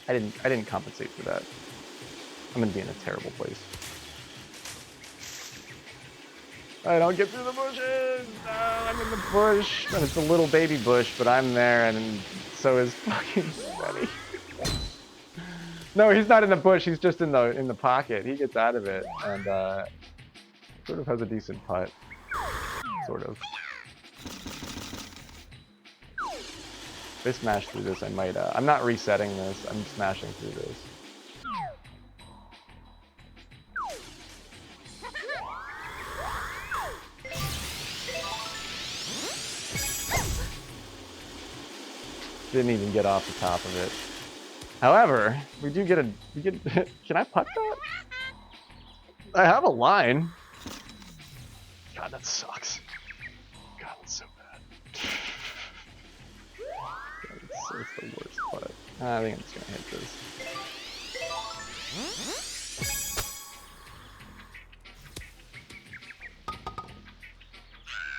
A: I didn't compensate for that. I'm gonna be in a terrible place. I don't get through the bushes! No, I'm in the bush! And it's a little baby bush, but I'm there, and so is fucking Sweaty. No, he's not in the bush, he's just in the pocket. He gets out of it, and sort of has a decent putt. Sort of. If I smash through this, I might, I'm not resetting this, I'm smashing through this. Didn't even get off the top of it. However, we get, can I putt that? I have a line. God, that sucks. God, that's so bad. God, it's the worst putt. I think I'm just gonna hit this.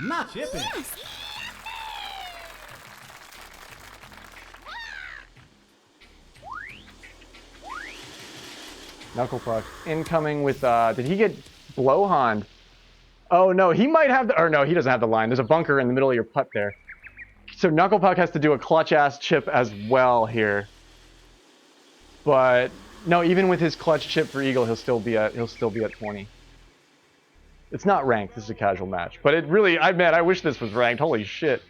B: Not chipping.
A: Knuckle puck incoming with, did he get blowhond? Oh no, he might have the, or no, he doesn't have the line. There's a bunker in the middle of your putt there. So Knuckle puck has to do a clutch ass chip as well here. But no, even with his clutch chip for eagle, he'll still be at 20. It's not ranked, this is a casual match. But it really, I wish this was ranked, holy shit.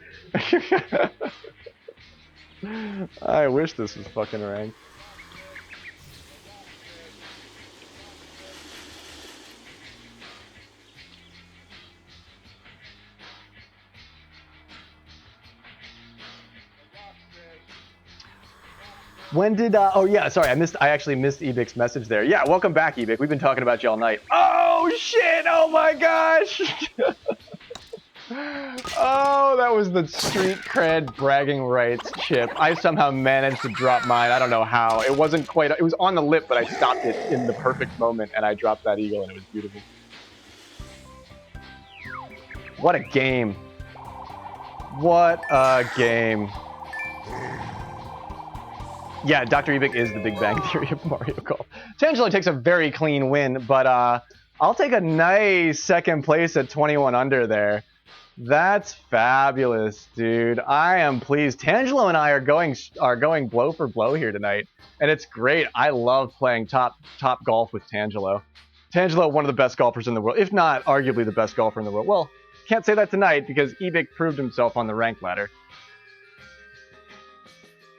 A: I wish this was fucking ranked. When did, oh yeah, sorry, I actually missed Ebik's message there. Yeah, welcome back, Ebik. We've been talking about you all night. Oh shit, oh my gosh! Oh, that was the street cred bragging rights chip. I somehow managed to drop mine, I don't know how. It wasn't quite, it was on the lip, but I stopped it in the perfect moment and I dropped that eagle and it was beautiful. What a game. What a game. Yeah, Dr. Ebik is the Big Bang Theory of Mario Golf. Tangelo takes a very clean win, but I'll take a nice second place at 21 under there. That's fabulous, dude. I am pleased. Tangelo and I are going blow for blow here tonight, and it's great. I love playing top golf with Tangelo. Tangelo, one of the best golfers in the world, if not arguably the best golfer in the world. Well, can't say that tonight because Ibik proved himself on the rank ladder.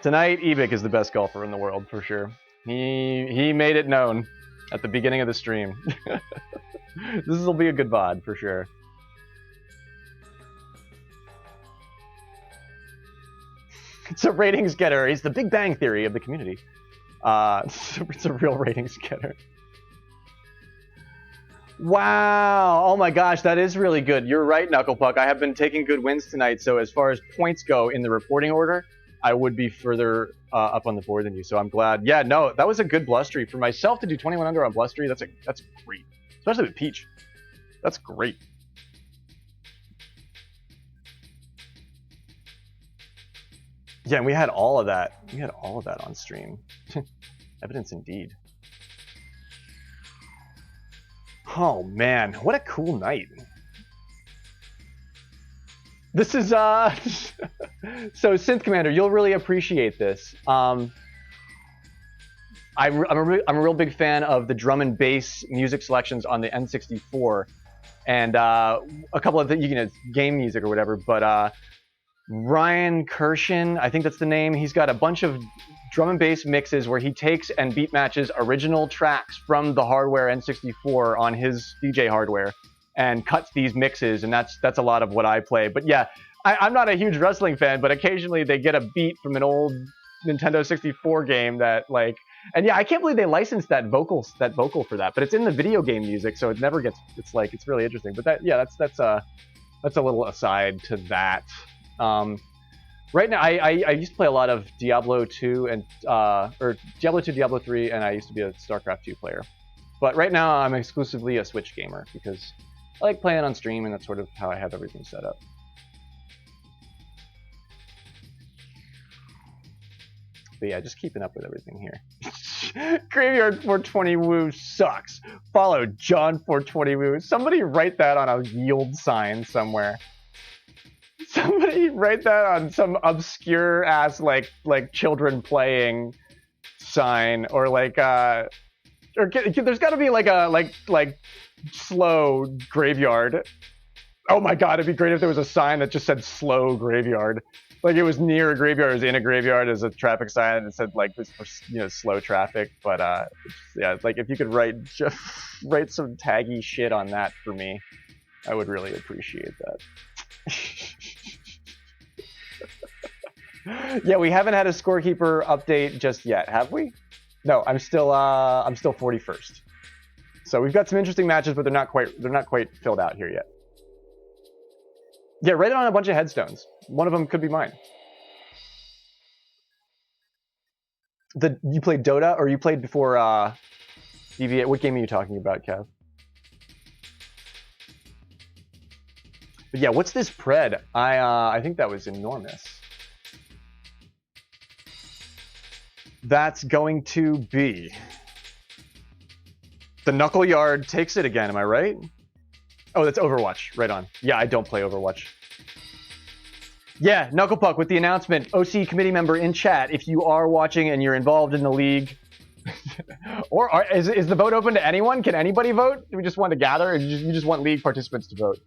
A: Tonight, Ibik is the best golfer in the world for sure. He made it known at the beginning of the stream. This will be a good VOD for sure. It's a ratings getter. He's the Big Bang Theory of the community. It's a real ratings getter. Wow! Oh my gosh, that is really good. You're right, Knucklepuck. I have been taking good wins tonight, so as far as points go in the reporting order, I would be further up on the board than you. So I'm glad. Yeah, no, that was a good blustery for myself to do 21 under on blustery. That's great, especially with Peach. That's great. Yeah, and we had all of that. We had all of that on stream. Evidence indeed. Oh man, what a cool night. This is so Synth Commander, you'll really appreciate this. I'm a real big fan of the drum and bass music selections on the N64, and a couple of the game music or whatever. But Ryan Kirshen, I think that's the name. He's got a bunch of drum and bass mixes where he takes and beat matches original tracks from the hardware N64 on his DJ hardware and cuts these mixes, and that's a lot of what I play. But yeah, I'm not a huge wrestling fan, but occasionally they get a beat from an old Nintendo 64 game that like, and yeah, I can't believe they licensed that vocal for that, but it's in the video game music, so it never gets. It's really interesting. But that's a little aside to that. Right now, I used to play a lot of Diablo 2 and or Diablo 2, Diablo 3, and I used to be a StarCraft 2 player. But right now, I'm exclusively a Switch gamer because I like playing on stream, and that's sort of how I have everything set up. But yeah, just keeping up with everything here. Graveyard 420 Woo sucks. Follow John 420 Woo. Somebody write that on a yield sign somewhere. Somebody write that on some obscure ass like children playing sign, or like or there's got to be like a like slow graveyard. Oh my god, it'd be great if there was a sign that just said slow graveyard. Like it was near a graveyard, it was in a graveyard as a traffic sign, and it said like this for slow traffic. But yeah, like if you could write some taggy shit on that for me, I would really appreciate that. Yeah, we haven't had a scorekeeper update just yet, have we? No, I'm still 41st. So we've got some interesting matches, but they're not quite filled out here yet. Yeah, write it on a bunch of headstones. One of them could be mine. You played Dota, or you played before EVA? What game are you talking about, Kev? But yeah, what's this pred? I think that was enormous. That's going to be the Knuckle Yard takes it again. Am I right? Oh, that's Overwatch. Right on. Yeah, I don't play Overwatch. Yeah, Knucklepuck with the announcement. OC committee member in chat. If you are watching and you're involved in the league, or is the vote open to anyone? Can anybody vote? Do we just want to gather, or you just want league participants to vote?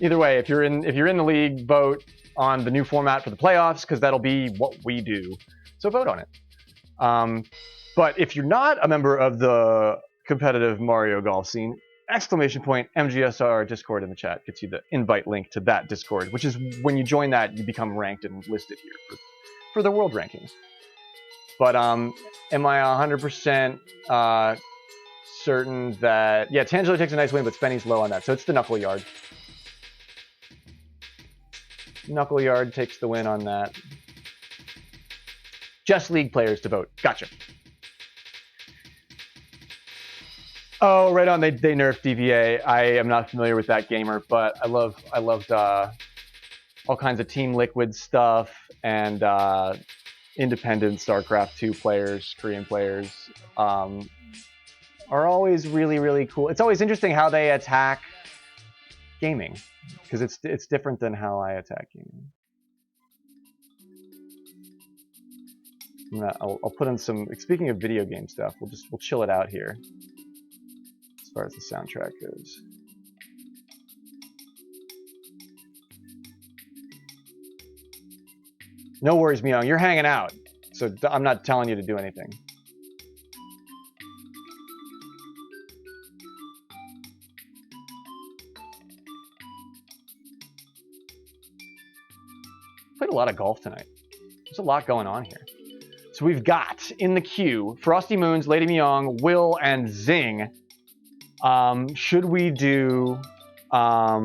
A: Either way, if you're in the league, vote on the new format for the playoffs, because that'll be what we do. So vote on it. But if you're not a member of the competitive Mario Golf scene, !MGSR Discord in the chat gets you the invite link to that Discord, which is when you join that, you become ranked and listed here for the world rankings. But am I 100% certain that, yeah, Tangelo takes a nice win, but Spenny's low on that, so it's the Knuckle Yard. Knuckle Yard takes the win on that. Just league players to vote. Gotcha. Oh, right on. They nerfed DVA. I am not familiar with that gamer, but I loved all kinds of Team Liquid stuff and independent StarCraft 2 players, Korean players are always really cool. It's always interesting how they attack gaming, because it's different than how I attack gaming. I'll put in some. Speaking of video game stuff, we'll chill it out here. far as the soundtrack goes. No worries, Myung. You're hanging out, so I'm not telling you to do anything. Played a lot of golf tonight. There's a lot going on here. So we've got in the queue Frosty Moons, Lady Myung, Will, and Zing. Should we do a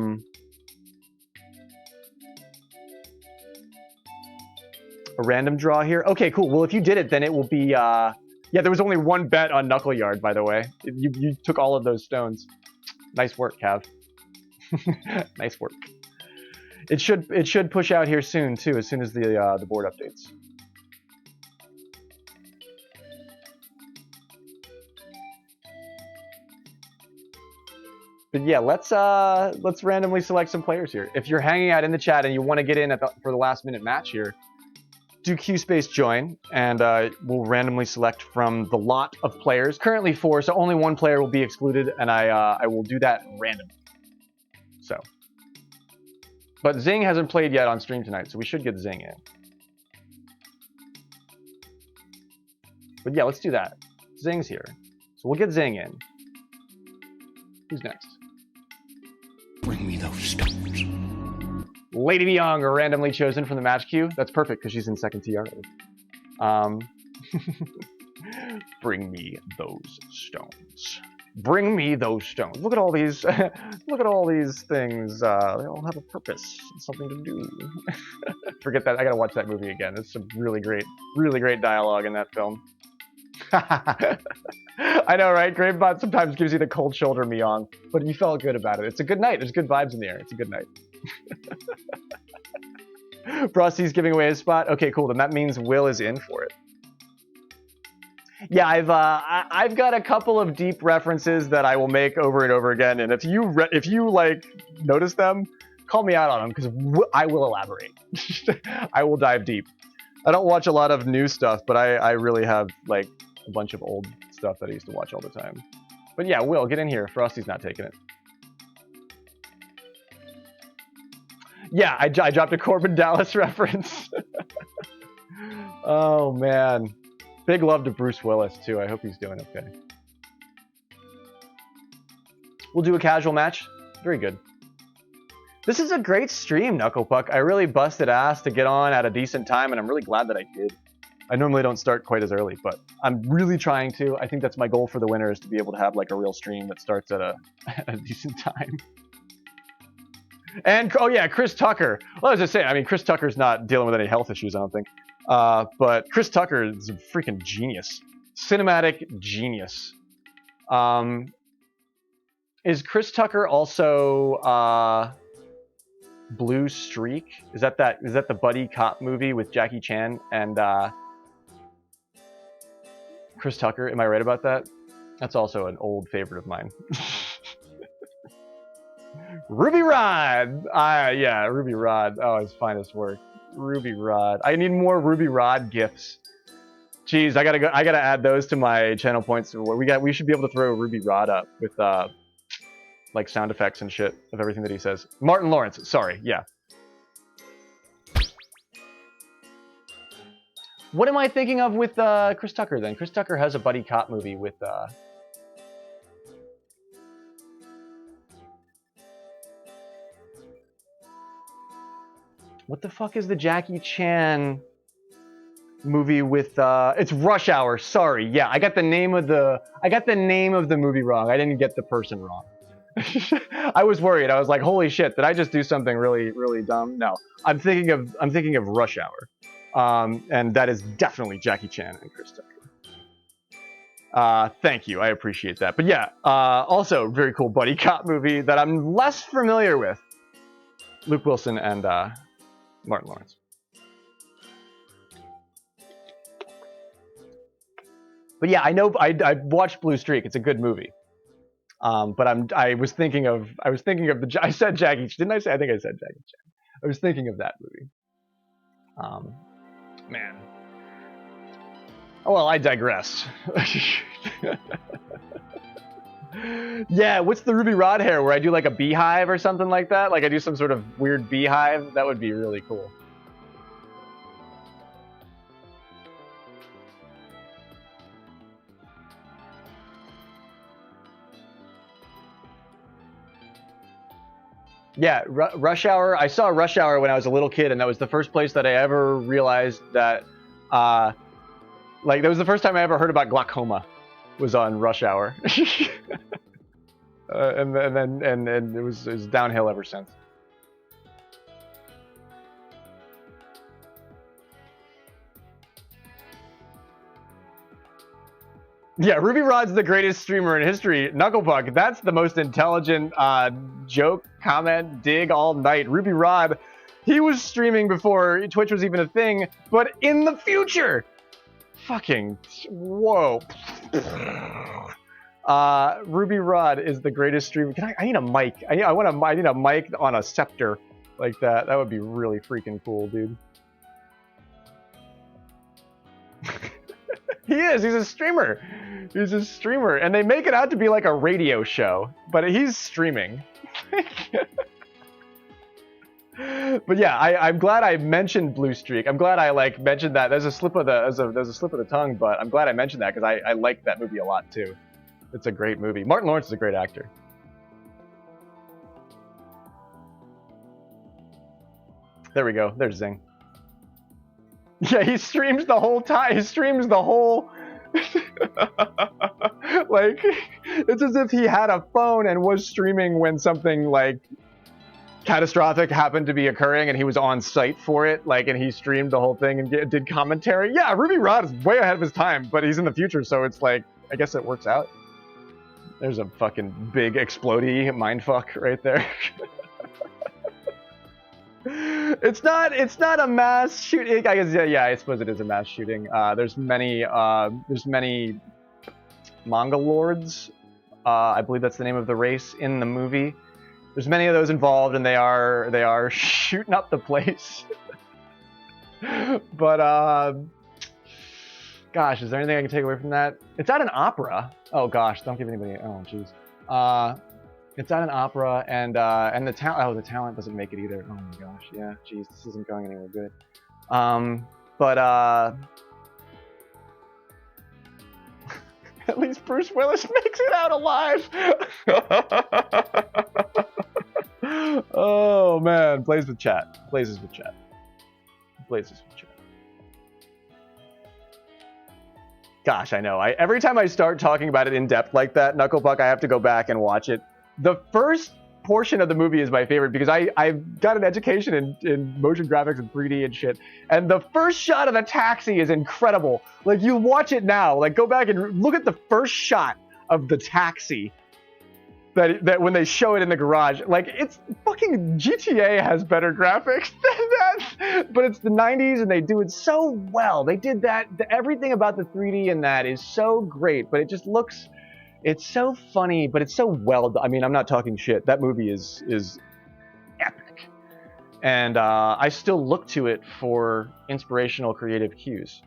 A: random draw here? Okay, cool. Well, if you did it, then it will be yeah, there was only one bet on Knuckle Yard, by the way. You took all of those stones. Nice work, Cav. Nice work. It should push out here soon too, as soon as the board updates. But yeah, let's randomly select some players here. If you're hanging out in the chat and you want to get in for the last minute match here, do Q space join, and we'll randomly select from the lot of players. Currently 4, so only one player will be excluded, and I will do that randomly. So. But Zing hasn't played yet on stream tonight, so we should get Zing in. But yeah, let's do that. Zing's here. So we'll get Zing in. Who's next?
B: Bring me those stones.
A: Lady Myung, randomly chosen from the match queue. That's perfect, because she's in second tee already. Bring me those stones. Bring me those stones. Look at all these. Look at all these things. They all have a purpose, something to do. Forget that. I gotta watch that movie again. There's some really great dialogue in that film. I know, right? Gravebot sometimes gives you the cold shoulder, Myung, but you felt good about it. It's a good night. There's good vibes in the air. It's a good night. Frosty's giving away his spot. Okay, cool. Then that means Will is in for it. Yeah, I've got a couple of deep references that I will make over and over again, and if you like notice them, call me out on them, because I will elaborate. I will dive deep. I don't watch a lot of new stuff, but I really have like a bunch of old stuff that I used to watch all the time. But yeah, Will, get in here. Frosty's not taking it. Yeah, I dropped a Corbin Dallas reference. Oh man. Big love to Bruce Willis, too. I hope he's doing okay. We'll do a casual match. Very good. This is a great stream, Knucklepuck. I really busted ass to get on at a decent time, and I'm really glad that I did. I normally don't start quite as early, but I'm really trying to. I think that's my goal for the winter, is to be able to have like a real stream that starts at a decent time. And, oh yeah, Chris Tucker. Well, I was just saying, I mean, Chris Tucker's not dealing with any health issues, I don't think. But Chris Tucker is a freaking genius. Cinematic genius. Is Chris Tucker also Blue Streak? Is that the buddy cop movie with Jackie Chan and Chris Tucker? Am I right about that? That's also an old favorite of mine. Ruby Rod! Yeah, Ruby Rod. Oh, his finest work. Ruby Rod. I need more Ruby Rod gifs. Jeez, I gotta add those to my channel points. We should be able to throw Ruby Rod up with like sound effects and shit of everything that he says. Martin Lawrence, sorry, yeah. What am I thinking of with Chris Tucker then? Chris Tucker has a buddy cop movie with what the fuck is the Jackie Chan movie with it's Rush Hour. Sorry. Yeah, I got the name of the movie wrong. I didn't get the person wrong. I was worried. I was like, "Holy shit, did I just do something really really dumb?" No. I'm thinking of Rush Hour. And that is definitely Jackie Chan and Chris Tucker. Thank you. I appreciate that. But yeah, also very cool buddy cop movie that I'm less familiar with. Luke Wilson and Martin Lawrence. But yeah, I know I watched Blue Streak. It's a good movie. But I was thinking of I said Jackie. Didn't I say? I think I said Jackie Chan. I was thinking of that movie. Man. Oh well, I digress. Yeah, what's the Ruby Rod hair where I do like a beehive or something like that? Like I do some sort of weird beehive? That would be really cool. Yeah, Rush Hour. I saw Rush Hour when I was a little kid, and that was the first place that I ever realized that, like, that was the first time I ever heard about glaucoma, was on Rush Hour, and then it was downhill ever since. Yeah, Ruby Rod's the greatest streamer in history. Knucklepuck, that's the most intelligent joke, comment, dig all night. Ruby Rod, he was streaming before Twitch was even a thing, but in the future. Fucking, whoa. Ruby Rod is the greatest streamer. I need a mic. I need a mic on a scepter like that. That would be really freaking cool, dude. He is. He's a streamer. He's a streamer. And they make it out to be like a radio show, but he's streaming. But yeah, I'm glad I mentioned Blue Streak. I'm glad I like mentioned that. There's a slip of the tongue, but I'm glad I mentioned that because I like that movie a lot too. It's a great movie. Martin Lawrence is a great actor. There we go. There's Zing. Yeah, he streams the whole time. He streams the whole... like, it's as if he had a phone and was streaming when something, like, catastrophic happened to be occurring and he was on site for it, like, and he streamed the whole thing and did commentary. Yeah, Ruby Rod is way ahead of his time, but he's in the future, so it's like, I guess it works out. There's a fucking big explodey mindfuck right there. It's not a mass shooting. I guess yeah, I suppose it is a mass shooting. There's many Mongol lords. I believe that's the name of the race in the movie. There's many of those involved, and they are shooting up the place. But gosh, is there anything I can take away from that? It's at an opera. Oh gosh, don't give anybody. Oh jeez. It's at an opera, and the talent. Oh, the talent doesn't make it either. Oh my gosh, yeah. Jeez, this isn't going anywhere good. But at least Bruce Willis makes it out alive. Oh man, plays with chat. Blazes with chat. Blazes with chat. Gosh, I know. Every time I start talking about it in depth like that, Knucklepuck, I have to go back and watch it. The first portion of the movie is my favorite because I've got an education in motion graphics and 3D and shit. And the first shot of the taxi is incredible. Like, you watch it now, like, go back and look at the first shot of the taxi that when they show it in the garage. Like, it's fucking GTA has better graphics than that. But it's the 90s and they do it so well. They did that. Everything about the 3D in that is so great, but it just looks... It's so funny, but it's so well done. I mean, I'm not talking shit. That movie is epic. And I still look to it for inspirational creative cues.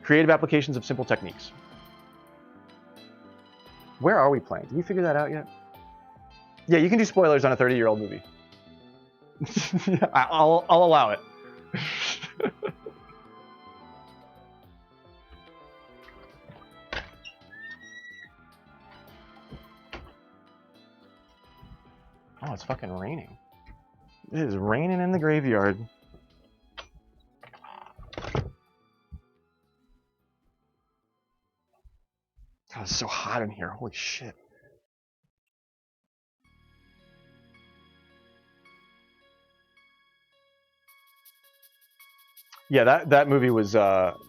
A: Creative applications of simple techniques. Where are we playing? Did we figure that out yet? Yeah, you can do spoilers on a 30-year-old movie. I'll allow it. Oh, it's fucking raining. It is raining in the graveyard. God, it's so hot in here. Holy shit. Yeah, that movie was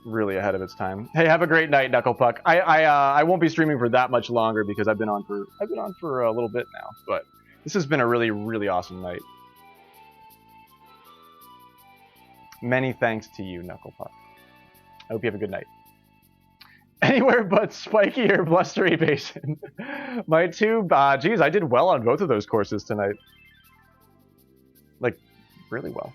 A: really ahead of its time. Hey, have a great night, Knucklepuck. I won't be streaming for that much longer because I've been on for a little bit now, but this has been a really, really awesome night. Many thanks to you, Knucklepuck. I hope you have a good night. Anywhere but Spiky or Blustery Basin. My two, geez, I did well on both of those courses tonight. Like, really well.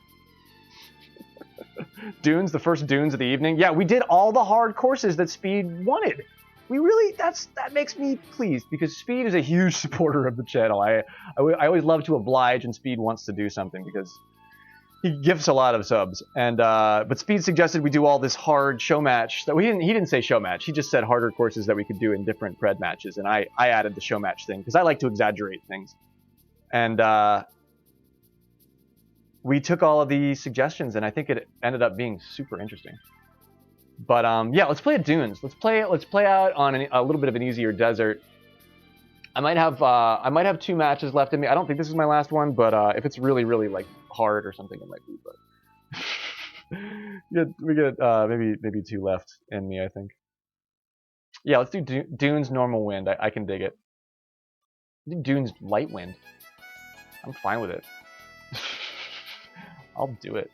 A: Dunes, the first dunes of the evening. Yeah, we did all the hard courses that Speed wanted. we really that makes me pleased because Speed is a huge supporter of the channel. I always love to oblige, and Speed wants to do something because he gives a lot of subs. And but Speed suggested we do all this hard show match. That he didn't say show match. He just said harder courses that we could do in different pred matches. And I added the show match thing because I like to exaggerate things. And we took all of the suggestions, and I think it ended up being super interesting. But yeah, let's play at Dunes. Let's play out on a little bit of an easier desert. I might have 2 matches left in me. I don't think this is my last one, but if it's really like hard or something, it might be. But we get maybe 2 left in me, I think. Yeah, let's do Dunes normal wind. I can dig it. Do Dunes light wind. I'm fine with it. I'll do it.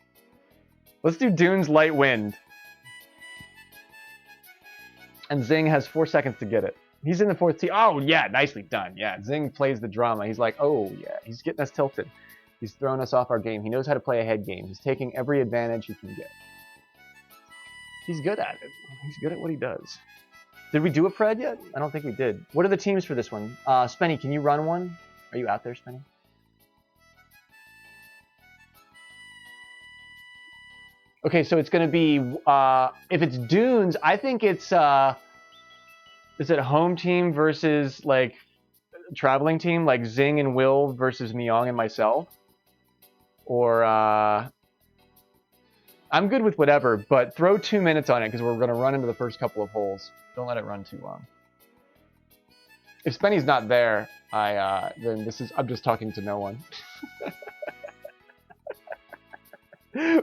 A: Let's do Dunes light wind. And Zing has 4 seconds to get it. He's in the 4th tee. Oh, yeah, nicely done. Yeah, Zing plays the drama. He's like, oh, yeah, he's getting us tilted. He's throwing us off our game. He knows how to play a head game. He's taking every advantage he can get. He's good at it. He's good at what he does. Did we do a pred yet? I don't think we did. What are the teams for this one? Spenny, can you run one? Are you out there, Spenny? Okay, so it's going to be, if it's Dunes, I think it's, is it home team versus, like, traveling team? Like Zing and Will versus Myong and myself? Or, I'm good with whatever, but throw 2 minutes on it because we're going to run into the first couple of holes. Don't let it run too long. If Spenny's not there, then I'm just talking to no one.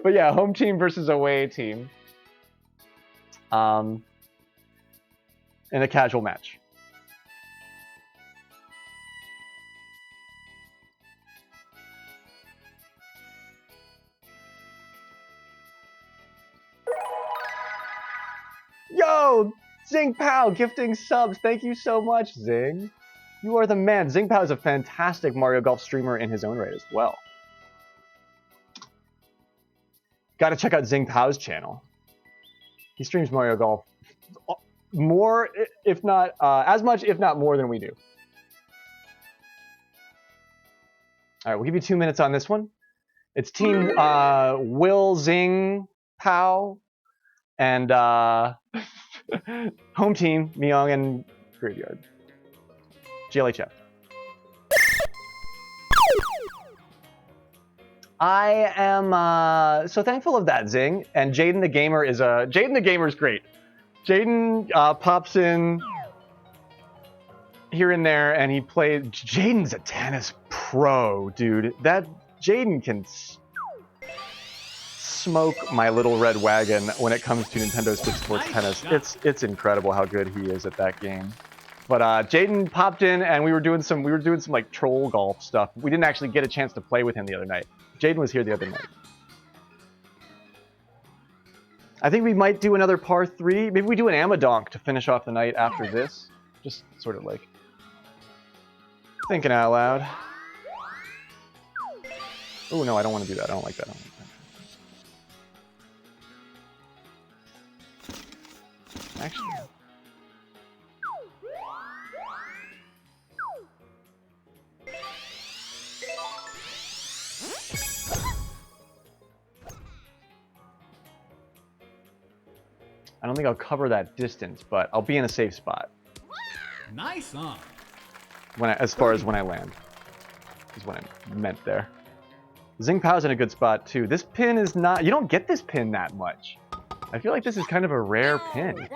A: But yeah, home team versus away team. In a casual match. Yo, Zing Pao gifting subs. Thank you so much, Zing. You are the man. Zing Pao is a fantastic Mario Golf streamer in his own right as well. Gotta check out Zing Pao's channel. He streams Mario Golf more, if not as much, if not more than we do. All right, we'll give you 2 minutes on this one. It's team Will, Zing, Pao, and home team Myong and Graveyard. GLHF. I am so thankful of that, Zing. And Jaden the Gamer is Jaden the Gamer's great. Jaden pops in here and there, and he plays. Jaden's a tennis pro, dude. That Jaden can smoke my little red wagon when it comes to Nintendo Switch Sports Tennis. It's incredible how good he is at that game. But Jaden popped in, and we were doing some like troll golf stuff. We didn't actually get a chance to play with him the other night. Jaden was here the other night. I think we might do another par 3. Maybe we do an Amadonk to finish off the night after this. Just sort of like thinking out loud. Oh no, I don't want to do that. I don't like that. Actually. I don't think I'll cover that distance, but I'll be in a safe spot.
B: Nice on.
A: As far as when I land, is what I meant there. Zing Pao's in a good spot too. This pin is not. You don't get this pin that much. I feel like this is kind of a rare pin.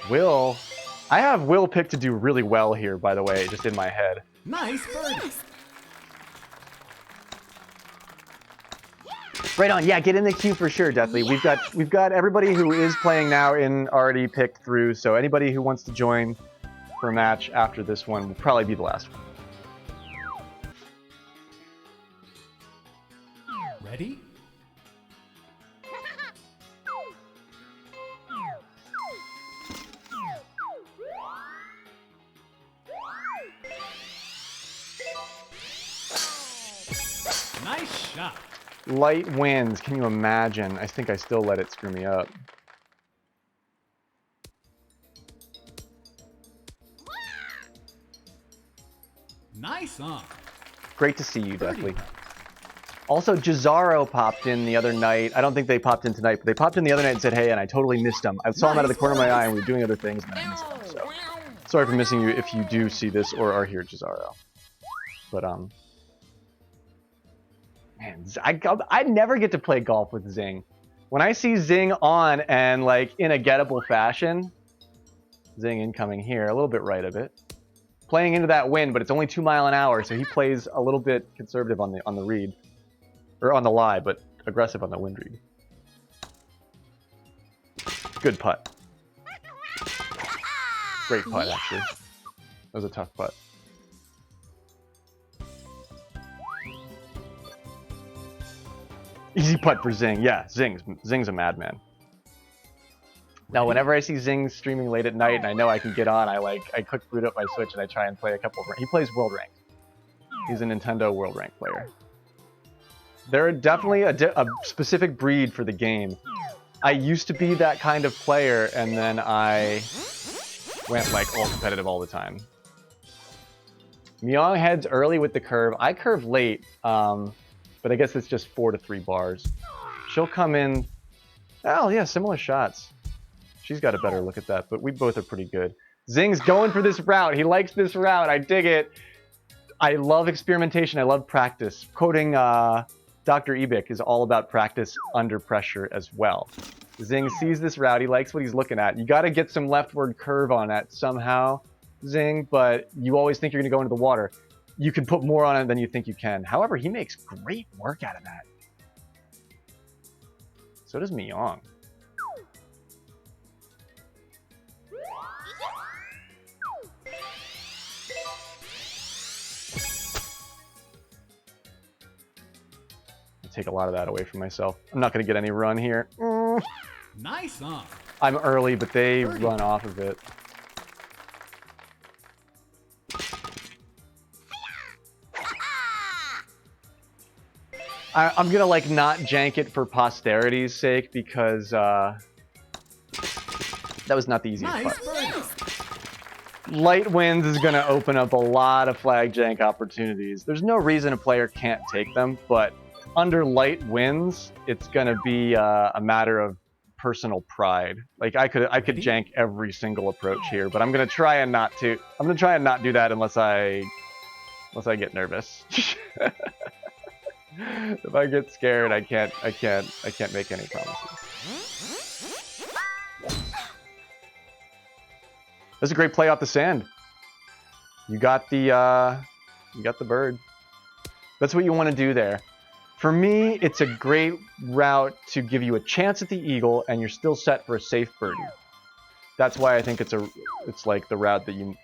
A: Will, I have Will picked to do really well here, by the way, just in my head.
B: Nice birdie.
A: Right on, yeah, get in the queue for sure, Deathly. We've got everybody who is playing now in already picked through, so anybody who wants to join for a match after this one will probably be the last one.
B: Ready? Nice shot.
A: Light winds, can you imagine? I think I still let it screw me up.
B: Nice on.
A: Great to see you,
B: Birdie.
A: Deathly. Also, Jazaro popped in the other night. I don't think they popped in tonight, but they popped in the other night and said, hey, and I totally missed them. I saw him out of the corner of my eye and we were doing other things, and then I missed them. So, sorry for missing you if you do see this or are here, Jazaro. But, man, I never get to play golf with Zing. When I see Zing on and, like, in a gettable fashion, Zing incoming here, a little bit right of it. Playing into that wind, but it's only 2 miles an hour, so he plays a little bit conservative on the read. Or on the lie, but aggressive on the wind read. Good putt. Great putt, actually. That was a tough putt. Easy putt for Zing. Yeah, Zing's a madman. Now, whenever I see Zing streaming late at night and I know I can get on, I quick boot up my Switch and I try and play a couple of... He plays World Rank. He's a Nintendo World Rank player. They're definitely a specific breed for the game. I used to be that kind of player, and then I went like all competitive all the time. Myong heads early with the curve. I curve late, but I guess it's just 4 to 3 bars. She'll come in. Oh yeah, similar shots. She's got a better look at that, but we both are pretty good. Zing's going for this route. He likes this route. I dig it. I love experimentation. I love practice. Quoting Dr. Ebik is all about practice under pressure as well. Zing sees this route. He likes what he's looking at. You got to get some leftward curve on that somehow, Zing, but you always think you're going to go into the water. You can put more on it than you think you can. However, he makes great work out of that. So does Myong. Take a lot of that away from myself. I'm not going to get any run here.
B: Nice on.
A: I'm early, but they run off of it. I'm going to like not jank it for posterity's sake because that was not the easiest
B: Nice
A: putt. Light winds is going to open up a lot of flag jank opportunities. There's no reason a player can't take them, but under light winds, it's gonna be a matter of personal pride. Like I could jank every single approach here, but I'm gonna try and not to. I'm gonna try and not do that unless I get nervous. If I get scared, I can't make any promises. That's a great play off the sand. You got the bird. That's what you want to do there. For me, it's a great route to give you a chance at the eagle, and you're still set for a safe birdie. That's why I think it's like the route that you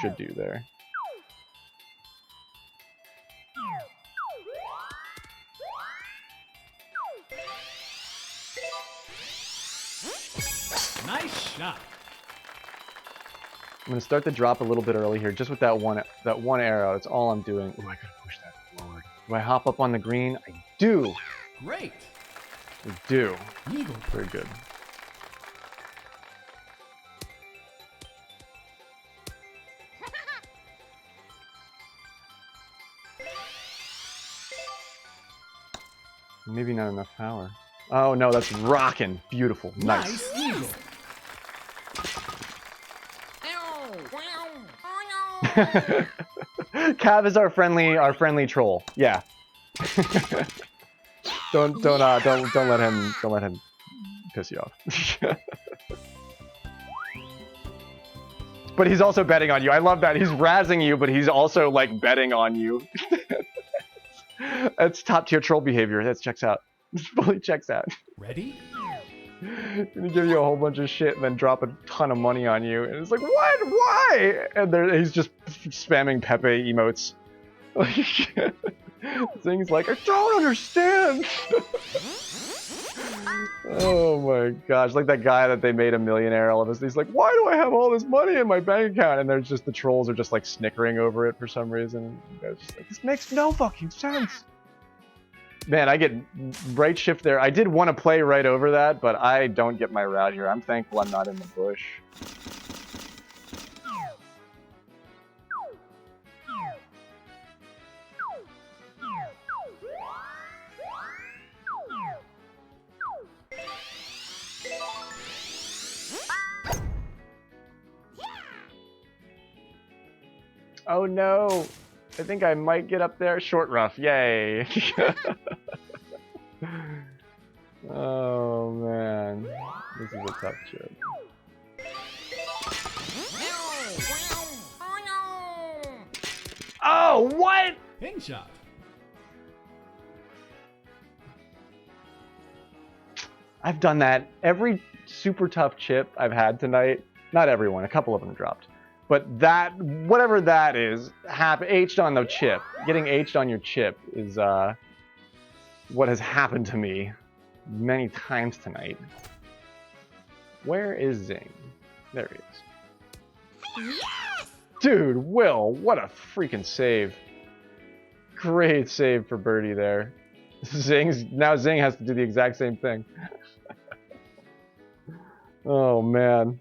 A: should do there.
B: Nice shot.
A: I'm gonna start the drop a little bit early here, just with that one arrow. That's all I'm doing. Oh, I gotta push that forward. Do I hop up on the green? I do.
B: Great.
A: I do.
B: Eagle.
A: Very good. Maybe not enough power. Oh no, that's rocking. Beautiful. Nice.
B: Nice eagle.
A: Cav is our friendly troll. Yeah. don't let him piss you off. But he's also betting on you. I love that. He's razzing you, but he's also like betting on you. That's top tier troll behavior. That checks out. Fully checks out.
B: Ready?
A: Gonna give you a whole bunch of shit and then drop a ton of money on you. And it's like, what? Why? And he's just spamming Pepe emotes. Things like, I don't understand. Oh my gosh. Like that guy that they made a millionaire all of us. He's like, why do I have all this money in my bank account? And there's just the trolls are just like snickering over it for some reason. They're just like, this makes no fucking sense. Man, I get right shift there. I did want to play right over that, but I don't get my route here. I'm thankful I'm not in the bush. Oh no! I think I might get up there. Short rough, yay! Oh man, this is a tough chip. Oh, what?
B: Pin shot.
A: I've done that every super tough chip I've had tonight. Not everyone, a couple of them dropped. But that, whatever that is, H'd on the chip. Getting H'd on your chip is what has happened to me many times tonight. Where is Zing? There he is. Yes! Dude, Will, what a freaking save. Great save for birdie there. Now Zing has to do the exact same thing. Oh man.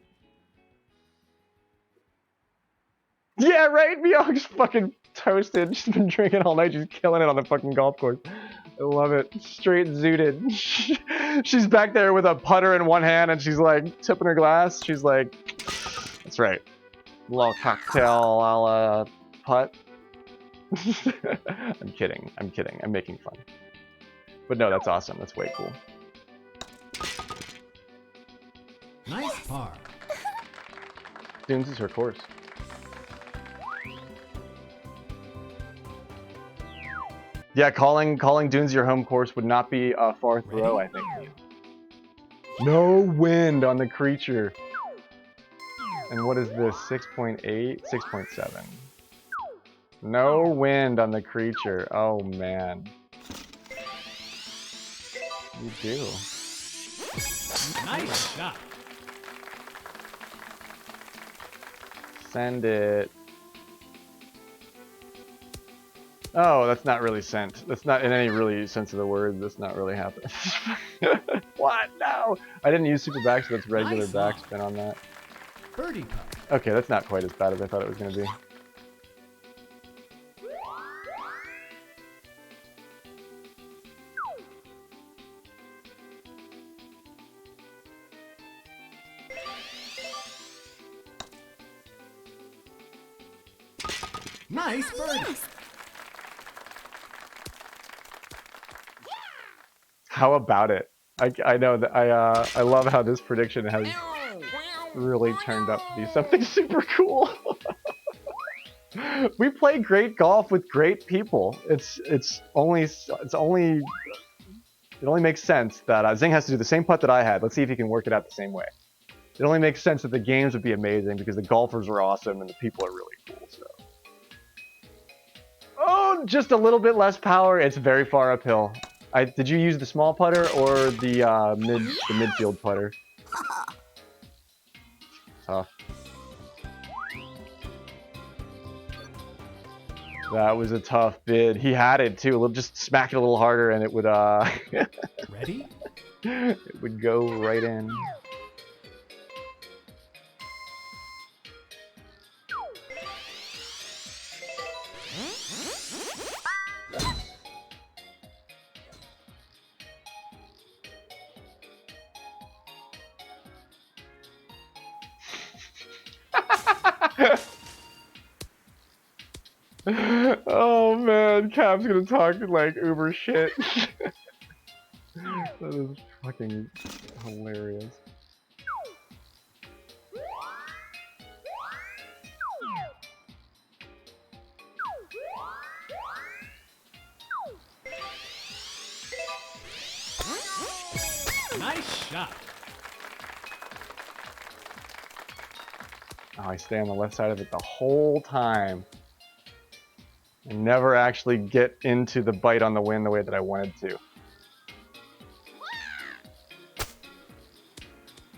A: Yeah, right? Myong's fucking toasted. She's been drinking all night. She's killing it on the fucking golf course. I love it. Straight zooted. She's back there with a putter in one hand and she's like tipping her glass. She's like, that's right. A little cocktail a la putt. I'm kidding. I'm kidding. I'm making fun. But no, that's awesome. That's way cool.
B: Nice par.
A: Dunes is her course. Yeah, calling Dunes your home course would not be a far throw, I think. No wind on the creature. And what is this? 6.8? 6.7. No wind on the creature. Oh man. You do.
B: Nice shot.
A: Send it. Oh, that's not really sent. That's not in any really sense of the word. That's not really happening. What? No! I didn't use super back, so that's regular
B: Nice
A: backspin on that.
B: Birdie putt.
A: Okay, that's not quite as bad as I thought it was going to be.
B: Nice birdie.
A: How about it? I know that I love how this prediction has really turned up to be something super cool. We play great golf with great people. It only makes sense that Zing has to do the same putt that I had. Let's see if he can work it out the same way. It only makes sense that the games would be amazing because the golfers are awesome and the people are really cool. So. Oh, just a little bit less power. It's very far uphill. Did you use the small putter or the midfield putter? Tough. That was a tough bid. He had it too. Just smack it a little harder and it would
B: Ready?
A: it would go right in. Oh man, Cap's gonna talk like uber shit. That is fucking hilarious.
B: Nice shot.
A: Oh, I stay on the left side of it the whole time. And never actually get into the bite on the wind the way that I wanted to.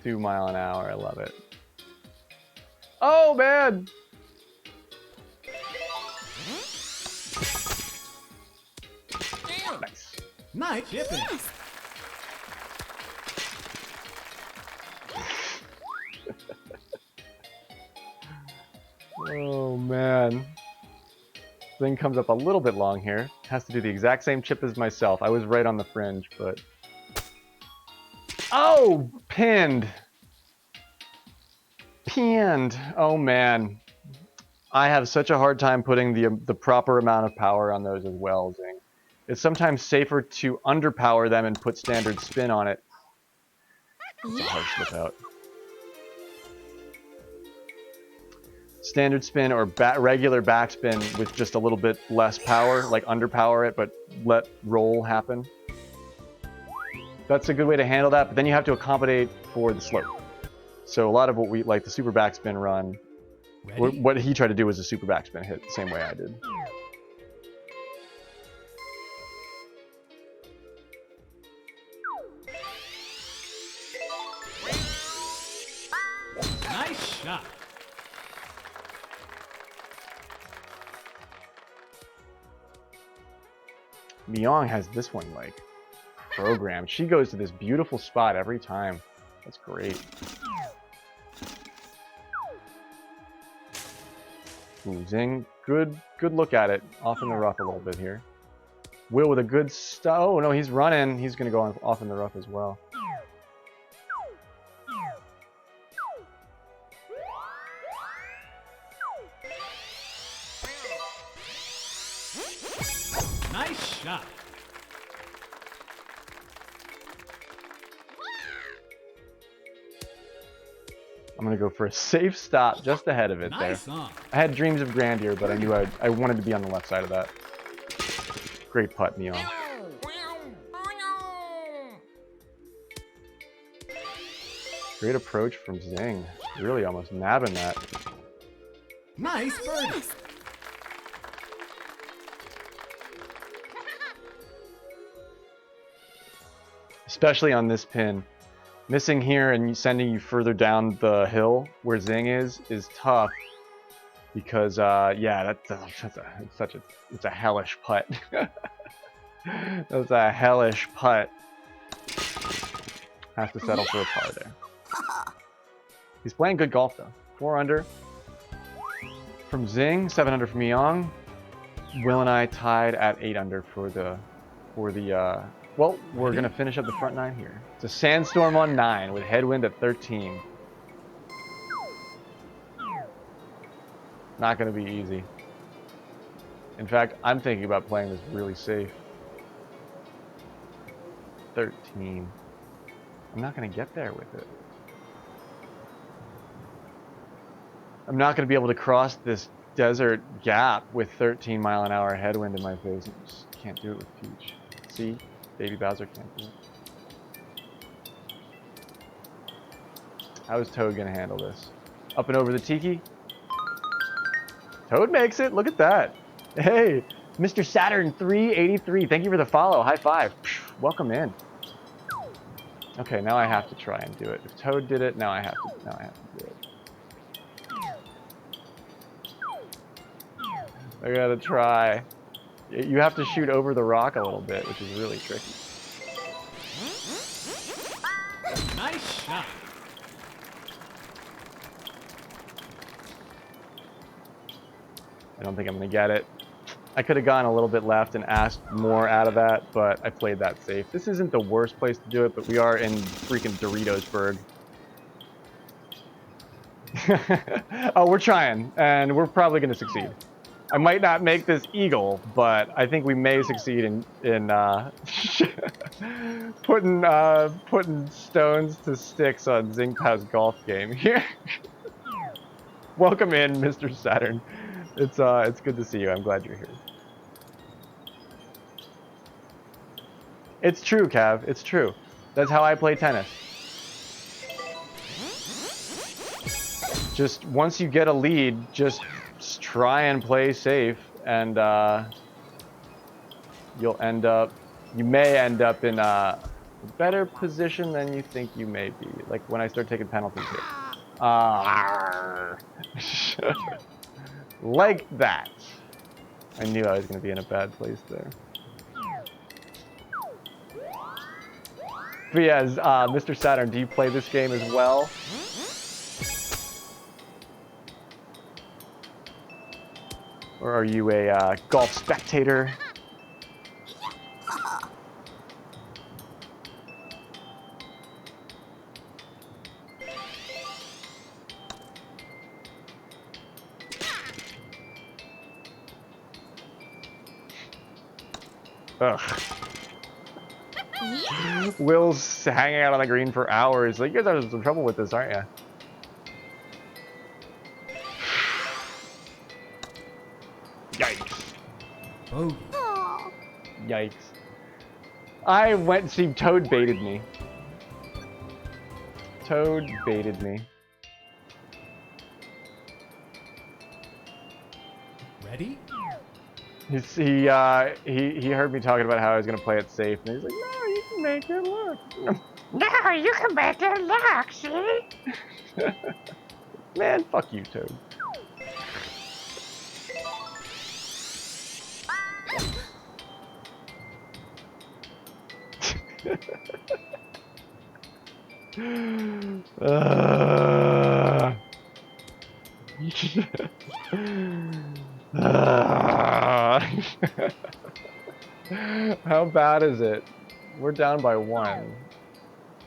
A: 2 mile an hour, I love it. Oh man! Nice.
B: Nice chipping.
A: Oh man. Thing comes up a little bit long here. Has to do the exact same chip as myself. I was right on the fringe, but... Oh! Pinned! Pinned! Oh man. I have such a hard time putting the proper amount of power on those as well, Zing. It's sometimes safer to underpower them and put standard spin on it. It's a harsh slip out. Standard spin or regular backspin with just a little bit less power, like underpower it, but let roll happen. That's a good way to handle that, but then you have to accommodate for the slope. So a lot of what we like the super backspin run,
B: Ready?
A: what he tried to do was a super backspin hit, the same way I did.
B: Nice shot.
A: Myong has this one like programmed. She goes to this beautiful spot every time. That's great. Ooh, Zing, good look at it. Off in the rough a little bit here. Will with a good oh no, he's running. He's gonna go off in the rough as well.
B: Nice shot.
A: I'm gonna go for a safe stop just ahead of it there.
B: Nice on.
A: I had dreams of grandeur, but I knew I wanted to be on the left side of that. Great putt, Myong. Great approach from Zing. Really almost nabbing that.
B: Nice birdie.
A: Especially on this pin. Missing here and sending you further down the hill where Zing is tough because yeah, it's a hellish putt. That's a hellish putt. Has to settle for a par there. He's playing good golf though. 4 under from Zing, 7 under from Myong. Will and I tied at 8 under for the well, we're gonna finish up the front 9 here. It's a sandstorm on 9 with headwind at 13. Not gonna be easy. In fact, I'm thinking about playing this really safe. 13. I'm not gonna get there with it. I'm not gonna be able to cross this desert gap with 13-mile-an-hour headwind in my face. I just can't do it with Peach. See? Baby Bowser can't do it. How is Toad gonna handle this? Up and over the Tiki? Toad makes it! Look at that! Hey! Mr. Saturn 383, thank you for the follow. High five. Welcome in. Okay, now I have to try and do it. If Toad did it, now I have to do it. I gotta try. You have to shoot over the rock a little bit, which is really tricky.
B: Nice shot.
A: I don't think I'm gonna get it. I could have gone a little bit left and asked more out of that, but I played that safe. This isn't the worst place to do it, but we are in freaking Doritosburg. Oh, we're trying, and we're probably gonna succeed. I might not make this eagle, but I think we may succeed in putting stones to sticks on Zingpao's golf game here. Welcome in, Mr. Saturn. It's good to see you. I'm glad you're here. It's true, Cav. It's true. That's how I play tennis. Just once you get a lead, just try and play safe, and you may end up in a better position than you think you may be. Like when I start taking penalties here. Like that. I knew I was going to be in a bad place there. But yeah, Mr. Saturn, do you play this game as well? Or are you a golf spectator? Ugh. Will's hanging out on the green for hours. Like, you guys have some trouble with this, aren't you? Yikes.
B: Bogey.
A: Yikes. I went, see, Toad baited me. Toad baited me.
B: Ready?
A: He heard me talking about how I was gonna play it safe, and he's like, "No, you can make it look. No, you can make it look. See? Man, fuck you, Toad." uh... How bad is it? We're down by 1.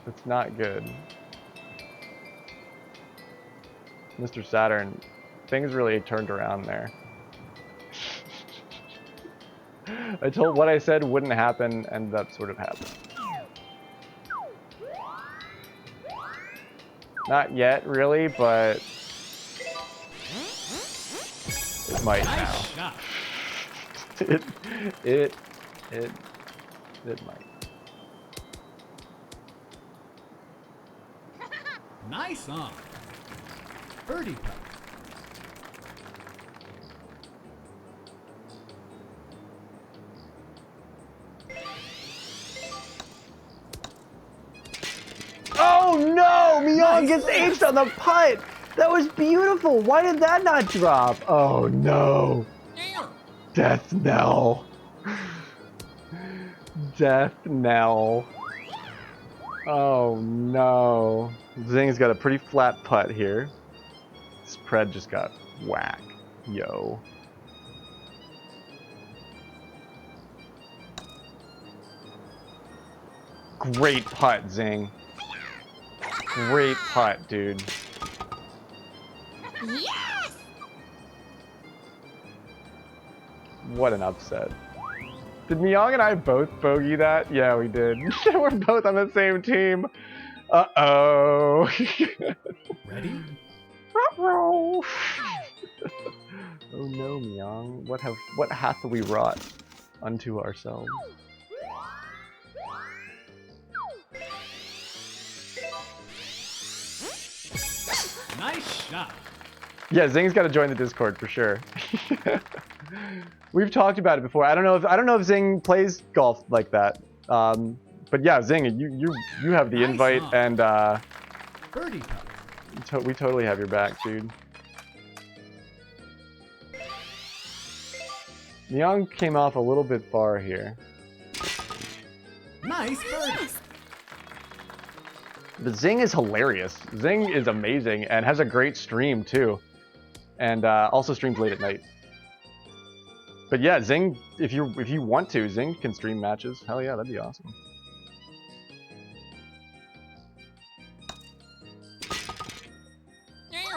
A: It's not good. Mr. Saturn, things really turned around there. I told what I said wouldn't happen, and that sort of happened. Not yet, really, but it might now.
B: Nice shot.
A: It might.
B: Nice on. Birdie putt.
A: Oh no! Myung gets aped on the putt! That was beautiful! Why did that not drop? Oh no! Death knell. Death knell. Oh no. Zing's got a pretty flat putt here. This Pred just got whacked. Yo. Great putt, Zing. Great putt, dude.
E: Yes!
A: What an upset. Did Myung and I both bogey that? Yeah, we did. We're both on the same team. Uh-oh.
B: Ready?
A: Oh no, Myung. What hath we wrought unto ourselves?
B: Nice shot.
A: Yeah, Zing's got to join the Discord for sure. We've talked about it before. I don't know if Zing plays golf like that. But yeah, Zing, you have the
B: Nice
A: invite,
B: on.
A: and
B: Birdie putt.
A: we totally have your back, dude. Myung came off a little bit far here.
B: Nice birdie.
A: But Zing is hilarious. Zing is amazing and has a great stream too, and also streams late at night. But yeah, Zing, if you want to, Zing can stream matches. Hell yeah, that'd be awesome.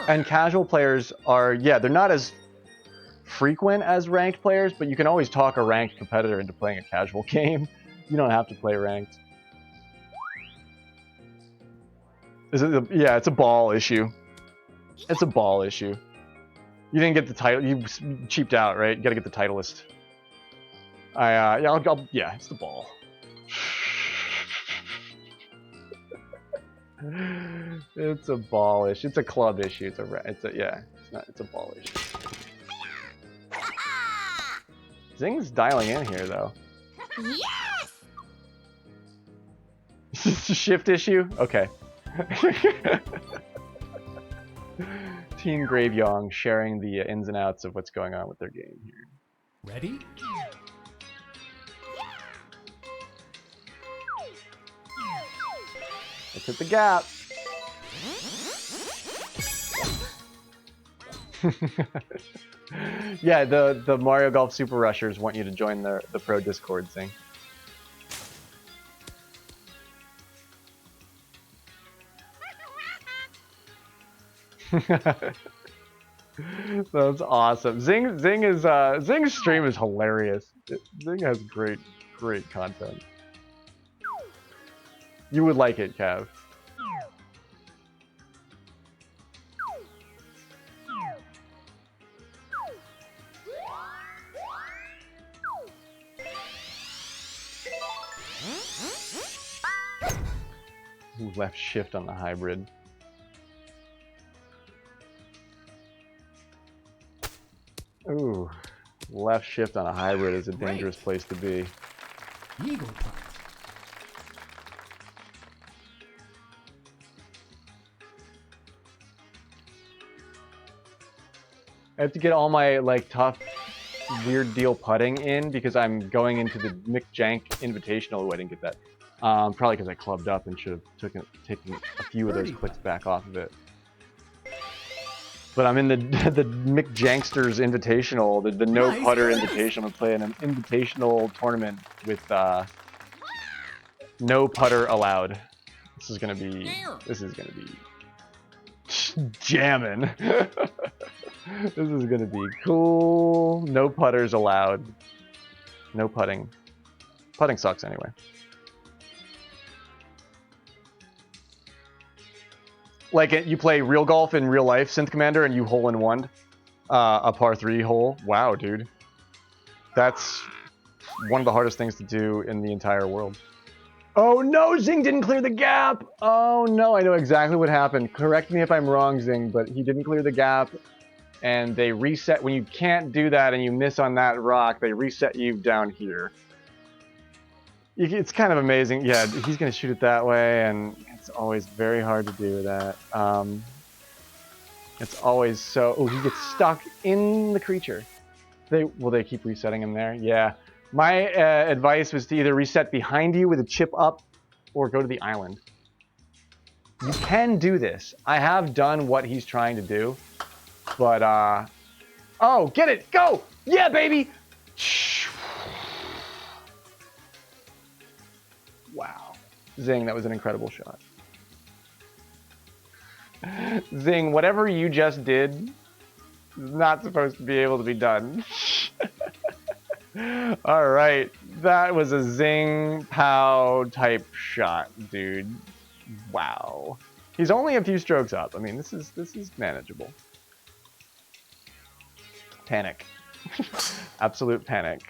A: And casual players are, yeah, they're not as frequent as ranked players, but you can always talk a ranked competitor into playing a casual game. You don't have to play ranked. Yeah, it's a ball issue. It's a ball issue. You didn't get the title. You cheaped out, right? You gotta get the Titleist. Yeah, it's the ball. It's a ball issue. It's a club issue. It's a ball issue. Zing's dialing in here though.
E: Yes!
A: It's a shift issue? Okay. Team Graveyong sharing the ins and outs of what's going on with their game here.
B: Ready?
A: Let's hit the gap. Yeah, the Mario Golf Super Rushers want you to join the pro Discord thing. That's awesome. Zing's stream is hilarious. Zing has great Great content. You would like it, Cav. Ooh, left shift on the hybrid. Ooh, left shift on a hybrid is a dangerous place to be.
B: Eagle putt.
A: I have to get all my like tough, weird deal putting in because I'm going into the Mick Jank Invitational. Oh, I didn't get that. Probably because I clubbed up and should have taken a few of those clicks back off of it. But I'm in the Mick Janksters Invitational, the no putter Invitational. I'm playing an invitational tournament with no putter allowed. This is gonna be jamming. This is gonna be cool. No putters allowed. No putting. Putting sucks anyway. Like you play real golf in real life, Synth Commander, and you hole in one a par 3 hole. Wow, dude. That's one of the hardest things to do in the entire world. Oh no, Zing didn't clear the gap! Oh no, I know exactly what happened. Correct me if I'm wrong, Zing, but he didn't clear the gap. And they reset, when you can't do that and you miss on that rock, they reset you down here. It's kind of amazing. Yeah, he's going to shoot it that way, and it's always very hard to do that. It's always so... Oh, he gets stuck in the creature. Will they keep resetting him there? Yeah. My advice was to either reset behind you with a chip up or go to the island. You can do this. I have done what he's trying to do. But, oh, get it! Go! Yeah, baby! Wow. Zing, that was an incredible shot. Zing, whatever you just did is not supposed to be able to be done. Alright, that was a Zing Pow type shot, dude. Wow. He's only a few strokes up. I mean, this is manageable. Panic. Absolute panic.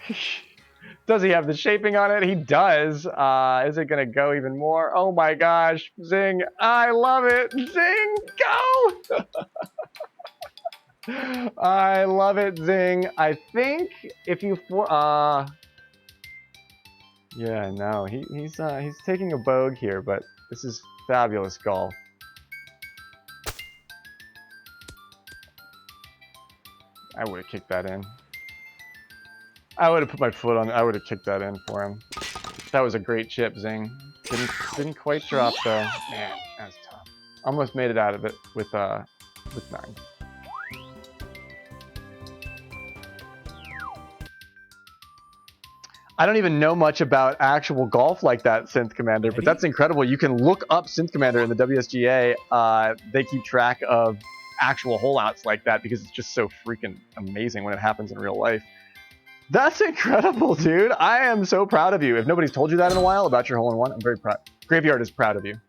A: Does he have the shaping on it? He does. Is it going to go even more? Oh my gosh. Zing. I love it. Zing. Go. I love it, Zing. I think if you yeah, no. He's taking a bogue here, but this is fabulous golf. I would have kicked that in. I would have put my foot on it. I would have kicked that in for him. That was a great chip, Zing. Didn't quite drop though. Man, that's tough. Almost made it out of it with 9. I don't even know much about actual golf like that, Synth Commander, but that's incredible. You can look up Synth Commander in the WSGA. They keep track of actual holeouts like that because it's just so freaking amazing when it happens in real life. That's incredible, dude. I am so proud of you. If nobody's told you that in a while about your hole-in-one, I'm very proud. Graveyard is proud of you.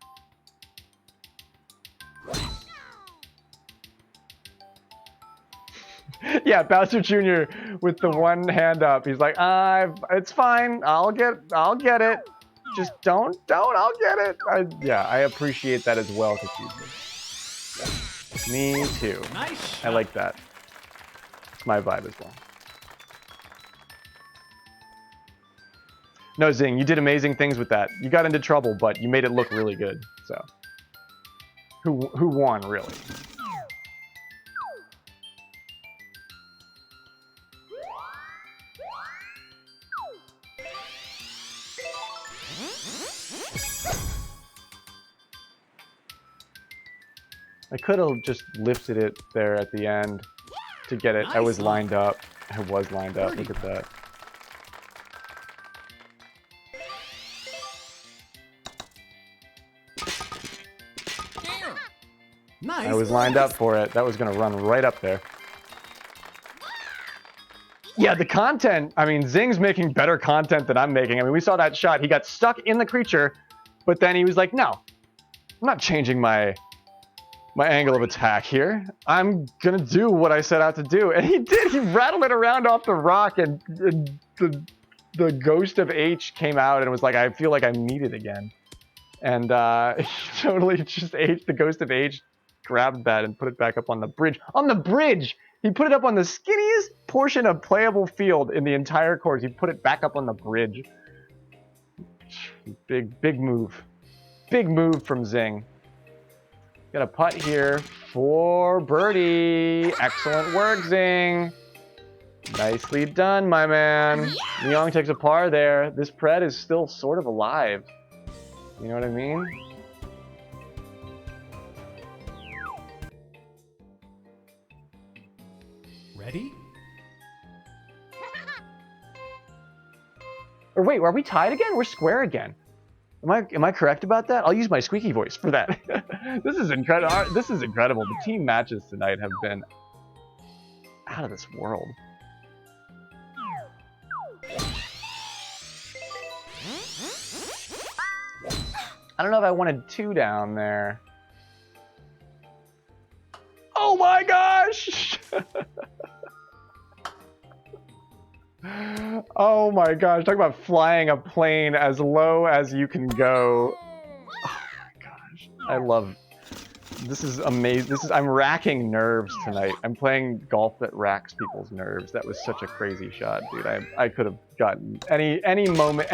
A: Yeah, Bowser Jr. with the one hand up. He's like, it's fine. I'll get it. Just don't. I'll get it. Yeah, I appreciate that as well, Kakuzu. Me too.
B: Nice.
A: I like that. It's my vibe as well. No, Zing, you did amazing things with that. You got into trouble, but you made it look really good. So, who won, really? I could have just lifted it there at the end to get it. I was lined up. Look at that.
B: Nice.
A: I was lined up for it. That was going to run right up there. Yeah, the content, I mean, Zing's making better content than I'm making. I mean, we saw that shot. He got stuck in the creature, but then he was like, no, I'm not changing my angle of attack here. I'm going to do what I set out to do. And he did. He rattled it around off the rock, and the ghost of H came out and was like, I feel like I need it again. And he totally just the ghost of H grabbed that and put it back up on the bridge. On the bridge! He put it up on the skinniest portion of playable field in the entire course. He put it back up on the bridge. Big move. Big move from Zing. Got a putt here for birdie. Excellent work, Zing. Nicely done, my man. Myong takes a par there. This pred is still sort of alive. You know what I mean?
B: Ready?
A: Or wait, are we tied again? We're square again. Am I correct about that? I'll use my squeaky voice for that. This is incredible. This is incredible. The team matches tonight have been out of this world. I don't know if I wanted 2 down there. Oh my gosh! Oh my gosh, talk about flying a plane as low as you can go. Oh my gosh, I love, this is amazing. I'm racking nerves tonight. I'm playing golf that racks people's nerves. That was such a crazy shot, dude. I could have gotten any moment,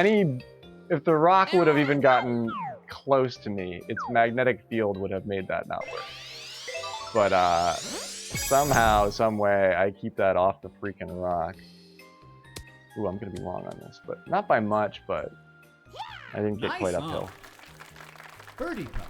A: if the rock would have even gotten close to me, its magnetic field would have made that not work. But somehow, some way, I keep that off the freaking rock. Ooh, I'm gonna be long on this, but not by much, but I didn't get quite uphill.
B: Birdie putt.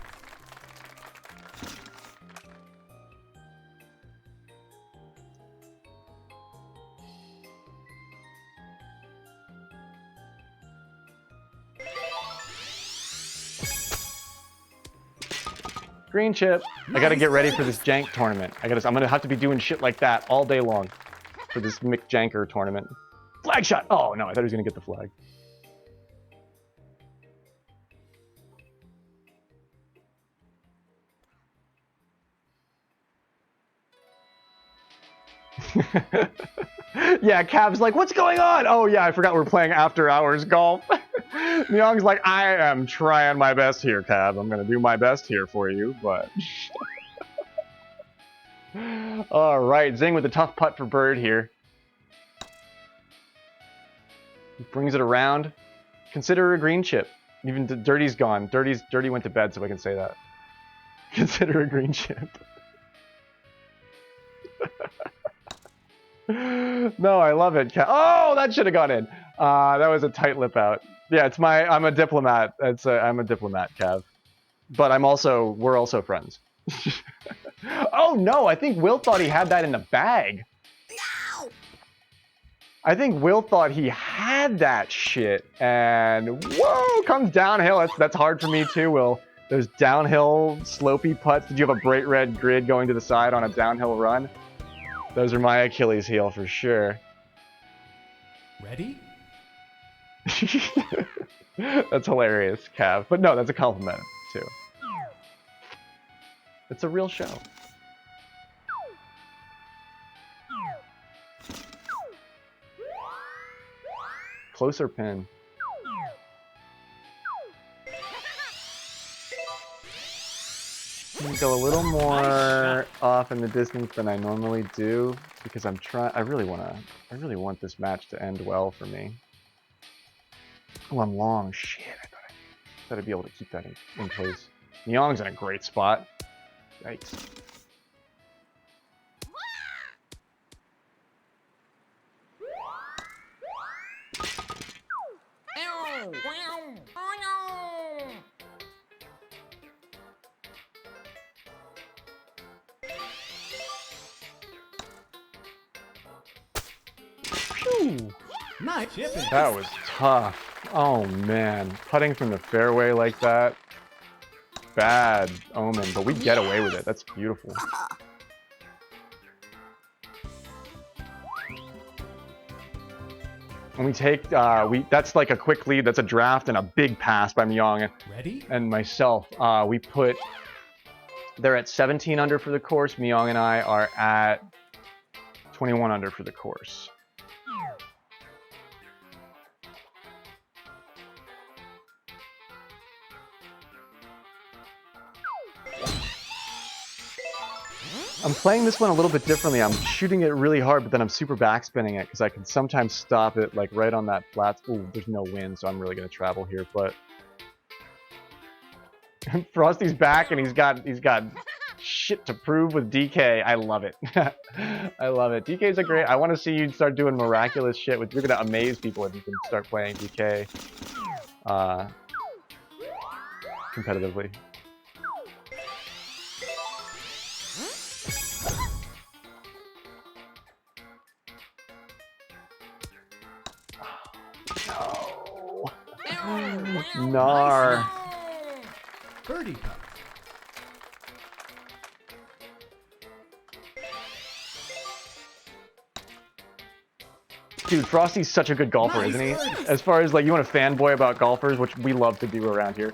A: Green chip. I gotta get ready for this jank tournament. I'm gonna have to be doing shit like that all day long for this Mick Janker tournament. Flag shot! Oh no, I thought he was gonna get the flag. Yeah, Cav's like, what's going on? Oh yeah, I forgot we're playing after hours golf. Myong's like, I am trying my best here, Cav. I'm gonna do my best here for you, but... Alright, Zing with a tough putt for bird here. He brings it around. Consider a green chip. Even Dirty's gone. Dirty went to bed, so I can say that. Consider a green chip. No, I love it. Oh, that should have gone in. That was a tight lip out. Yeah, I'm a diplomat. I'm a diplomat, Cav. But we're also friends. Oh no, I think Will thought he had that in the bag. No! I think Will thought he had that shit, and whoa, comes downhill. That's hard for me too, Will. Those downhill slopey putts. Did you have a bright red grid going to the side on a downhill run? Those are my Achilles heel for sure.
B: Ready?
A: That's hilarious, Cav. But no, that's a compliment too. It's a real show. Closer pin. I'm gonna go a little more off in the distance than I normally do because I really want this match to end well for me. Oh, I'm long. Shit, I thought I'd be able to keep that in place. Myong's in a great spot. Yikes. Phew.
B: Nice chipping.
A: That was tough. Oh man, putting from the fairway like that, bad omen, but we get away with it. That's beautiful. And we take that's like a quick lead. That's a draft and a big pass by Myung
B: Ready?
A: and myself. They're at 17 under for the course. Myung and I are at 21 under for the course. I'm playing this one a little bit differently. I'm shooting it really hard, but then I'm super backspinning it because I can sometimes stop it like right on that flat. Ooh, there's no wind, so I'm really gonna travel here. But Frosty's back and he's got shit to prove with DK. I love it. I love it. DK's a great. I want to see you start doing miraculous shit. You're gonna amaze people if you can start playing DK competitively. No. Nar.
B: Birdie putt.
A: Dude, Frosty's such a good golfer, isn't he? As far as like you want to fanboy about golfers, which we love to do around here.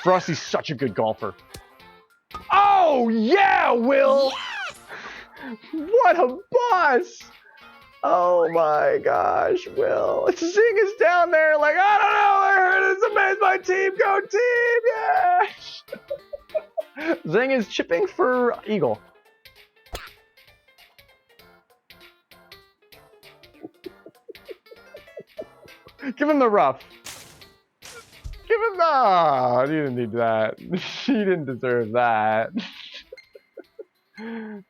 A: Frosty's such a good golfer. Oh yeah, Will! What a boss! Oh my gosh, Will. Zing is down there like, I don't know, I heard it's amazed my team, go team, yeah! Zing is chipping for Eagle. Give him the rough. Give him the... You didn't need that. She didn't deserve that.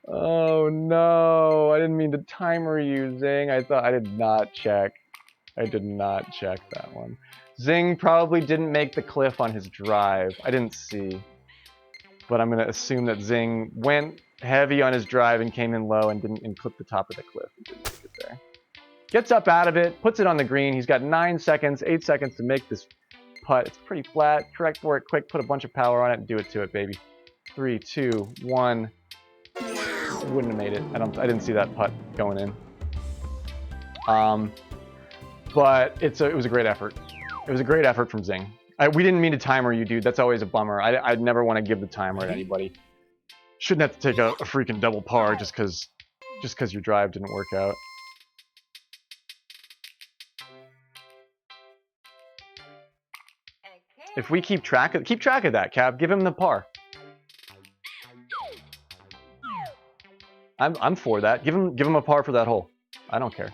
A: Oh no, I didn't mean to timer you, Zing. I did not check. I did not check that one. Zing probably didn't make the cliff on his drive. I didn't see. But I'm going to assume that Zing went heavy on his drive and came in low and clipped the top of the cliff and didn't make it there. Gets up out of it, puts it on the green. He's got 9 seconds, 8 seconds to make this putt. It's pretty flat. Correct for it quick. Put a bunch of power on it and do it to it, baby. 3, 2, 1. Wouldn't have made it. I didn't see that putt going in. But it was a great effort. It was a great effort from Zing. We didn't mean to timer you, dude. That's always a bummer. I'd never want to give the timer to anybody. Shouldn't have to take a freaking double par just because your drive didn't work out. If we keep track of that, Cap. Give him the par. I'm for that. Give him a par for that hole. I don't care.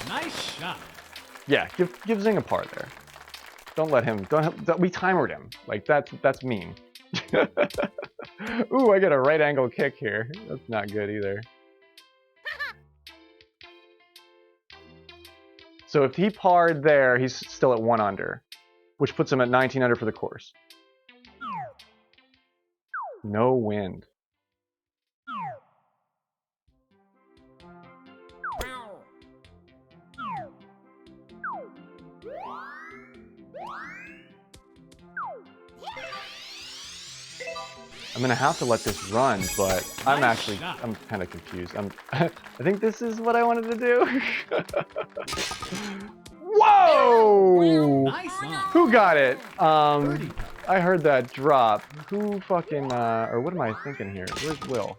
B: Nice shot.
A: Yeah, give Zing a par there. Don't let him. We timered him. Like that's mean. Ooh, I get a right angle kick here. That's not good either. So if he parred there, he's still at 1 under, which puts him at 19 under for the course. No wind. I'm gonna have to let this run, but I'm kind of confused. I think this is what I wanted to do. Whoa!
B: Nice on.
A: Who got it?
B: Birdie putt.
A: I heard that drop. Who fucking, or what am I thinking here? Where's Will?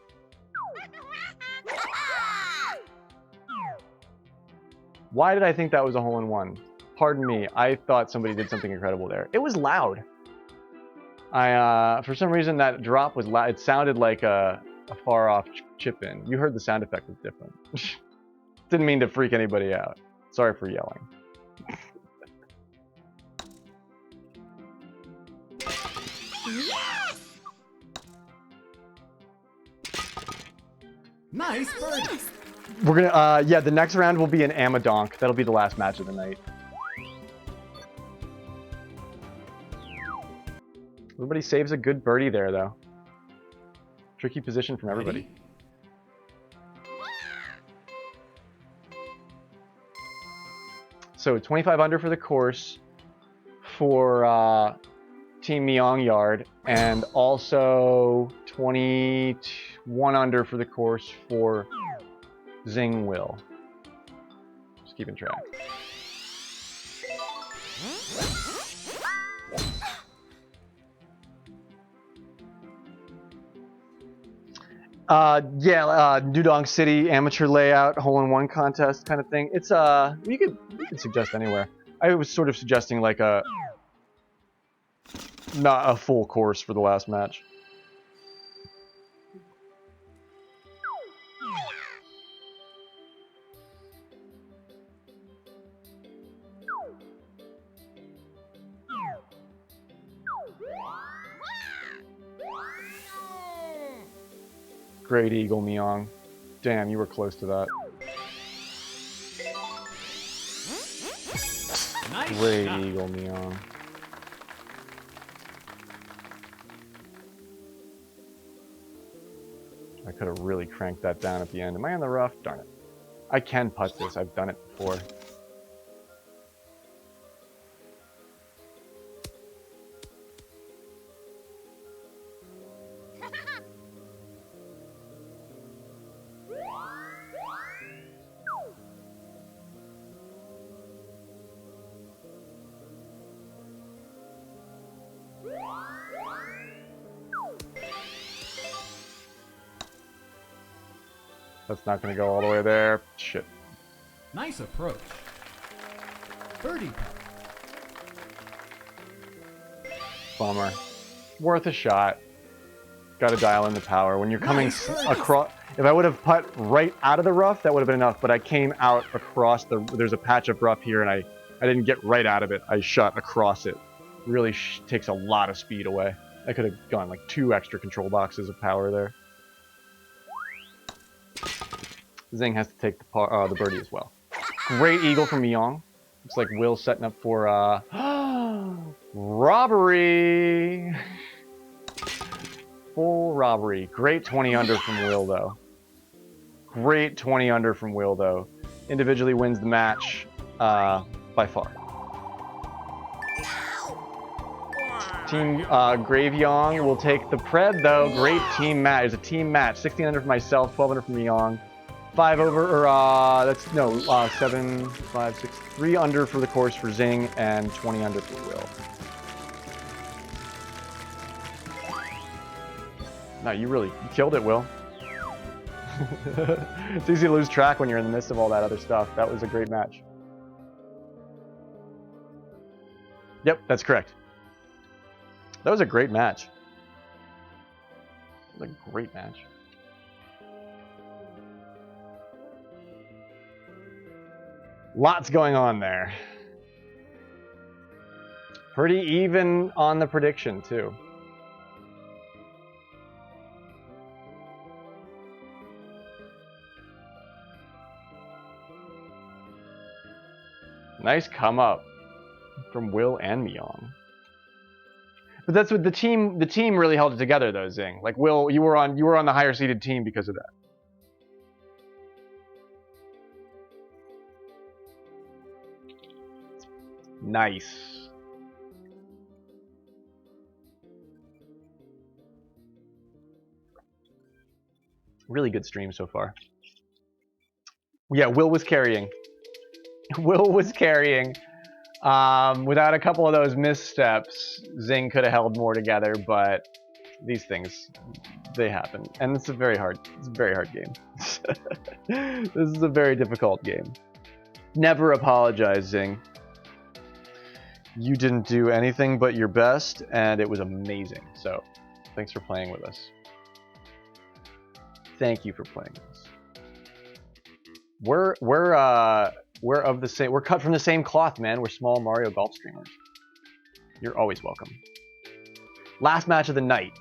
A: Why did I think that was a hole-in-one? Pardon me, I thought somebody did something incredible there. It was loud. For some reason that drop was loud. It sounded like a far-off chip-in. You heard the sound effect was different. Didn't mean to freak anybody out. Sorry for yelling.
B: Nice birdie.
A: We're gonna, yeah, the next round will be an Amadonk. That'll be the last match of the night. Everybody saves a good birdie there, though. Tricky position from everybody.
B: Ready?
A: So 25 under for the course. For Team Myong yard, and also 21 under for the course for Zing Will. Just keeping track. Dudong City amateur layout, hole-in-one contest kind of thing. It's you could suggest anywhere. I was sort of suggesting like not a full course for the last match. Great Eagle, Myong. Damn, you were close to that.
B: Nice
A: Great
B: shot.
A: Eagle, Myong. I could have really cranked that down at the end. Am I in the rough? Darn it. I can putt this. I've done it before. That's not going to go all the way there. Shit.
B: Nice approach. Birdie putt.
A: Bummer. Worth a shot. Got to dial in the power. When you're coming across... If I would have putt right out of the rough, that would have been enough. But I came out across the... There's a patch of rough here, and I didn't get right out of it. I shot across it. Really takes a lot of speed away. I could have gone like 2 extra control boxes of power there. Zing has to take the birdie as well. Great eagle from Myong. Looks like Will's setting up for robbery. Full robbery. Great 20 under from Will though. Great 20 under from Will though. Individually wins the match by far. Team Gravyong will take the pred though. Great team match. It's a team match. 16 under for myself, 12 under from Myong. 5 over, or that's no, 7, 5, 6, 3 under for the course for Zing, and 20 under for Will. No, you killed it, Will. It's easy to lose track when you're in the midst of all that other stuff. That was a great match. Yep, that's correct. That was a great match. It was a great match. Lots going on there. Pretty even on the prediction, too. Nice come up from Will and Myong. But that's what the team really held it together though, Zing. Like Will, you were on the higher seeded team because of that. Nice. Really good stream so far. Yeah, Will was carrying. Will was carrying. Without a couple of those missteps, Zing could have held more together, but these things, they happen. And it's a very hard game. This is a very difficult game. Never apologize, Zing. You didn't do anything but your best, and it was amazing. So, thanks for playing with us. Thank you for playing with us. We're of the same. We're cut from the same cloth, man. We're small Mario Golf streamers. You're always welcome. Last match of the night.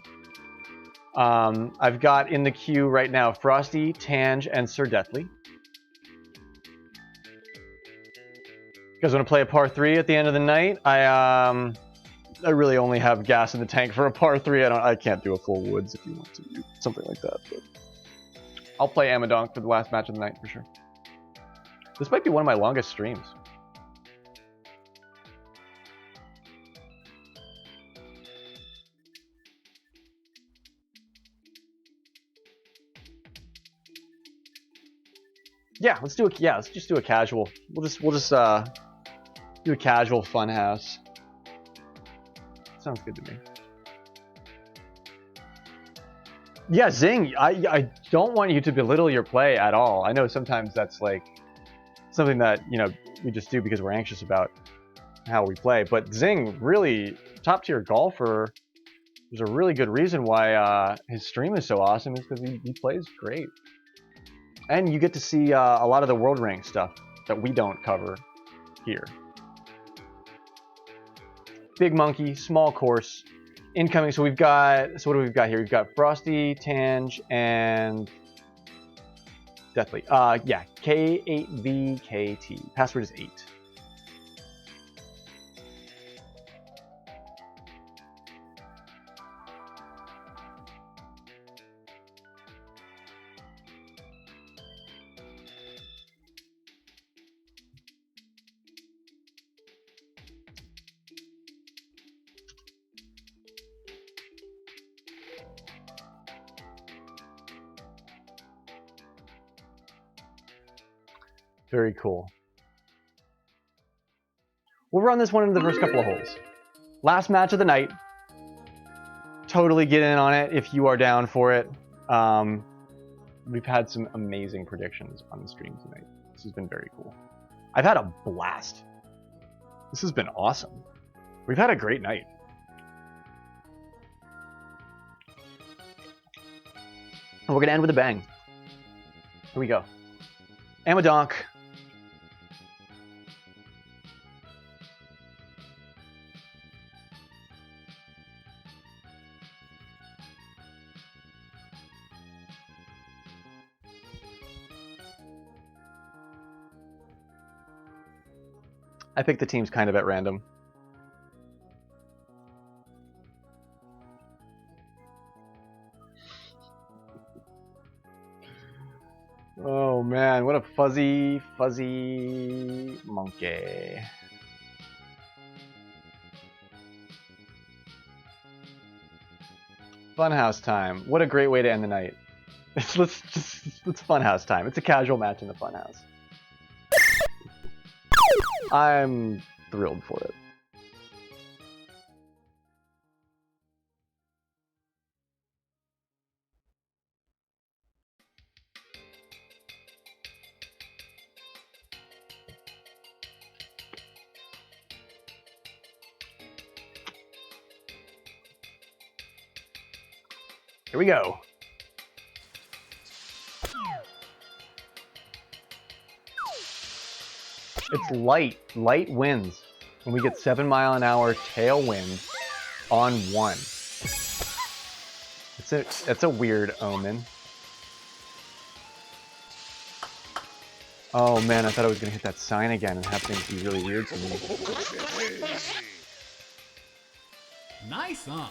A: I've got in the queue right now Frosty, Tange, and Sir Deathly. You guys want to play a par 3 at the end of the night? I really only have gas in the tank for a par 3. I can't do a full woods if you want to do something like that. But I'll play Amadonk for the last match of the night for sure. This might be one of my longest streams. Yeah, let's just do a casual. We'll just do a casual fun house. Sounds good to me. Yeah, Zing, I don't want you to belittle your play at all. I know sometimes that's like something that, you know, we just do because we're anxious about how we play. But Zing, really top tier golfer. There's a really good reason why his stream is so awesome is because he plays great. And you get to see a lot of the world rank stuff that we don't cover here. Big monkey, small course. Incoming, so we've got, so what do we've got here? We've got Frosty, Tange, and Deathly. Yeah, K8VKT. Password is 8. Very cool. We'll run this one into the first couple of holes. Last match of the night. Totally get in on it if you are down for it. We've had some amazing predictions on the stream tonight. This has been very cool. I've had a blast. This has been awesome. We've had a great night. And we're going to end with a bang. Here we go. Amadonk. I picked the teams kind of at random. Oh man, what a fuzzy monkey. Funhouse time. What a great way to end the night. It's funhouse time. It's a casual match in the funhouse. I'm thrilled for it. Here we go. It's light winds. When we get 7-mile-an-hour tailwind on 1. It's a weird omen. Oh man, I thought I was gonna hit that sign again and have things be really weird for me.
B: Nice on.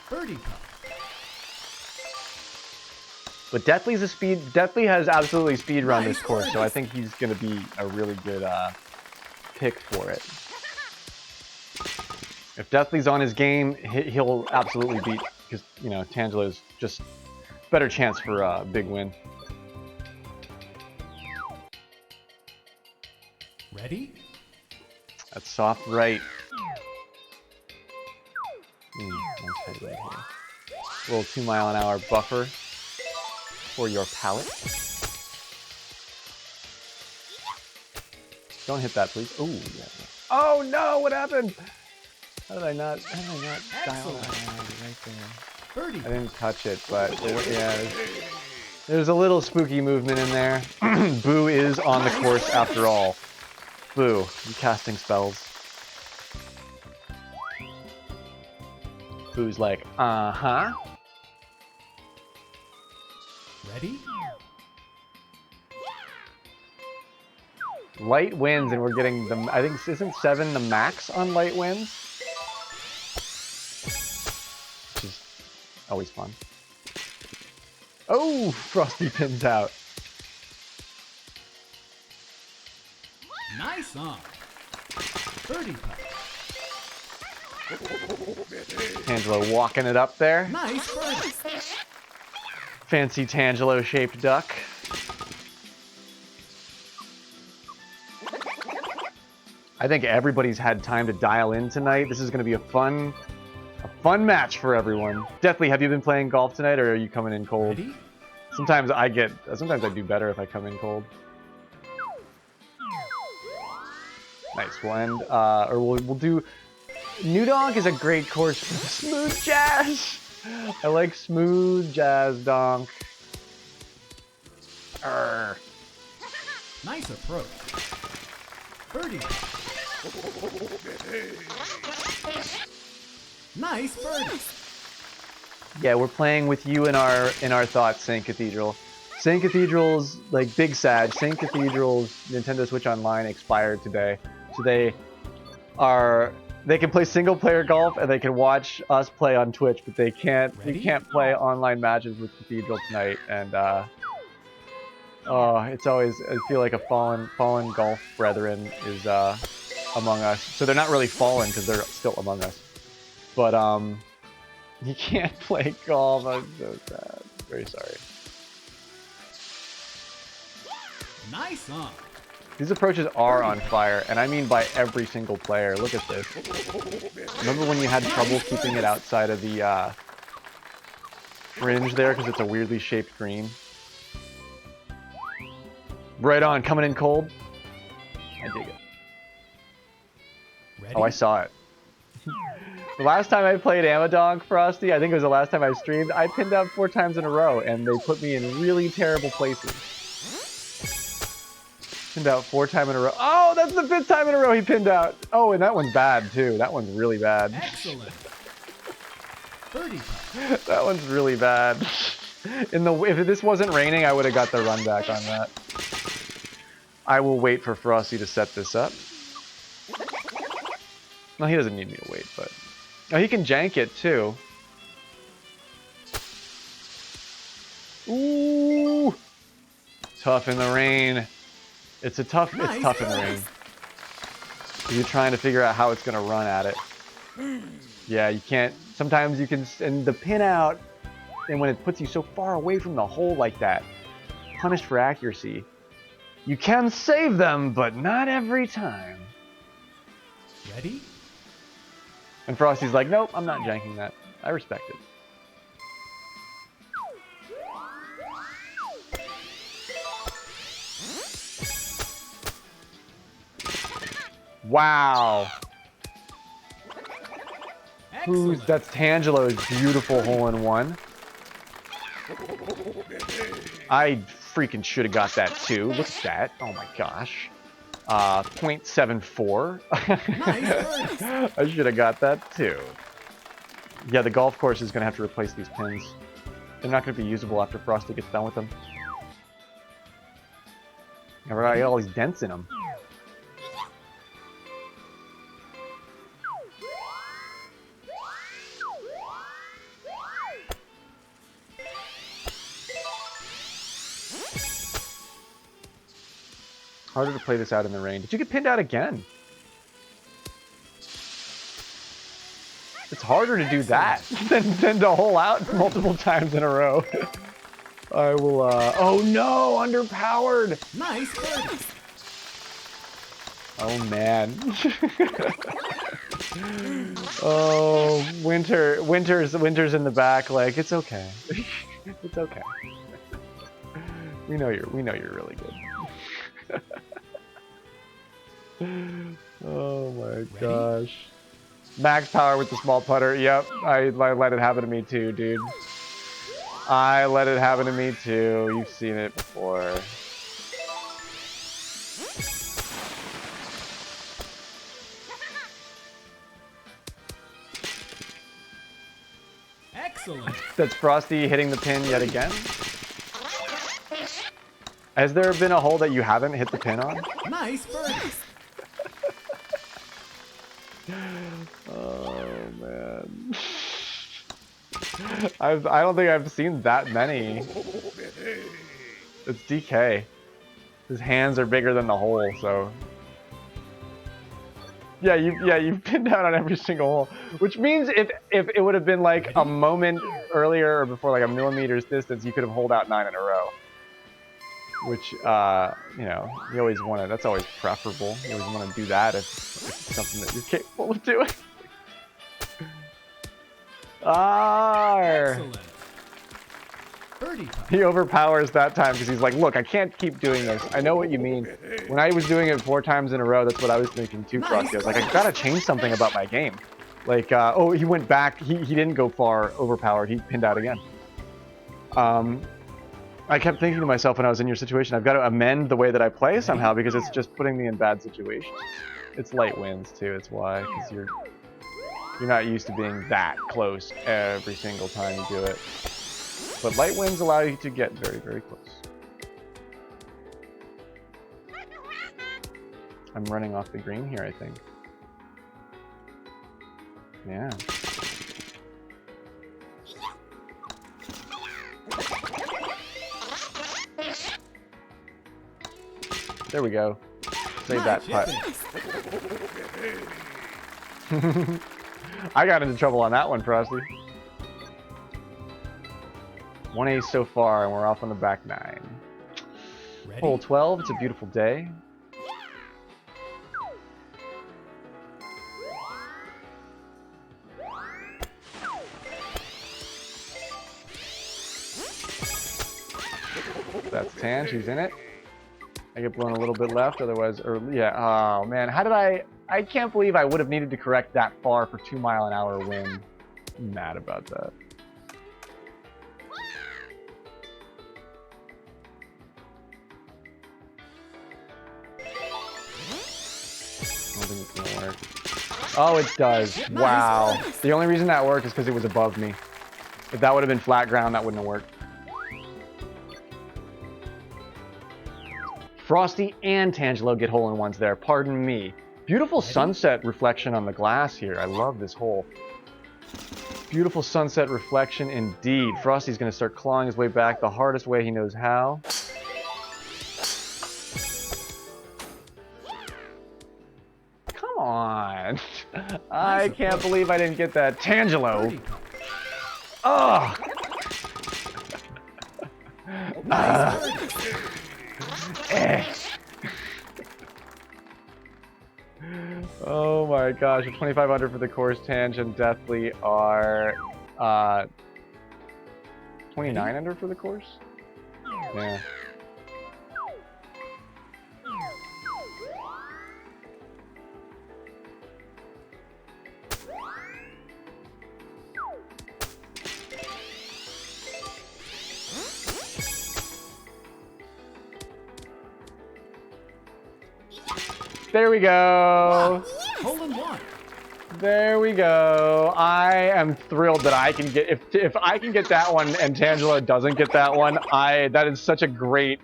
B: Birdie putt.
A: But Deathly has absolutely speed run this course, so I think he's going to be a really good pick for it. If Deathly's on his game, he'll absolutely beat, because, you know, Tangelo's just better chance for a big win.
B: Ready?
A: That's soft right. Nice head right here. A little 2-mile-an-hour buffer for your palate. Don't hit that, please. Ooh, yeah. Oh no! What happened? How did I not dial that right there?
B: Birdie.
A: I didn't touch it, but yeah, there's a little spooky movement in there. Boo is on the course after all. Boo, you casting spells. Boo's like, uh-huh.
B: Ready?
A: Light winds, and we're getting the, I think, isn't 7 the max on light winds? Which is always fun. Oh, Frosty pins out.
B: Nice on. Birdie putt.
A: Tangelo walking it up there.
B: Nice birdie.
A: Fancy Tangelo-shaped duck. I think everybody's had time to dial in tonight. This is going to be a fun match for everyone. Definitely, have you been playing golf tonight, or are you coming in cold?
B: Ready?
A: Sometimes I do better if I come in cold. Nice. We'll end, or we'll do. New Donk is a great course for smooth jazz. I like smooth jazz donk. Arr.
B: Nice approach. Birdie putt. Nice birdie.
A: Yeah, we're playing with you in our thoughts, Saint Cathedral. Saint Cathedral's like Big Sag. Saint Cathedral's Nintendo Switch Online expired today, so they can play single player golf and they can watch us play on Twitch, but they can't.
B: Ready?
A: We can't play online matches with Cathedral tonight, and oh, it's always, I feel like a fallen golf brethren is among us. So they're not really fallen because they're still among us. But you can't play golf. I'm so sad. Very sorry.
B: Nice on.
A: These approaches are on fire, and I mean by every single player. Look at this. Remember when you had trouble keeping it outside of the fringe there because it's a weirdly shaped green? Right on, coming in cold. I dig it.
B: Ready?
A: Oh, I saw it. The last time I played Amadonk, Frosty, I think it was the last time I streamed, I pinned out 4 times in a row, and they put me in really terrible places. Pinned out 4 times in a row. Oh, that's the 5th time in a row he pinned out. Oh, and that one's bad, too. That one's really bad.
B: Excellent. Birdie putt.
A: That one's really bad. If this wasn't raining, I would have got the run back on that. I will wait for Frosty to set this up. No, he doesn't need me to wait, but... Oh, he can jank it, too. Ooh! Tough in the rain. It's tough in the rain. You're trying to figure out how it's going to run at it. Yeah, you can't... Sometimes you can send the pin out, and when it puts you so far away from the hole like that, punished for accuracy, you can save them, but not every time.
B: Ready?
A: And Frosty's like, nope, I'm not janking that. I respect it. Wow.
B: Excellent.
A: That's Tangelo's beautiful hole-in-one. I freaking should have got that too. Look at that. Oh my gosh. 0.74.
B: Nice.
A: I should have got that too. Yeah, the golf course is going to have to replace these pins. They're not going to be usable after Frosty gets done with them. I got all these dents in them. Harder to play this out in the rain. Did you get pinned out again? It's harder to do that than to hole out multiple times in a row. I will, oh no, underpowered!
B: Nice birdie.
A: Oh man. Oh, winter's in the back, like, it's okay. It's okay. We know you're really good. Oh my gosh. Max power with the small putter. Yep, I let it happen to me too, dude. I let it happen to me too. You've seen it before.
B: Excellent.
A: That's Frosty hitting the pin yet again. Has there been a hole that you haven't hit the pin on?
B: Nice birdie.
A: Oh man. I don't think I've seen that many. It's DK. His hands are bigger than the hole, so. Yeah, you've pinned down on every single hole. Which means if it would have been like a moment earlier or before, like a millimeter's distance, you could have holed out 9 in a row. which you know, you always want to. That's always preferable. You always want to do that if it's something that you're capable of doing.
B: Excellent. Birdie putt.
A: He overpowers that time because he's like, look, I can't keep doing this. I know what you mean. When I was doing it 4 times in a row, that's what I was thinking too, Frosty. I was like, I gotta change something about my game. Like, oh, he went back. He didn't go far overpowered. He pinned out again. I kept thinking to myself when I was in your situation, I've got to amend the way that I play somehow because it's just putting me in bad situations. It's light wins too. It's why, because you're not used to being that close every single time you do it. But light winds allow you to get very, very close. I'm running off the green here, I think. Yeah. There we go. Save that putt. I got into trouble on that one, Frosty. 1 ace so far, and we're off on the back 9.
B: Ready?
A: Hole 12, it's a beautiful day. That's tan, she's in it. I get blown a little bit left, otherwise, or yeah, oh man, how did I can't believe I would have needed to correct that far for 2-mile-an-hour wind. I'm mad about that. I don't think it's gonna work. Oh, it does. Wow. The only reason that worked is because it was above me. If that would have been flat ground, that wouldn't have worked. Frosty and Tangelo get hole-in-ones there. Pardon me. Beautiful sunset reflection on the glass here. I love this hole. Beautiful sunset reflection indeed. Frosty's going to start clawing his way back the hardest way he knows how. Come on. I can't believe I didn't get that. Tangelo. Oh. Oh my gosh, 25 under for the course. Tange and Deathly are 29 under for the course? Yeah. There we go.
B: Hole in one.
A: There we go. I am thrilled that I can get if I can get that one and Tangelo doesn't get that one. That is such a great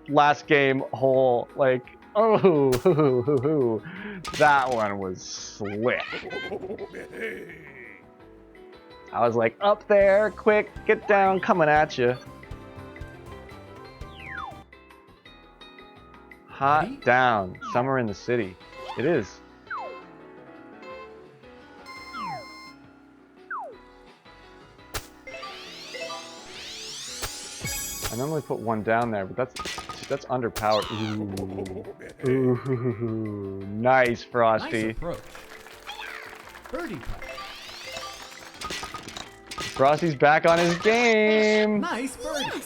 A: last game hole. Like, oh, that one was slick. I was like, up there, quick, get down, coming at you. Hot down, summer in the city. It is. I normally put one down there, but that's underpowered. Ooh, ooh, nice, Frosty.
B: Nice approach. Birdie putt.
A: Frosty's back on his game.
B: Nice birdie.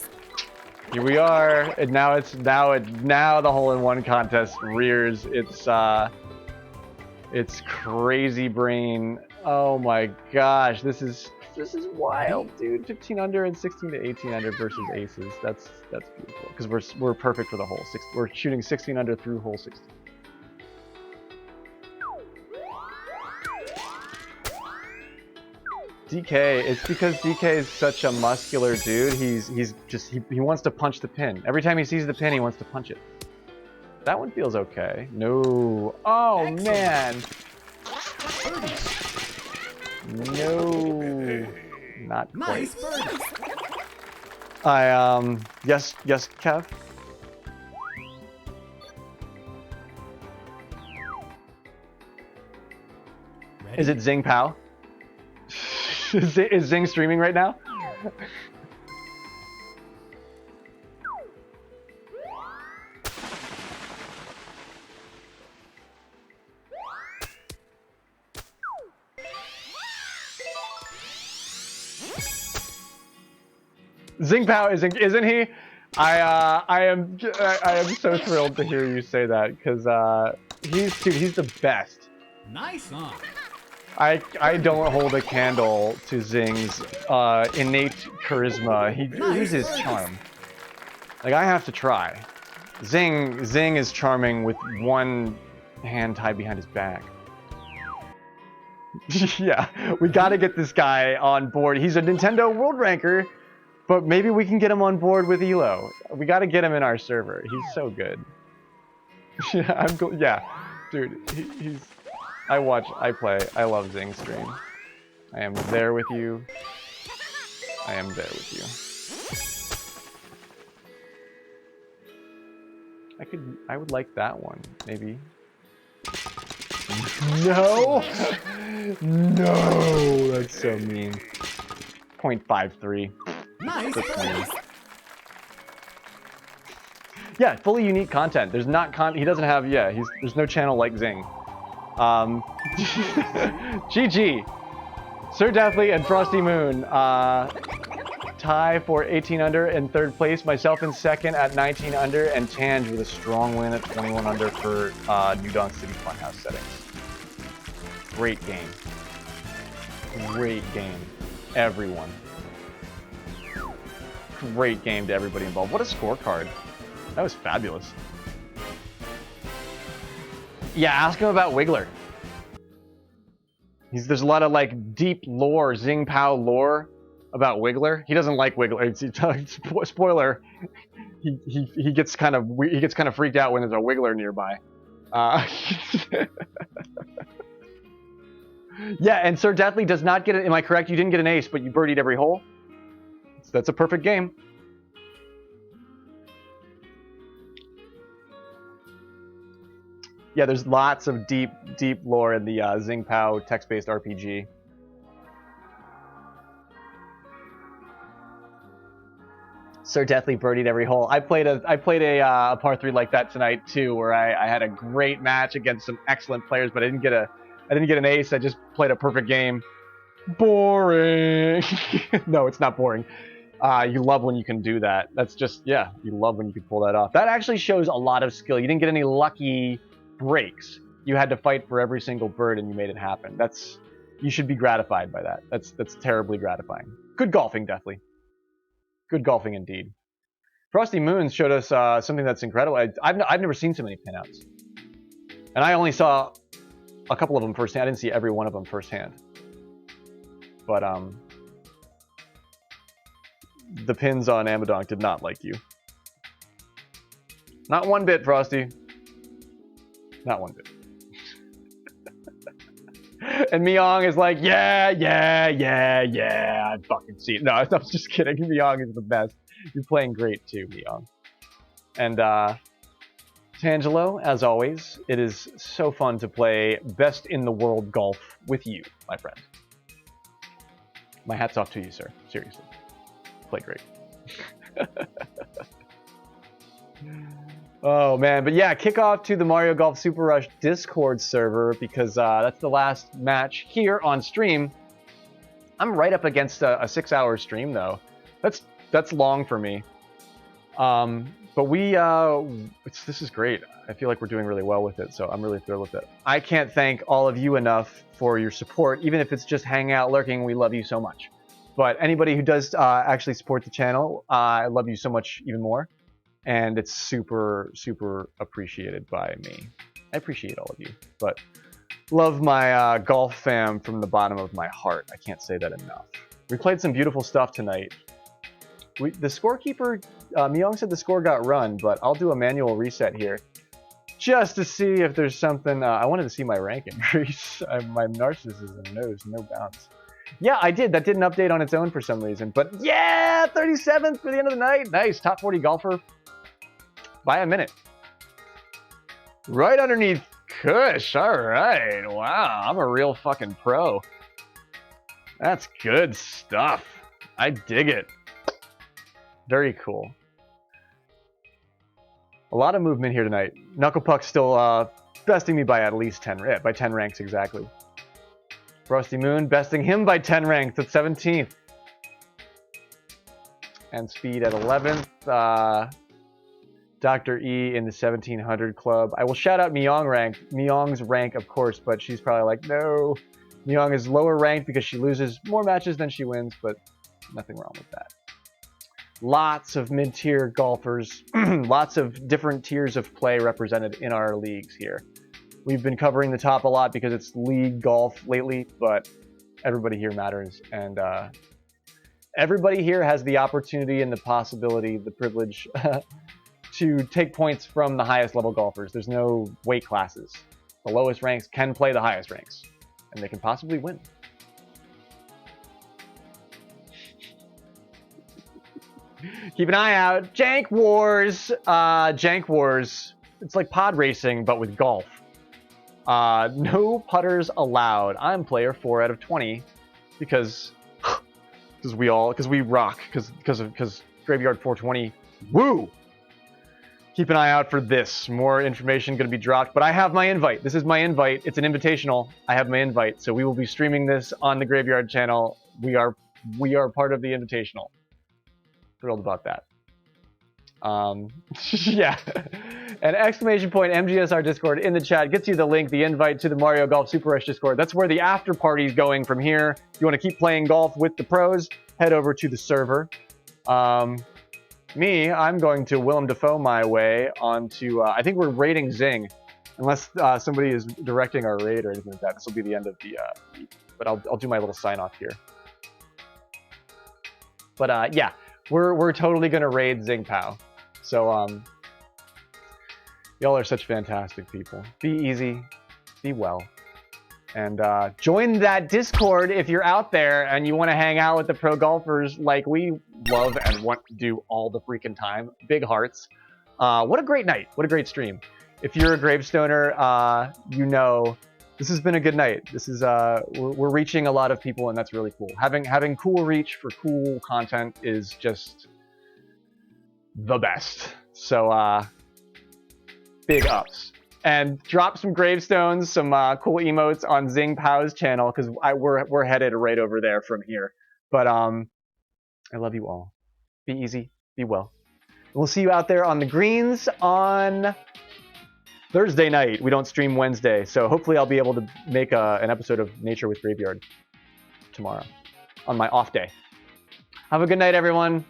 A: Here we are, and now the hole-in-one contest rears its crazy brain. Oh my gosh, this is wild, dude. 15 under and 16 to 18 under versus aces. That's beautiful because we're perfect for the hole. We're shooting 16 under through hole 16. DK, it's because DK is such a muscular dude. He wants to punch the pin. Every time he sees the pin, he wants to punch it. That one feels okay. No. Oh, excellent. Man. No. Not quite.
B: Nice birdie.
A: Yes, Kev?
B: Ready?
A: Is it Zing Pow? Is Zing streaming right now? Zing Pao isn't he? I am so thrilled to hear you say that because he's the best.
B: Nice on.
A: I don't hold a candle to Zing's innate charisma. He oozes charm. Like I have to try. Zing is charming with one hand tied behind his back. Yeah, we gotta get this guy on board. He's a Nintendo World Ranker, but maybe we can get him on board with Elo. We gotta get him in our server. He's so good. Yeah, dude, he's. I play. I love Zing stream. I am there with you. I am there with you. I would like that one, maybe. No! No! That's so mean. 0.53.
B: Nice.
A: That's funny. Yeah, fully unique content. There's not he doesn't have, yeah, there's no channel like Zing. GG. Sir Deathly and Frosty Moon. Tie for 18 under in third place. Myself in second at 19 under. And Tange with a strong win at 21 under for New Dawn City Funhouse settings. Great game. Great game. Everyone. Great game to everybody involved. What a scorecard. That was fabulous. Yeah, ask him about Wiggler. There's a lot of like deep lore, Zing Pao lore about Wiggler. He doesn't like Wiggler. Spoiler. He gets kind of freaked out when there's a Wiggler nearby. Yeah, and Sir Deathly does not get it. Am I correct? You didn't get an ace, but you birdied every hole. So that's a perfect game. Yeah, there's lots of deep lore in the Zing Pao text-based RPG. Sir Deathly birdied every hole. I played a par 3 like that tonight too, where I had a great match against some excellent players, but I didn't get an ace. I just played a perfect game. Boring. No, it's not boring. You love when you can do that. That's just, yeah, you love when you can pull that off. That actually shows a lot of skill. You didn't get any lucky breaks. You had to fight for every single bird and you made it happen. You should be gratified by that. That's terribly gratifying. Good golfing, Deathly. Good golfing indeed. Frosty Moons showed us something that's incredible. I've never seen so many pinouts. And I only saw a couple of them firsthand. I didn't see every one of them firsthand. But the pins on Amadonk did not like you. Not one bit, Frosty. Not one bit. And Myong is like, yeah, I fucking see it. No, I was just kidding. Myong is the best. You're playing great too, Myong. And Tangelo, as always, it is so fun to play best in the world golf with you, my friend. My hat's off to you, sir. Seriously. Play great. Oh man, but yeah, kick off to the Mario Golf Super Rush Discord server because that's the last match here on stream. I'm right up against a 6-hour stream though. That's long for me. But this is great. I feel like we're doing really well with it, so I'm really thrilled with it. I can't thank all of you enough for your support, even if it's just hanging out, lurking. We love you so much. But anybody who does actually support the channel, I love you so much even more. And it's super, super appreciated by me. I appreciate all of you, but love my golf fam from the bottom of my heart. I can't say that enough. We played some beautiful stuff tonight. The scorekeeper, Myong said the score got run, but I'll do a manual reset here just to see if there's something. I wanted to see my rank increase. My narcissism knows no bounds. Yeah, I did. That didn't update on its own for some reason. But yeah, 37th for the end of the night. Nice. Top 40 golfer by a minute. Right underneath Kush. All right. Wow. I'm a real fucking pro. That's good stuff. I dig it. Very cool. A lot of movement here tonight. Knucklepuck's still besting me by at least 10, by 10 ranks exactly. Frosty Moon besting him by 10 ranks at 17th. and speed at 11th. Dr. E in the 1700 club. I will shout out Myong's rank, of course, but she's probably like, no. Myong is lower ranked because she loses more matches than she wins, but nothing wrong with that. Lots of mid-tier golfers, lots of different tiers of play represented in our leagues here. We've been covering the top a lot because it's league golf lately, but everybody here matters, and everybody here has the opportunity and the possibility, the privilege to take points from the highest level golfers. There's no weight classes. The lowest ranks can play the highest ranks, and they can possibly win. Keep an eye out. Jank Wars. Jank Wars. It's like pod racing, but with golf. No putters allowed. I'm player 4 out of 20 because we rock. Because Graveyard 420. Woo! Keep an eye out for this. More information going to be dropped, but I have my invite. This is my invite. It's an invitational. I have my invite, so we will be streaming this on the Graveyard channel. We are part of the invitational. Thrilled about that. Yeah. And exclamation point MGSR Discord in the chat gets you the link, the invite to the Mario Golf Super Rush Discord. That's where the after party is going from here. If you want to keep playing golf with the pros, head over to the server. I'm going to Willem Dafoe my way onto, I think we're raiding Zing. Unless somebody is directing our raid or anything like that. This will be the end of the week. But I'll do my little sign off here. But yeah, we're totally going to raid Zing Pow. So y'all are such fantastic people. Be easy, be well. And join that Discord if you're out there and you want to hang out with the pro golfers like we love and want to do all the freaking time. Big hearts. What a great night. What a great stream. If you're a Gravestoner, you know this has been a good night. This is we're reaching a lot of people, and that's really cool. Having cool reach for cool content is just the best. So big ups. And drop some gravestones, some cool emotes on Zing Pow's channel, because we're headed right over there from here. But I love you all. Be easy, be well. We'll see you out there on the greens on Thursday night. We don't stream Wednesday, so hopefully I'll be able to make an episode of Nature with Graveyard tomorrow on my off day. Have a good night, everyone.